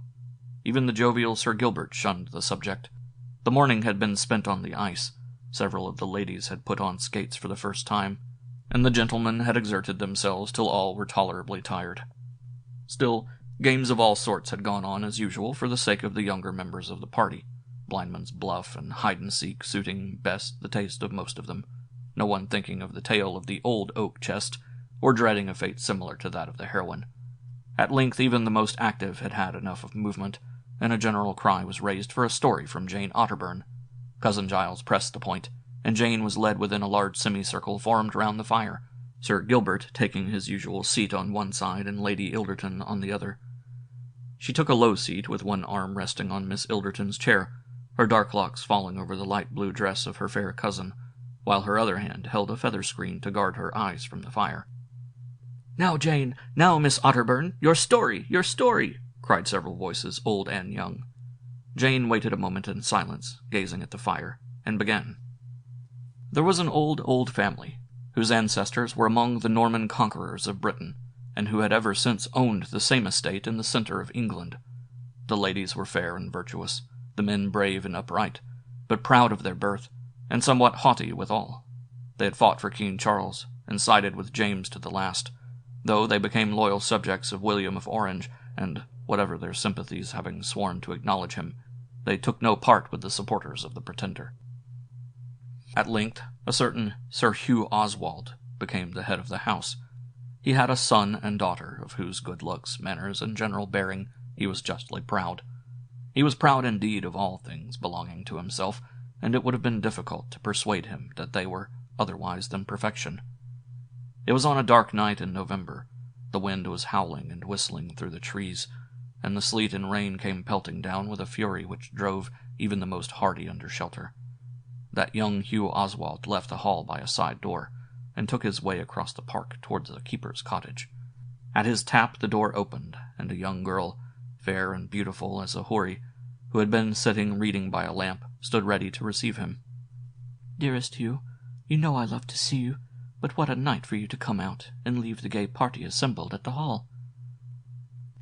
Even the jovial Sir Gilbert shunned the subject. The morning had been spent on the ice. Several of the ladies had put on skates for the first time, and the gentlemen had exerted themselves till all were tolerably tired. Still, games of all sorts had gone on as usual for the sake of the younger members of the party, blindman's buff and hide-and-seek suiting best the taste of most of them, no one thinking of the tale of the old oak chest, or dreading a fate similar to that of the heroine. At length even the most active had had enough of movement, and a general cry was raised for a story from Jane Otterburn. Cousin Giles pressed the point, and Jane was led within a large semicircle formed round the fire, Sir Gilbert taking his usual seat on one side and Lady Ilderton on the other. She took a low seat with one arm resting on Miss Ilderton's chair, her dark locks falling over the light blue dress of her fair cousin, while her other hand held a feather screen to guard her eyes from the fire. "Now, Jane, now, Miss Otterburn, your story, your story!" cried several voices, old and young. Jane waited a moment in silence, gazing at the fire, and began. There was an old family, whose ancestors were among the Norman conquerors of Britain, and who had ever since owned the same estate in the centre of England. The ladies were fair and virtuous, the men brave and upright, but proud of their birth, and somewhat haughty withal. They had fought for King Charles, and sided with James to the last, though they became loyal subjects of William of Orange, and, whatever their sympathies having sworn to acknowledge him, they took no part with the supporters of the Pretender. At length, a certain Sir Hugh Oswald became the head of the house. He had a son and daughter, of whose good looks, manners, and general bearing he was justly proud. He was proud indeed of all things belonging to himself, and it would have been difficult to persuade him that they were otherwise than perfection. It was on a dark night in November. The wind was howling and whistling through the trees, and the sleet and rain came pelting down with a fury which drove even the most hardy under shelter. That young Hugh Oswald left the hall by a side door, and took his way across the park towards the keeper's cottage. At his tap the door opened, and a young girl, fair and beautiful as a houri, who had been sitting reading by a lamp, stood ready to receive him. "Dearest Hugh, you know I love to see you, but what a night for you to come out, and leave the gay party assembled at the hall."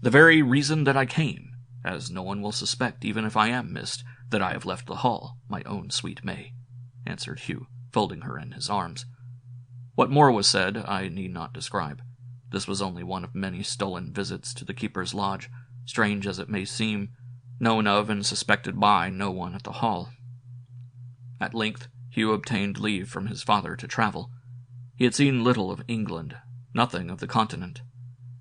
"The very reason that I came, as no one will suspect, even if I am missed, that I have left the hall, my own sweet May," answered Hugh, folding her in his arms. What more was said I need not describe. This was only one of many stolen visits to the keeper's lodge, strange as it may seem, known of and suspected by no one at the hall. At length Hugh obtained leave from his father to travel. He had seen little of England, nothing of the Continent.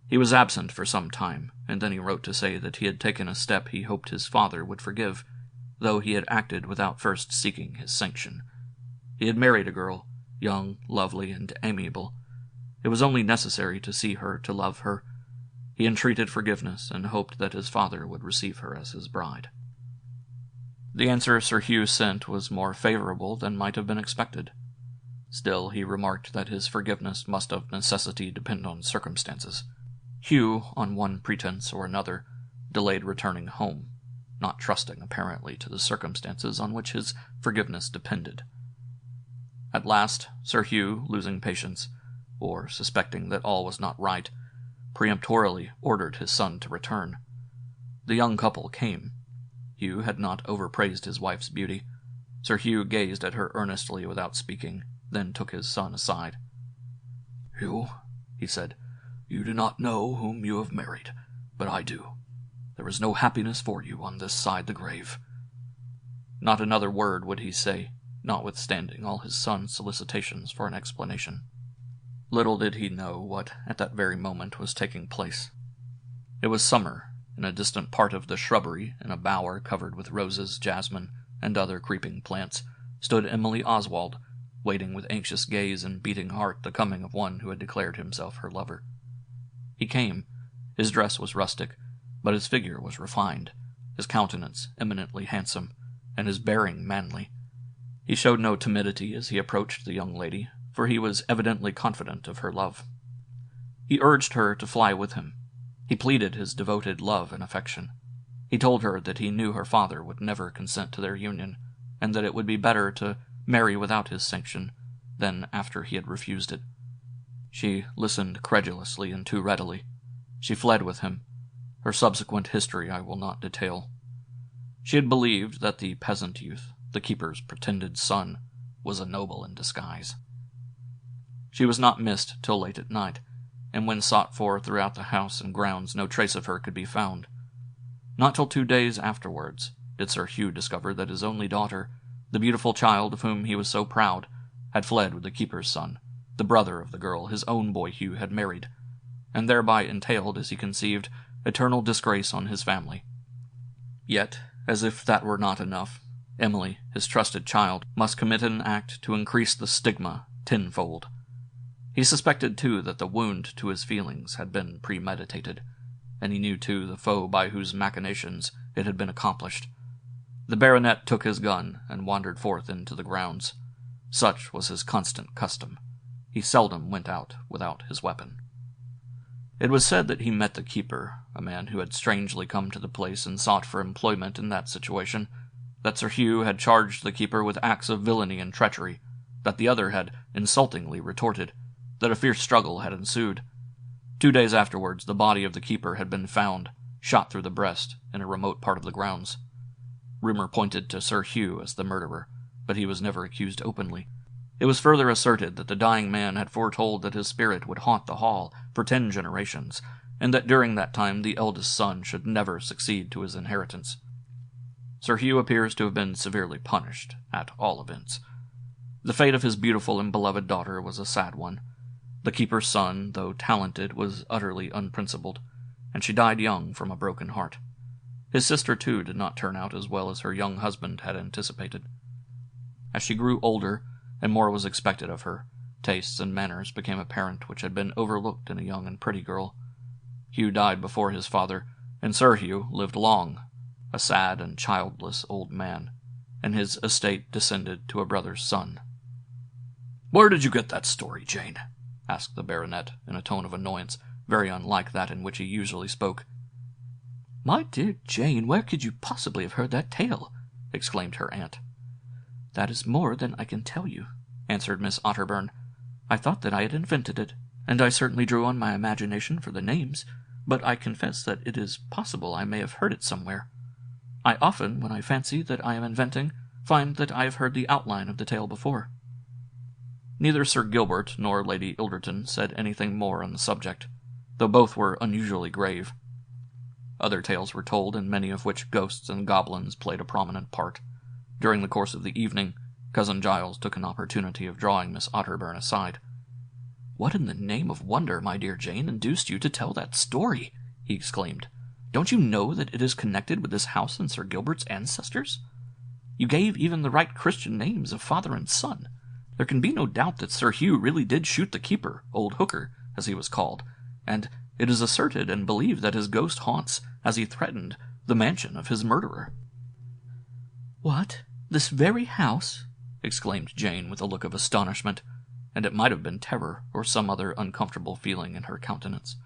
He was absent for some time, and then he wrote to say that he had taken a step he hoped his father would forgive, though he had acted without first seeking his sanction. He had married a girl, young, lovely, and amiable. It was only necessary to see her to love her. He entreated forgiveness, and hoped that his father would receive her as his bride. The answer Sir Hugh sent was more favorable than might have been expected. Still, he remarked that his forgiveness must of necessity depend on circumstances. Hugh, on one pretence or another, delayed returning home, not trusting apparently to the circumstances on which his forgiveness depended. At last, Sir Hugh, losing patience, or suspecting that all was not right, peremptorily ordered his son to return. The young couple came. Hugh had not overpraised his wife's beauty. Sir Hugh gazed at her earnestly without speaking, then took his son aside. "Hugh," he said, "you do not know whom you have married, but I do. There is no happiness for you on this side the grave." Not another word would he say, notwithstanding all his son's solicitations for an explanation. Little did he know what, at that very moment, was taking place. It was summer. In a distant part of the shrubbery, in a bower covered with roses, jasmine, and other creeping plants, stood Emily Oswald, waiting with anxious gaze and beating heart the coming of one who had declared himself her lover. He came. His dress was rustic, but his figure was refined, his countenance eminently handsome, and his bearing manly. He showed no timidity as he approached the young lady, for he was evidently confident of her love. He urged her to fly with him. He pleaded his devoted love and affection. He told her that he knew her father would never consent to their union, and that it would be better to marry without his sanction than after he had refused it. She listened credulously and too readily. She fled with him. Her subsequent history I will not detail. She had believed that the peasant youth, the keeper's pretended son, was a noble in disguise. She was not missed till late at night, and when sought for throughout the house and grounds, no trace of her could be found. Not till 2 days afterwards did Sir Hugh discover that his only daughter, the beautiful child of whom he was so proud, had fled with the keeper's son, the brother of the girl his own boy Hugh had married, and thereby entailed, as he conceived, eternal disgrace on his family. Yet, as if that were not enough, Emily, his trusted child, must commit an act to increase the stigma tenfold. He suspected, too, that the wound to his feelings had been premeditated, and he knew, too, the foe by whose machinations it had been accomplished. The baronet took his gun and wandered forth into the grounds. Such was his constant custom. He seldom went out without his weapon. It was said that he met the keeper, a man who had strangely come to the place and sought for employment in that situation, that Sir Hugh had charged the keeper with acts of villainy and treachery, that the other had insultingly retorted, that a fierce struggle had ensued. 2 days afterwards, the body of the keeper had been found, shot through the breast, in a remote part of the grounds. Rumor pointed to Sir Hugh as the murderer, but he was never accused openly. It was further asserted that the dying man had foretold that his spirit would haunt the hall for 10 generations, and that during that time the eldest son should never succeed to his inheritance. Sir Hugh appears to have been severely punished, at all events. The fate of his beautiful and beloved daughter was a sad one. The keeper's son, though talented, was utterly unprincipled, and she died young from a broken heart. His sister, too, did not turn out as well as her young husband had anticipated. As she grew older, and more was expected of her, tastes and manners became apparent which had been overlooked in a young and pretty girl. Hugh died before his father, and Sir Hugh lived long, a sad and childless old man, and his estate descended to a brother's son. "Where did you get that story, Jane?" asked the baronet, in a tone of annoyance, very unlike that in which he usually spoke. "My dear Jane, where could you possibly have heard that tale?" exclaimed her aunt. "That is more than I can tell you," answered Miss Otterburn. "I thought that I had invented it, and I certainly drew on my imagination for the names, but I confess that it is possible I may have heard it somewhere. I often, when I fancy that I am inventing, find that I have heard the outline of the tale before." Neither Sir Gilbert nor Lady Ilderton said anything more on the subject, though both were unusually grave. Other tales were told, in many of which ghosts and goblins played a prominent part. During the course of the evening, Cousin Giles took an opportunity of drawing Miss Otterburn aside. "What in the name of wonder, my dear Jane, induced you to tell that story?" he exclaimed. "Don't you know that it is connected with this house and Sir Gilbert's ancestors? You gave even the right Christian names of father and son. There can be no doubt that Sir Hugh really did shoot the keeper, old Hooker, as he was called, and it is asserted and believed that his ghost haunts, as he threatened, the mansion of his murderer." "What? This very house?" exclaimed Jane with a look of astonishment, and it might have been terror or some other uncomfortable feeling in her countenance.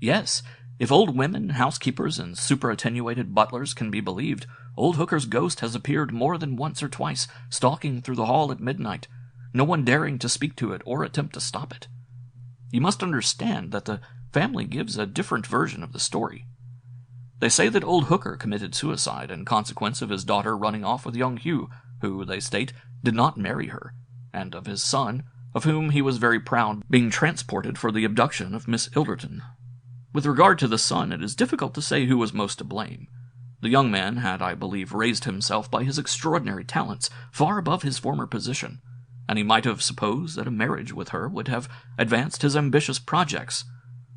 "Yes, if old women, housekeepers, and superannuated butlers can be believed, old Hooker's ghost has appeared more than once or twice, stalking through the hall at midnight, no one daring to speak to it or attempt to stop it. You must understand that the family gives a different version of the story. They say that old Hooker committed suicide in consequence of his daughter running off with young Hugh, who, they state, did not marry her, and of his son, of whom he was very proud, being transported for the abduction of Miss Ilderton. With regard to the son, it is difficult to say who was most to blame. The young man had, I believe, raised himself by his extraordinary talents far above his former position, and he might have supposed that a marriage with her would have advanced his ambitious projects,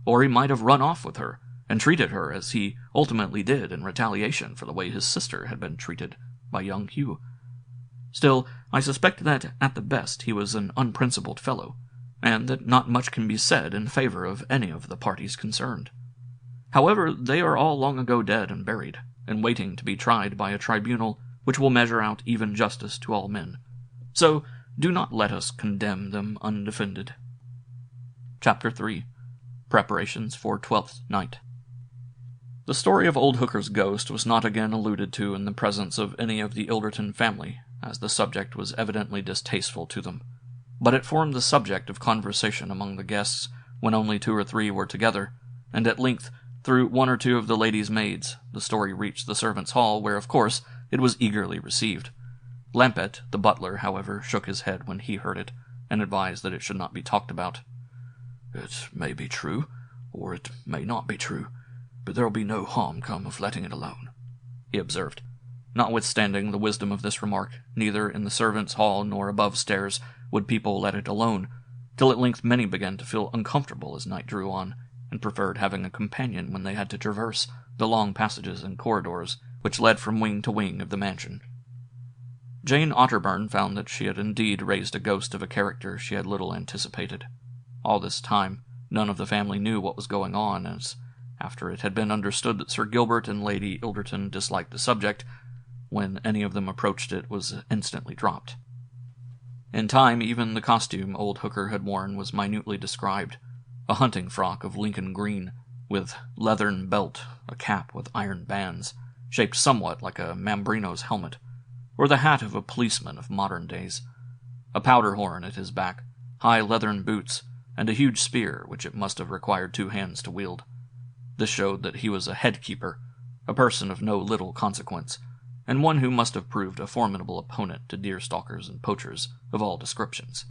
or he might have run off with her, and treated her as he ultimately did in retaliation for the way his sister had been treated by young Hugh. Still, I suspect that, at the best, he was an unprincipled fellow, and that not much can be said in favor of any of the parties concerned. However, they are all long ago dead and buried, and waiting to be tried by a tribunal which will measure out even justice to all men. So, do not let us condemn them undefended. Chapter 3. Preparations for Twelfth Night. The story of old Hooker's ghost was not again alluded to in the presence of any of the Ilderton family, as the subject was evidently distasteful to them, but it formed the subject of conversation among the guests when only 2 or 3 were together, and at length, through 1 or 2 of the ladies' maids, the story reached the servants' hall, where, of course, it was eagerly received. Lampett, the butler, however, shook his head when he heard it, and advised that it should not be talked about. "It may be true, or it may not be true, but there'll be no harm come of letting it alone," he observed. Notwithstanding the wisdom of this remark, neither in the servants' hall nor above stairs would people let it alone, till at length many began to feel uncomfortable as night drew on, and preferred having a companion when they had to traverse the long passages and corridors which led from wing to wing of the mansion. Jane Otterburn found that she had indeed raised a ghost of a character she had little anticipated. All this time, none of the family knew what was going on, as, after it had been understood that Sir Gilbert and Lady Ilderton disliked the subject, when any of them approached it was instantly dropped. In time, even the costume old Hooker had worn was minutely described, a hunting frock of Lincoln green, with leathern belt, a cap with iron bands, shaped somewhat like a Mambrino's helmet, or the hat of a policeman of modern days, a powder horn at his back, high leathern boots, and a huge spear which it must have required 2 hands to wield. This showed that he was a head-keeper, a person of no little consequence, and one who must have proved a formidable opponent to deer-stalkers and poachers of all descriptions.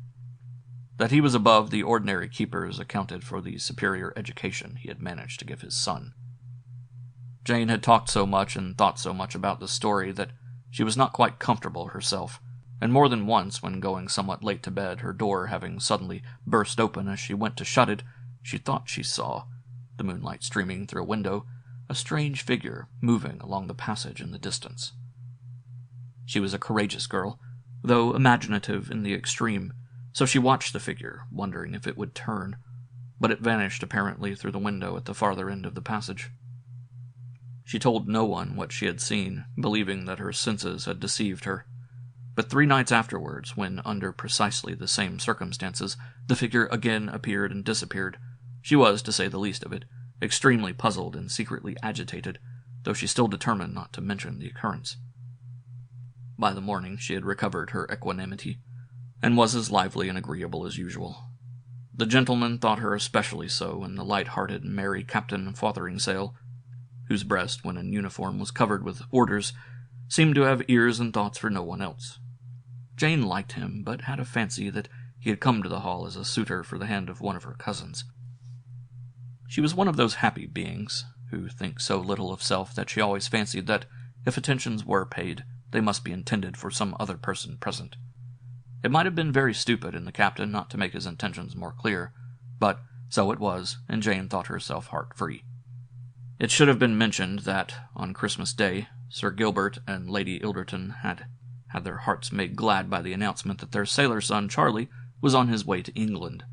That he was above the ordinary keepers accounted for the superior education he had managed to give his son. Jane had talked so much and thought so much about the story that she was not quite comfortable herself, and more than once, when going somewhat late to bed, her door having suddenly burst open as she went to shut it, she thought she saw, the moonlight streaming through a window, a strange figure moving along the passage in the distance. She was a courageous girl, though imaginative in the extreme, so she watched the figure, wondering if it would turn, but it vanished apparently through the window at the farther end of the passage. She told no one what she had seen, believing that her senses had deceived her. But 3 nights afterwards, when under precisely the same circumstances, the figure again appeared and disappeared, she was, to say the least of it, extremely puzzled and secretly agitated, though she still determined not to mention the occurrence. By the morning she had recovered her equanimity, and was as lively and agreeable as usual. The gentlemen thought her especially so, and the light-hearted, merry Captain Fotheringsail, whose breast, when in uniform, was covered with orders, seemed to have ears and thoughts for no one else. Jane liked him, but had a fancy that he had come to the hall as a suitor for the hand of one of her cousins. She was one of those happy beings who think so little of self that she always fancied that, if attentions were paid, they must be intended for some other person present. It might have been very stupid in the captain not to make his intentions more clear, but so it was, and Jane thought herself heart-free. It should have been mentioned that, on Christmas Day, Sir Gilbert and Lady Ilderton had their hearts made glad by the announcement that their sailor son Charlie was on his way to England,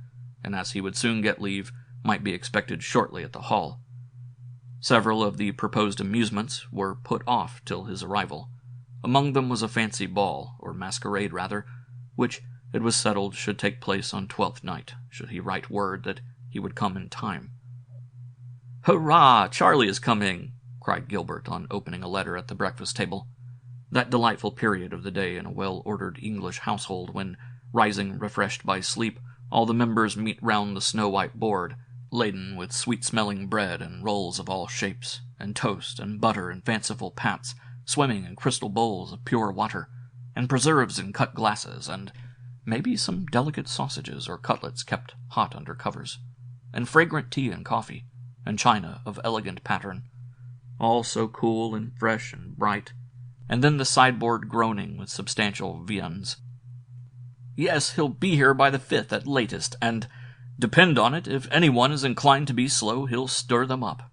and as he would soon get leave, might be expected shortly at the Hall. Several of the proposed amusements were put off till his arrival. Among them was a fancy ball, or masquerade rather, which it was settled should take place on 12th night, should he write word that he would come in time. "Hurrah! Charlie is coming!" cried Gilbert on opening a letter at the breakfast table. That delightful period of the day in a well-ordered English household when, rising refreshed by sleep, all the members meet round the snow-white board, laden with sweet-smelling bread and rolls of all shapes, and toast and butter and fanciful pats, swimming in crystal bowls of pure water, and preserves in cut glasses, and maybe some delicate sausages or cutlets kept hot under covers, and fragrant tea and coffee, and china of elegant pattern, all so cool and fresh and bright, and then the sideboard groaning with substantial viands. "Yes, he'll be here by the 5th at latest, and depend on it, if anyone is inclined to be slow, he'll stir them up."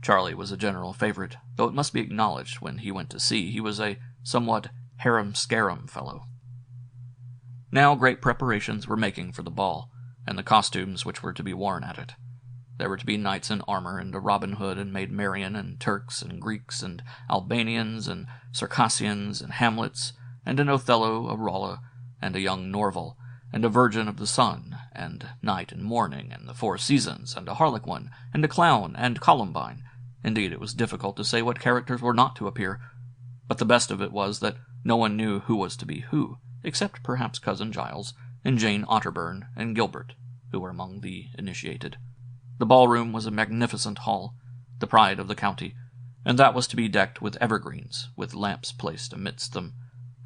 Charlie was a general favorite, though it must be acknowledged when he went to sea he was a somewhat harum-scarum fellow. Now great preparations were making for the ball, and the costumes which were to be worn at it. There were to be knights in armor, and a Robin Hood and Maid Marian, and Turks and Greeks and Albanians and Circassians and Hamlets, and an Othello, a Rolla, and a young Norval, and a Virgin of the Sun, and Night and Morning, and the Four Seasons, and a Harlequin, and a Clown, and Columbine. Indeed, it was difficult to say what characters were not to appear, but the best of it was that no one knew who was to be who, except perhaps Cousin Giles, and Jane Otterburn, and Gilbert, who were among the initiated. The ballroom was a magnificent hall, the pride of the county, and that was to be decked with evergreens, with lamps placed amidst them,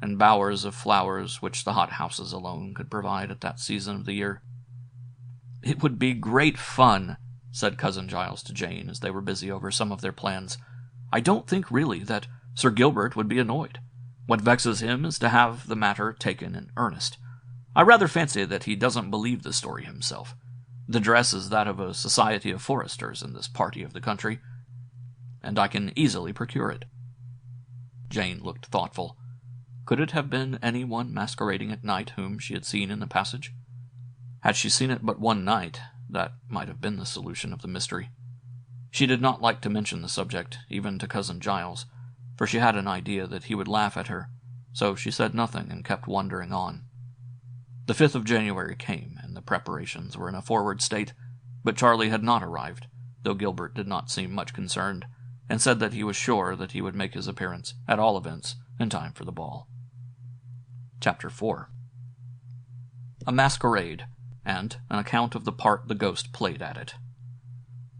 and bowers of flowers which the hothouses alone could provide at that season of the year. "It would be great fun," said Cousin Giles to Jane as they were busy over some of their plans. "I don't think really that Sir Gilbert would be annoyed. What vexes him is to have the matter taken in earnest. I rather fancy that he doesn't believe the story himself. The dress is that of a society of foresters in this party of the country, and I can easily procure it." Jane looked thoughtful. Could it have been any one masquerading at night whom she had seen in the passage? Had she seen it but one night, that might have been the solution of the mystery. She did not like to mention the subject, even to Cousin Giles, for she had an idea that he would laugh at her, so she said nothing and kept wondering on. The 5th of January came, and the preparations were in a forward state, but Charlie had not arrived, though Gilbert did not seem much concerned, and said that he was sure that he would make his appearance, at all events, in time for the ball. Chapter 4. A masquerade, and an account of the part the ghost played at it.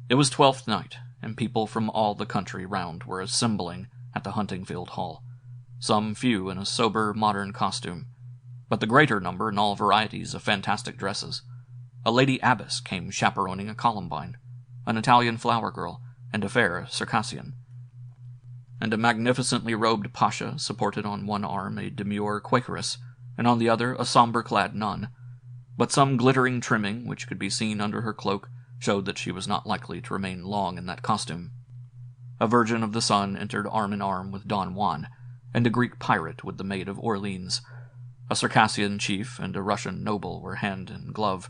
It was 12th night, and people from all the country round were assembling at the Huntingfield Hall, some few in a sober, modern costume, but the greater number in all varieties of fantastic dresses. A lady abbess came chaperoning a Columbine, an Italian flower girl, and a fair Circassian, and a magnificently robed pasha supported on one arm a demure Quakeress, and on the other a sombre-clad nun. But some glittering trimming, which could be seen under her cloak, showed that she was not likely to remain long in that costume. A Virgin of the Sun entered arm in arm with Don Juan, and a Greek pirate with the Maid of Orleans. A Circassian chief and a Russian noble were hand in glove,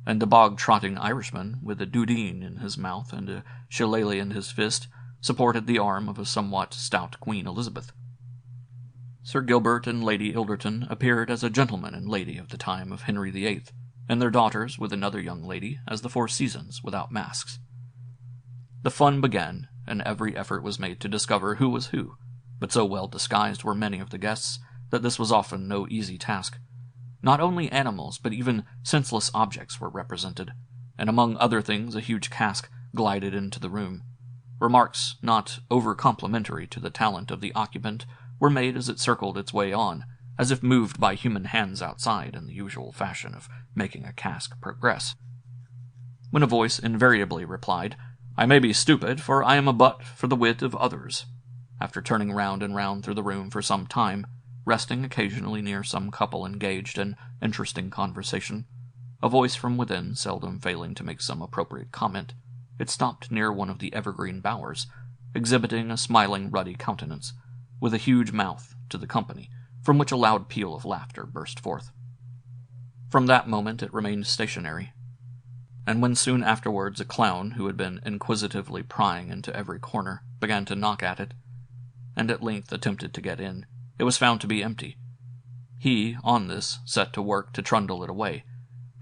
and a bog-trotting Irishman, with a dudeen in his mouth and a shillelagh in his fist, supported the arm of a somewhat stout Queen Elizabeth. Sir Gilbert and Lady Ilderton appeared as a gentleman and lady of the time of Henry VIII, and their daughters, with another young lady, as the Four Seasons, without masks. The fun began, and every effort was made to discover who was who, but so well disguised were many of the guests that this was often no easy task. Not only animals, but even senseless objects were represented, and among other things a huge cask glided into the room. Remarks not over-complimentary to the talent of the occupant were made as it circled its way on, as if moved by human hands outside in the usual fashion of making a cask progress. When a voice invariably replied, "I may be stupid, for I am a butt for the wit of others," after turning round and round through the room for some time, resting occasionally near some couple engaged in interesting conversation, a voice from within seldom failing to make some appropriate comment, it stopped near one of the evergreen bowers, exhibiting a smiling ruddy countenance, with a huge mouth, to the company, from which a loud peal of laughter burst forth. From that moment it remained stationary, and when soon afterwards a clown, who had been inquisitively prying into every corner, began to knock at it, and at length attempted to get in, it was found to be empty. He, on this, set to work to trundle it away,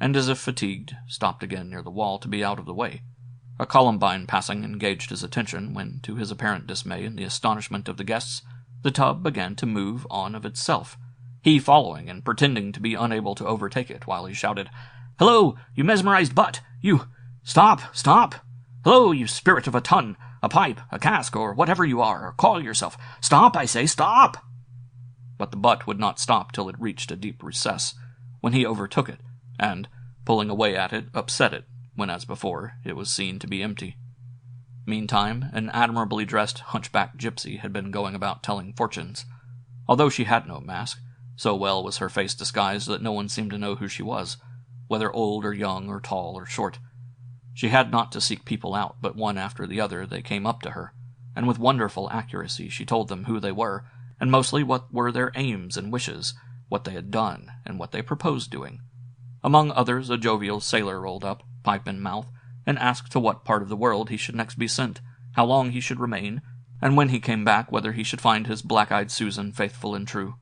and as if fatigued, stopped again near the wall to be out of the way. A Columbine passing engaged his attention, when, to his apparent dismay and the astonishment of the guests, the tub began to move on of itself, he following and pretending to be unable to overtake it, while he shouted, "Hello, you mesmerized butt! You... Stop! Stop! Hello, you spirit of a ton, a pipe, a cask, or whatever you are, or call yourself! Stop, I say, stop!" But the butt would not stop till it reached a deep recess, when he overtook it, and, pulling away at it, upset it, when, as before, it was seen to be empty. Meantime, an admirably dressed hunchback gypsy had been going about telling fortunes. Although she had no mask, so well was her face disguised that no one seemed to know who she was, whether old or young or tall or short. She had not to seek people out, but one after the other they came up to her, and with wonderful accuracy she told them who they were, and mostly what were their aims and wishes, what they had done, and what they proposed doing. Among others, a jovial sailor rolled up, pipe in mouth, and asked to what part of the world he should next be sent, how long he should remain, and when he came back whether he should find his black-eyed Susan faithful and true.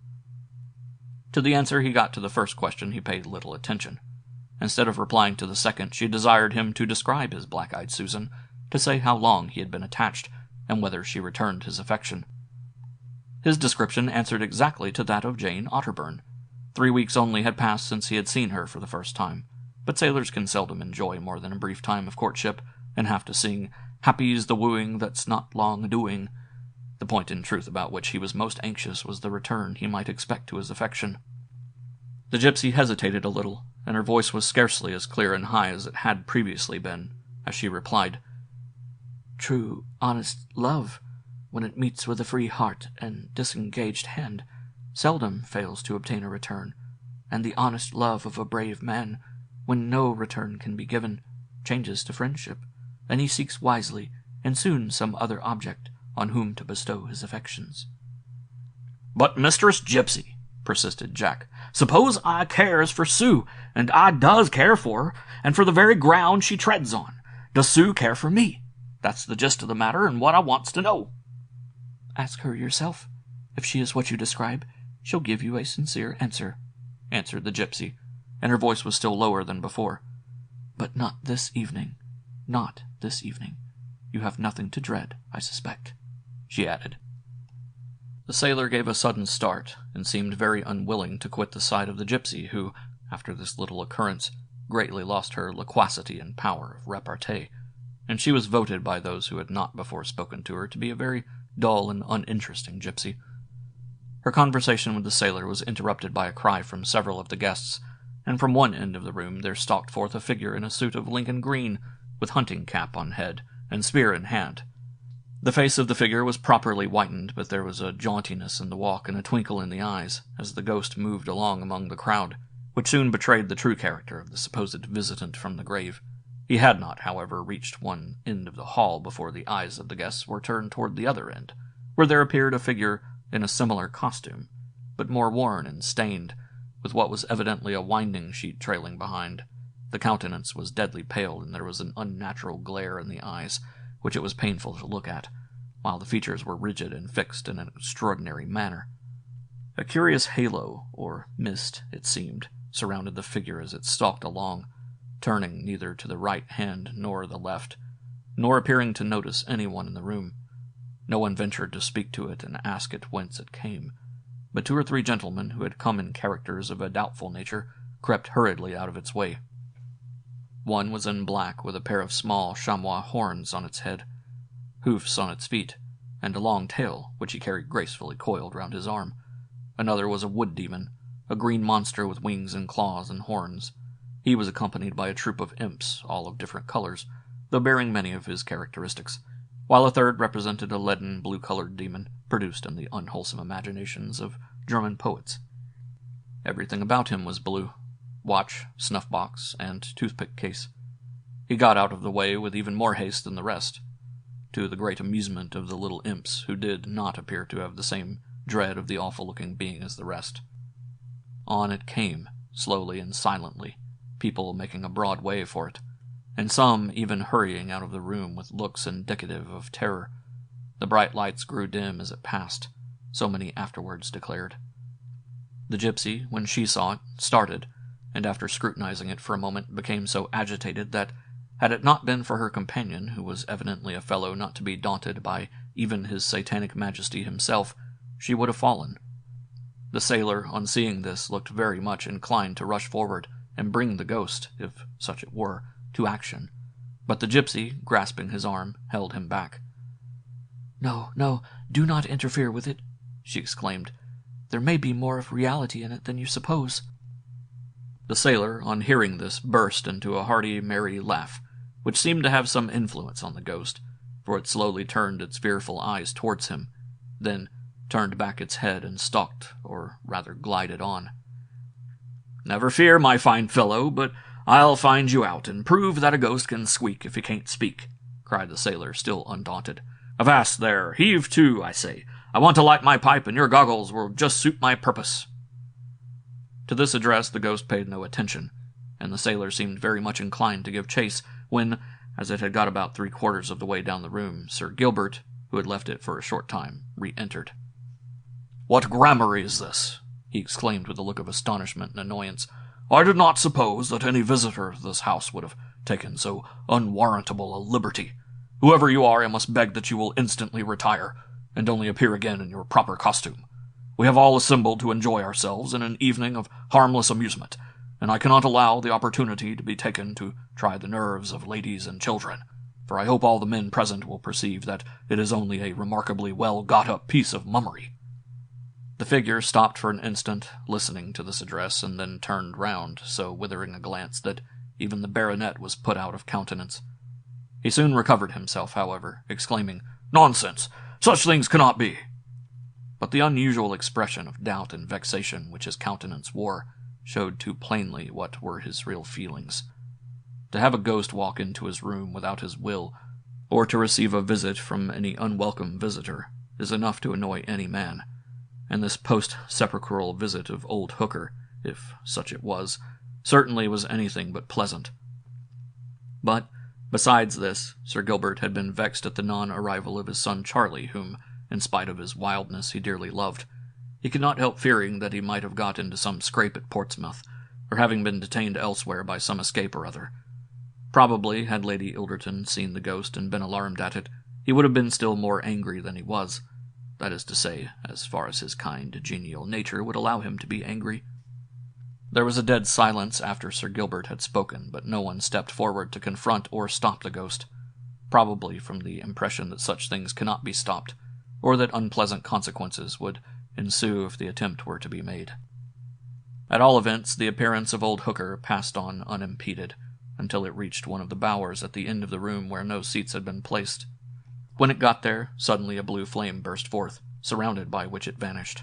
To the answer he got to the first question he paid little attention. Instead of replying to the second, she desired him to describe his black-eyed Susan, to say how long he had been attached, and whether she returned his affection. His description answered exactly to that of Jane Otterburn. 3 weeks only had passed since he had seen her for the first time, but sailors can seldom enjoy more than a brief time of courtship, and have to sing, "Happy's the wooing that's not long doing." The point in truth about which he was most anxious was the return he might expect to his affection. The gypsy hesitated a little, and her voice was scarcely as clear and high as it had previously been, as she replied, "True, honest love, when it meets with a free heart and disengaged hand, seldom fails to obtain a return, and the honest love of a brave man, when no return can be given, changes to friendship, and he seeks wisely and soon some other object on whom to bestow his affections." "But, Mistress Gypsy," persisted Jack, "suppose I cares for Sue, and I does care for her, and for the very ground she treads on. Does Sue care for me? That's the gist of the matter, and what I wants to know."
"Ask her yourself. If she is what you describe, she'll give you a sincere answer," answered the gypsy, and her voice was still lower than before. "But not this evening. Not this evening. You have nothing to dread, I suspect," she added. The sailor gave a sudden start, and seemed very unwilling to quit the side of the gypsy, who, after this little occurrence, greatly lost her loquacity and power of repartee, and she was voted by those who had not before spoken to her to be a very dull and uninteresting gypsy. Her conversation with the sailor was interrupted by a cry from several of the guests, and from one end of the room there stalked forth a figure in a suit of Lincoln green, with hunting cap on head, and spear in hand. The face of the figure was properly whitened, but there was a jauntiness in the walk and a twinkle in the eyes, as the ghost moved along among the crowd, which soon betrayed the true character of the supposed visitant from the grave. He had not, however, reached one end of the hall before the eyes of the guests were turned toward the other end, where there appeared a figure in a similar costume, but more worn and stained, with what was evidently a winding sheet trailing behind. The countenance was deadly pale, and there was an unnatural glare in the eyes, which it was painful to look at, while the features were rigid and fixed in an extraordinary manner. A curious halo, or mist, it seemed, surrounded the figure as it stalked along, turning neither to the right hand nor the left, nor appearing to notice anyone in the room. No one ventured to speak to it and ask it whence it came, but 2 or 3 gentlemen who had come in characters of a doubtful nature crept hurriedly out of its way. One was in black, with a pair of small chamois horns on its head, hoofs on its feet, and a long tail, which he carried gracefully coiled round his arm. Another was a wood demon, a green monster with wings and claws and horns. He was accompanied by a troop of imps, all of different colors, though bearing many of his characteristics, while a third represented a leaden blue-colored demon, produced in the unwholesome imaginations of German poets. Everything about him was blue: watch, snuff-box, and toothpick case. He got out of the way with even more haste than the rest, to the great amusement of the little imps, who did not appear to have the same dread of the awful-looking being as the rest. On it came, slowly and silently, people making a broad way for it, and some even hurrying out of the room with looks indicative of terror. The bright lights grew dim as it passed, so many afterwards declared. The gypsy, when she saw it, started, and after scrutinizing it for a moment became so agitated that, had it not been for her companion, who was evidently a fellow not to be daunted by even his satanic majesty himself, she would have fallen. The sailor, on seeing this, looked very much inclined to rush forward and bring the ghost, if such it were, to action, but the gypsy, grasping his arm, held him back. "No, no, do not interfere with it," she exclaimed. "There may be more of reality in it than you suppose." The sailor, on hearing this, burst into a hearty, merry laugh, which seemed to have some influence on the ghost, for it slowly turned its fearful eyes towards him, then turned back its head and stalked, or rather glided on. "Never fear, my fine fellow, but I'll find you out, and prove that a ghost can squeak if he can't speak," cried the sailor, still undaunted. "Avast there! Heave to, I say! I want to light my pipe, and your goggles will just suit my purpose." To this address the ghost paid no attention, and the sailor seemed very much inclined to give chase, when, as it had got about 3/4 of the way down the room, Sir Gilbert, who had left it for a short time, re-entered. "What gramarye is this?" he exclaimed with a look of astonishment and annoyance. "I did not suppose that any visitor to this house would have taken so unwarrantable a liberty. Whoever you are, I must beg that you will instantly retire, and only appear again in your proper costume. We have all assembled to enjoy ourselves in an evening of harmless amusement, and I cannot allow the opportunity to be taken to try the nerves of ladies and children.
for I hope all the men present will perceive that it is only a remarkably well got-up piece of mummery." The figure stopped for an instant, listening to this address, and then turned round, so withering a glance that even the baronet was put out of countenance. He soon recovered himself, however, exclaiming, "Nonsense! Such things cannot be!" But the unusual expression of doubt and vexation which his countenance wore showed too plainly what were his real feelings. To have a ghost walk into his room without his will, or to receive a visit from any unwelcome visitor, is enough to annoy any man, and this post-sepulchral visit of old Hooker, if such it was, certainly was anything but pleasant. But, besides this, Sir Gilbert had been vexed at the non-arrival of his son Charlie, whom, in spite of his wildness, he dearly loved. He could not help fearing that he might have got into some scrape at Portsmouth, or having been detained elsewhere by some escape or other. Probably, had Lady Ilderton seen the ghost and been alarmed at it, he would have been still more angry than he was. That is to say, as far as his kind, genial nature would allow him to be angry. There was a dead silence after Sir Gilbert had spoken, but no one stepped forward to confront or stop the ghost, probably from the impression that such things cannot be stopped, or that unpleasant consequences would ensue if the attempt were to be made. At all events, the appearance of old Hooker passed on unimpeded, until it reached one of the bowers at the end of the room where no seats had been placed. When it got there, suddenly a blue flame burst forth, surrounded by which it vanished.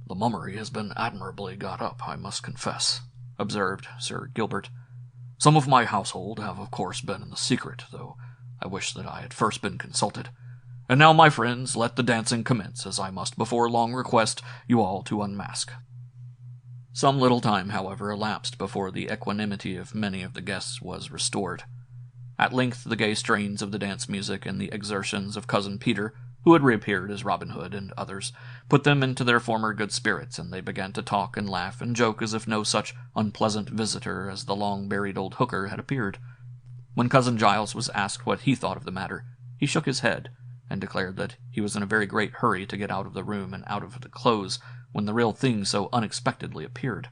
"The mummery has been admirably got up, I must confess," observed Sir Gilbert. "Some of my household have of course been in the secret, though I wish that I had first been consulted. And now, my friends, let the dancing commence, as I must before long request you all to unmask." Some little time, however, elapsed before the equanimity of many of the guests was restored. At length the gay strains of the dance music and the exertions of Cousin Peter, who had reappeared as Robin Hood and others, put them into their former good spirits, and they began to talk and laugh and joke as if no such unpleasant visitor as the long-buried old Hooker had appeared. When Cousin Giles was asked what he thought of the matter, he shook his head, and declared that he was in a very great hurry to get out of the room and out of the clothes when the real thing so unexpectedly appeared.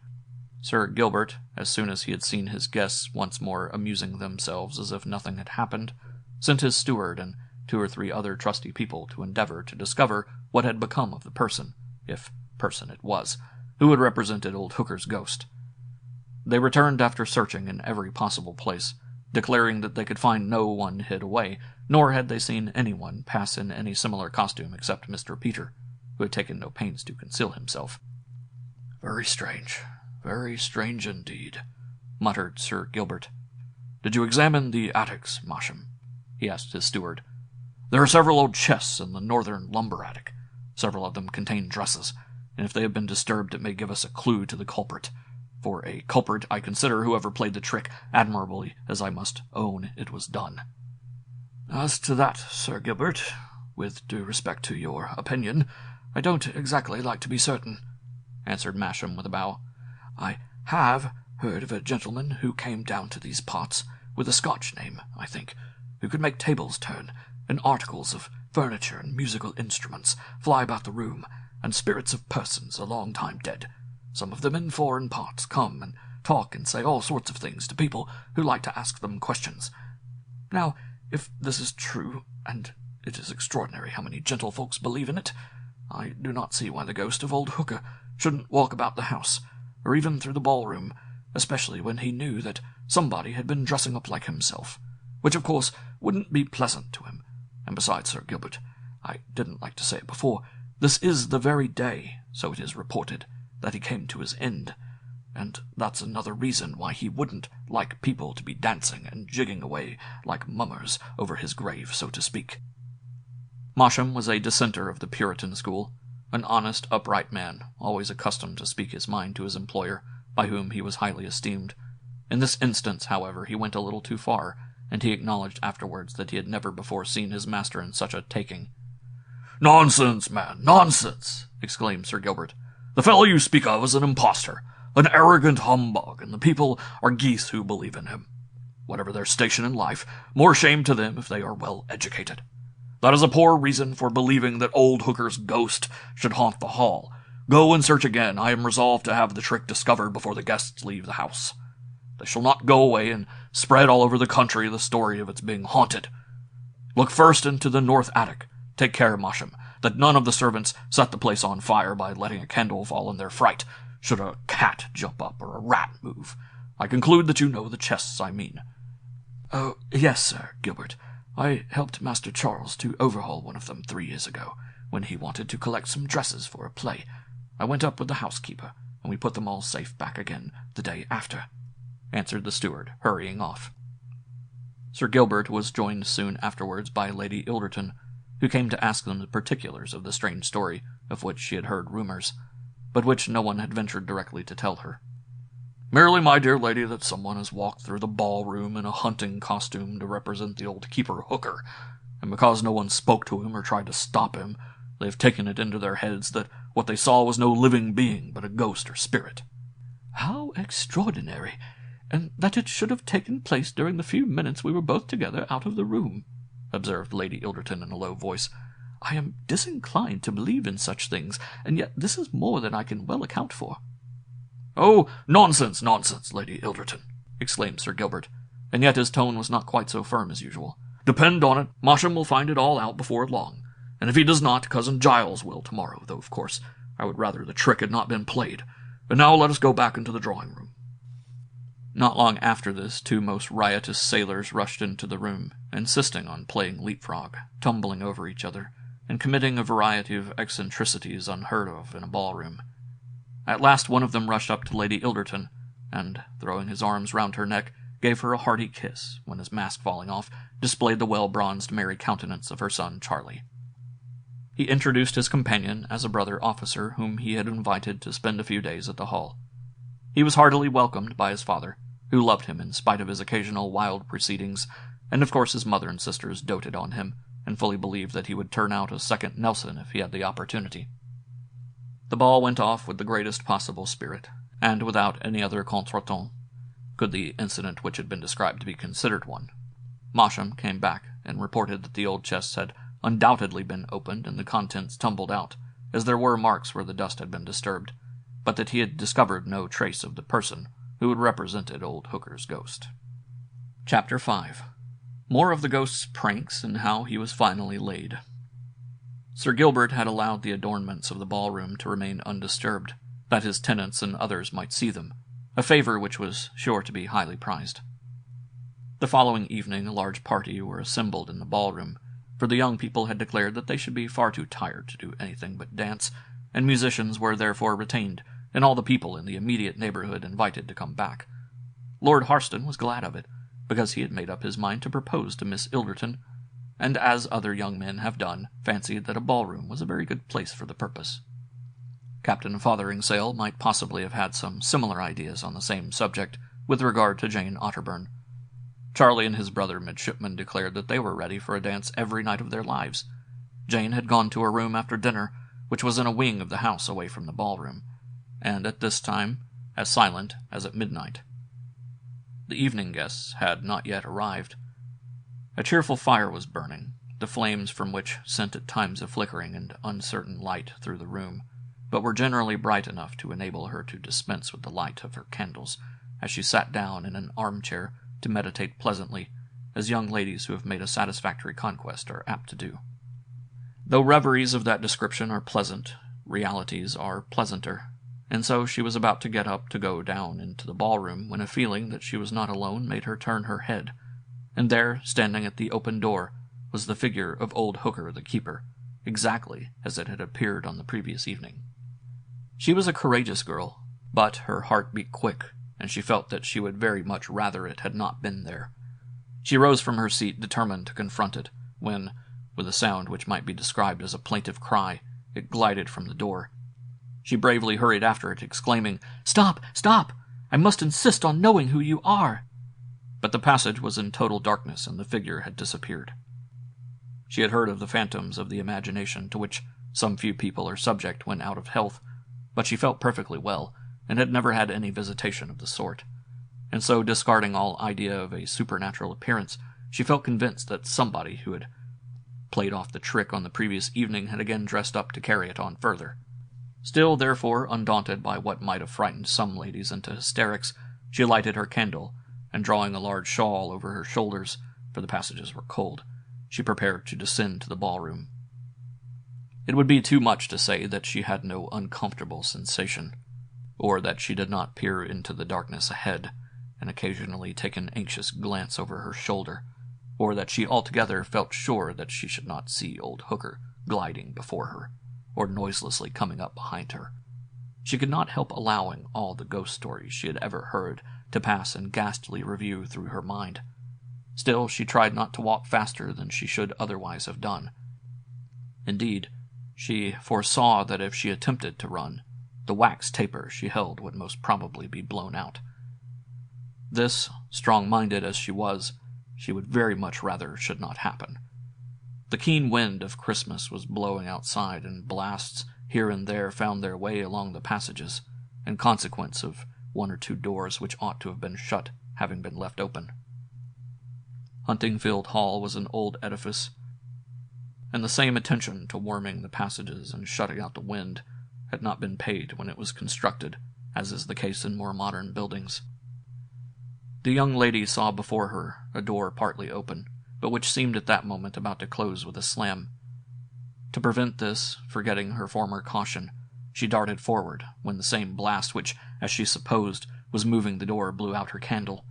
Sir Gilbert, as soon as he had seen his guests once more amusing themselves as if nothing had happened, sent his steward and 2 or 3 other trusty people to endeavor to discover what had become of the person, if person it was, who had represented old Hooker's ghost. They returned after searching in every possible place, declaring that they could find no one hid away, nor had they seen anyone pass in any similar costume except Mr. Peter, who had taken no pains to conceal himself. Very strange indeed," muttered Sir Gilbert. "Did you examine the attics, Masham?" he asked his steward. "There are several old chests in the northern lumber attic. Several of them contain dresses, and if they have been disturbed it may give us a clue to the culprit. For a culprit I consider whoever played the trick admirably, as I must own it was done." "As to that, Sir Gilbert, with due respect to your opinion, I don't exactly like to be certain," answered Masham with a bow. "I have heard of a gentleman who came down to these parts, with a Scotch name, I think, who could make tables turn, and articles of furniture and musical instruments fly about the room, and spirits of persons a long time dead, some of them in foreign parts, come and talk and say all sorts of things to people who like to ask them questions. Now, if this is true, and it is extraordinary how many gentlefolks believe in it, I do not see why the ghost of old Hooker shouldn't walk about the house, or even through the ballroom, especially when he knew that somebody had been dressing up like himself, which of course wouldn't be pleasant to him. And besides, Sir Gilbert, I didn't like to say it before, this is the very day, so it is reported, that he came to his end, and that's another reason why he wouldn't like people to be dancing and jigging away like mummers over his grave, so to speak." Masham was a dissenter of the Puritan school, an honest, upright man, always accustomed to speak his mind to his employer, by whom he was highly esteemed. In this instance, however, he went a little too far, and he acknowledged afterwards that he had never before seen his master in such a taking. "Nonsense, man, nonsense!" exclaimed Sir Gilbert. "The fellow you speak of is an impostor, an arrogant humbug, and the people are geese who believe in him. Whatever their station in life, more shame to them if they are well educated. That is a poor reason for believing that old Hooker's ghost should haunt the hall. Go and search again. I am resolved to have the trick discovered before the guests leave the house." They shall not go away and spread all over the country the story of its being haunted. Look first into the north attic. Take care, Masham, that none of the servants set the place on fire by letting a candle fall in their fright, should a cat jump up or a rat move. I conclude that you know the chests I mean.
Oh, yes, Sir Gilbert. I helped Master Charles to overhaul one of them 3 years ago, when he wanted to collect some dresses for a play. I went up with the housekeeper, and we put them all safe back again the day after," answered the steward, hurrying off.
Sir Gilbert was joined soon afterwards by Lady Ilderton, who came to ask them the particulars of the strange story of which she had heard rumours, but which no one had ventured directly to tell her. "Merely, my dear lady, that someone has walked through the ballroom in a hunting costume to represent the old keeper Hooker, and because no one spoke to him or tried to stop him, they have taken it into their heads that what they saw was no living being, but a ghost or spirit."
"How extraordinary! And that it should have taken place during the few minutes we were both together out of the room," observed Lady Ilderton in a low voice. "I am disinclined to believe in such things, and yet this is more than I can well account for."
"Oh, nonsense, nonsense, Lady Ilderton!" exclaimed Sir Gilbert, and yet his tone was not quite so firm as usual. "Depend on it, Masham will find it all out before long, and if he does not, Cousin Giles will tomorrow, though, of course, I would rather the trick had not been played. And now let us go back into the drawing-room." Not long after this, 2 most riotous sailors rushed into the room, insisting on playing leapfrog, tumbling over each other, and committing a variety of eccentricities unheard of in a ballroom. At last one of them rushed up to Lady Ilderton, and, throwing his arms round her neck, gave her a hearty kiss, when his mask falling off, displayed the well-bronzed merry countenance of her son Charlie. He introduced his companion as a brother officer whom he had invited to spend a few days at the Hall. He was heartily welcomed by his father, who loved him in spite of his occasional wild proceedings, and of course his mother and sisters doted on him, and fully believed that he would turn out a second Nelson if he had the opportunity. The ball went off with the greatest possible spirit, and without any other contretemps, could the incident which had been described to be considered one. Masham came back and reported that the old chests had undoubtedly been opened and the contents tumbled out, as there were marks where the dust had been disturbed, but that he had discovered no trace of the person who had represented old Hooker's ghost. Chapter 5. More of the ghost's pranks and how he was finally laid. Sir Gilbert had allowed the adornments of the ballroom to remain undisturbed, that his tenants and others might see them, a favour which was sure to be highly prized. The following evening a large party were assembled in the ballroom, for the young people had declared that they should be far too tired to do anything but dance, and musicians were therefore retained, and all the people in the immediate neighbourhood invited to come back. Lord Harston was glad of it, because he had made up his mind to propose to Miss Ilderton, and, as other young men have done, fancied that a ballroom was a very good place for the purpose. Captain Fotheringsail might possibly have had some similar ideas on the same subject with regard to Jane Otterburn. Charlie and his brother midshipman declared that they were ready for a dance every night of their lives. Jane had gone to her room after dinner, which was in a wing of the house away from the ballroom, and at this time as silent as at midnight. The evening guests had not yet arrived. A cheerful fire was burning, the flames from which sent at times a flickering and uncertain light through the room, but were generally bright enough to enable her to dispense with the light of her candles, as she sat down in an armchair to meditate pleasantly, as young ladies who have made a satisfactory conquest are apt to do. Though reveries of that description are pleasant, realities are pleasanter, and so she was about to get up to go down into the ballroom when a feeling that she was not alone made her turn her head, and there, standing at the open door, was the figure of old Hooker the keeper, exactly as it had appeared on the previous evening. She was a courageous girl, but her heart beat quick, and she felt that she would very much rather it had not been there. She rose from her seat determined to confront it, when, with a sound which might be described as a plaintive cry, it glided from the door. She bravely hurried after it, exclaiming, "Stop! Stop! I must insist on knowing who you are!" But the passage was in total darkness, and the figure had disappeared. She had heard of the phantoms of the imagination to which some few people are subject when out of health, but she felt perfectly well, and had never had any visitation of the sort. And so, discarding all idea of a supernatural appearance, she felt convinced that somebody who had played off the trick on the previous evening had again dressed up to carry it on further. Still, therefore, undaunted by what might have frightened some ladies into hysterics, She lighted her candle, and drawing a large shawl over her shoulders, for the passages were cold, she prepared to descend to the ballroom. It would be too much to say that she had no uncomfortable sensation, or that she did not peer into the darkness ahead, and occasionally take an anxious glance over her shoulder, or that she altogether felt sure that she should not see old Hooker gliding before her, or noiselessly coming up behind her. She could not help allowing all the ghost stories she had ever heard to pass in ghastly review through her mind. Still, she tried not to walk faster than she should otherwise have done. Indeed, she foresaw that if she attempted to run, the wax taper she held would most probably be blown out. This, strong-minded as she was, she would very much rather should not happen. The keen wind of Christmas was blowing outside, and blasts here and there found their way along the passages, in consequence of one or two doors which ought to have been shut having been left open. Huntingfield Hall was an old edifice, and the same attention to warming the passages and shutting out the wind had not been paid when it was constructed, as is the case in more modern buildings. The young lady saw before her a door partly open, but which seemed at that moment about to close with a slam. To prevent this, forgetting her former caution, she darted forward, when the same blast which, as she supposed, was moving the door blew out her candle.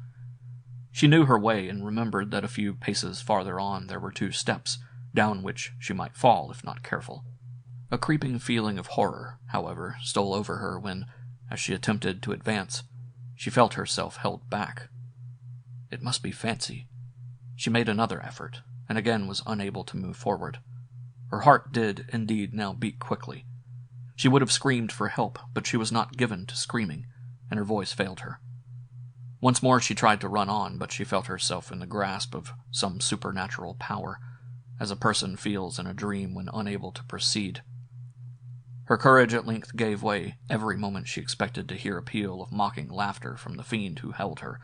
She knew her way, and remembered that a few paces farther on there were 2 steps, down which she might fall if not careful. A creeping feeling of horror, however, stole over her when, as she attempted to advance, she felt herself held back. It must be fancy. She made another effort, and again was unable to move forward. Her heart did, indeed, now beat quickly. She would have screamed for help, but she was not given to screaming, and her voice failed her. Once more she tried to run on, but she felt herself in the grasp of some supernatural power, as a person feels in a dream when unable to proceed. Her courage at length gave way every moment she expected to hear a peal of mocking laughter from the fiend who held her,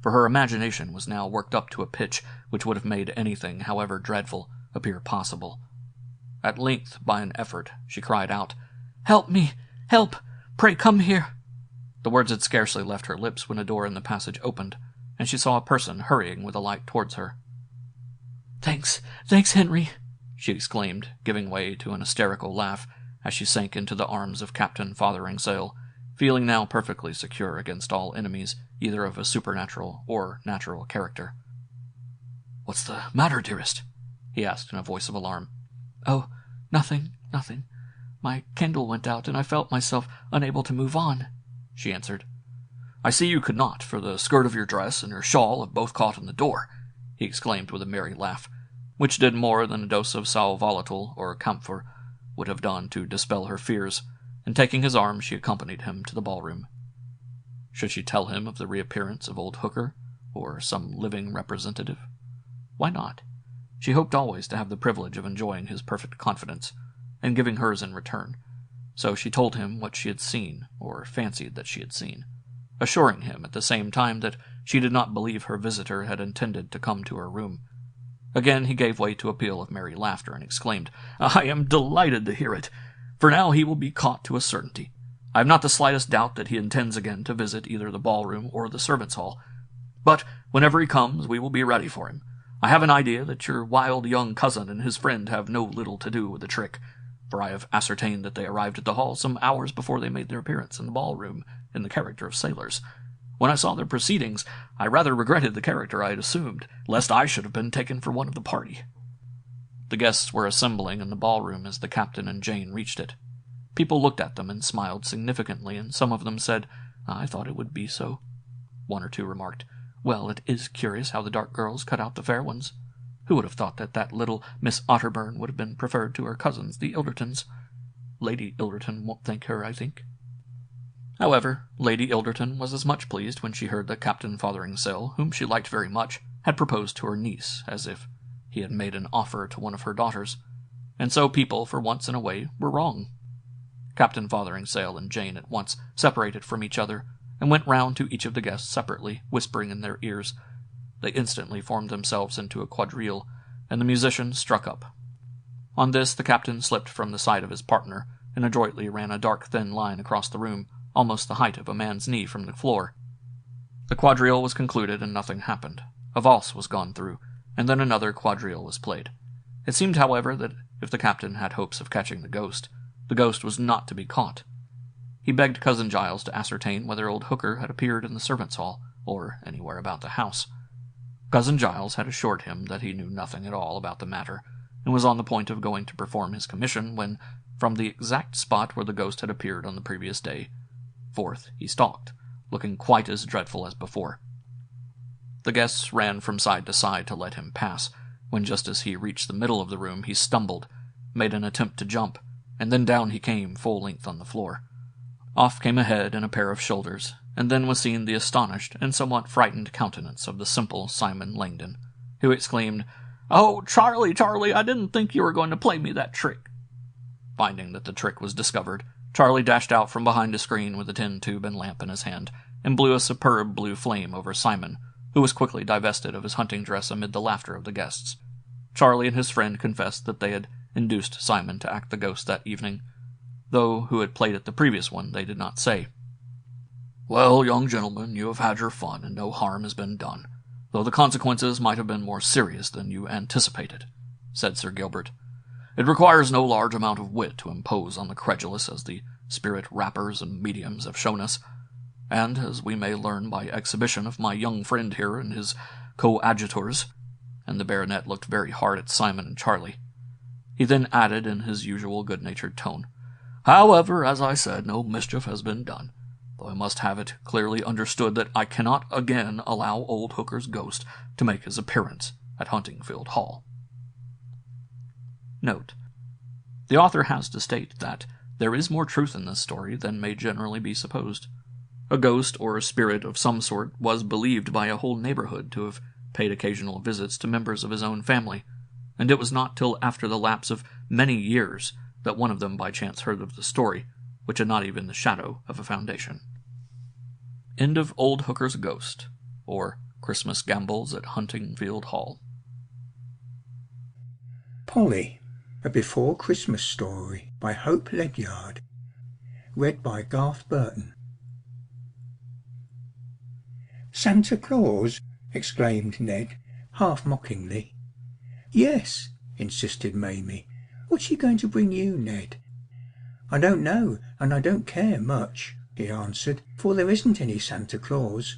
for her imagination was now worked up to a pitch which would have made anything, however dreadful, appear possible. At length, by an effort, she cried out, "Help me! Help! Pray come here!" The words had scarcely left her lips when a door in the passage opened, and she saw a person hurrying with a light towards her. "Thanks, Henry!" she exclaimed, giving way to an hysterical laugh as she sank into the arms of Captain Fotheringhaysail, feeling now perfectly secure against all enemies, either of a supernatural or natural character. "What's the matter, dearest?" he asked in a voice of alarm. "Oh, nothing. My candle went out, and I felt myself unable to move on," she answered. "I see you could not, for the skirt of your dress and your shawl have both caught in the door," he exclaimed with a merry laugh, which did more than a dose of sal volatile or camphor would have done to dispel her fears, and taking his arm she accompanied him to the ballroom. Should she tell him of the reappearance of old Hooker, or some living representative? Why not? She hoped always to have the privilege of enjoying his perfect confidence, and giving hers in return, so she told him what she had seen, or fancied that she had seen, assuring him at the same time that she did not believe her visitor had intended to come to her room. Again he gave way to a peal of merry laughter, and exclaimed, "I am delighted to hear it, for now he will be caught to a certainty. I have not the slightest doubt that he intends again to visit either the ballroom or the servants' hall. But whenever he comes, we will be ready for him. I have an idea that your wild young cousin and his friend have no little to do with the trick, for I have ascertained that they arrived at the hall some hours before they made their appearance in the ballroom in the character of sailors. When I saw their proceedings, I rather regretted the character I had assumed, lest I should have been taken for one of the party." The guests were assembling in the ballroom as the captain and Jane reached it. People looked at them and smiled significantly, and some of them said, "I thought it would be so." One or two remarked, "Well, it is curious how the dark girls cut out the fair ones. Who would have thought that little Miss Otterburn would have been preferred to her cousins, the Ildertons? Lady Ilderton won't thank her, I think." However, Lady Ilderton was as much pleased when she heard that Captain Fotheringhaysail, whom she liked very much, had proposed to her niece, as if he had made an offer to one of her daughters, and so people, for once in a way, were wrong. Captain Fotheringhaysail and Jane at once separated from each other, and went round to each of the guests separately, whispering in their ears. They instantly formed themselves into a quadrille, and the musicians struck up. On this the captain slipped from the side of his partner, and adroitly ran a dark thin line across the room, almost the height of a man's knee from the floor. The quadrille was concluded and nothing happened. A valse was gone through, and then another quadrille was played. It seemed, however, that if the captain had hopes of catching the ghost was not to be caught. He begged Cousin Giles to ascertain whether old Hooker had appeared in the servants' hall, or anywhere about the house. Cousin Giles had assured him that he knew nothing at all about the matter, and was on the point of going to perform his commission when, from the exact spot where the ghost had appeared on the previous day, forth he stalked, looking quite as dreadful as before. The guests ran from side to side to let him pass, when just as he reached the middle of the room he stumbled, made an attempt to jump, and then down he came full length on the floor. Off came a head and a pair of shoulders, and then was seen the astonished and somewhat frightened countenance of the simple Simon Langdon, who exclaimed, "Oh, Charlie, Charlie, I didn't think you were going to play me that trick." Finding that the trick was discovered, Charlie dashed out from behind a screen with a tin tube and lamp in his hand, and blew a superb blue flame over Simon, who was quickly divested of his hunting dress amid the laughter of the guests. Charlie and his friend confessed that they had induced Simon to act the ghost that evening, though who had played it the previous one they did not say. "Well, young gentlemen, you have had your fun, and no harm has been done, though the consequences might have been more serious than you anticipated," said Sir Gilbert. "It requires no large amount of wit to impose on the credulous, as the spirit rappers and mediums have shown us, and as we may learn by exhibition of my young friend here and his coadjutors," and the baronet looked very hard at Simon and Charlie. He then added in his usual good-natured tone, "However, as I said, no mischief has been done, though I must have it clearly understood that I cannot again allow old Hooker's ghost to make his appearance at Huntingfield Hall." Note: the author has to state that there is more truth in this story than may generally be supposed. A ghost or a spirit of some sort was believed by a whole neighborhood to have paid occasional visits to members of his own family, and it was not till after the lapse of many years that one of them by chance heard of the story, which had not even the shadow of a foundation. End of Old Hooker's Ghost, or Christmas Gambols at Huntingfield Hall.
Polly, a Before Christmas Story by Hope Ledyard. Read by Garth Burton. "Santa Claus?" exclaimed Ned, half mockingly. "Yes," insisted Mamie. "What's he going to bring you, Ned?" "I don't know, and I don't care much," he answered, "for there isn't any Santa Claus."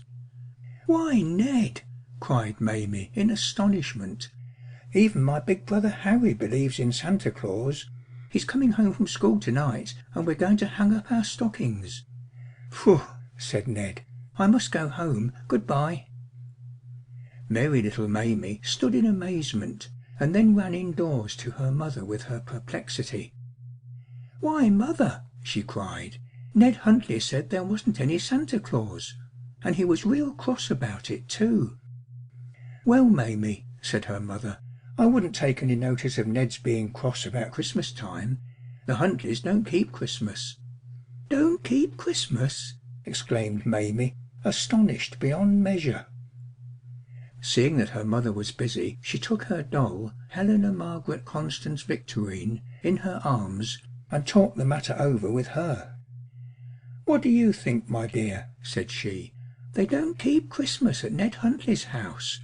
"Why, Ned!" cried Mamie in astonishment. "Even my big brother Harry believes in Santa Claus. He's coming home from school tonight, and we're going to hang up our stockings." "Phew!" said Ned. "I must go home. Goodbye." Merry little Mamie stood in amazement, and then ran indoors to her mother with her perplexity. "Why, mother," she cried, "Ned Huntley said there wasn't any Santa Claus, and he was real cross about it too." "Well, Mamie," said her mother, "I wouldn't take any notice of Ned's being cross about Christmas time. The Huntleys don't keep Christmas." "Don't keep Christmas?" exclaimed Mamie, astonished beyond measure. Seeing that her mother was busy, she took her doll, Helena Margaret Constance Victorine, in her arms, and talked the matter over with her. "What do you think, my dear?" said she. "They don't keep Christmas at Ned Huntley's house.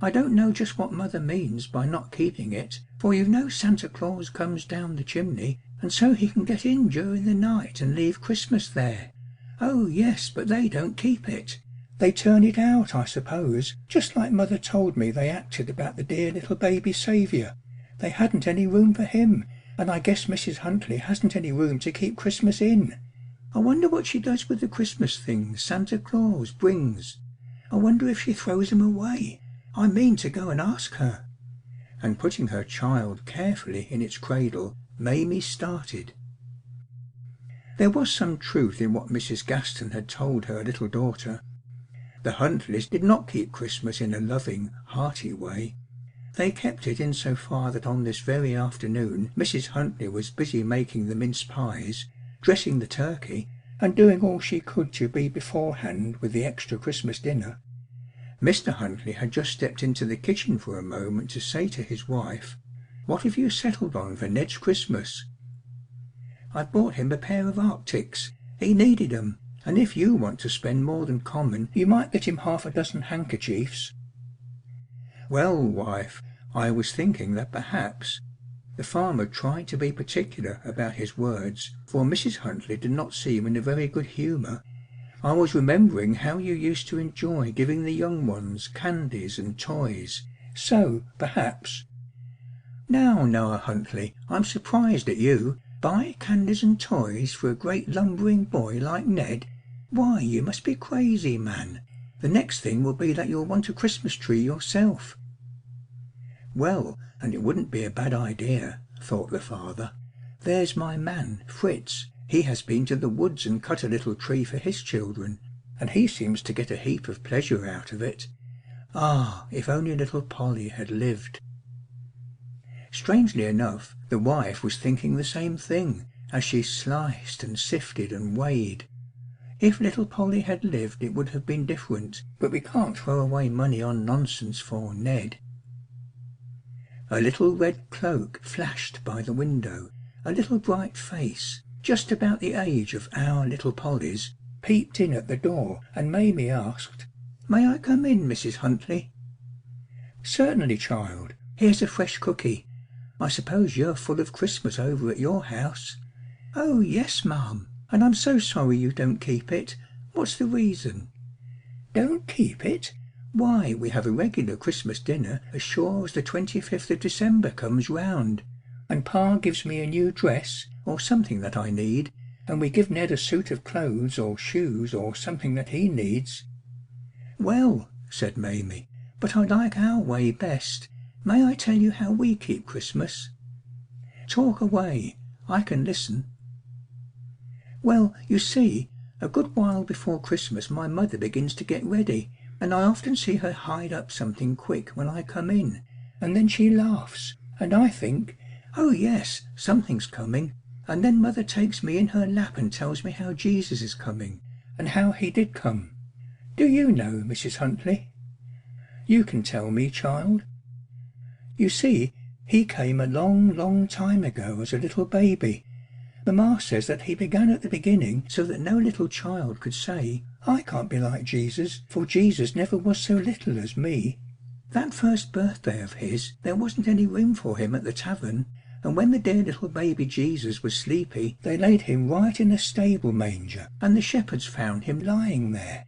I don't know just what mother means by not keeping it, for you know Santa Claus comes down the chimney, and so he can get in during the night and leave Christmas there. Oh yes, but they don't keep it. They turn it out, I suppose, just like mother told me they acted about the dear little baby Saviour. They hadn't any room for him, and I guess Mrs. Huntley hasn't any room to keep Christmas in. I wonder what she does with the Christmas things Santa Claus brings. I wonder if she throws them away. I mean to go and ask her." And putting her child carefully in its cradle, Mamie started. There was some truth in what Mrs. Gaston had told her little daughter. The Huntleys did not keep Christmas in a loving, hearty way. They kept it in so far that on this very afternoon Mrs. Huntley was busy making the mince pies, dressing the turkey, and doing all she could to be beforehand with the extra Christmas dinner. Mr. Huntley had just stepped into the kitchen for a moment to say to his wife, "What have you settled on for Ned's Christmas?" "I bought him a pair of arctics. He needed 'em, and if you want to spend more than common, you might get him half a dozen handkerchiefs." "Well, wife, I was thinking that perhaps—" The farmer tried to be particular about his words, for Mrs. Huntley did not seem in a very good humour. "I was remembering how you used to enjoy giving the young ones candies and toys, so, perhaps—" "Now, Noah Huntley, I'm surprised at you. Buy candies and toys for a great lumbering boy like Ned? Why, you must be crazy, man. The next thing will be that you'll want a Christmas tree yourself." "Well, and it wouldn't be a bad idea," thought the father. "There's my man, Fritz. He has been to the woods and cut a little tree for his children, and he seems to get a heap of pleasure out of it. Ah, if only little Polly had lived!" Strangely enough, the wife was thinking the same thing, as she sliced and sifted and weighed. If little Polly had lived it would have been different, but we can't throw away money on nonsense for Ned. A little red cloak flashed by the window, a little bright face, just about the age of our little Polly's, peeped in at the door, and Mamie asked, "May I come in, Mrs. Huntley?" "Certainly, child. Here's a fresh cookie. I suppose you're full of Christmas over at your house?" "Oh, yes, ma'am, and I'm so sorry you don't keep it. What's the reason?" "Don't keep it? Why, we have a regular Christmas dinner as sure as the 25th of December comes round, and Pa gives me a new dress, or something that I need, and we give Ned a suit of clothes or shoes or something that he needs." "Well," said Mamie, "but I like our way best. May I tell you how we keep Christmas?" "Talk away, I can listen." "Well, you see, a good while before Christmas my mother begins to get ready, and I often see her hide up something quick when I come in, and then she laughs, and I think, 'Oh yes, something's coming,' and then mother takes me in her lap and tells me how Jesus is coming, and how he did come. Do you know, Mrs. Huntley?" "You can tell me, child." "You see, he came a long, long time ago as a little baby. Mamma says that he began at the beginning so that no little child could say, 'I can't be like Jesus, for Jesus never was so little as me.' That first birthday of his, there wasn't any room for him at the tavern, and when the dear little baby Jesus was sleepy, they laid him right in a stable manger, and the shepherds found him lying there.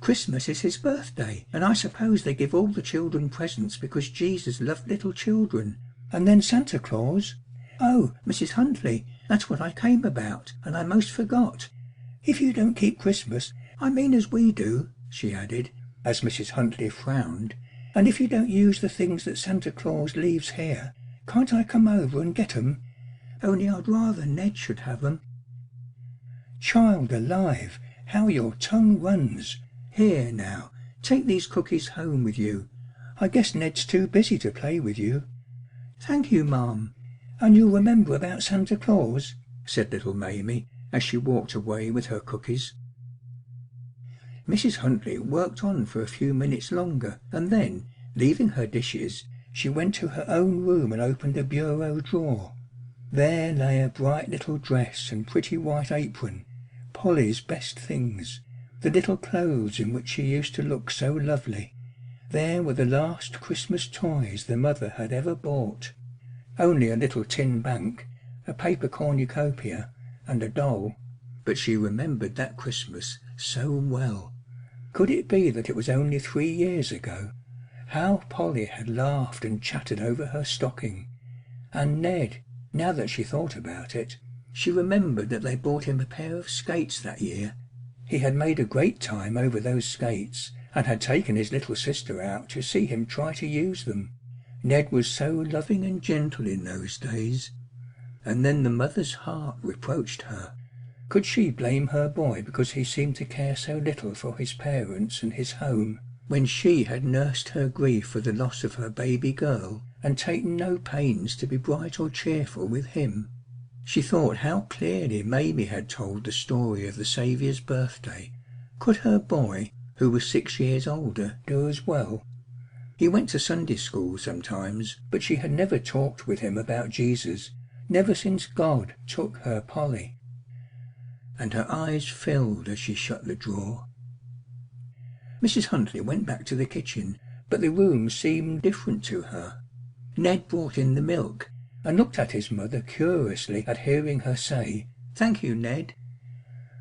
Christmas is his birthday, and I suppose they give all the children presents because Jesus loved little children. And then Santa Claus— Oh, Mrs. Huntley, that's what I came about, and I most forgot. If you don't keep Christmas, I mean as we do," she added, as Mrs. Huntley frowned, "and if you don't use the things that Santa Claus leaves here, can't I come over and get 'em? Only I'd rather Ned should have 'em." "Child alive, how your tongue runs! Here now, take these cookies home with you. I guess Ned's too busy to play with you." "Thank you, ma'am. And you'll remember about Santa Claus?" said little Mamie, as she walked away with her cookies. Mrs. Huntley worked on for a few minutes longer, and then, leaving her dishes, she went to her own room and opened a bureau drawer. There lay a bright little dress and pretty white apron, Polly's best things, the little clothes in which she used to look so lovely. There were the last Christmas toys the mother had ever bought. Only a little tin bank, a paper cornucopia, and a doll, but she remembered that Christmas so well. Could it be that it was only 3 years ago? How Polly had laughed and chattered over her stocking. And Ned, now that she thought about it, she remembered that they bought him a pair of skates that year. He had made a great time over those skates, and had taken his little sister out to see him try to use them. Ned was so loving and gentle in those days. And then the mother's heart reproached her. Could she blame her boy because he seemed to care so little for his parents and his home, when she had nursed her grief for the loss of her baby girl, and taken no pains to be bright or cheerful with him? She thought how clearly Mamie had told the story of the Saviour's birthday. Could her boy, who was 6 years older, do as well? He went to Sunday school sometimes, but she had never talked with him about Jesus, never since God took her Polly. and her eyes filled as she shut the drawer. Mrs. Huntley went back to the kitchen, but the room seemed different to her. Ned brought in the milk, and looked at his mother curiously at hearing her say, "Thank you, Ned."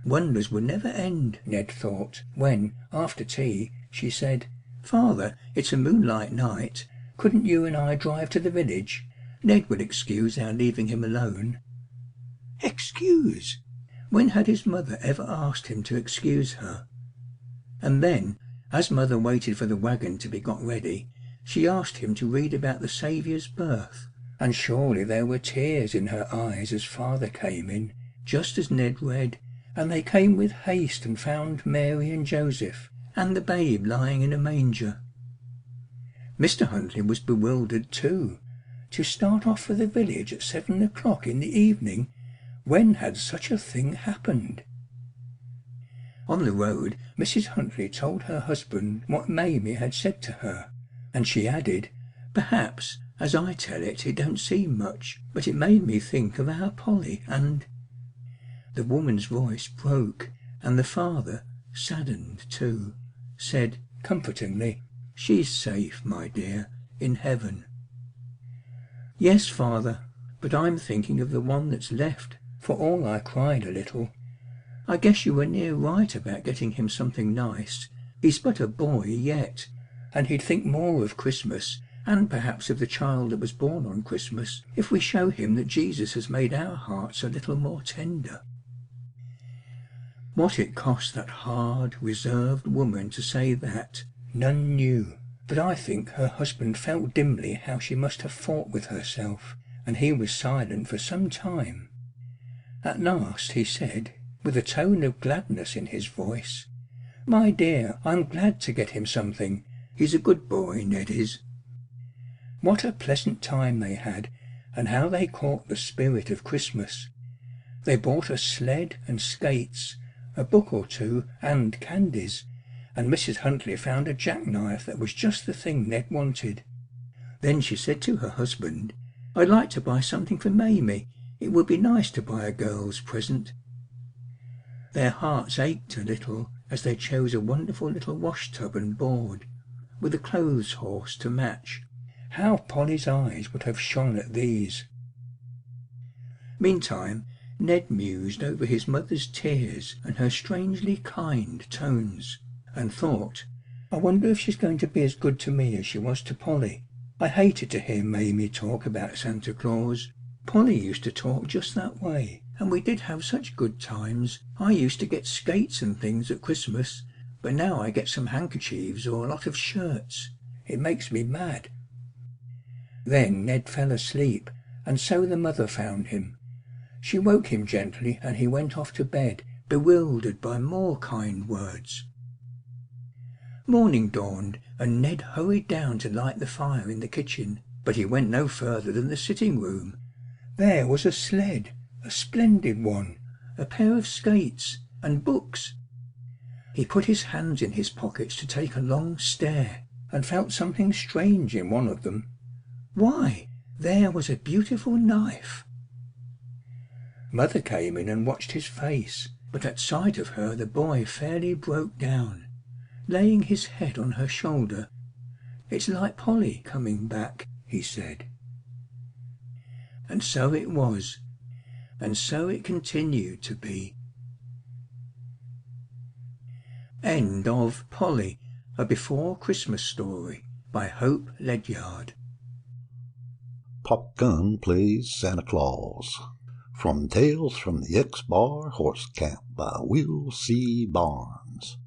Wonders would never end, Ned thought, when, after tea, she said, "Father, it's a moonlight night. Couldn't you and I drive to the village? Ned would excuse our leaving him alone." Excuse! When had his mother ever asked him to excuse her? And then, as mother waited for the wagon to be got ready, she asked him to read about the Saviour's birth, and surely there were tears in her eyes as father came in, just as Ned read, and they came with haste and found Mary and Joseph, and the babe lying in a manger. Mr. Huntley was bewildered too. To start off for the village at 7 o'clock in the evening, when had such a thing happened? On the road, Mrs. Huntley told her husband what Mamie had said to her, and she added, "Perhaps, as I tell it, it don't seem much, but it made me think of our Polly and—" The woman's voice broke, and the father, saddened too, said comfortingly, "She's safe, my dear, in heaven." "Yes, father, but I'm thinking of the one that's left, for all I cried a little. I guess you were near right about getting him something nice. He's but a boy yet, and he'd think more of Christmas, and perhaps of the child that was born on Christmas, if we show him that Jesus has made our hearts a little more tender." What it cost that hard, reserved woman to say that, none knew, but I think her husband felt dimly how she must have fought with herself, and he was silent for some time. At last he said, with a tone of gladness in his voice, "My dear, I'm glad to get him something. He's a good boy, Ned is." What a pleasant time they had, and how they caught the spirit of Christmas. They bought a sled and skates, a book or two, and candies, and Mrs. Huntley found a jackknife that was just the thing Ned wanted. Then she said to her husband, "I'd like to buy something for Mamie. It would be nice to buy a girl's present." Their hearts ached a little as they chose a wonderful little wash-tub and board, with a clothes horse to match. How Polly's eyes would have shone at these! Meantime, Ned mused over his mother's tears and her strangely kind tones, and thought, "I wonder if she's going to be as good to me as she was to Polly. I hated to hear Mamie talk about Santa Claus. Polly used to talk just that way, and we did have such good times. I used to get skates and things at Christmas, but now I get some handkerchiefs or a lot of shirts. It makes me mad." Then Ned fell asleep, and so the mother found him. She woke him gently, and he went off to bed, bewildered by more kind words. Morning dawned, and Ned hurried down to light the fire in the kitchen, but he went no further than the sitting room. There was a sled, a splendid one, a pair of skates, and books. He put his hands in his pockets to take a long stare, and felt something strange in one of them. Why, there was a beautiful knife. Mother came in and watched his face, but at sight of her the boy fairly broke down, laying his head on her shoulder. "It's like Polly coming back," he said. And so it was, and so it continued to be. End of Polly, a Before Christmas Story by Hope Ledyard.
Pop Gun plays Santa Claus. From Tales from the X-Bar Horse Camp by Will C. Barnes.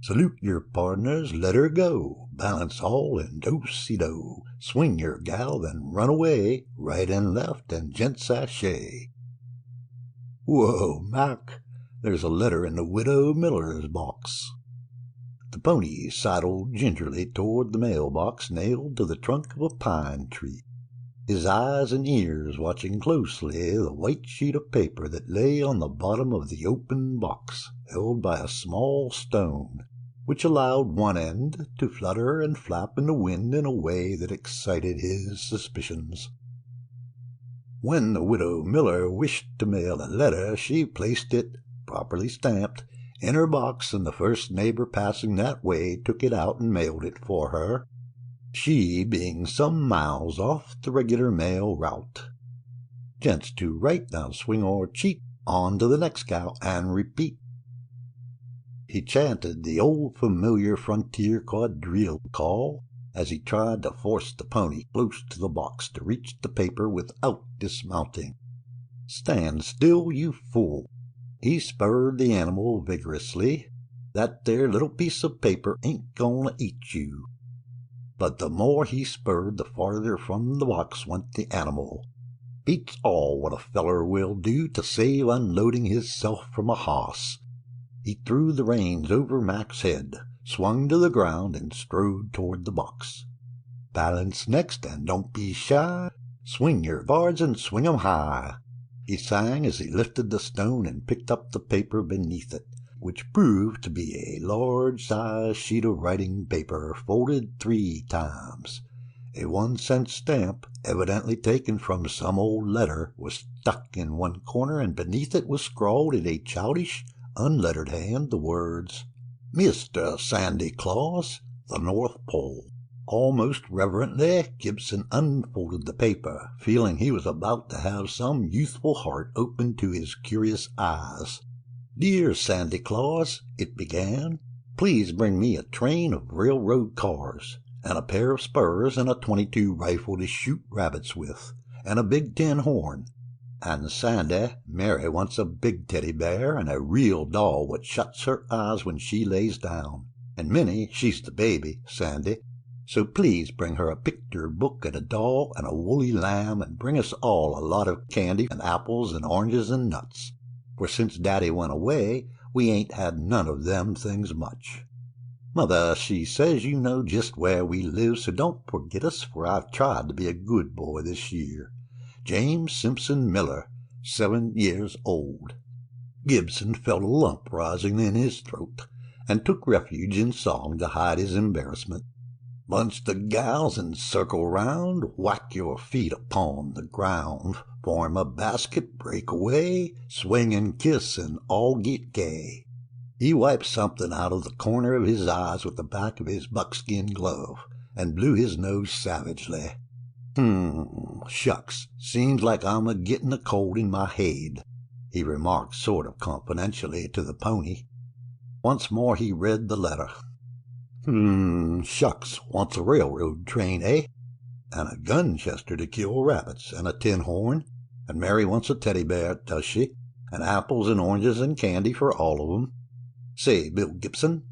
Salute your partners, let her go. Balance all in do-si-do. Swing your gal, then run away. Right and left and gent sachet. Whoa, Mac, there's a letter in the Widow Miller's box. The pony sidled gingerly toward the mailbox nailed to the trunk of a pine tree, his eyes and ears watching closely the white sheet of paper that lay on the bottom of the open box, held by a small stone, which allowed one end to flutter and flap in the wind in a way that excited his suspicions. When the Widow Miller wished to mail a letter, she placed it properly stamped, in her box, and the first neighbor passing that way took it out and mailed it for her, she being some miles off the regular mail route. Gents to right, now swing o'er cheek, on to the next gal, and repeat. He chanted the old familiar frontier quadrille call as he tried to force the pony close to the box to reach the paper without dismounting. "Stand still, you fool!" He spurred the animal vigorously. "That there little piece of paper ain't gonna eat you." But the more he spurred, the farther from the box went the animal. Beats all what a feller will do to save unloading hisself from a hoss. He threw the reins over Mac's head, swung to the ground, and strode toward the box. "Balance next, and don't be shy. Swing your cards and swing 'em high," he sang as he lifted the stone and picked up the paper beneath it, which proved to be a large-sized sheet of writing paper folded 3 times. A 1-cent stamp, evidently taken from some old letter, was stuck in one corner, and beneath it was scrawled in a childish, unlettered hand the words, "Mr. Sandy Claus, the North Pole." Almost reverently, Gibson unfolded the paper, feeling he was about to have some youthful heart opened to his curious eyes. "Dear Sandy Claus," it began, "please bring me a train of railroad cars, and a pair of spurs, and a .22 rifle to shoot rabbits with, and a big tin horn. And Sandy, Mary wants a big teddy bear, and a real doll what shuts her eyes when she lays down. And Minnie, she's the baby, Sandy, so please bring her a picture book and a doll and a woolly lamb, and bring us all a lot of candy and apples and oranges and nuts. For since Daddy went away, we ain't had none of them things much. Mother, she says you know just where we live, so don't forget us, for I've tried to be a good boy this year. James Simpson Miller, 7 years old." Gibson felt a lump rising in his throat, and took refuge in song to hide his embarrassment. "Bunch the gals and circle round, whack your feet upon the ground, form a basket, break away, swing and kiss, and all get gay." He wiped something out of the corner of his eyes with the back of his buckskin glove, and blew his nose savagely. Shucks, seems like I'm a-getting a cold in my head," he remarked sort of confidentially to the pony. Once more he read the letter. Shucks, wants a railroad train, eh? And a gun-chester to kill rabbits, and a tin horn, and Mary wants a teddy bear, does she? And apples and oranges and candy for all of 'em. Say, Bill Gibson,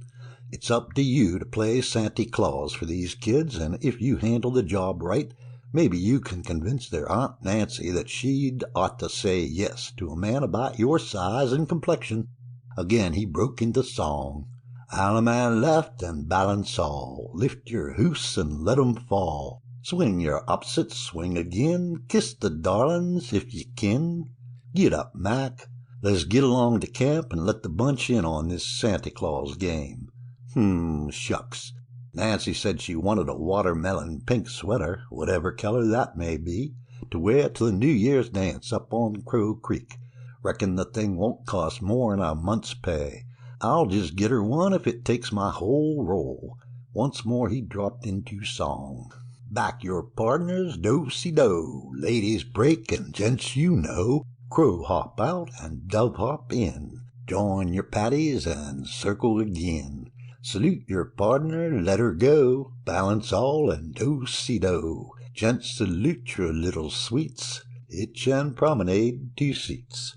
it's up to you to play Santy Claus for these kids, and if you handle the job right, maybe you can convince their Aunt Nancy that she'd ought to say yes to a man about your size and complexion. Again he broke into song. "Alaman left and balance all, lift your hoofs and let 'em fall. Swing your opposite, swing again, kiss the darlings if you kin. Get up, Mac, let's get along to camp and let the bunch in on this Santa Claus game. Shucks. Nancy said she wanted a watermelon pink sweater, whatever color that may be, to wear to the New Year's dance up on Crow Creek. Reckon the thing won't cost more'n a month's pay. I'll just get her one if it takes my whole roll." Once more he dropped into song. "Back your partners, do-si-do, ladies break and gents you know, crow hop out and dove hop in, join your patties and circle again. Salute your partner, let her go, balance all and do-si-do. Gents salute your little sweets, hitch and promenade 2 seats."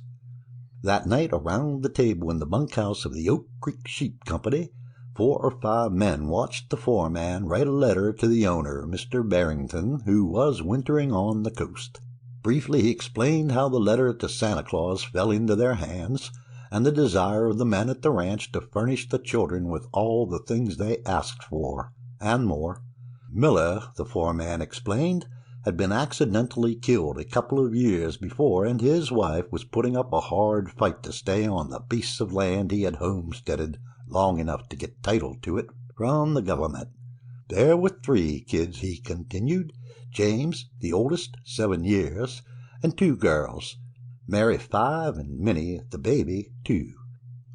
That night, around the table in the bunkhouse of the Oak Creek Sheep Company, 4 or 5 men watched the foreman write a letter to the owner, Mr. Barrington, who was wintering on the coast. Briefly he explained how the letter to Santa Claus fell into their hands, and the desire of the men at the ranch to furnish the children with all the things they asked for, and more. Miller, the foreman explained, had been accidentally killed a couple of years before, and his wife was putting up a hard fight to stay on the piece of land he had homesteaded long enough to get title to it from the government. There were 3 kids, he continued, James, the oldest, 7 years, and 2 girls, Mary 5, and Minnie, the baby, 2.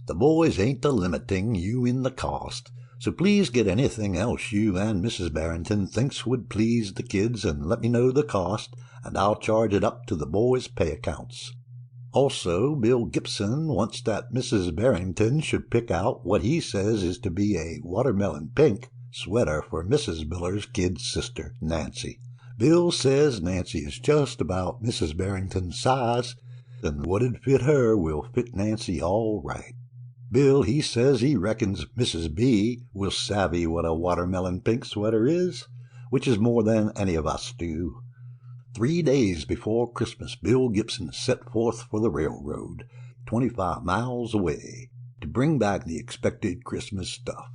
The boys ain't a-limiting you in the cost, so please get anything else you and Mrs. Barrington thinks would please the kids and let me know the cost, and I'll charge it up to the boys' pay accounts. Also, Bill Gibson wants that Mrs. Barrington should pick out what he says is to be a watermelon pink sweater for Mrs. Miller's kid sister, Nancy. Bill says Nancy is just about Mrs. Barrington's size, and what'd fit her will fit Nancy all right. Bill, he says he reckons Mrs. B will savvy what a watermelon pink sweater is, which is more than any of us do. 3 days before Christmas, Bill Gibson set forth for the railroad, 25 miles away, to bring back the expected Christmas stuff.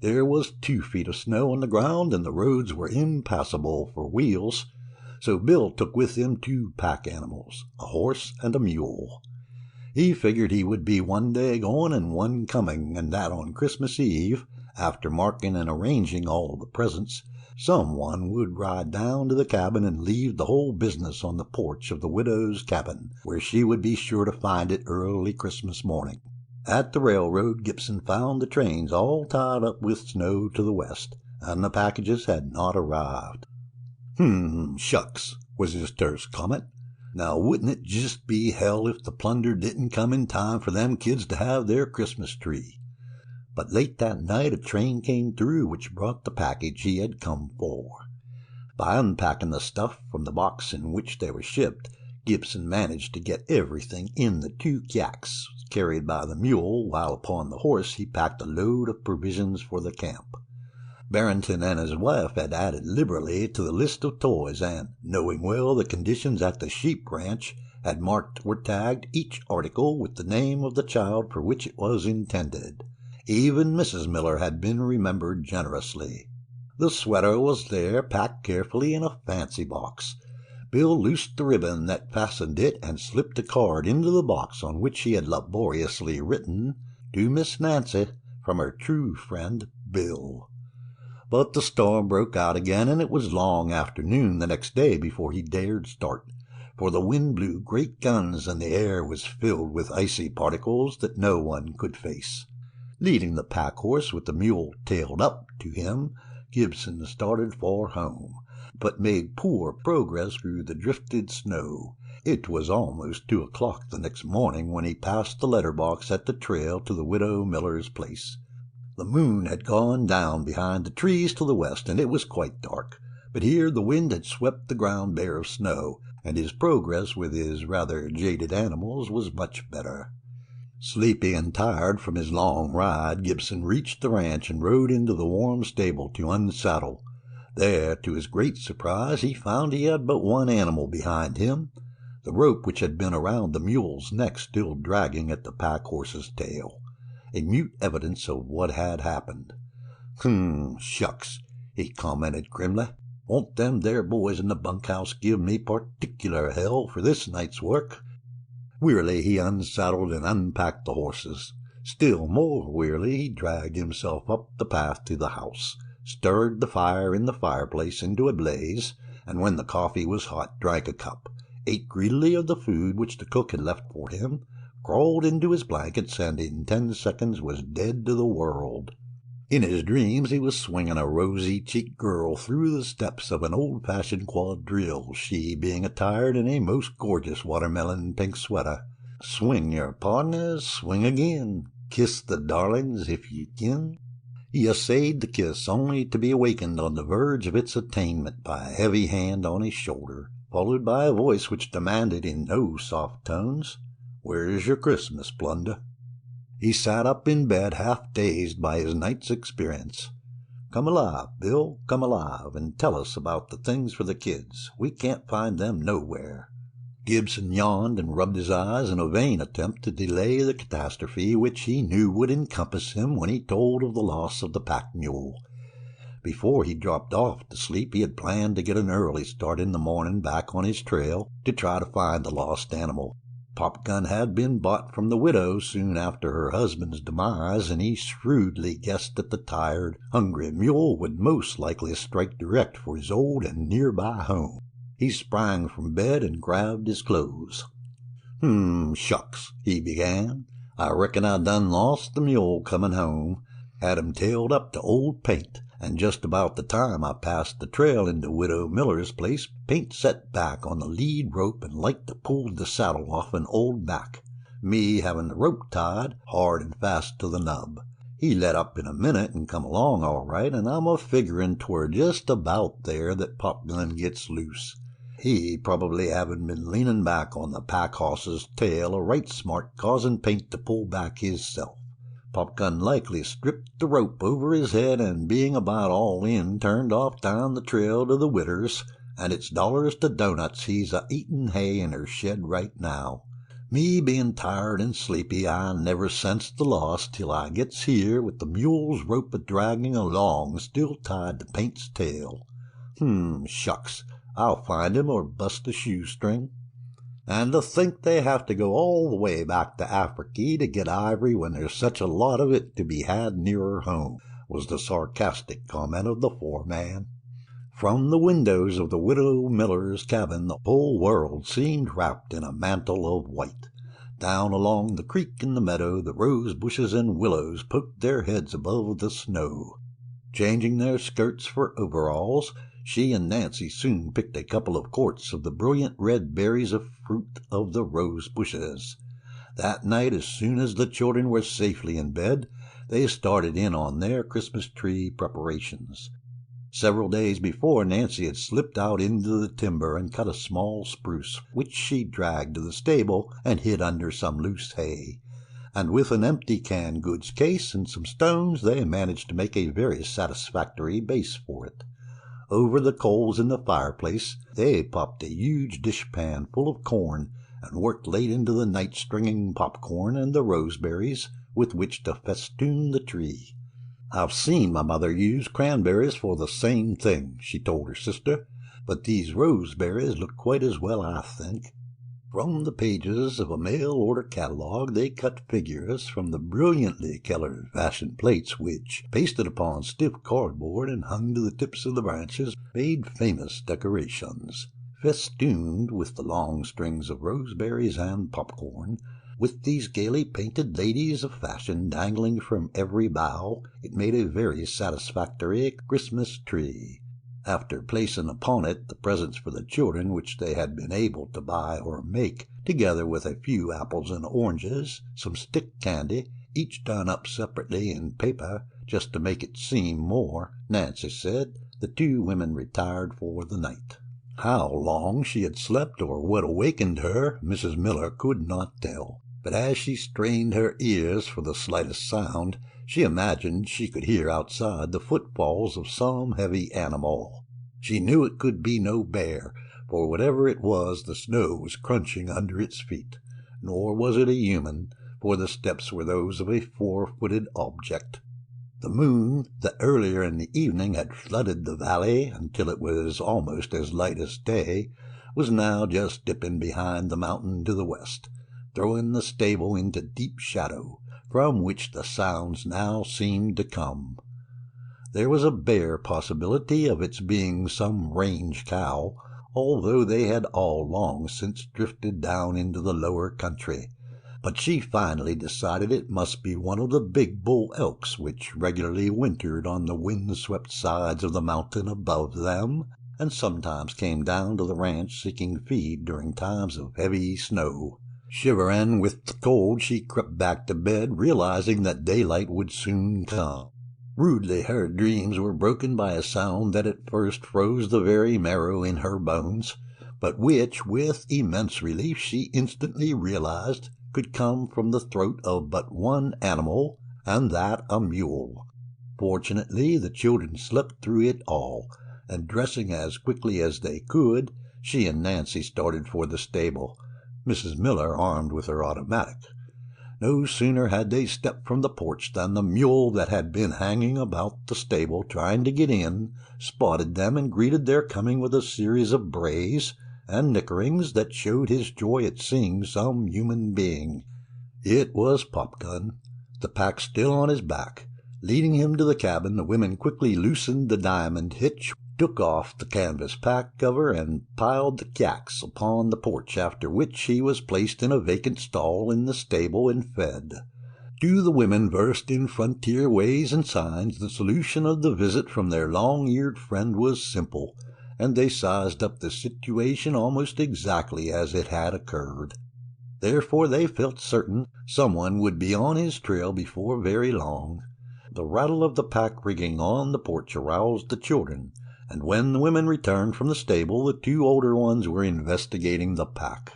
There was 2 feet of snow on the ground, and the roads were impassable for wheels, so Bill took with him 2 pack animals, a horse and a mule. He figured he would be 1 day going and 1 coming, and that on Christmas Eve, after marking and arranging all the presents, someone would ride down to the cabin and leave the whole business on the porch of the widow's cabin, where she would be sure to find it early Christmas morning. At the railroad, Gibson found the trains all tied up with snow to the west, and the packages had not arrived. Shucks, was his terse comment. Now wouldn't it just be hell if the plunder didn't come in time for them kids to have their Christmas tree? But late that night a train came through which brought the package he had come for. By unpacking the stuff from the box in which they were shipped, Gibson managed to get everything in the 2 yaks carried by the mule, while upon the horse he packed a load of provisions for the camp. Barrington and his wife had added liberally to the list of toys, and, knowing well the conditions at the sheep ranch, had marked or tagged each article with the name of the child for which it was intended. Even Mrs. Miller had been remembered generously. The sweater was there, packed carefully in a fancy box. Bill loosed the ribbon that fastened it and slipped a card into the box on which he had laboriously written, "To Miss Nancy, from her true friend, Bill." But the storm broke out again, and it was long after noon the next day before he dared start, for the wind blew great guns and the air was filled with icy particles that no one could face. Leading the pack-horse with the mule tailed up to him, Gibson started for home, but made poor progress through the drifted snow. It was almost 2 o'clock the next morning when he passed the letter-box at the trail to the widow Miller's place. The moon had gone down behind the trees to the west, and it was quite dark, but here the wind had swept the ground bare of snow, and his progress with his rather jaded animals was much better. Sleepy and tired from his long ride, Gibson reached the ranch and rode into the warm stable to unsaddle. There, to his great surprise, he found he had but 1 animal behind him, the rope which had been around the mule's neck still dragging at the pack-horse's tail, a mute evidence of what had happened. Shucks, he commented grimly. Won't them there boys in the bunkhouse give me particular hell for this night's work? Wearily he unsaddled and unpacked the horses. Still more wearily he dragged himself up the path to the house, stirred the fire in the fireplace into a blaze, and when the coffee was hot drank a cup, ate greedily of the food which the cook had left for him, crawled into his blankets, and in 10 seconds was dead to the world. In his dreams he was swinging a rosy-cheeked girl through the steps of an old-fashioned quadrille, she being attired in a most gorgeous watermelon pink sweater. Swing your partners, swing again, kiss the darlings if ye kin. He essayed the kiss, only to be awakened on the verge of its attainment by a heavy hand on his shoulder, followed by a voice which demanded in no soft tones, "Where's your Christmas plunder?" He sat up in bed, half dazed by his night's experience. "Come alive, Bill, come alive, and tell us about the things for the kids. We can't find them nowhere." Gibson yawned and rubbed his eyes in a vain attempt to delay the catastrophe which he knew would encompass him when he told of the loss of the pack mule. Before he dropped off to sleep he had planned to get an early start in the morning back on his trail to try to find the lost animal. Popgun had been bought from the widow soon after her husband's demise, and he shrewdly guessed that the tired, hungry mule would most likely strike direct for his old and nearby home. He sprang from bed and grabbed his clothes. Shucks, he began. I reckon I done lost the mule comin' home, had him tailed up to old Paint, and just about the time I passed the trail into Widow Miller's place, Paint set back on the lead rope and like to pull the saddle off an old back, me having the rope tied hard and fast to the nub. He let up in a minute and come along all right, and I'm a-figuring 'twere just about there that Popgun gets loose. He probably having been leaning back on the pack horse's tail a right smart, causing Paint to pull back hisself. Popgun likely stripped the rope over his head, and being about all in, turned off down the trail to the widder's, and it's dollars to doughnuts he's a-eatin' hay in her shed right now. Me being tired and sleepy, I never sensed the loss till I gets here with the mule's rope a-dragging along, still tied to Paint's tail. Shucks, I'll find him or bust a shoestring. And to think they have to go all the way back to Afriky to get ivory when there's such a lot of it to be had nearer home, was the sarcastic comment of the foreman. From the windows of the Widow Miller's cabin the whole world seemed wrapped in a mantle of white. Down along the creek in the meadow the rose bushes and willows poked their heads above the snow. Changing their skirts for overalls, she and Nancy soon picked a couple of quarts of the brilliant red berries of fruit of the rose bushes. That night, as soon as the children were safely in bed, they started in on their Christmas tree preparations. Several days before, Nancy had slipped out into the timber and cut a small spruce, which she dragged to the stable and hid under some loose hay. And with an empty canned goods case and some stones, they managed to make a very satisfactory base for it. Over the coals in the fireplace, they popped a huge dishpan full of corn, and worked late into the night stringing popcorn and the roseberries with which to festoon the tree. "I've seen my mother use cranberries for the same thing," she told her sister, "but these roseberries look quite as well, I think." From the pages of a mail-order catalogue they cut figures from the brilliantly colored fashion plates which, pasted upon stiff cardboard and hung to the tips of the branches, made famous decorations. Festooned with the long strings of roseberries and popcorn, with these gaily painted ladies of fashion dangling from every bough, it made a very satisfactory Christmas tree. After placing upon it the presents for the children which they had been able to buy or make, together with a few apples and oranges, some stick candy, each done up separately in paper, just to make it seem more, Nancy said, the two women retired for the night. How long she had slept or what awakened her, Mrs. Miller could not tell, but as she strained her ears for the slightest sound, she imagined she could hear outside the footfalls of some heavy animal. She knew it could be no bear, for whatever it was, the snow was crunching under its feet, nor was it a human, for the steps were those of a four-footed object. The moon, that earlier in the evening had flooded the valley until it was almost as light as day, was now just dipping behind the mountain to the west, throwing the stable into deep shadow, from which the sounds now seemed to come. There was a bare possibility of its being some range cow, although they had all long since drifted down into the lower country, but she finally decided it must be one of the big bull elks which regularly wintered on the wind-swept sides of the mountain above them, and sometimes came down to the ranch seeking feed during times of heavy snow. Shivering with the cold, she crept back to bed, realizing that daylight would soon come. Rudely her dreams were broken by a sound that at first froze the very marrow in her bones, but which, with immense relief, she instantly realized could come from the throat of but one animal, and that a mule. Fortunately, the children slept through it all, and dressing as quickly as they could, she and Nancy started for the stable, Mrs. Miller armed with her automatic. No sooner had they stepped from the porch than the mule that had been hanging about the stable trying to get in spotted them and greeted their coming with a series of brays and nickerings that showed his joy at seeing some human being. It was Popgun, the pack still on his back. Leading him to the cabin, the women quickly loosened the diamond hitch took off the canvas pack cover and piled the cacks upon the porch, after which he was placed in a vacant stall in the stable and fed. To the women versed in frontier ways and signs, the solution of the visit from their long-eared friend was simple, and they sized up the situation almost exactly as it had occurred. Therefore they felt certain someone would be on his trail before very long. The rattle of the pack rigging on the porch aroused the children, and when the women returned from the stable, the two older ones were investigating the pack.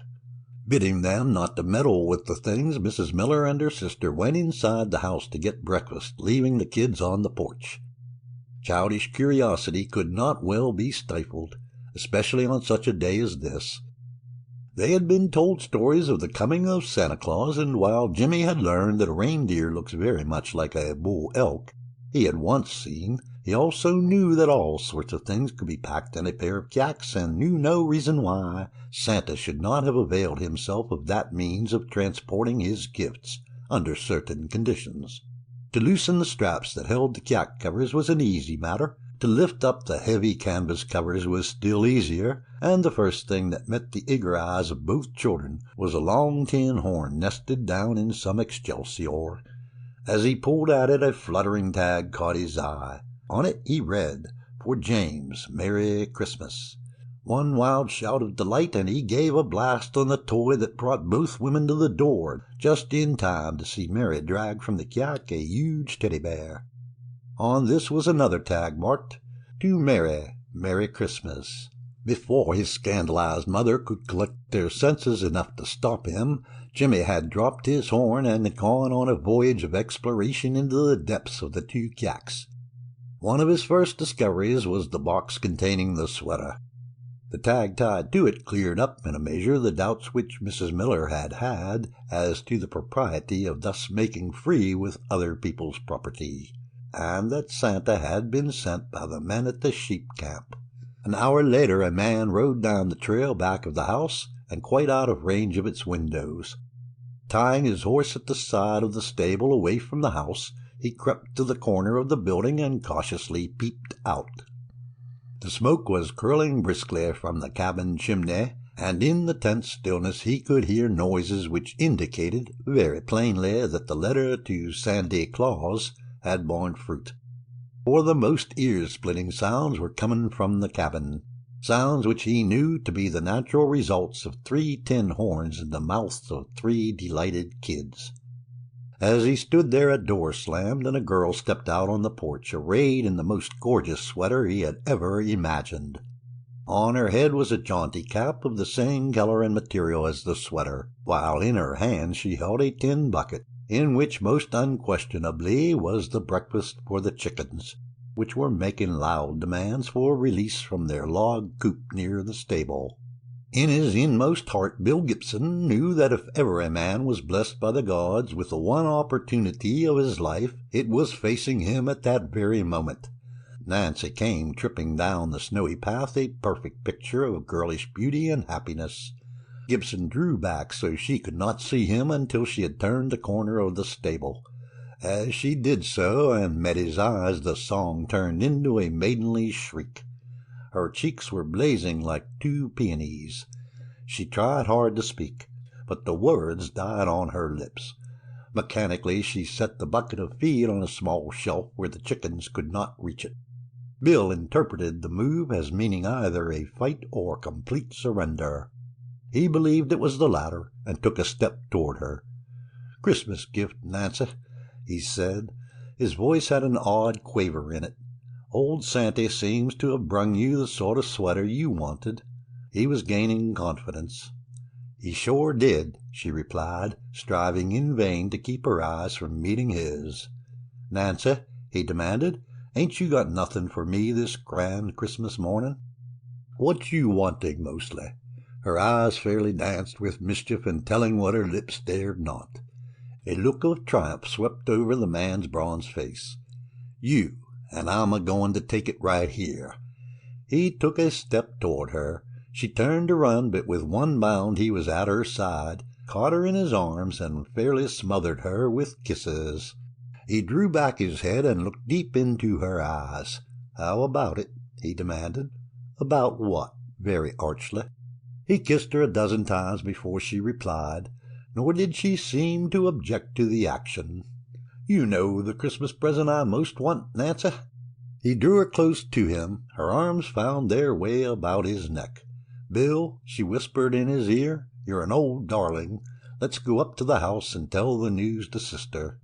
Bidding them not to meddle with the things, Mrs. Miller and her sister went inside the house to get breakfast, leaving the kids on the porch. Childish curiosity could not well be stifled, especially on such a day as this. They had been told stories of the coming of Santa Claus, and while Jimmy had learned that a reindeer looks very much like a bull elk he had once seen, he also knew that all sorts of things could be packed in a pair of cacks, and knew no reason why Santa should not have availed himself of that means of transporting his gifts under certain conditions. To loosen the straps that held the cack covers was an easy matter. To lift up the heavy canvas covers was still easier, and the first thing that met the eager eyes of both children was a long tin horn nested down in some excelsior. As he pulled at it, a fluttering tag caught his eye. On it he read, "For James, Merry Christmas." One wild shout of delight, and he gave a blast on the toy that brought both women to the door, just in time to see Mary drag from the cack a huge teddy bear. On this was another tag marked, "To Mary, Merry Christmas." Before his scandalized mother could collect their senses enough to stop him, Jimmy had dropped his horn and gone on a voyage of exploration into the depths of the two cacks. One of his first discoveries was the box containing the sweater. The tag tied to it cleared up in a measure the doubts which Mrs. Miller had had as to the propriety of thus making free with other people's property, and that Santa had been sent by the men at the sheep camp. An hour later a man rode down the trail back of the house and quite out of range of its windows. Tying his horse at the side of the stable away from the house, he crept to the corner of the building and cautiously peeped out. The smoke was curling briskly from the cabin chimney, and in the tense stillness he could hear noises which indicated very plainly that the letter to Santa Claus had borne fruit. For the most ear-splitting sounds were coming from the cabin, sounds which he knew to be the natural results of 3 tin horns in the mouths of 3 delighted kids. As he stood there, a door slammed, and a girl stepped out on the porch, arrayed in the most gorgeous sweater he had ever imagined. On her head was a jaunty cap of the same color and material as the sweater, while in her hand she held a tin bucket, in which most unquestionably was the breakfast for the chickens, which were making loud demands for release from their log coop near the stable. In his inmost heart Bill Gibson knew that if ever a man was blessed by the gods with the one opportunity of his life, it was facing him at that very moment. Nancy came tripping down the snowy path, a perfect picture of girlish beauty and happiness. Gibson drew back so she could not see him until she had turned the corner of the stable. As she did so and met his eyes, the song turned into a maidenly shriek. Her cheeks were blazing like 2 peonies. She tried hard to speak, but the words died on her lips. Mechanically she set the bucket of feed on a small shelf where the chickens could not reach it. Bill interpreted the move as meaning either a fight or complete surrender. He believed it was the latter, and took a step toward her. "Christmas gift, Nancy," he said. His voice had an odd quaver in it. "Old Santa seems to have brung you the sort of sweater you wanted." He was gaining confidence. "He sure did," she replied, striving in vain to keep her eyes from meeting his. "Nancy," he demanded, "ain't you got nothing for me this grand Christmas morning?" "What you wanting mostly?" Her eyes fairly danced with mischief in telling what her lips dared not. A look of triumph swept over the man's bronze face. "You, and I'm a-going to take it right here." He took a step toward her. She turned to run, but with one bound he was at her side, caught her in his arms, and fairly smothered her with kisses. He drew back his head and looked deep into her eyes. "How about it?" he demanded. About what? Very archly. He kissed her a dozen times before she replied, nor did she seem to object to the action. You know the Christmas present I most want, Nancy. He drew her close to him. Her arms found their way about his neck. Bill, she whispered in his ear, you're an old darling. Let's go up to the house and tell the news to sister.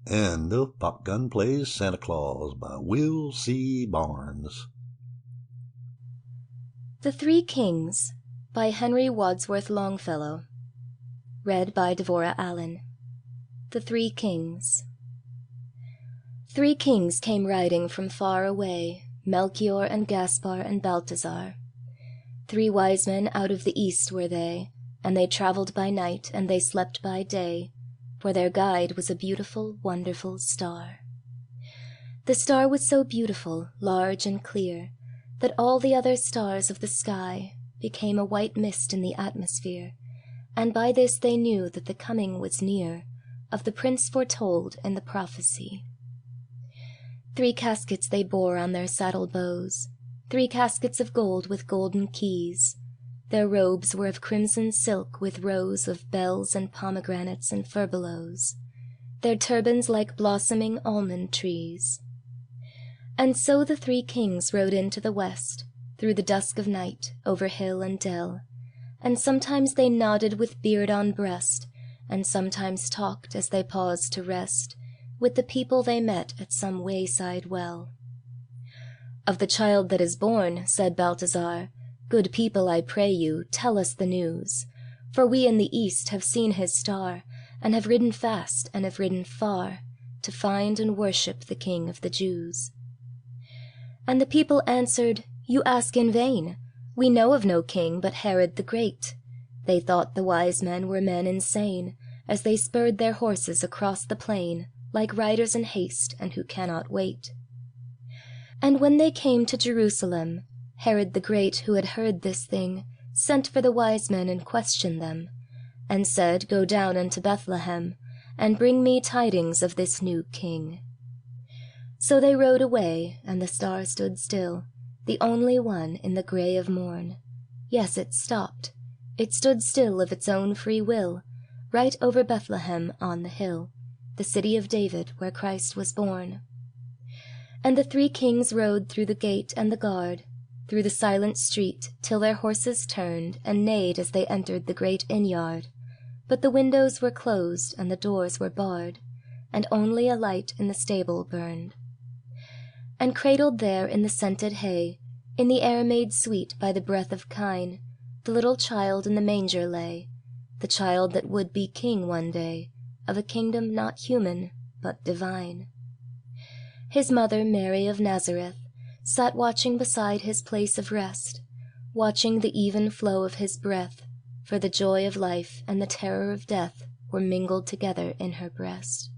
End of Popgun Plays Santa Claus by Will C. Barnes.
The Three Kings by Henry Wadsworth Longfellow. Read by Devorah Allen. The Three Kings. 3 kings came riding from far away, Melchior and Gaspar and Balthazar. 3 wise men out of the east were they, and they travelled by night and they slept by day, for their guide was a beautiful, wonderful star. The star was so beautiful, large and clear, that all the other stars of the sky became a white mist in the atmosphere, and by this they knew that the coming was near of the prince foretold in the prophecy. 3 caskets they bore on their saddle bows, 3 caskets of gold with golden keys. Their robes were of crimson silk with rows of bells and pomegranates and furbelows, their turbans like blossoming almond trees. And so the 3 kings rode into the west, through the dusk of night, over hill and dell, and sometimes they nodded with beard on breast, and sometimes talked as they paused to rest, with the people they met at some wayside well. Of the child that is born, said Balthazar, good people, I pray you, tell us the news, for we in the east have seen his star, and have ridden fast and have ridden far, to find and worship the King of the Jews. And the people answered, you ask in vain. We know of no king but Herod the Great. They thought the wise men were men insane, as they spurred their horses across the plain, like riders in haste and who cannot wait. And when they came to Jerusalem, Herod the Great, who had heard this thing, sent for the wise men and questioned them, and said, go down unto Bethlehem, and bring me tidings of this new king. So they rode away, and the star stood still, the only one in the grey of morn. Yes, it stopped. It stood still of its own free will, right over Bethlehem on the hill, the city of David where Christ was born. And the 3 kings rode through the gate and the guard, through the silent street, till their horses turned and neighed as they entered the great inn-yard. But the windows were closed and the doors were barred, and only a light in the stable burned. And cradled there in the scented hay, in the air made sweet by the breath of kine, the little child in the manger lay, the child that would be king one day, of a kingdom not human, but divine. His mother, Mary of Nazareth, sat watching beside his place of rest, watching the even flow of his breath, for the joy of life and the terror of death were mingled together in her breast.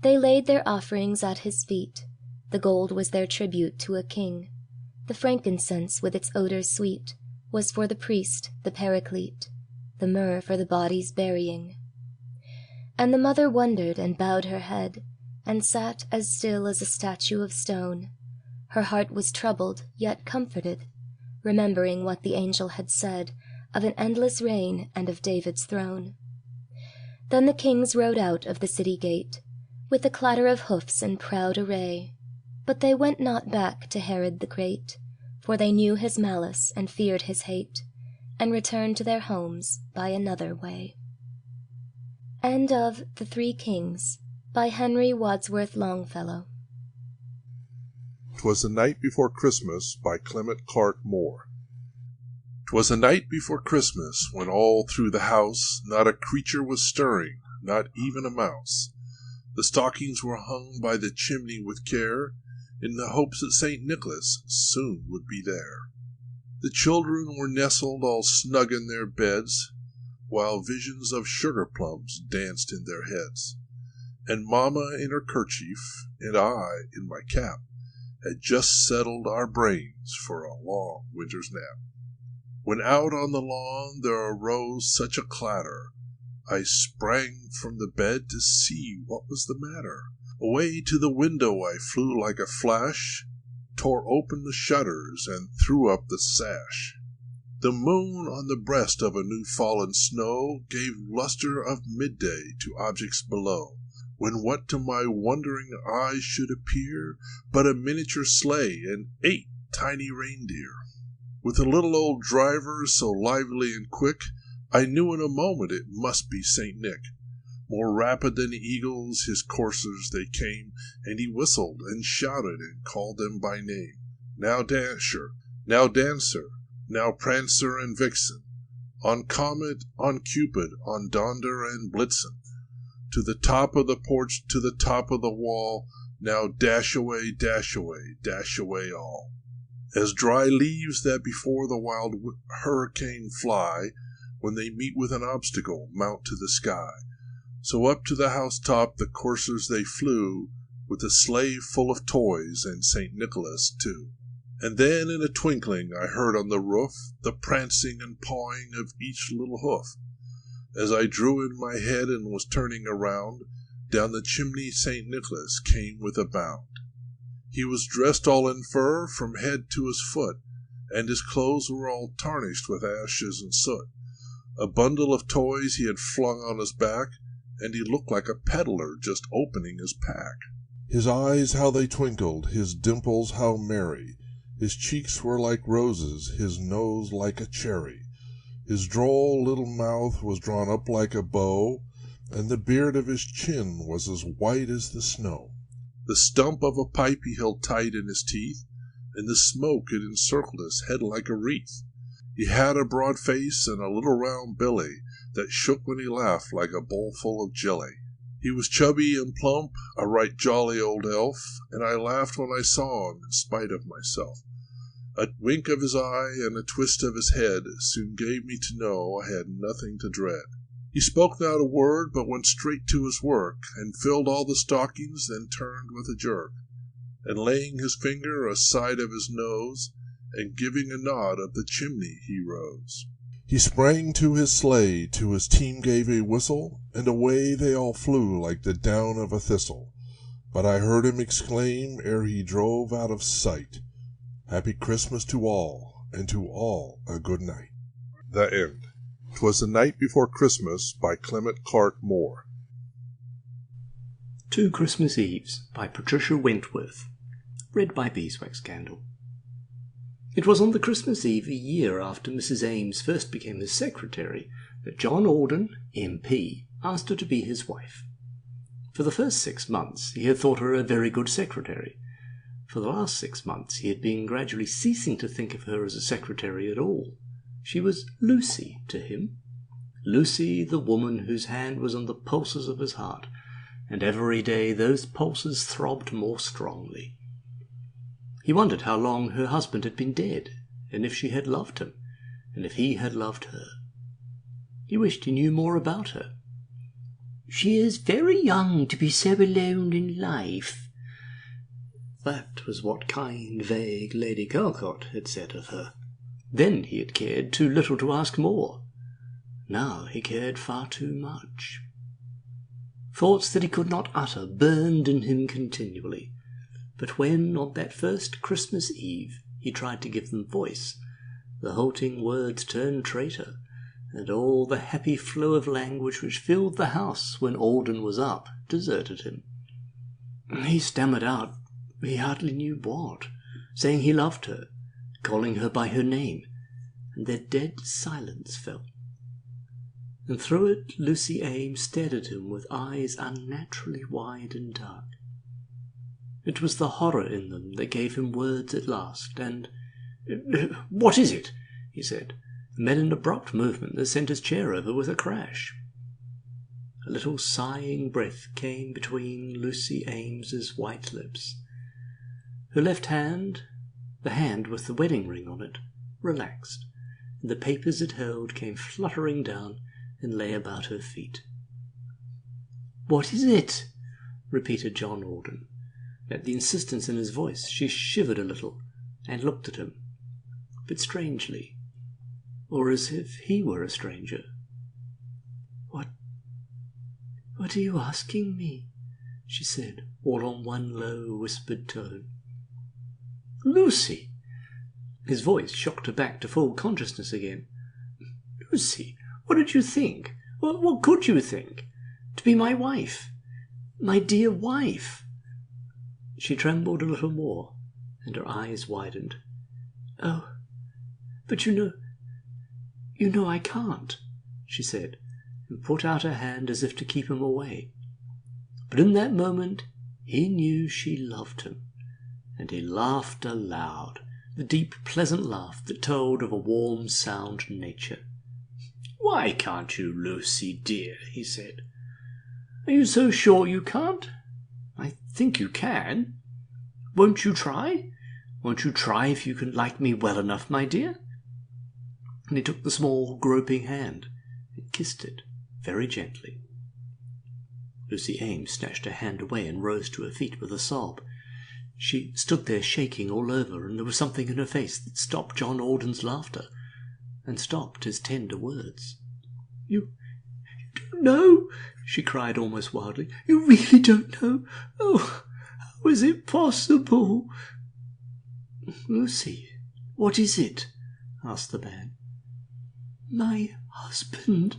They laid their offerings at his feet. The gold was their tribute to a king. The frankincense with its odor sweet was for the priest, the paraclete, the myrrh for the body's burying. And the mother wondered and bowed her head, and sat as still as a statue of stone. Her heart was troubled, yet comforted, remembering what the angel had said of an endless reign and of David's throne. Then the kings rode out of the city gate, with a clatter of hoofs in proud array. But they went not back to Herod the Great, for they knew his malice and feared his hate, and returned to their homes by another way. End of The 3 Kings by Henry Wadsworth Longfellow.
'Twas the Night Before Christmas by Clement Clarke Moore. 'Twas the night before Christmas, when all through the house not a creature was stirring, not even a mouse. The stockings were hung by the chimney with care, in the hopes that St. Nicholas soon would be there. The children were nestled all snug in their beds, while visions of sugar plums danced in their heads. And Mamma in her kerchief, and I in my cap, had just settled our brains for a long winter's nap. When out on the lawn there arose such a clatter, I sprang from the bed to see what was the matter. Away to the window I flew like a flash, tore open the shutters, and threw up the sash. The moon on the breast of a new fallen snow gave lustre of midday to objects below, when what to my wondering eyes should appear but a miniature sleigh and 8 tiny reindeer. With a little old driver so lively and quick, I knew in a moment it must be St. Nick. More rapid than eagles his coursers they came, and he whistled and shouted and called them by name. Now Dasher, now Dancer, now Prancer and Vixen, on Comet, on Cupid, on Donder and Blitzen, to the top of the porch, to the top of the wall, now dash away, dash away, dash away all. As dry leaves that before the wild hurricane fly, when they meet with an obstacle, mount to the sky, so up to the housetop the coursers they flew, with the sleigh full of toys and St. Nicholas too. And then in a twinkling I heard on the roof the prancing and pawing of each little hoof. As I drew in my head and was turning around, down the chimney St. Nicholas came with a bound. He was dressed all in fur from head to his foot, and his clothes were all tarnished with ashes and soot. A bundle of toys he had flung on his back, and he looked like a peddler just opening his pack. His eyes how they twinkled, his dimples how merry, his cheeks were like roses, his nose like a cherry. His droll little mouth was drawn up like a bow, and the beard of his chin was as white as the snow. The stump of a pipe he held tight in his teeth, and the smoke it encircled his head like a wreath. He had a broad face and a little round belly that shook when he laughed like a bowl full of jelly. He was chubby and plump, a right jolly old elf, and I laughed when I saw him in spite of myself. A wink of his eye and a twist of his head soon gave me to know I had nothing to dread. He spoke not a word, but went straight to his work, and filled all the stockings, then turned with a jerk, and laying his finger aside of his nose, and giving a nod up the chimney he rose. He sprang to his sleigh, to his team gave a whistle, and away they all flew like the down of a thistle. But I heard him exclaim, ere he drove out of sight, "Happy Christmas to all, and to all a good night." The End. 'Twas the Night Before Christmas by Clement Clarke Moore.
2 Christmas Eves by Patricia Wentworth. Read by Beeswax Candle. It was on the Christmas Eve, a year after Mrs. Ames first became his secretary, that John Alden, MP, asked her to be his wife. For the first 6 months he had thought her a very good secretary. For the last 6 months he had been gradually ceasing to think of her as a secretary at all. She was Lucy to him. Lucy, the woman whose hand was on the pulses of his heart, and every day those pulses throbbed more strongly. He wondered how long her husband had been dead, and if she had loved him, and if he had loved her. He wished he knew more about her. "She is very young to be so alone in life." That was what kind, vague Lady Calcott had said of her. Then he had cared too little to ask more. Now he cared far too much. Thoughts that he could not utter burned in him continually. But when, on that first Christmas Eve, he tried to give them voice, the halting words turned traitor, and all the happy flow of language which filled the house when Alden was up deserted him. He stammered out, he hardly knew what, saying he loved her, calling her by her name, and their dead silence fell. And through it Lucy Ames stared at him with eyes unnaturally wide and dark. It was the horror in them that gave him words at last, and "What is it?" he said, and made an abrupt movement that sent his chair over with a crash. A little sighing breath came between Lucy Ames's white lips. Her left hand, the hand with the wedding ring on it, relaxed, and the papers it held came fluttering down and lay about her feet. "What is it?" repeated John Alden. At the insistence in his voice she shivered a little and looked at him, but strangely, or as if he were a stranger. What are you asking me?" she said, all on one low whispered tone. Lucy!" His voice shocked her back to full consciousness again. "Lucy, what did you think? What could you think? To be my wife, my dear wife." She trembled a little more, and her eyes widened. "Oh, but you know I can't," she said, and put out her hand as if to keep him away. But in that moment he knew she loved him, and he laughed aloud, the deep, pleasant laugh that told of a warm, sound nature. "Why can't you, Lucy, dear?" he said. "Are you so sure you can't? I think you can. Won't you try? Won't you try if you can like me well enough, my dear?" And he took the small, groping hand and kissed it very gently. Lucy Ames snatched her hand away and rose to her feet with a sob. She stood there shaking all over, and there was something in her face that stopped John Alden's laughter and stopped his tender words. You don't know," she cried almost wildly. "You really don't know. Oh, how is it possible?" "Lucy, what is it?" asked the man. "My husband,"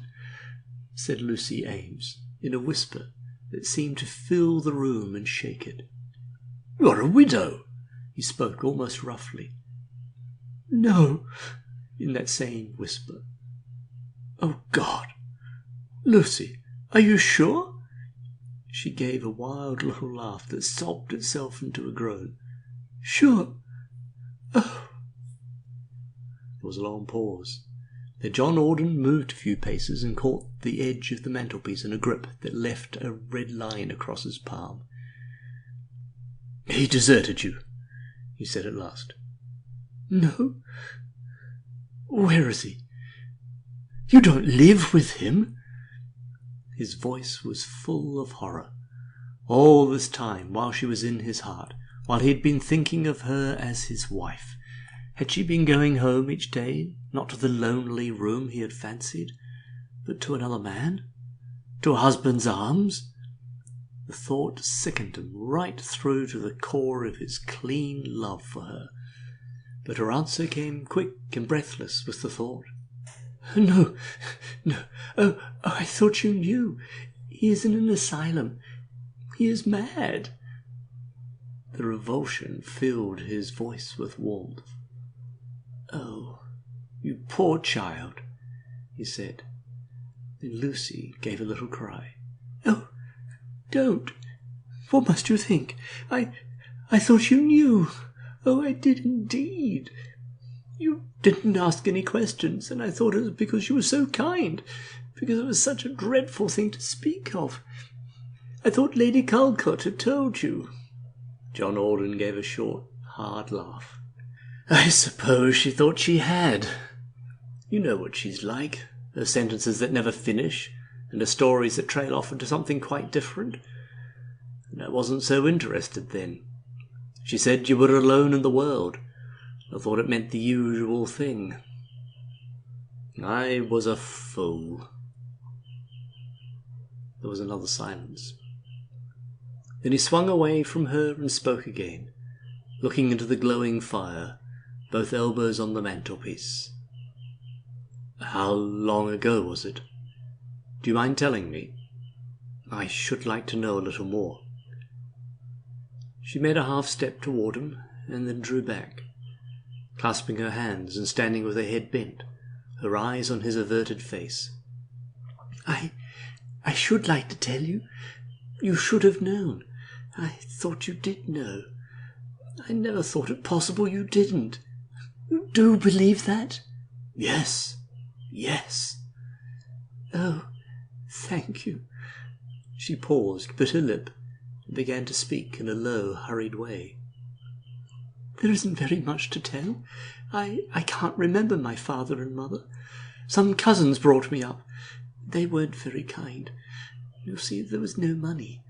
said Lucy Ames, in a whisper that seemed to fill the room and shake it. "You are a widow," he spoke almost roughly. "No," in that same whisper. "Oh, God! Lucy, are you sure?" She gave a wild little laugh that sobbed itself into a groan. "Sure? Oh!" There was a long pause. Then John Alden moved a few paces and caught the edge of the mantelpiece in a grip that left a red line across his palm. "He deserted you," he said at last. "No. Where is he? You don't live with him?" His voice was full of horror. All this time, while she was in his heart, while he had been thinking of her as his wife, had she been going home each day, not to the lonely room he had fancied, but to another man, to a husband's arms? The thought sickened him right through to the core of his clean love for her. But her answer came quick and breathless with the thought. No. Oh, I thought you knew. He is in an asylum. He is mad." The revulsion filled his voice with warmth. "Oh, you poor child," he said. Then Lucy gave a little cry. "Oh, don't. What must you think? I thought you knew. Oh, I did indeed. You didn't ask any questions, and I thought it was because you were so kind, because it was such a dreadful thing to speak of. I thought Lady Calcott had told you." John Alden gave a short, hard laugh. "I suppose she thought she had. You know what she's like, her sentences that never finish, and her stories that trail off into something quite different. And I wasn't so interested then. She said you were alone in the world. I thought it meant the usual thing. I was a fool." There was another silence. Then he swung away from her and spoke again, looking into the glowing fire, both elbows on the mantelpiece. "How long ago was it? Do you mind telling me? I should like to know a little more." She made a half-step toward him, and then drew back, clasping her hands and standing with her head bent, her eyes on his averted face. I should like to tell you. You should have known. I thought you did know. I never thought it possible you didn't. You do believe that?" Yes. "Oh, thank you." She paused, bit her lip, and began to speak in a low, hurried way. "There isn't very much to tell. I can't remember my father and mother. Some cousins brought me up. They weren't very kind. You see, there was no money.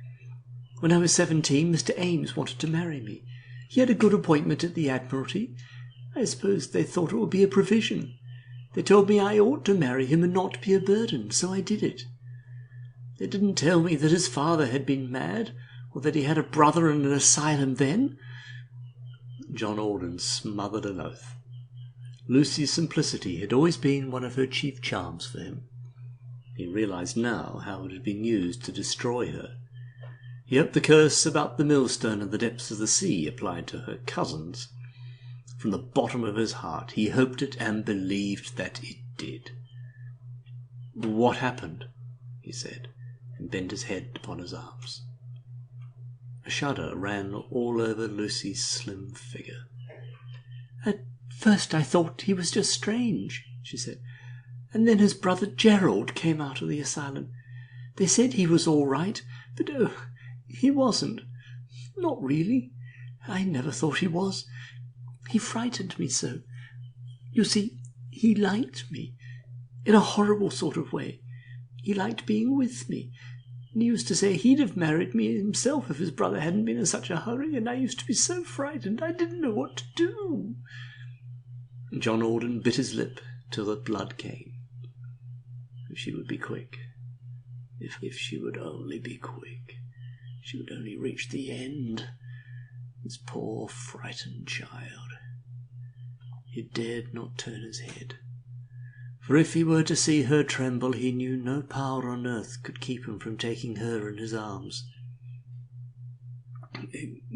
When I was 17, Mr. Ames wanted to marry me. He had a good appointment at the Admiralty. I suppose they thought it would be a provision. They told me I ought to marry him and not be a burden, so I did it. They didn't tell me that his father had been mad, or that he had a brother in an asylum then. John Alden smothered an oath. Lucy's simplicity had always been one of her chief charms for him. He realized now how it had been used to destroy her. He hoped the curse about the millstone and the depths of the sea applied to her cousins. From the bottom of his heart he hoped it and believed that it did. "What happened?" he said, and bent his head upon his arms. A shudder ran all over Lucy's slim figure. "At first I thought he was just strange," she said. "And then his brother Gerald came out of the asylum. They said he was all right, but he wasn't. Not really. I never thought he was. He frightened me so. You see, he liked me, in a horrible sort of way. He liked being with me. And he used to say he'd have married me himself if his brother hadn't been in such a hurry, and I used to be so frightened I didn't know what to do." John Alden bit his lip till the blood came. If she would be quick. If she would only be quick. She would only reach the end. His poor frightened child. He dared not turn his head. For if he were to see her tremble, he knew no power on earth could keep him from taking her in his arms.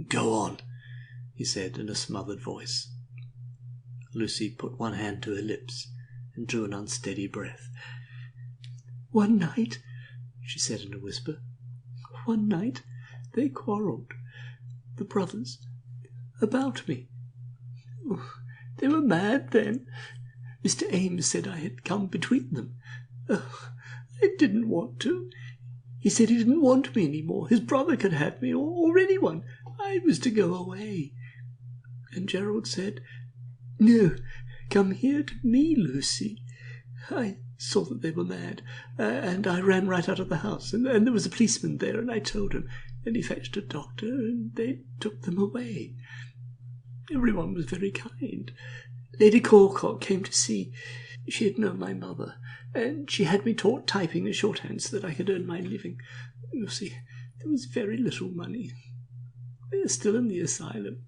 "Go on," he said in a smothered voice. Lucy put one hand to her lips and drew an unsteady breath. "One night," she said in a whisper, "one night they quarrelled, the brothers, about me. They were mad then. Mr. Ames said I had come between them. I didn't want to. He said he didn't want me any more. His brother could have me, or anyone. I was to go away. And Gerald said, 'No, come here to me, Lucy.' I saw that they were mad, and I ran right out of the house, and there was a policeman there, and I told him, and he fetched a doctor, and they took them away. Everyone was very kind. Lady Calcock came to see. She had known my mother, and she had me taught typing and shorthand so that I could earn my living. You see, there was very little money. They're still in the asylum.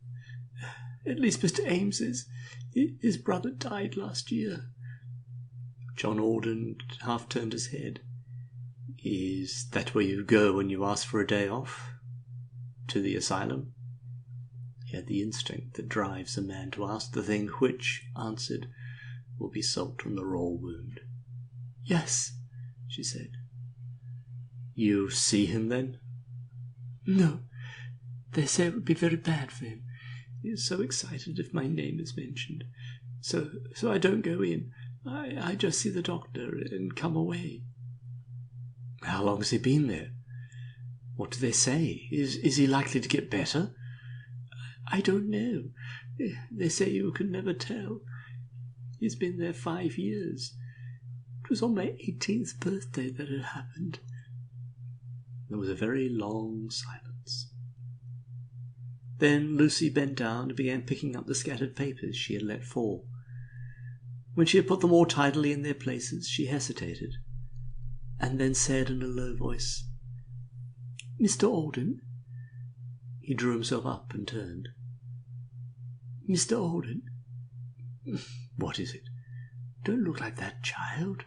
At least Mr. Ames is. His brother died last year." John Alden half turned his head. "Is that where you go when you ask for a day off? To the asylum?" He had the instinct that drives a man to ask the thing which, answered, will be salt on the raw wound. "Yes," she said. "You see him, then?" "No. They say it would be very bad for him. He is so excited if my name is mentioned. So I don't go in. I just see the doctor and come away." "How long has he been there? What do they say? Is he likely to get better?" "I don't know. They say you can never tell. He's been there 5 years. It was on my 18th birthday that it happened." There was a very long silence. Then Lucy bent down and began picking up the scattered papers she had let fall. When she had put them all tidily in their places, she hesitated, and then said in a low voice, "Mr. Alden." He drew himself up and turned. "Mr. Alden." "What is it?" "Don't look like that, child."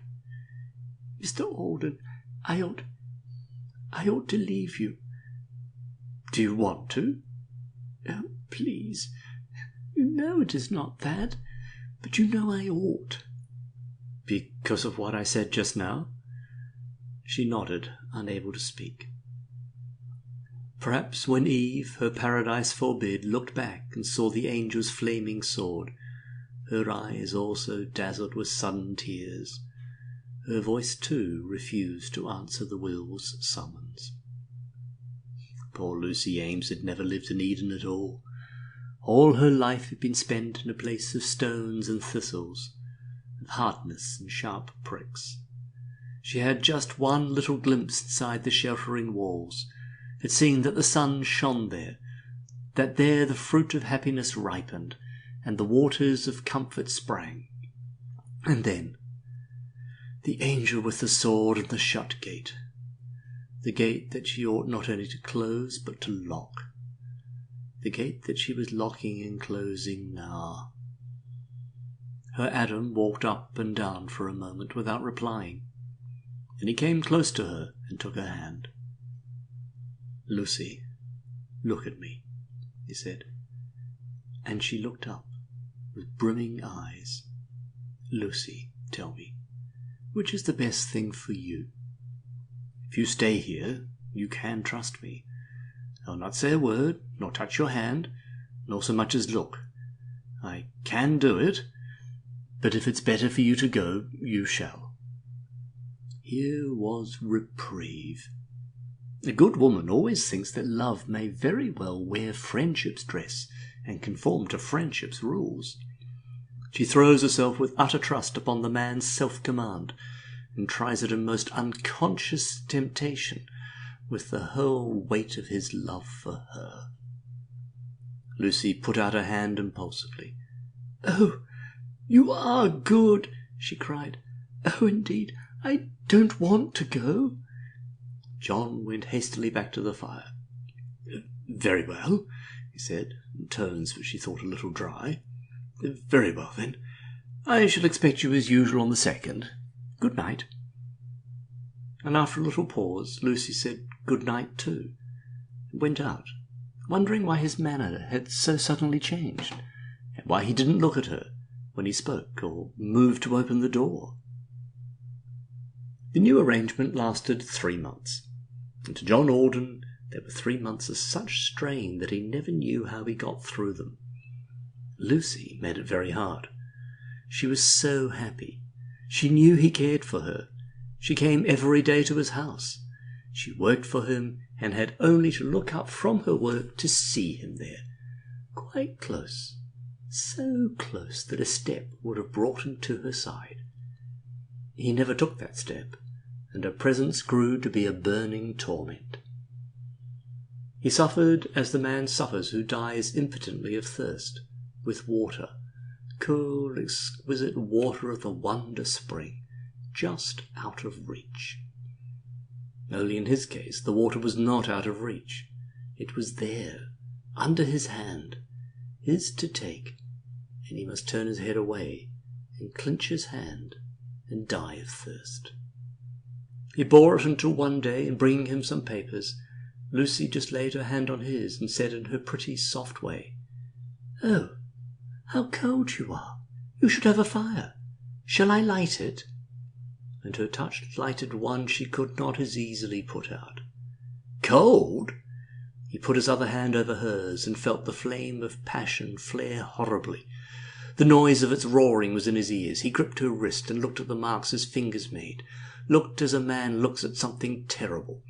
"Mr. Alden, I ought to leave you." "Do you want to?" "Oh, please. You know it is not that, but you know I ought." "Because of what I said just now?" She nodded, unable to speak. Perhaps when Eve, her paradise forbid, looked back and saw the angel's flaming sword, her eyes also dazzled with sudden tears. Her voice, too, refused to answer the will's summons. Poor Lucy Ames had never lived in Eden at all. All her life had been spent in a place of stones and thistles, of hardness and sharp pricks. She had just one little glimpse inside the sheltering walls, had seen that the sun shone there, that there the fruit of happiness ripened, and the waters of comfort sprang. And then the angel with the sword and the shut gate, the gate that she ought not only to close but to lock, the gate that she was locking and closing now. Her Adam walked up and down for a moment without replying. Then he came close to her and took her hand. "Lucy, look at me," he said. And she looked up with brimming eyes. "Lucy, tell me, which is the best thing for you? If you stay here, you can trust me. I'll not say a word, nor touch your hand, nor so much as look. I can do it, but if it's better for you to go, you shall." Here was reprieve. A good woman always thinks that love may very well wear friendship's dress and conform to friendship's rules. She throws herself with utter trust upon the man's self-command, and tries it in most unconscious temptation with the whole weight of his love for her. Lucy put out her hand impulsively. "Oh, you are good," she cried. "Oh, indeed, I don't want to go." John went hastily back to the fire. "Very well," he said, in tones which she thought a little dry. "Very well, then. I shall expect you as usual on the 2nd. Good night." And after a little pause, Lucy said good night too, and went out, wondering why his manner had so suddenly changed, and why he didn't look at her when he spoke or moved to open the door. The new arrangement lasted 3 months, and to John Alden there were 3 months of such strain that he never knew how he got through them. Lucy made it very hard. She was so happy. She knew he cared for her. She came every day to his house. She worked for him and had only to look up from her work to see him there, quite close, so close that a step would have brought him to her side. He never took that step, and her presence grew to be a burning torment. He suffered as the man suffers who dies impotently of thirst, with water, cool, exquisite water of the wonder spring, just out of reach. Only in his case the water was not out of reach. It was there, under his hand, his to take, and he must turn his head away and clinch his hand and die of thirst. He bore it until one day, in bringing him some papers, Lucy just laid her hand on his and said in her pretty soft way, "Oh, how cold you are! You should have a fire. Shall I light it?" And her touch lighted one she could not as easily put out. "Cold?" He put his other hand over hers and felt the flame of passion flare horribly. The noise of its roaring was in his ears. He gripped her wrist and looked at the marks his fingers made, looked as a man looks at something terrible.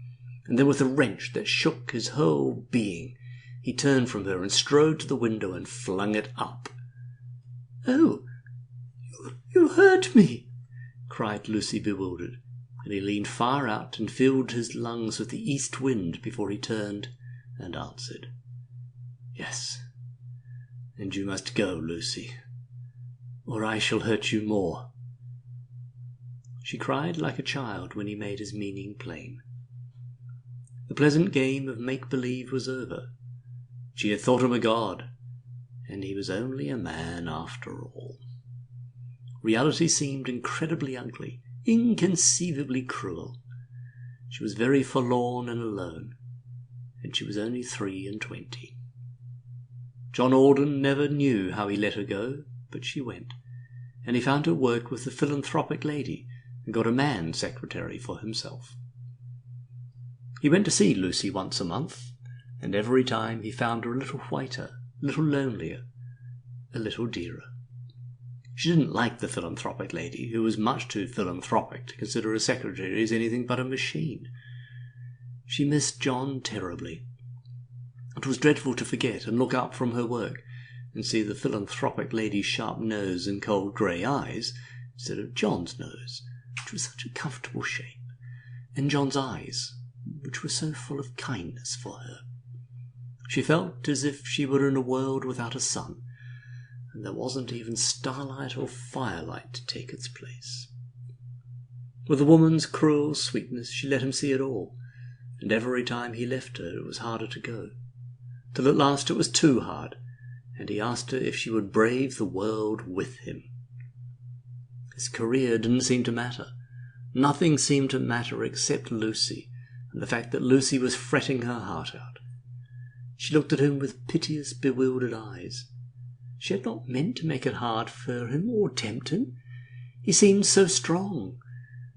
And then with a wrench that shook his whole being, he turned from her and strode to the window and flung it up. "Oh, you hurt me!" cried Lucy, bewildered, and he leaned far out and filled his lungs with the east wind before he turned and answered, "Yes, and you must go, Lucy, or I shall hurt you more." She cried like a child when he made his meaning plain. The pleasant game of make-believe was over. She had thought him a god, and he was only a man after all. Reality seemed incredibly ugly, inconceivably cruel. She was very forlorn and alone, and she was only 23. John Alden never knew how he let her go, but she went, and he found her work with the philanthropic lady and got a man secretary for himself. He went to see Lucy once a month, and every time he found her a little whiter, a little lonelier, a little dearer. She didn't like the philanthropic lady, who was much too philanthropic to consider a secretary as anything but a machine. She missed John terribly. It was dreadful to forget and look up from her work and see the philanthropic lady's sharp nose and cold grey eyes instead of John's nose, which was such a comfortable shape, and John's eyes, which were so full of kindness for her. She felt as if she were in a world without a sun, and there wasn't even starlight or firelight to take its place. With a woman's cruel sweetness she let him see it all, and every time he left her it was harder to go. till at last it was too hard, and he asked her if she would brave the world with him. His career didn't seem to matter. Nothing seemed to matter except Lucy, and the fact that Lucy was fretting her heart out. She looked at him with piteous, bewildered eyes. She had not meant to make it hard for him or tempt him. He seemed so strong.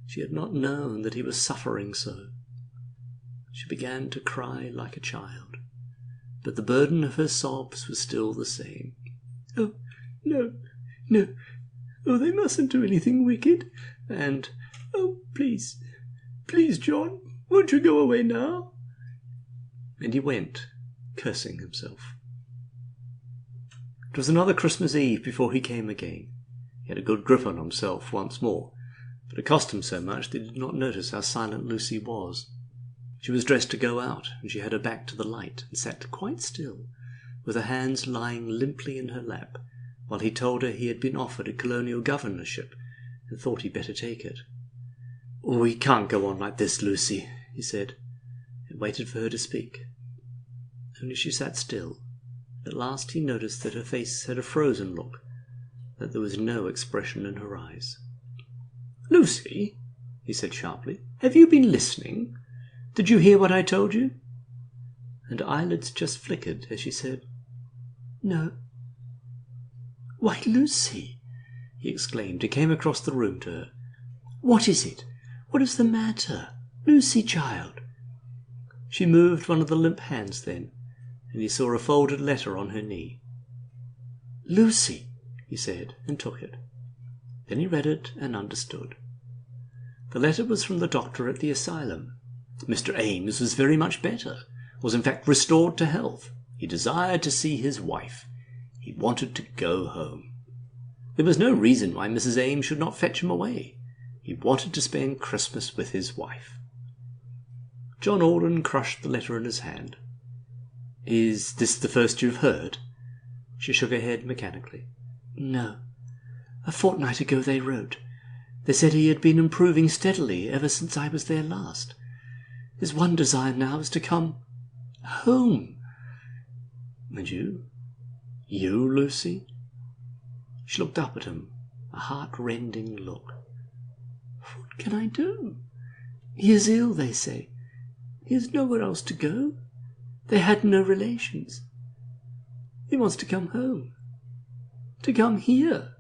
She had not known that he was suffering so. She began to cry like a child, but the burden of her sobs was still the same. "Oh, no, no. Oh, they mustn't do anything wicked. And, oh, please, please, John, won't you go away now?" And he went, cursing himself. It was another Christmas Eve before he came again. He had a good grip on himself once more, but it cost him so much that he did not notice how silent Lucy was. She was dressed to go out, and she had her back to the light, and sat quite still, with her hands lying limply in her lap, while he told her he had been offered a colonial governorship, and thought he'd better take it. "We can't go on like this, Lucy," he said, and waited for her to speak. Only she sat still. At last he noticed that her face had a frozen look, that there was no expression in her eyes. "Lucy," he said sharply, "have you been listening? Did you hear what I told you?" And her eyelids just flickered as she said, "No." "Why, Lucy," he exclaimed, and came across the room to her. "What is it? What is the matter? Lucy, child." She moved one of the limp hands then, and he saw a folded letter on her knee. "Lucy," he said, and took it. Then he read it and understood. The letter was from the doctor at the asylum. Mr. Ames was very much better, was in fact restored to health. He desired to see his wife. He wanted to go home. There was no reason why Mrs. Ames should not fetch him away. He wanted to spend Christmas with his wife. John Alden crushed the letter in his hand. "Is this the first you've heard?" She shook her head mechanically. "No. A fortnight ago they wrote. They said he had been improving steadily ever since I was there last. His one desire now is to come home." "And you? You, Lucy?" She looked up at him, a heart-rending look. "What can I do? He is ill, they say. He has nowhere else to go. They had no relations. He wants to come home. To come here.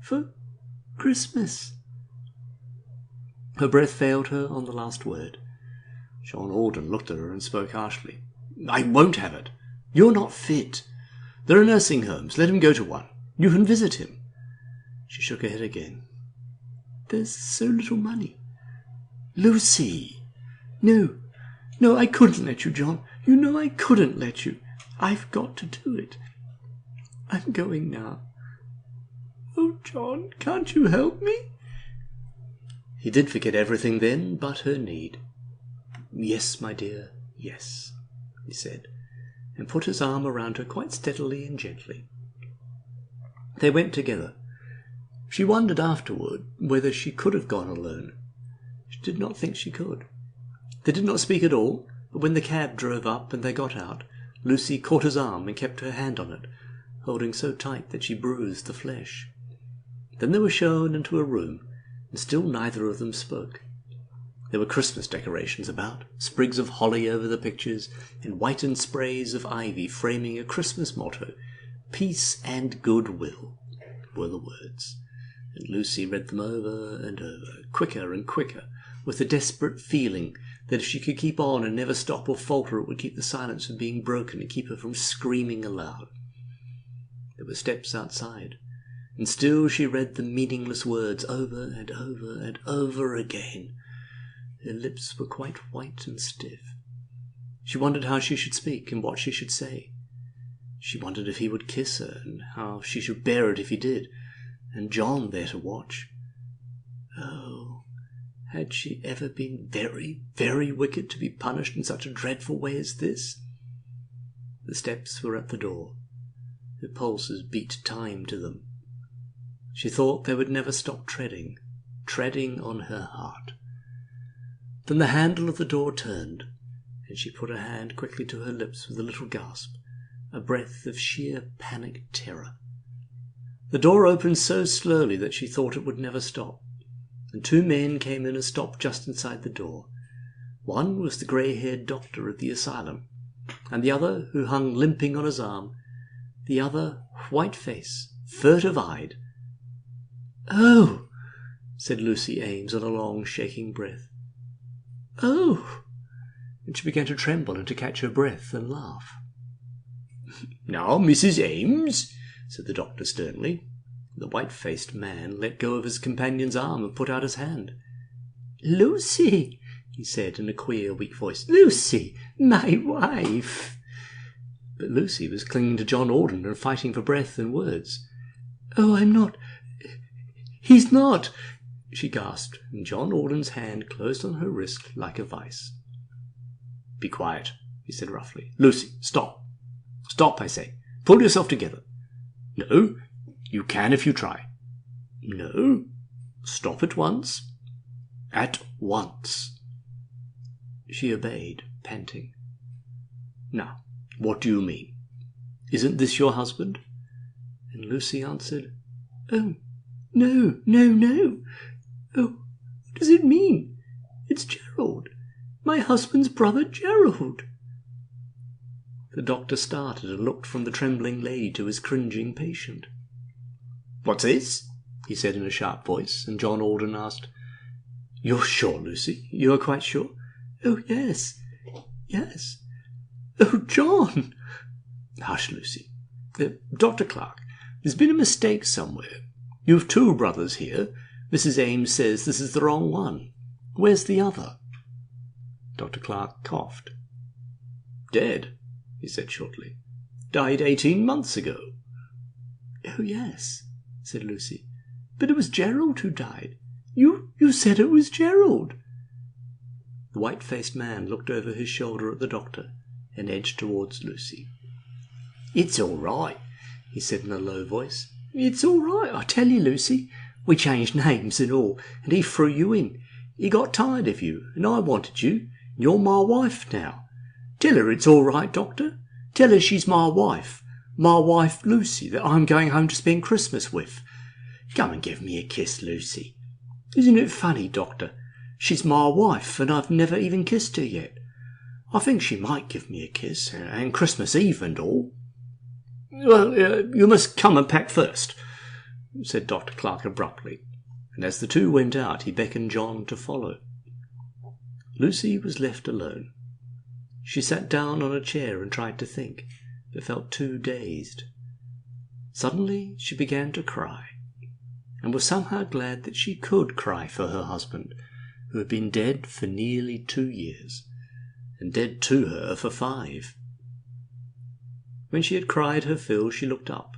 For Christmas." Her breath failed her on the last word. John Alden looked at her and spoke harshly. "I won't have it. You're not fit. There are nursing homes. Let him go to one. You can visit him." She shook her head again. "There's so little money." "Lucy!" No, I couldn't let you, John. You know I couldn't let you. I've got to do it. I'm going now. Oh, John, can't you help me?" He did forget everything then but her need. "Yes, my dear, yes," he said, and put his arm around her quite steadily and gently. They went together. She wondered afterward whether she could have gone alone. She did not think she could. They did not speak at all, but when the cab drove up and they got out, Lucy caught his arm and kept her hand on it, holding so tight that she bruised the flesh. Then they were shown into a room, and still neither of them spoke. There were Christmas decorations about, sprigs of holly over the pictures, and whitened sprays of ivy framing a Christmas motto. "Peace and goodwill," were the words, and Lucy read them over and over, quicker and quicker, with a desperate feeling that if she could keep on and never stop or falter, it would keep the silence from being broken and keep her from screaming aloud. There were steps outside, and still she read the meaningless words over and over and over again. Her lips were quite white and stiff. She wondered how she should speak and what she should say. She wondered if he would kiss her, and how she should bear it if he did, and John there to watch. Oh, had she ever been very, very wicked to be punished in such a dreadful way as this? The steps were at the door. Her pulses beat time to them. She thought they would never stop treading on her heart. Then the handle of the door turned, and and she put her hand quickly to her lips with a little gasp, a breath of sheer panic terror. The door opened so slowly that she thought it would never stop, and two men came in and stopped just inside the door. One was the grey-haired doctor of the asylum, and the other, who hung limping on his arm, the other white-faced, furtive-eyed. "Oh!" said Lucy Ames on a long, shaking breath. "Oh!" And she began to tremble and to catch her breath and laugh. "Now, Mrs. Ames," said the doctor sternly. The white-faced man let go of his companion's arm and put out his hand. "Lucy," he said in a queer, weak voice. "Lucy, my wife." But Lucy was clinging to John Alden and fighting for breath and words. "Oh, I'm not... He's not..." she gasped, and John Alden's hand closed on her wrist like a vice. "Be quiet," he said roughly. "Lucy, stop. Stop, I say. Pull yourself together. No, you can if you try. No, stop at once. At once." She obeyed, panting. "Now, what do you mean? Isn't this your husband?" And Lucy answered, "Oh, no, no, no. Oh, what does it mean? It's Gerald. My husband's brother Gerald." The doctor started and looked from the trembling lady to his cringing patient. "What's this?" he said in a sharp voice, and John Alden asked, "You're sure, Lucy? You are quite sure?" "Oh, yes, yes. Oh, John!" "Hush, Lucy. Dr. Clark, there's been a mistake somewhere. You've two brothers here. Mrs. Ames says this is the wrong one. Where's the other?" Dr. Clark coughed. "Dead," he said shortly. "Died 18 months ago." "Oh, yes," said Lucy. "But it was Gerald who died. You said it was Gerald." The white-faced man looked over his shoulder at the doctor and edged towards Lucy. "It's all right," he said in a low voice. "It's all right, I tell you, Lucy. We changed names and all, and he threw you in. He got tired of you, and I wanted you, and you're my wife now. Tell her it's all right, doctor. Tell her she's my wife Lucy, that I'm going home to spend Christmas with. Come and give me a kiss, Lucy. Isn't it funny, doctor? She's my wife, and I've never even kissed her yet. I think she might give me a kiss, and Christmas Eve and all." "Well, you must come and pack first," said Dr. Clark abruptly, and as the two went out he beckoned John to follow. Lucy was left alone. She sat down on a chair and tried to think, but felt too dazed. Suddenly she began to cry, and was somehow glad that she could cry for her husband, who had been dead for nearly 2 years, and dead to her for 5. When she had cried her fill, she looked up,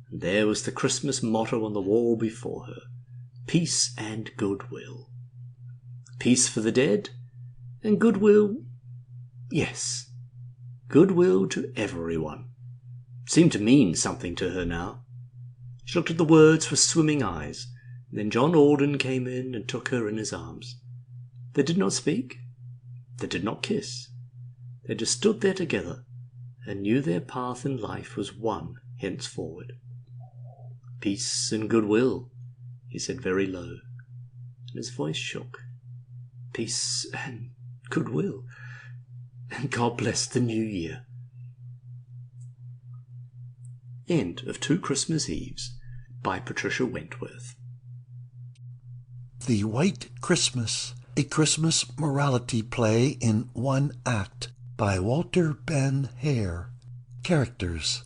and there was the Christmas motto on the wall before her: "Peace and goodwill." Peace for the dead, and goodwill, yes, goodwill to everyone. Seemed to mean something to her now. She looked at the words with swimming eyes, and then John Alden came in and took her in his arms. They did not speak. They did not kiss. They just stood there together and knew their path in life was one henceforward. "Peace and goodwill," he said very low, and his voice shook. "Peace and goodwill, and God bless the new year." End of 2 Christmas Eves by Patricia Wentworth.
The White Christmas, a Christmas morality play in 1 act by Walter Ben Hare. Characters: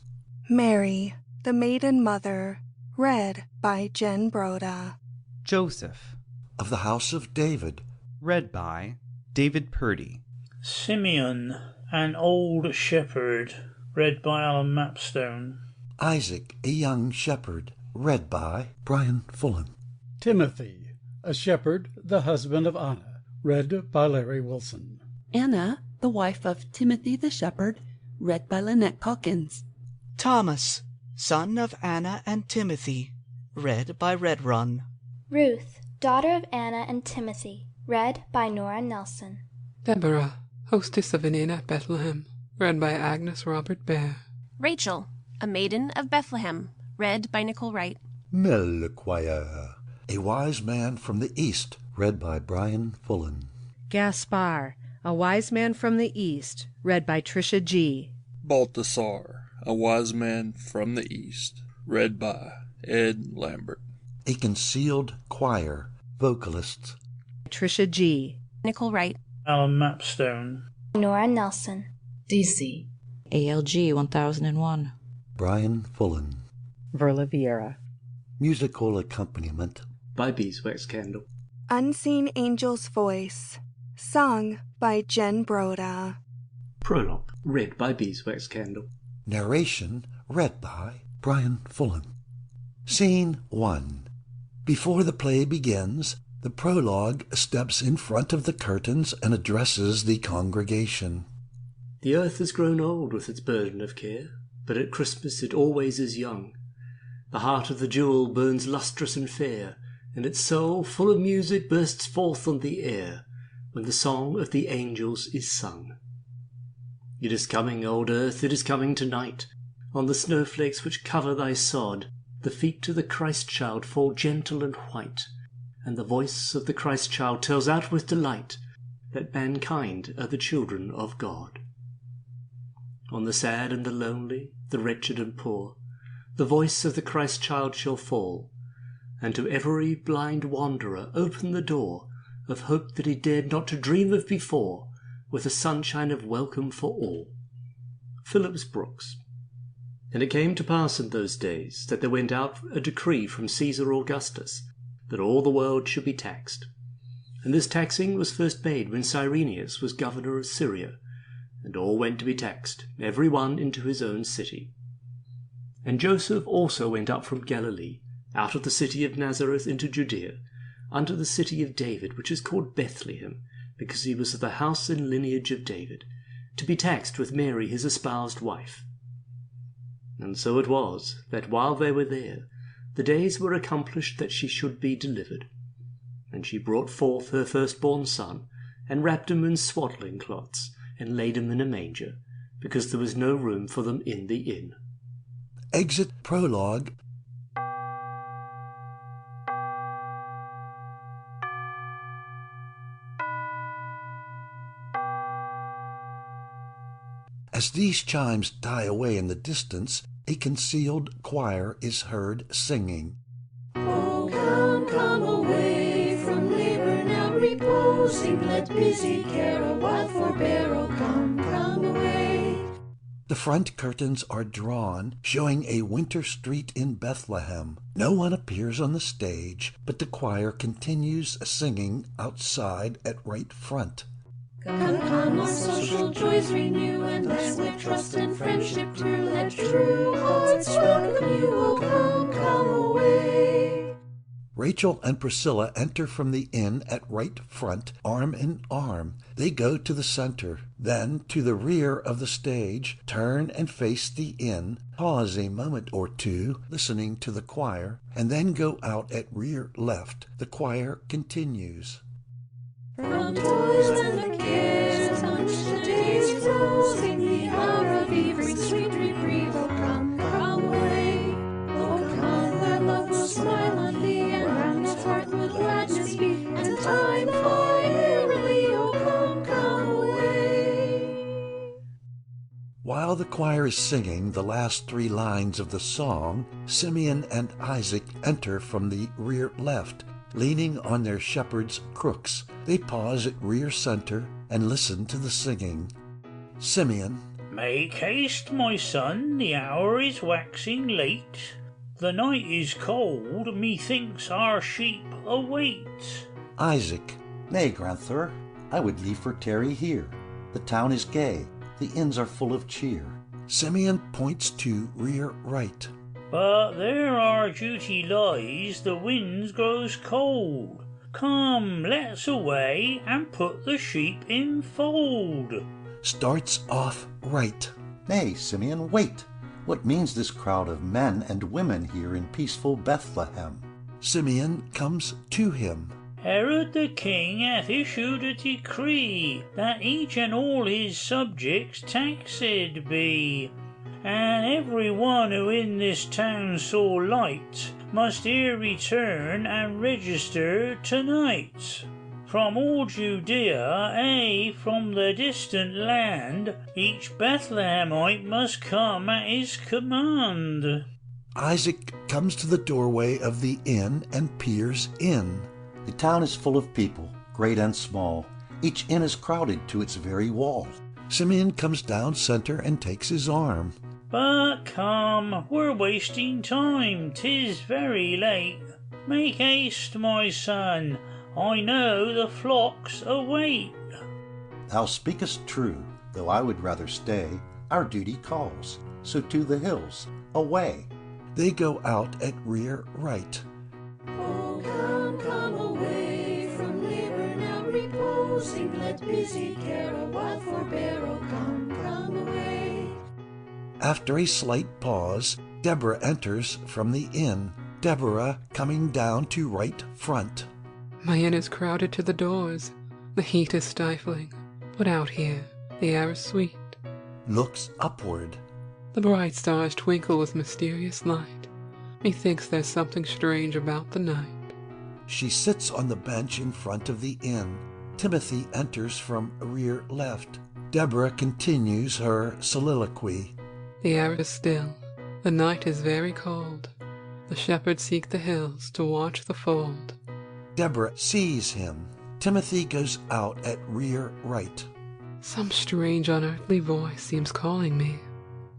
Mary, the Maiden Mother, read by Jen Broda.
Joseph,
of the House of David,
read by David Purdy.
Simeon, an old shepherd, read by Alan Mapstone.
Isaac, a young shepherd, read by Brian Fulham.
Timothy, a shepherd, the husband of Anna, read by Larry Wilson.
Anna, the wife of Timothy the shepherd, read by Lynette Calkins.
Thomas, son of Anna and Timothy, read by Red Run.
Ruth, daughter of Anna and Timothy, read by Nora Nelson.
Deborah,
Hostess of an Inn at Bethlehem, read by Agnes Robert Bear.
Rachel, a Maiden of Bethlehem, read by Nicole Wright.
Melchior, a Wise Man from the East, read by Brian Fullen.
Gaspar, a Wise Man from the East, read by Tricia G.
Balthasar, a Wise Man from the East, read by Ed Lambert.
A Concealed Choir, vocalists.
Tricia G.
Nicole Wright.
Alan Mapstone.
Nora Nelson.
DC. ALG 1001.
Brian Fullen.
Verla Vieira.
Musical accompaniment
by Beeswax Candle.
Unseen Angel's Voice, sung by Jen Broda.
Prologue, read by Beeswax Candle.
Narration, read by Brian Fullen. Scene 1. Before the play begins, the prologue steps in front of the curtains and addresses the congregation.
The earth has grown old with its burden of care, but at Christmas it always is young. The heart of the jewel burns lustrous and fair, and its soul, full of music, bursts forth on the air, when the song of the angels is sung. It is coming, old earth, it is coming tonight. On the snowflakes which cover thy sod, the feet of the Christ-child fall gentle and white, and the voice of the Christ-child tells out with delight that mankind are the children of God. On the sad and the lonely, the wretched and poor, the voice of the Christ-child shall fall, and to every blind wanderer open the door of hope that he dared not to dream of before, with a sunshine of welcome for all. Phillips Brooks. And it came to pass in those days that there went out a decree from Caesar Augustus, that all the world should be taxed. And this taxing was first made when Cyrenius was governor of Syria, and all went to be taxed, every one into his own city. And Joseph also went up from Galilee, out of the city of Nazareth into Judea, unto the city of David, which is called Bethlehem, because he was of the house and lineage of David, to be taxed with Mary his espoused wife. And so it was, that while they were there, the days were accomplished that she should be delivered. And she brought forth her firstborn son, and wrapped him in swaddling cloths, and laid him in a manger, because there was no room for them in the inn.
Exit prologue. As these chimes die away in the distance, a concealed choir is heard singing.
Oh, come, come away from labor now reposing. Let busy care a while forbear. Oh, come, come away.
The front curtains are drawn, showing a winter street in Bethlehem. No one appears on the stage, but the choir continues singing outside at right front.
Come, come, all social joys renew, and let with trust and friendship true, let true hearts welcome you. Oh, come, come away.
Rachel and Priscilla enter from the inn at right front, arm in arm. They go to the center, then to the rear of the stage, turn and face the inn, pause a moment or two, listening to the choir, and then go out at rear left. The choir continues.
From toils and the cares on which the day is closing, the hour of eve brings sweet reprieve. Oh, come, come away. Oh, come, where love will smile on thee, and round its heart will gladness be, and time fly airily. Oh, come, come away.
While the choir is singing the last three lines of the song, Simeon and Isaac enter from the rear left, leaning on their shepherd's crooks. They pause at rear center and listen to the singing. Simeon.
Make haste, my son, the hour is waxing late. The night is cold, methinks our sheep await.
Isaac.
Nay, grand'ther, I would liefer tarry here. The town is gay, the inns are full of cheer.
Simeon points to rear right.
But there our duty lies, the winds grows cold. Come, let's away and put the sheep in fold.
Starts off right.
Nay, Simeon, wait. What means this crowd of men and women here in peaceful Bethlehem?
Simeon comes to him.
Herod the king hath issued a decree that each and all his subjects taxed be, and every one who in this town saw light must here return and register tonight. From all Judea, from the distant land, each Bethlehemite must come at his command.
Isaac comes to the doorway of the inn and peers in.
The town is full of people, great and small. Each inn is crowded to its very wall.
Simeon comes down center and takes his arm.
But come, we're wasting time, 'tis very late. Make haste, my son, I know the flocks await.
Thou speakest true, though I would rather stay. Our duty calls, so to the hills, away.
They go out at rear right.
Oh, come away from labor now reposing. Let busy care a while forbear. Oh, come away.
After a slight pause, Deborah enters from the inn. Deborah coming down to right front.
My inn is crowded to the doors. The heat is stifling, but out here the air is sweet.
Looks upward.
The bright stars twinkle with mysterious light. Methinks there's something strange about the night.
She sits on the bench in front of the inn. Timothy enters from rear left. Deborah continues her soliloquy.
The air is still. The night is very cold. The shepherds seek the hills to watch the fold.
Deborah sees him. Timothy goes out at rear right.
Some strange unearthly voice seems calling me.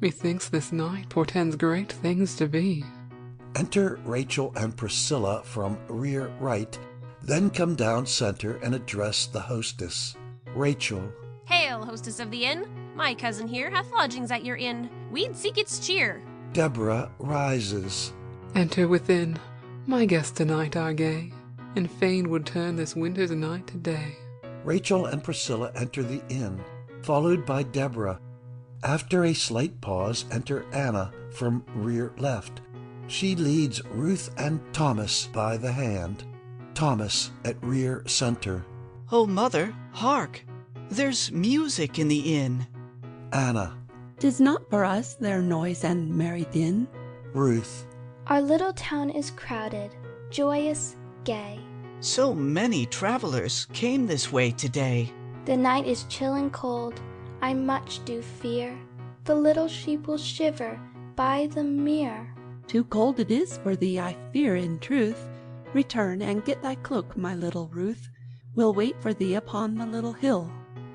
Methinks this night portends great things to be.
Enter Rachel and Priscilla from rear right, then come down center and address the hostess. Rachel.
Hail, hostess of the inn. My cousin here hath lodgings at your inn. We'd seek its cheer.
Deborah rises.
Enter within. My guests tonight are gay, and fain would turn this winter's night to day.
Rachel and Priscilla enter the inn, followed by Deborah. After a slight pause, enter Anna from rear left. She leads Ruth and Thomas by the hand. Thomas at rear center.
Oh, mother, hark! There's music in the inn.
Anna.
'Tis not for us their noise and merry din.
Ruth.
Our little town is crowded, joyous, gay.
So many travelers came this way today.
The night is chill and cold, I much do fear. The little sheep will shiver by the mere.
Too cold it is for thee, I fear, in truth. Return and get thy cloak, my little Ruth. We'll wait for thee upon the little hill.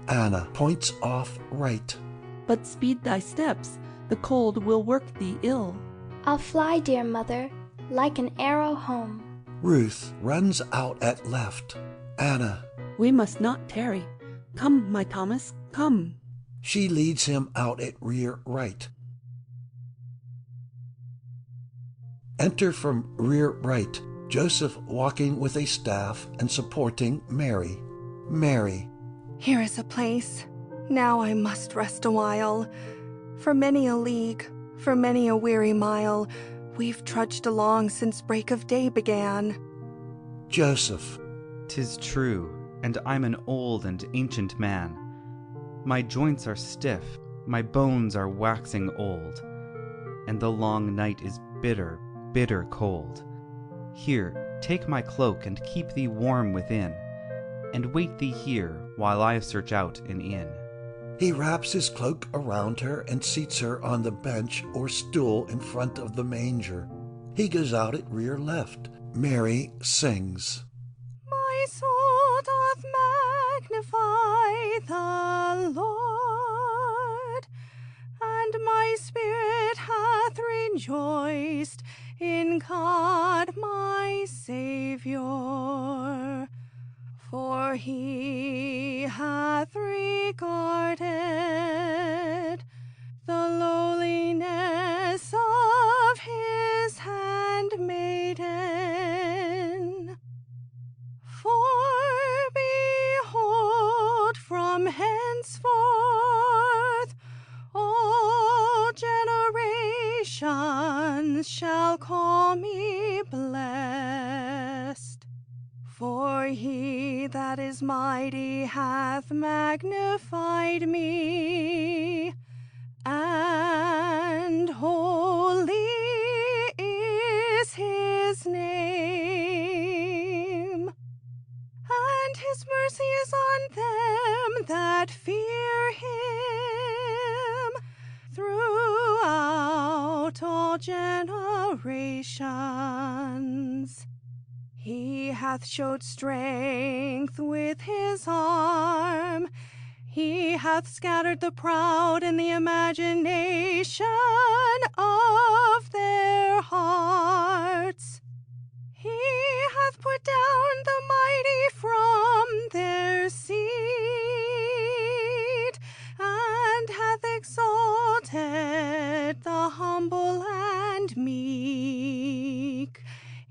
Anna points off right.
But speed thy steps, the cold will work thee ill.
I'll fly, dear mother, like an arrow home.
Ruth runs out at left. Anna.
We must not tarry. Come, my Thomas, come.
She leads him out at rear right. Enter from rear right, Joseph walking with a staff and supporting Mary. Mary.
Here is a place. Now I must rest a while. For many a league, for many a weary mile, we've trudged along since break of day began.
Joseph.
'Tis true, and I'm an old and ancient man. My joints are stiff, my bones are waxing old, and the long night is bitter, bitter cold. Here, take my cloak and keep thee warm within, and wait thee here while I search out an inn.
He wraps his cloak around her and seats her on the bench or stool in front of the manger. He goes out at rear left. Mary sings.
My soul doth magnify the Lord, and my spirit hath rejoiced in God my Saviour. For he hath regarded the lowliness of his handmaiden. For behold, from henceforth all generations shall call me blessed. For he is mighty hath magnified me, and holy is his name, and his mercy is on them that fear him throughout all generations. He hath showed strength with his arm. He hath scattered the proud in the imagination of their hearts. He hath put down the mighty from their seat, and hath exalted the humble and meek.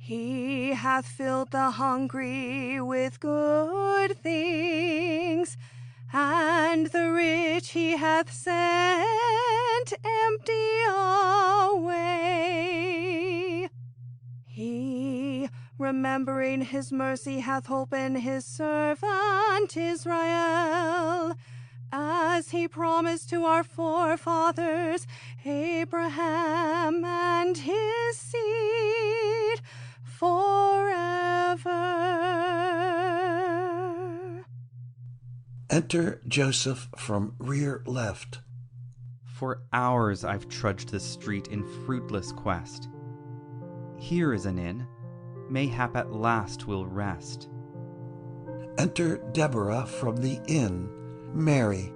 He hath filled the hungry with good things, and the rich he hath sent empty away. He, remembering his mercy, hath holpen his servant Israel, as he promised to our forefathers, Abraham and his seed forever.
Enter Joseph from rear left.
For hours I've trudged the street in fruitless quest. Here is an inn, mayhap at last we'll rest.
Enter Deborah from the inn, Mary.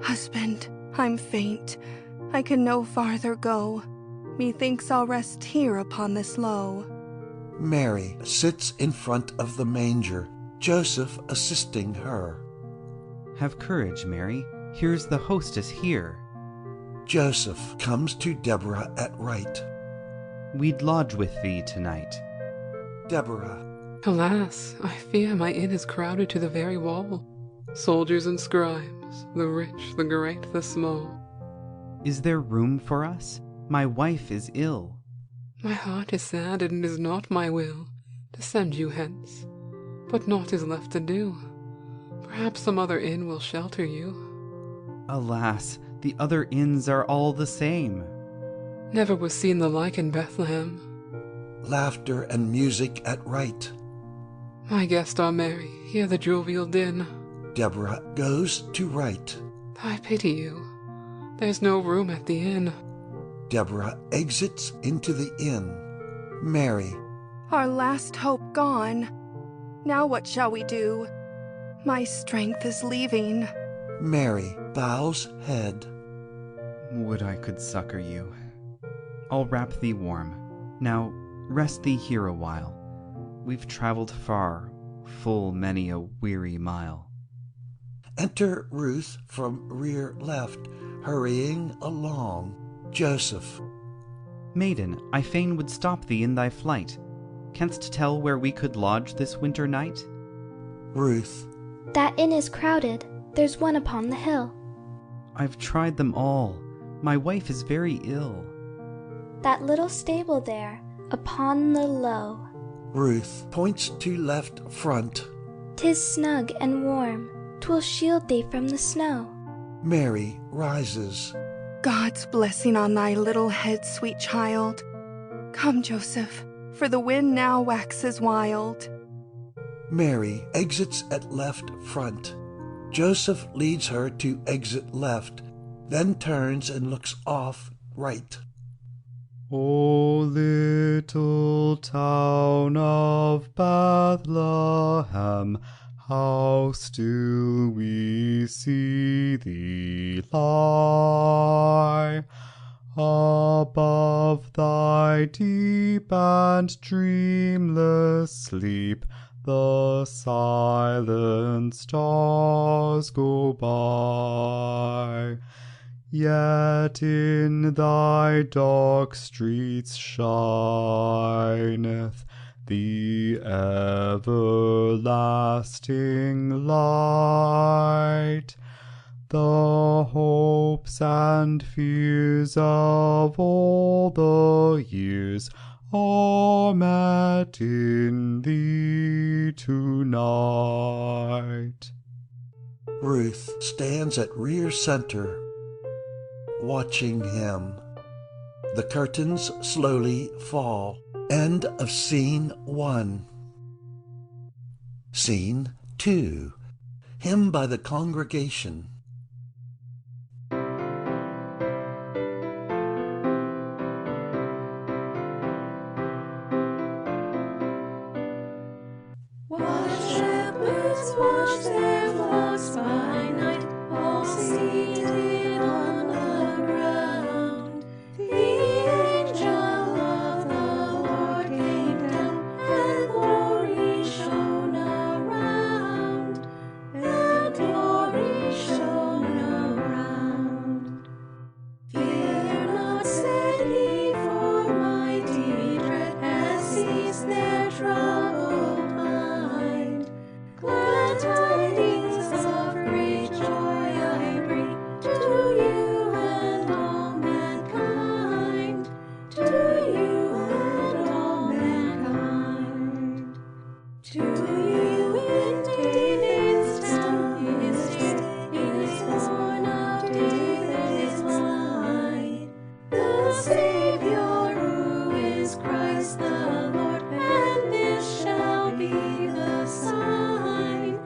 Husband, I'm faint. I can no farther go. Methinks I'll rest here upon this low.
Mary sits in front of the manger, Joseph assisting her.
Have courage, Mary. Here's the hostess here.
Joseph comes to Deborah at right.
We'd lodge with thee tonight.
Deborah.
Alas, I fear my inn is crowded to the very wall. Soldiers and scribes, the rich, the great, the small.
Is there room for us? My wife is ill.
My heart is sad, and it is not my will to send you hence, but naught is left to do. Perhaps some other inn will shelter you.
Alas, the other inns are all the same.
Never was seen the like in Bethlehem.
Laughter and music at right.
My guests are merry, hear the jovial din.
Deborah goes to right.
I pity you. There's no room at the inn.
Deborah exits into the inn. Mary.
Our last hope gone. Now what shall we do? My strength is leaving.
Mary bows head.
Would I could succor you. I'll wrap thee warm. Now rest thee here a while. We've traveled far, full many a weary mile.
Enter Ruth from rear left, hurrying along. Joseph.
Maiden, I fain would stop thee in thy flight. Canst tell where we could lodge this winter night?
Ruth.
That inn is crowded. There's one upon the hill.
I've tried them all. My wife is very ill.
That little stable there, upon the low.
Ruth points to left front.
'Tis snug and warm. 'Twill shield thee from the snow.
Mary rises.
God's blessing on thy little head, sweet child. Come, Joseph, for the wind now waxes wild.
Mary exits at left front. Joseph leads her to exit left, then turns and looks off right.
O little town of Bethlehem, how still we see thee lie, above thy deep and dreamless sleep. The silent stars go by, yet in thy dark streets shineth the everlasting light. The hopes and fears of all the years
are met in thee tonight.
Ruth stands at rear center, watching him. The curtains slowly fall. End of Scene 1. Scene 2. Hymn by the congregation.
Watch their flocks by night, all seated on the ground. The angel of the Lord came down, and glory shone around, and glory shone around. Fear not, said he, for mighty dread has seized their troubled mind. Glad tidings of great joy I bring to you and all mankind, to you and all mankind. To you in David's town is born of David's line, the Savior who is Christ the Lord, and this shall be the sign,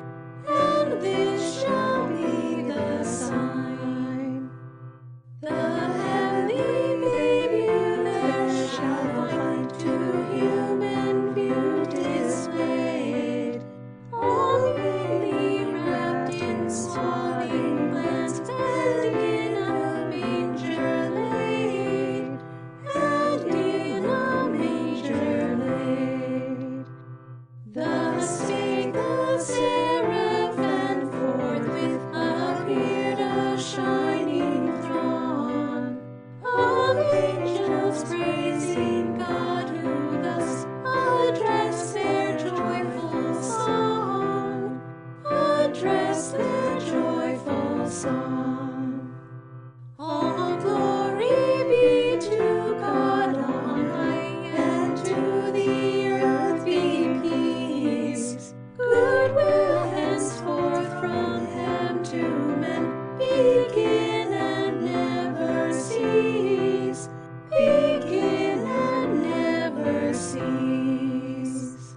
and this shall be the sign. The heavenly babe you there shall find, to human view displayed, all gaily wrapped in swaddling bands, and in a manger laid, and in a manger laid. Thus spake the seraph, and forthwith appeared a shining throng of angels praising God, who thus address their joyful song, address their joyful song. All glory be to God on high, and to the earth be peace. Goodwill henceforth from heaven to men, begin and never cease, begin and never cease.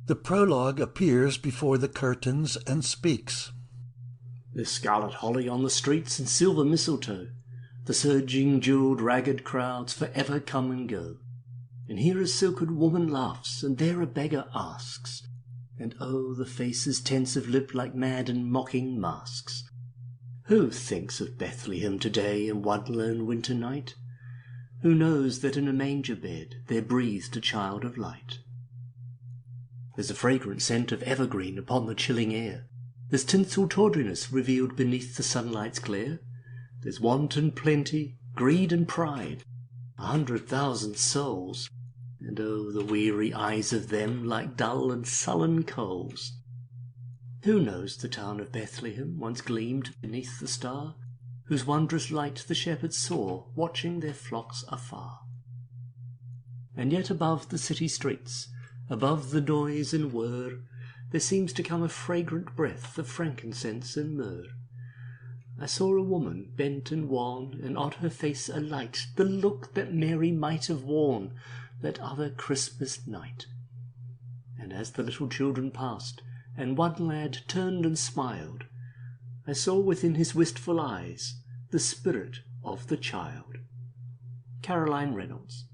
The prologue appears before the curtains and speaks.
There's scarlet holly on the streets and silver mistletoe. The surging, jewelled, ragged crowds forever come and go. And here a silken woman laughs, and there a beggar asks. And oh, the faces tense of lip like mad and mocking masks. Who thinks of Bethlehem today in one lone winter night? Who knows that in a manger bed there breathed a child of light? There's a fragrant scent of evergreen upon the chilling air. There's tinsel tawdriness revealed beneath the sunlight's glare. There's wanton plenty, greed and pride, 100,000 souls, and oh, the weary eyes of them like dull and sullen coals. Who knows the town of Bethlehem once gleamed beneath the star, whose wondrous light the shepherds saw, watching their flocks afar? And yet above the city streets, above the noise and whir, there seems to come a fragrant breath of frankincense and myrrh. I saw a woman bent and wan, and on her face a light, the look that Mary might have worn that other Christmas night. And as the little children passed, and one lad turned and smiled, I saw within his wistful eyes the spirit of the child. Caroline Reynolds.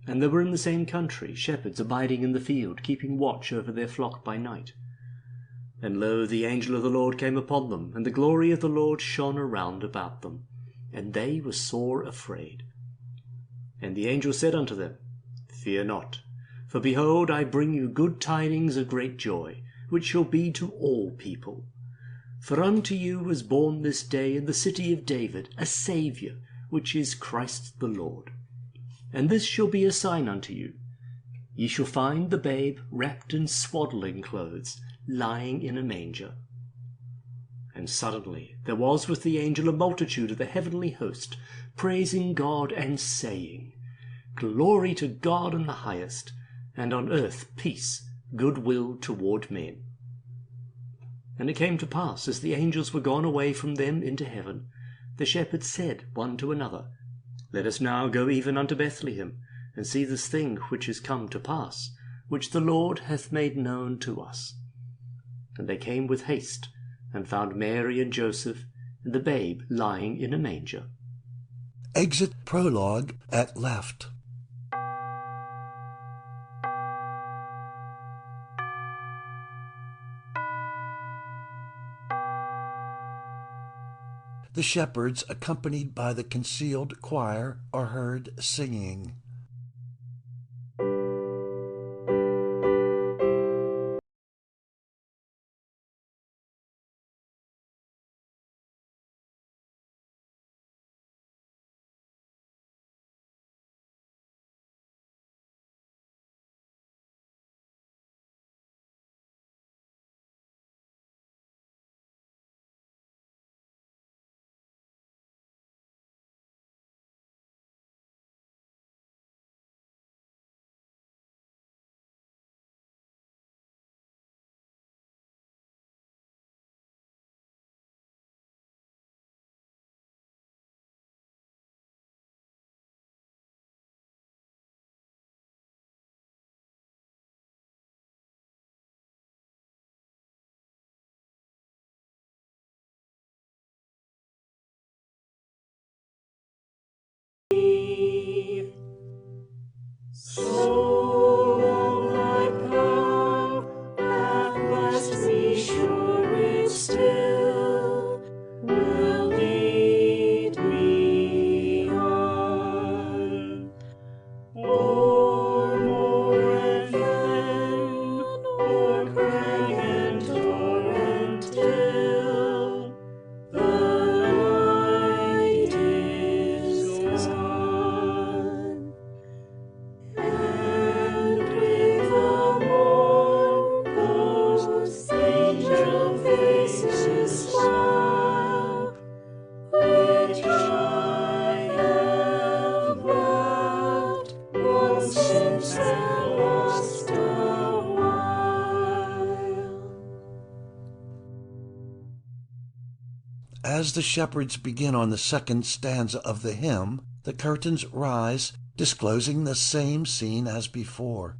And there were in the same country shepherds abiding in the field, keeping watch over their flock by night. And lo, the angel of the Lord came upon them, and the glory of the Lord shone around about them, and they were sore afraid. And the angel said unto them, Fear not, for behold, I bring you good tidings of great joy, which shall be to all people. For unto you was born this day in the city of David a Saviour, which is Christ the Lord. And this shall be a sign unto you. Ye shall find the babe wrapped in swaddling clothes, lying in a manger. And suddenly there was with the angel a multitude of the heavenly host, praising God and saying, Glory to God in the highest, and on earth peace, goodwill toward men. And it came to pass, as the angels were gone away from them into heaven, the shepherds said one to another, Let us now go even unto Bethlehem, and see this thing which is come to pass, which the Lord hath made known to us. And they came with haste, and found Mary and Joseph, and the babe lying in a manger.
Exit prologue at left. The shepherds, accompanied by the concealed choir, are heard singing. As the shepherds begin on the second stanza of the hymn, the curtains rise, disclosing the same scene as before.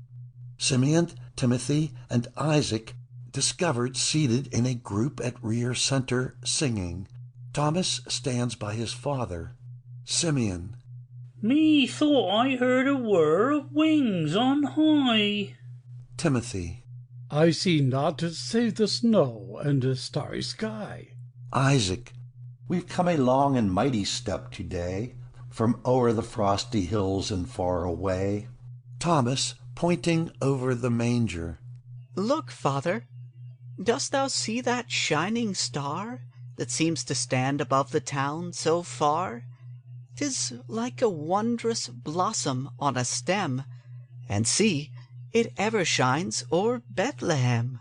Simeon, Timothy, and Isaac discovered seated in a group at rear center singing. Thomas stands by his father. Simeon.
Me thought I heard a whir of wings on high.
Timothy.
I see naught save the snow and a starry sky.
Isaac.
We've come a long and mighty step today, from o'er the frosty hills and far away.
Thomas, pointing over the manger.
Look, father, dost thou see that shining star that seems to stand above the town so far? 'Tis like a wondrous blossom on a stem, and see, it ever shines o'er Bethlehem.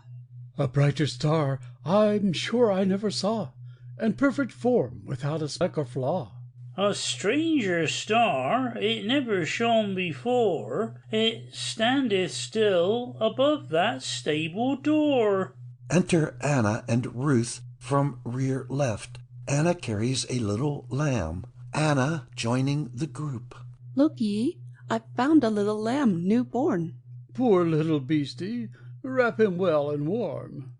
A brighter star I'm sure I never saw, and perfect form without a speck or flaw.
A stranger star, it never shone before, it standeth still above that stable door.
Enter Anna and Ruth from rear left. Anna carries a little lamb. Anna joining the group.
Look ye, I've found a little lamb new born.
Poor little beastie, wrap him well and warm.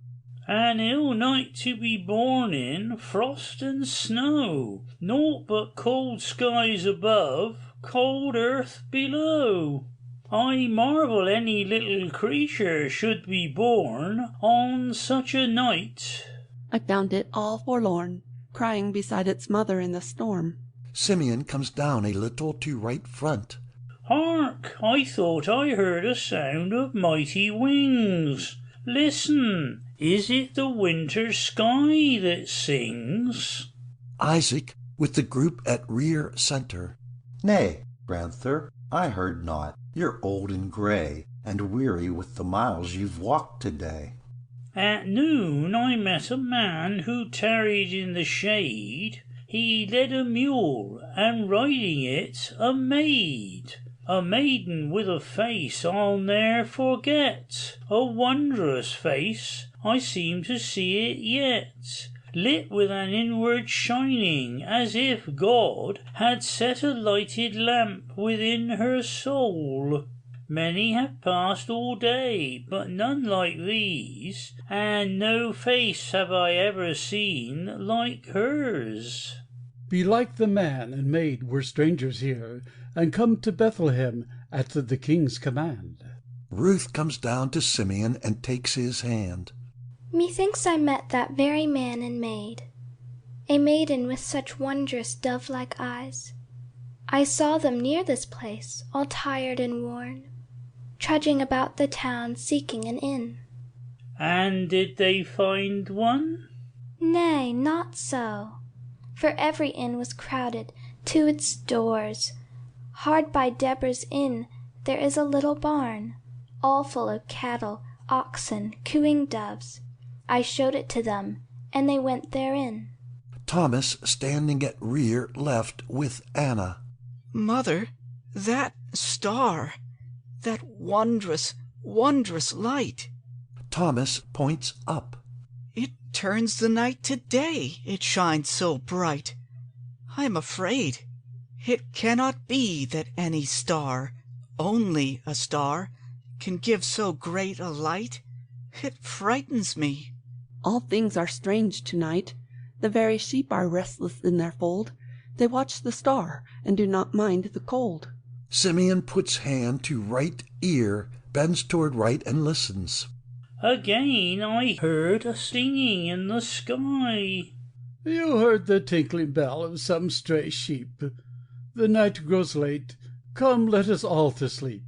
An ill night to be born in, frost and snow, naught but cold skies above, cold earth below. I marvel any little creature should be born on such a night.
I found it all forlorn, crying beside its mother in the storm.
Simeon comes down a little to right front.
Hark! I thought I heard a sound of mighty wings. Listen! Is it the winter sky that sings?
Isaac with the group at rear center.
Nay, grand'ther, I heard not. You're old and gray, and weary with the miles you've walked today.
At noon I met a man who tarried in the shade. He led a mule, and riding it a maid. A maiden with a face I'll ne'er forget. A wondrous face, I seem to see it yet. Lit with an inward shining, as if God had set a lighted lamp within her soul. Many have passed all day, but none like these, and no face have I ever seen like hers.
Belike the man and maid were strangers here, and come to Bethlehem at the king's command.
Ruth comes down to Simeon and takes his hand.
Methinks I met that very man and maid, a maiden with such wondrous dove-like eyes. I saw them near this place, all tired and worn, trudging about the town seeking an inn.
And did they find one?
Nay, not so, for every inn was crowded to its doors. Hard by Deborah's inn there is a little barn, all full of cattle, oxen, cooing doves. I showed it to them, and they went therein.
Thomas standing at rear left with Anna.
Mother, that star, that wondrous, wondrous light.
Thomas points up.
It turns the night to day, it shines so bright. I'm afraid it cannot be that any star, only a star, can give so great a light. It frightens me.
All things are strange to-night. The very sheep are restless in their fold. They watch the star and do not mind the cold.
Simeon puts hand to right ear, bends toward right and listens.
Again I heard a singing in the sky.
You heard the tinkling bell of some stray sheep. The night grows late. Come, let us all to sleep.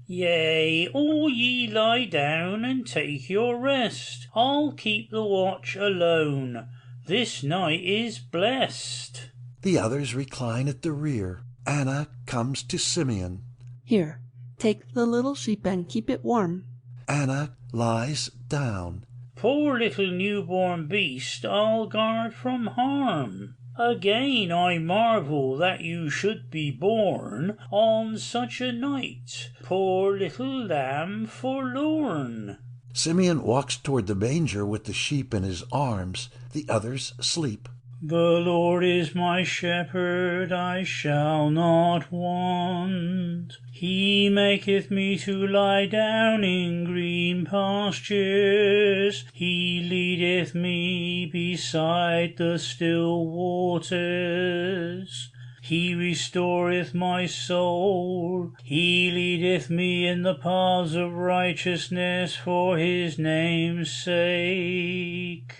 Yea, all ye lie down and take your rest. I'll keep the watch alone. This night is blessed.
The others recline at the rear. Anna comes to Simeon.
Here, take the little sheep and keep it warm.
Anna lies down.
Poor little newborn beast, I'll guard from harm. Again I marvel that you should be born on such a night, poor little lamb forlorn.
Simeon walks toward the manger with the sheep in his arms. The others sleep.
The Lord is my shepherd, I shall not want. He maketh me to lie down in green pastures. He leadeth me beside the still waters. He restoreth my soul. He leadeth me in the paths of righteousness for his name's sake.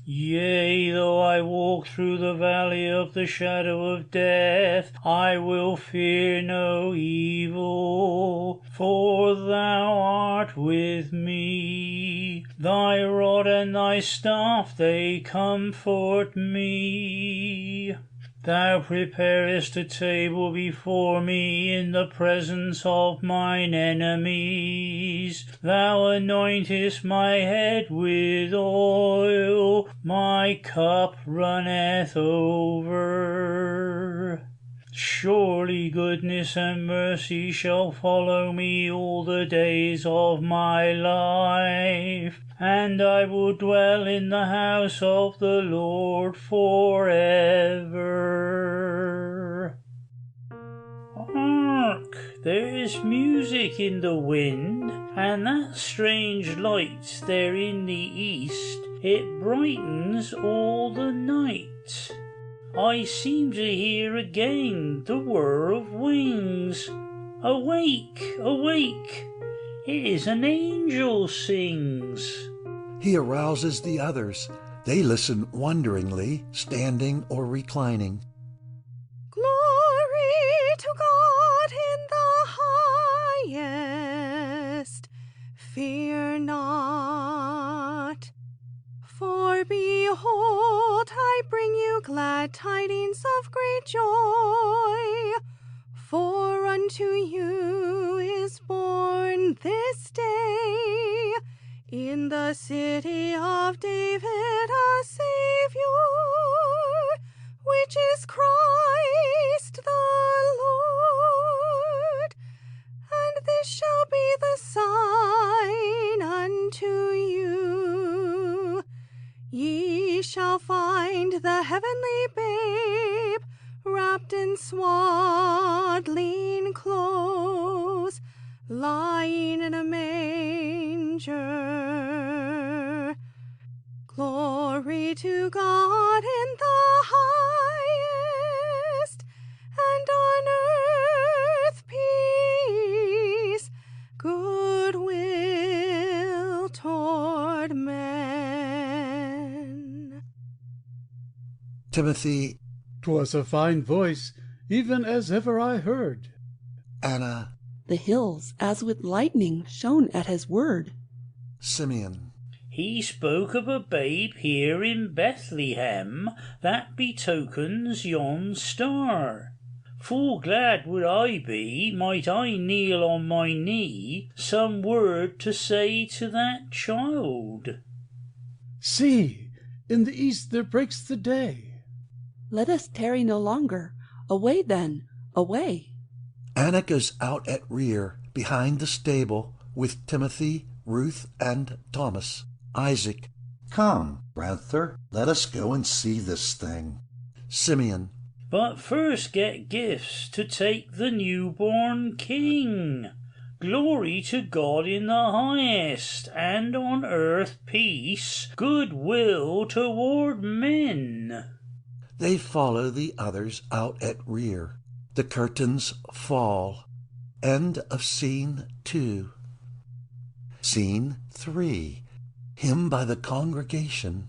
Yea, though I walk through the valley of the shadow of death, I will fear no evil, for thou art with me. Thy rod and thy staff, they comfort me. Thou preparest a table before me in the presence of mine enemies. Thou anointest my head with oil, my cup runneth over. Surely goodness and mercy shall follow me all the days of my life, and I will dwell in the house of the Lord forever. Hark! There is music in the wind, and that strange light there in the east, it brightens all the night. I seem to hear again the whir of wings. Awake, awake! It is an angel sings.
He arouses the others. They listen wonderingly, standing or reclining.
Glory to God in the highest. Fear not. For behold, I bring you glad tidings of great joy. For unto you is born this day In the city of David a Saviour, which is Christ the Lord. And this shall be the sign unto you. Ye shall find the heavenly babe wrapped in swaddling clothes, lying in a manger. Glory to God in the highest, and on earth peace, goodwill toward men.
Timothy.
'Twas a fine voice, even as ever I heard.
Anna.
The hills, as with lightning, shone at his word.
Simeon.
He spoke of a babe here in Bethlehem, that betokens yon star. Full glad would I be, might I kneel on my knee, some word to say to that child.
See, in the east there breaks the day.
Let us tarry no longer. Away then, away.
Anna goes out at rear, behind the stable, with Timothy, Ruth, and Thomas. Isaac.
Come, Ranther, let us go and see this thing.
Simeon.
But first get gifts to take the newborn king. Glory to God in the highest, and on earth peace, goodwill toward men.
They follow the others out at rear. The curtains fall. End of Scene 2. Scene 3. Hymn by the congregation.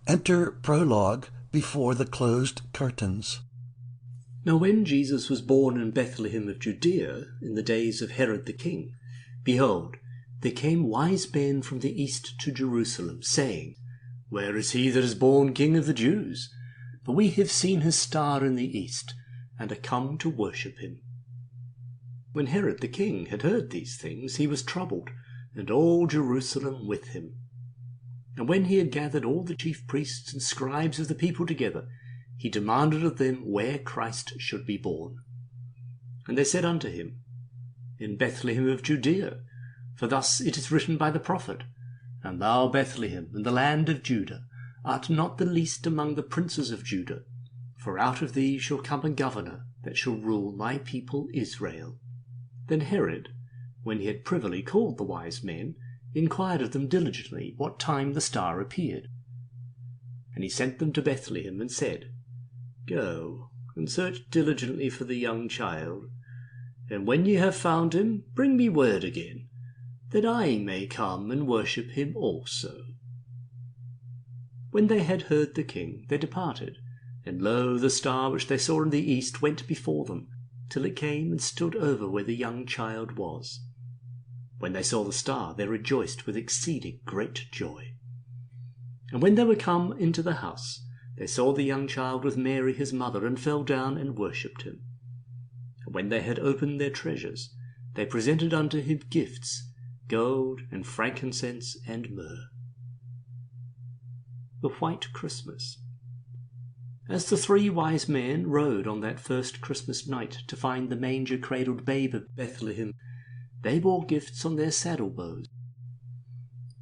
Enter prologue before the closed curtains.
Now when Jesus was born in Bethlehem of Judea, in the days of Herod the king, behold, there came wise men from the east to Jerusalem, saying, Where is he that is born King of the Jews? For we have seen his star in the east, and are come to worship him. When Herod the king had heard these things, he was troubled, and all Jerusalem with him. And when he had gathered all the chief priests and scribes of the people together, he demanded of them where Christ should be born. And they said unto him, in Bethlehem of Judea. For thus it is written by the prophet, And thou, Bethlehem, in the land of Judah, art not the least among the princes of Judah, for out of thee shall come a governor that shall rule my people Israel. Then Herod, when he had privily called the wise men, inquired of them diligently what time the star appeared. And he sent them to Bethlehem, and said, Go, and search diligently for the young child, and when ye have found him, bring me word again, that I may come and worship him also. When they had heard the king, they departed, and lo, the star which they saw in the east went before them, till it came and stood over where the young child was. When they saw the star, they rejoiced with exceeding great joy. And when they were come into the house, they saw the young child with Mary his mother, and fell down and worshipped him. And when they had opened their treasures, they presented unto him gifts, gold, and frankincense, and myrrh. The White Christmas. As the 3 wise men rode on that first Christmas night to find the manger-cradled babe of Bethlehem, they bore gifts on their saddle-bows,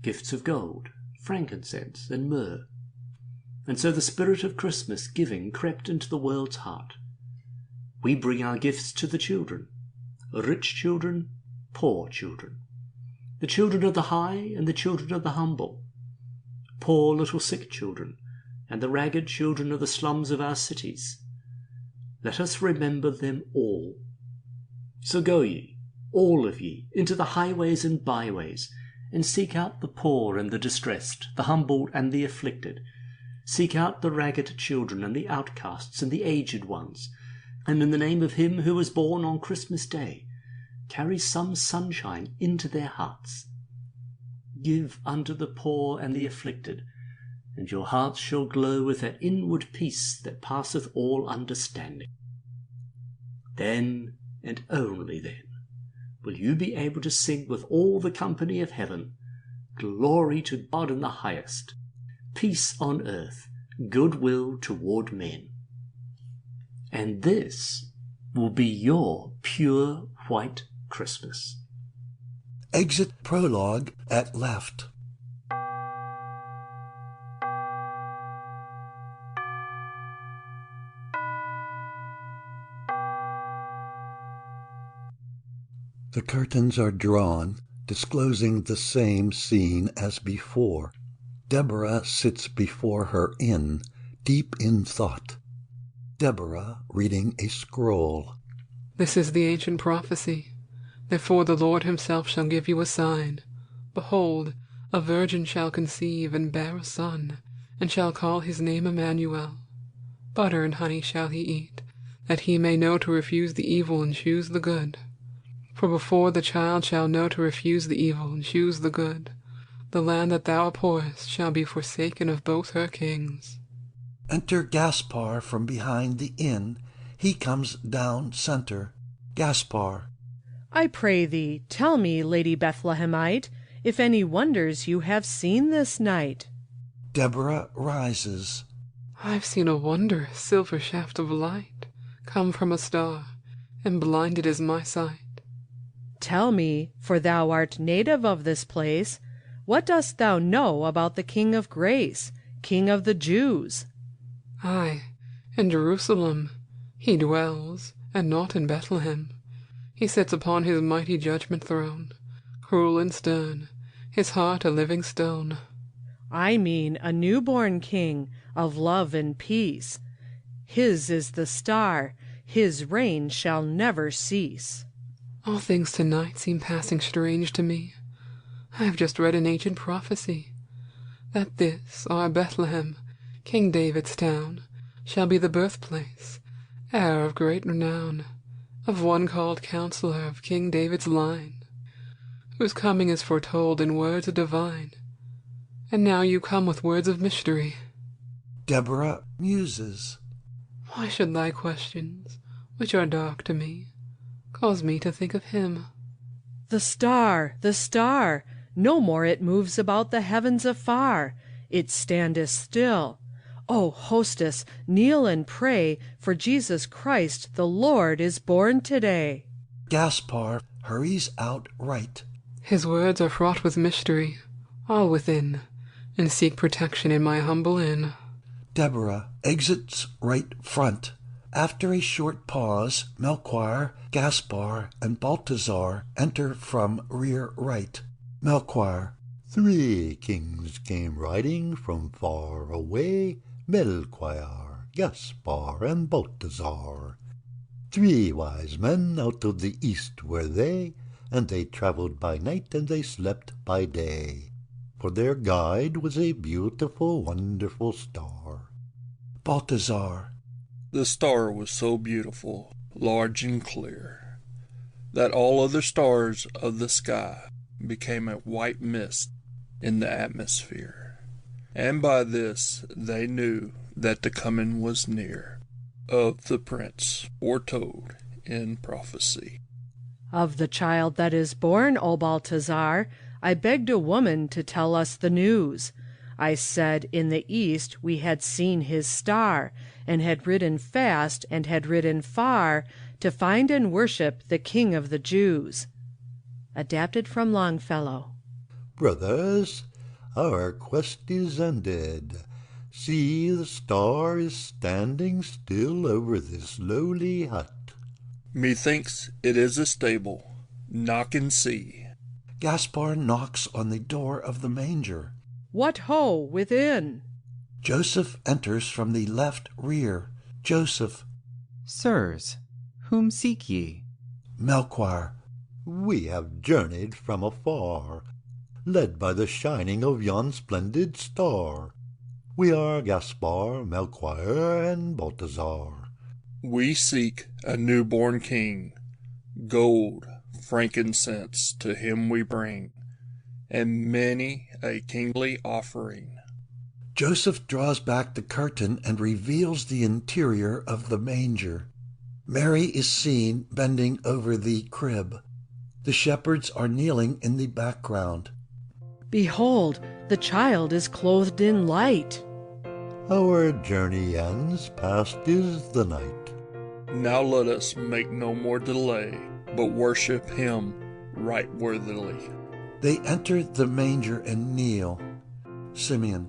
gifts of gold, frankincense, and myrrh. And so the spirit of Christmas giving crept into the world's heart. We bring our gifts to the children, rich children, poor children, the children of the high and the children of the humble, poor little sick children, and the ragged children of the slums of our cities. Let us remember them all. So go ye, all of ye, into the highways and byways, and seek out the poor and the distressed, the humble and the afflicted. Seek out the ragged children and the outcasts and the aged ones, and in the name of him who was born on Christmas Day, carry some sunshine into their hearts. Give unto the poor and the afflicted, and your hearts shall glow with that inward peace that passeth all understanding. Then, and only then, will you be able to sing with all the company of heaven, Glory to God in the highest, peace on earth, goodwill toward men. And this will be your pure white Christmas.
Exit prologue at left. The curtains are drawn, disclosing the same scene as before. Deborah sits before her inn, deep in thought. Deborah reading a scroll.
This is the ancient prophecy. Therefore the Lord himself shall give you a sign. Behold, a virgin shall conceive and bear a son, and shall call his name Emmanuel. Butter and honey shall he eat, that he may know to refuse the evil and choose the good. For before the child shall know to refuse the evil and choose the good, the land that thou abhorrest shall be forsaken of both her kings.
Enter Gaspar from behind the inn. He comes down center. Gaspar.
I pray thee, tell me, Lady Bethlehemite, if any wonders you have seen this night.
Deborah rises.
I've seen a wondrous silver shaft of light come from a star, and blinded is my sight.
Tell me, for thou art native of this place, what dost thou know about the King of Grace, King of the Jews?
Aye, in Jerusalem he dwells, and not in Bethlehem. He sits upon his mighty judgment throne, cruel and stern, his heart a living stone.
I mean a newborn King of love and peace. His is the star, his reign shall never cease.
All things tonight seem passing strange to me. I have just read an ancient prophecy, that this, our Bethlehem, King David's town, shall be the birthplace, heir of great renown, of one called Counselor of King David's line, whose coming is foretold in words divine. And now you come with words of mystery.
Deborah muses.
Why should thy questions, which are dark to me, cause me to think of him?
The star, the star! No more it moves about the heavens afar. It standeth still. O hostess, kneel and pray, for Jesus Christ the Lord is born today.
Gaspar hurries out right.
His words are fraught with mystery, all within, and seek protection in my humble inn.
Deborah exits right front. After a short pause, Melchior, Gaspar, and Balthazar enter from rear right. Melchior.
3 kings came riding from far away, Melchior, Gaspar, and Balthazar. 3 wise men out of the east were they, and they travelled by night and they slept by day. For their guide was a beautiful, wonderful star.
Balthazar.
The star was so beautiful, large and clear, that all other stars of the sky became a white mist in the atmosphere. And by this they knew that the coming was near of the prince foretold in prophecy.
Of the child that is born, O Balthazar, I begged a woman to tell us the news. I said in the east we had seen his star, and had ridden fast and had ridden far, to find and worship the King of the Jews. Adapted from Longfellow.
Brothers, our quest is ended. See, the star is standing still over this lowly hut.
Methinks it is a stable. Knock and see.
Gaspar knocks on the door of the manger.
What ho, within?
Joseph enters from the left rear. Joseph.
Sirs, whom seek ye?
Melchior.
We have journeyed from afar, led by the shining of yon splendid star. We are Gaspar, Melchior, and Balthazar.
We seek a newborn king. Gold, frankincense to him we bring, and many a kingly offering.
Joseph draws back the curtain and reveals the interior of the manger. Mary is seen bending over the crib. The shepherds are kneeling in the background.
Behold, the child is clothed in light.
Our journey ends, past is the night.
Now let us make no more delay, but worship him right worthily.
They enter the manger and kneel. Simeon.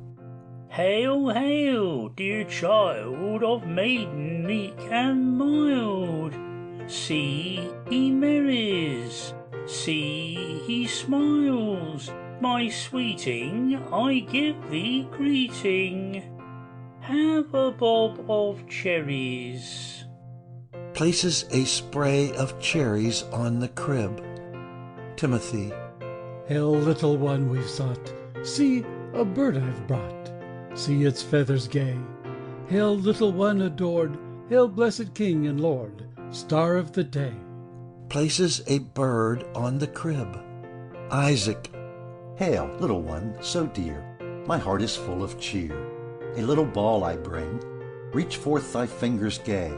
Hail, hail, dear child of maiden meek and mild. See, he merries, see, he smiles. My sweeting, I give thee greeting. Have a bob of cherries.
Places a spray of cherries on the crib. Timothy.
Hail, little one we've sought. See, a bird I've brought. See its feathers gay. Hail, little one adored. Hail, blessed King and Lord, Star of the day.
Places a bird on the crib. Isaac. Hail, little one, so dear. My heart is full of cheer. A little ball I bring. Reach forth thy fingers gay,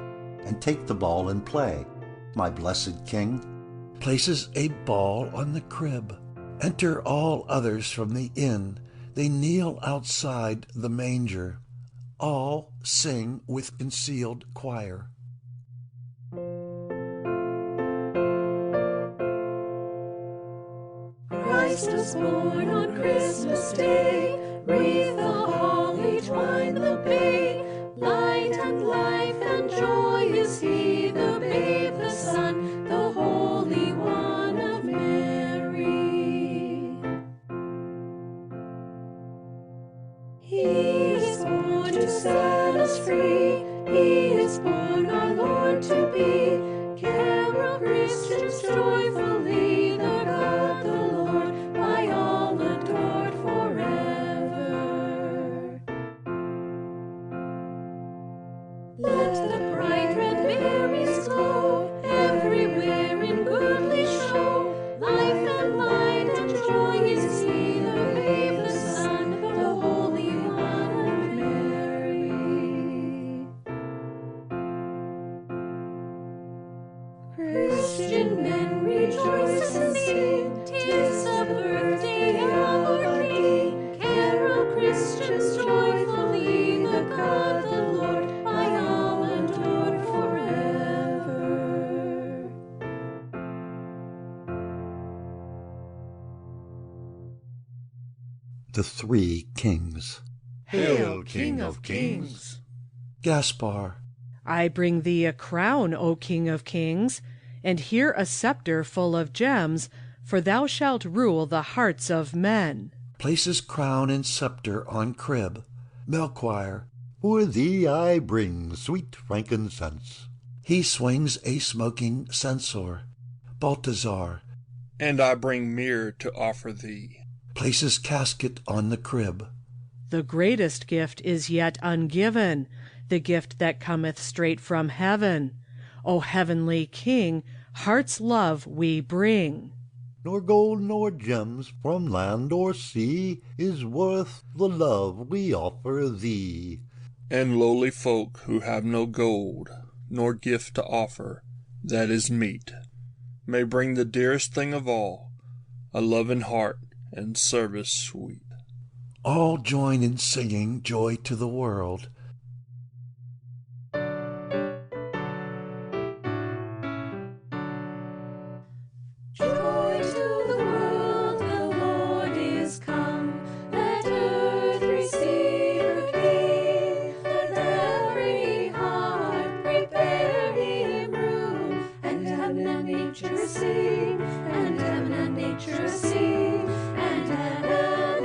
and take the ball and play, my blessed King. Places a ball on the crib. Enter all others from the inn. They kneel outside the manger. All sing with concealed choir.
Christ was born on Christmas Day. Wreath the holly, twine the bay. Light and life and joy is he, the babe, the Son, the Holy One of Mary. He is born to set us free. He is born our Lord to be. Carol Christians joyfully, the God, the Lord, by all adored forever. Let the bright red berries glow everywhere in goodly show. Life and light and joy is he, the babe, the Son, the Holy One of Mary. Christian men rejoice and sing, 'tis the birthday of our King. Carol Christians joyfully, the God, the Lord, by all adored forever.
the three kings.
Hail, King of Kings!
Gaspar.
I bring thee a crown, O King of Kings, and here a scepter full of gems, for thou shalt rule the hearts of men.
Places crown and scepter on crib. Melchior.
For thee I bring sweet frankincense.
He swings a smoking censer. Balthazar.
And I bring myrrh to offer thee.
Places casket on the crib.
The greatest gift is yet ungiven, the gift that cometh straight from heaven. O heavenly King, heart's love we bring.
Nor gold nor gems from land or sea is worth the love we offer thee.
And lowly folk who have no gold, nor gift to offer, that is meet, may bring the dearest thing of all, a loving heart and service sweet.
All join in singing joy to the world.
Joy to the world, the Lord is come. Let earth receive her King. Let every heart prepare him room. And heaven and nature sing, and heaven and nature sing, and heaven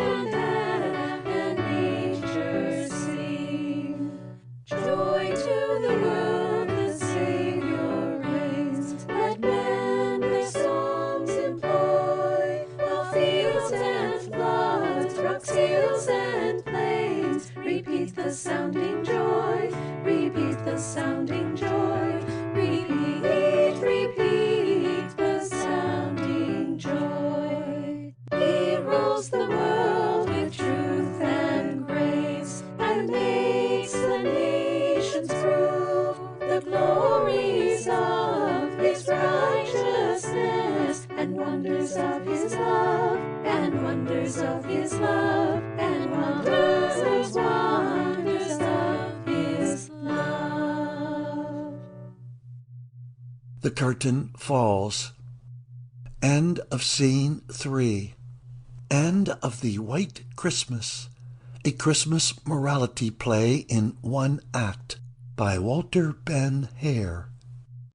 and nature sing. Joy to the world, the Savior reigns. Let men their songs employ, while fields and floods, rocks, hills, and plains repeat the sounding joy, repeat the sounding joy, repeat, repeat the sounding joy. He rules the world with truth and grace, and makes the nations prove the glories of his righteousness, and wonders of his love, and wonders of his love, and wonders, wonders of his love.
The curtain falls. End of Scene 3. End of The White Christmas, a Christmas morality play in one act by Walter Ben Hare.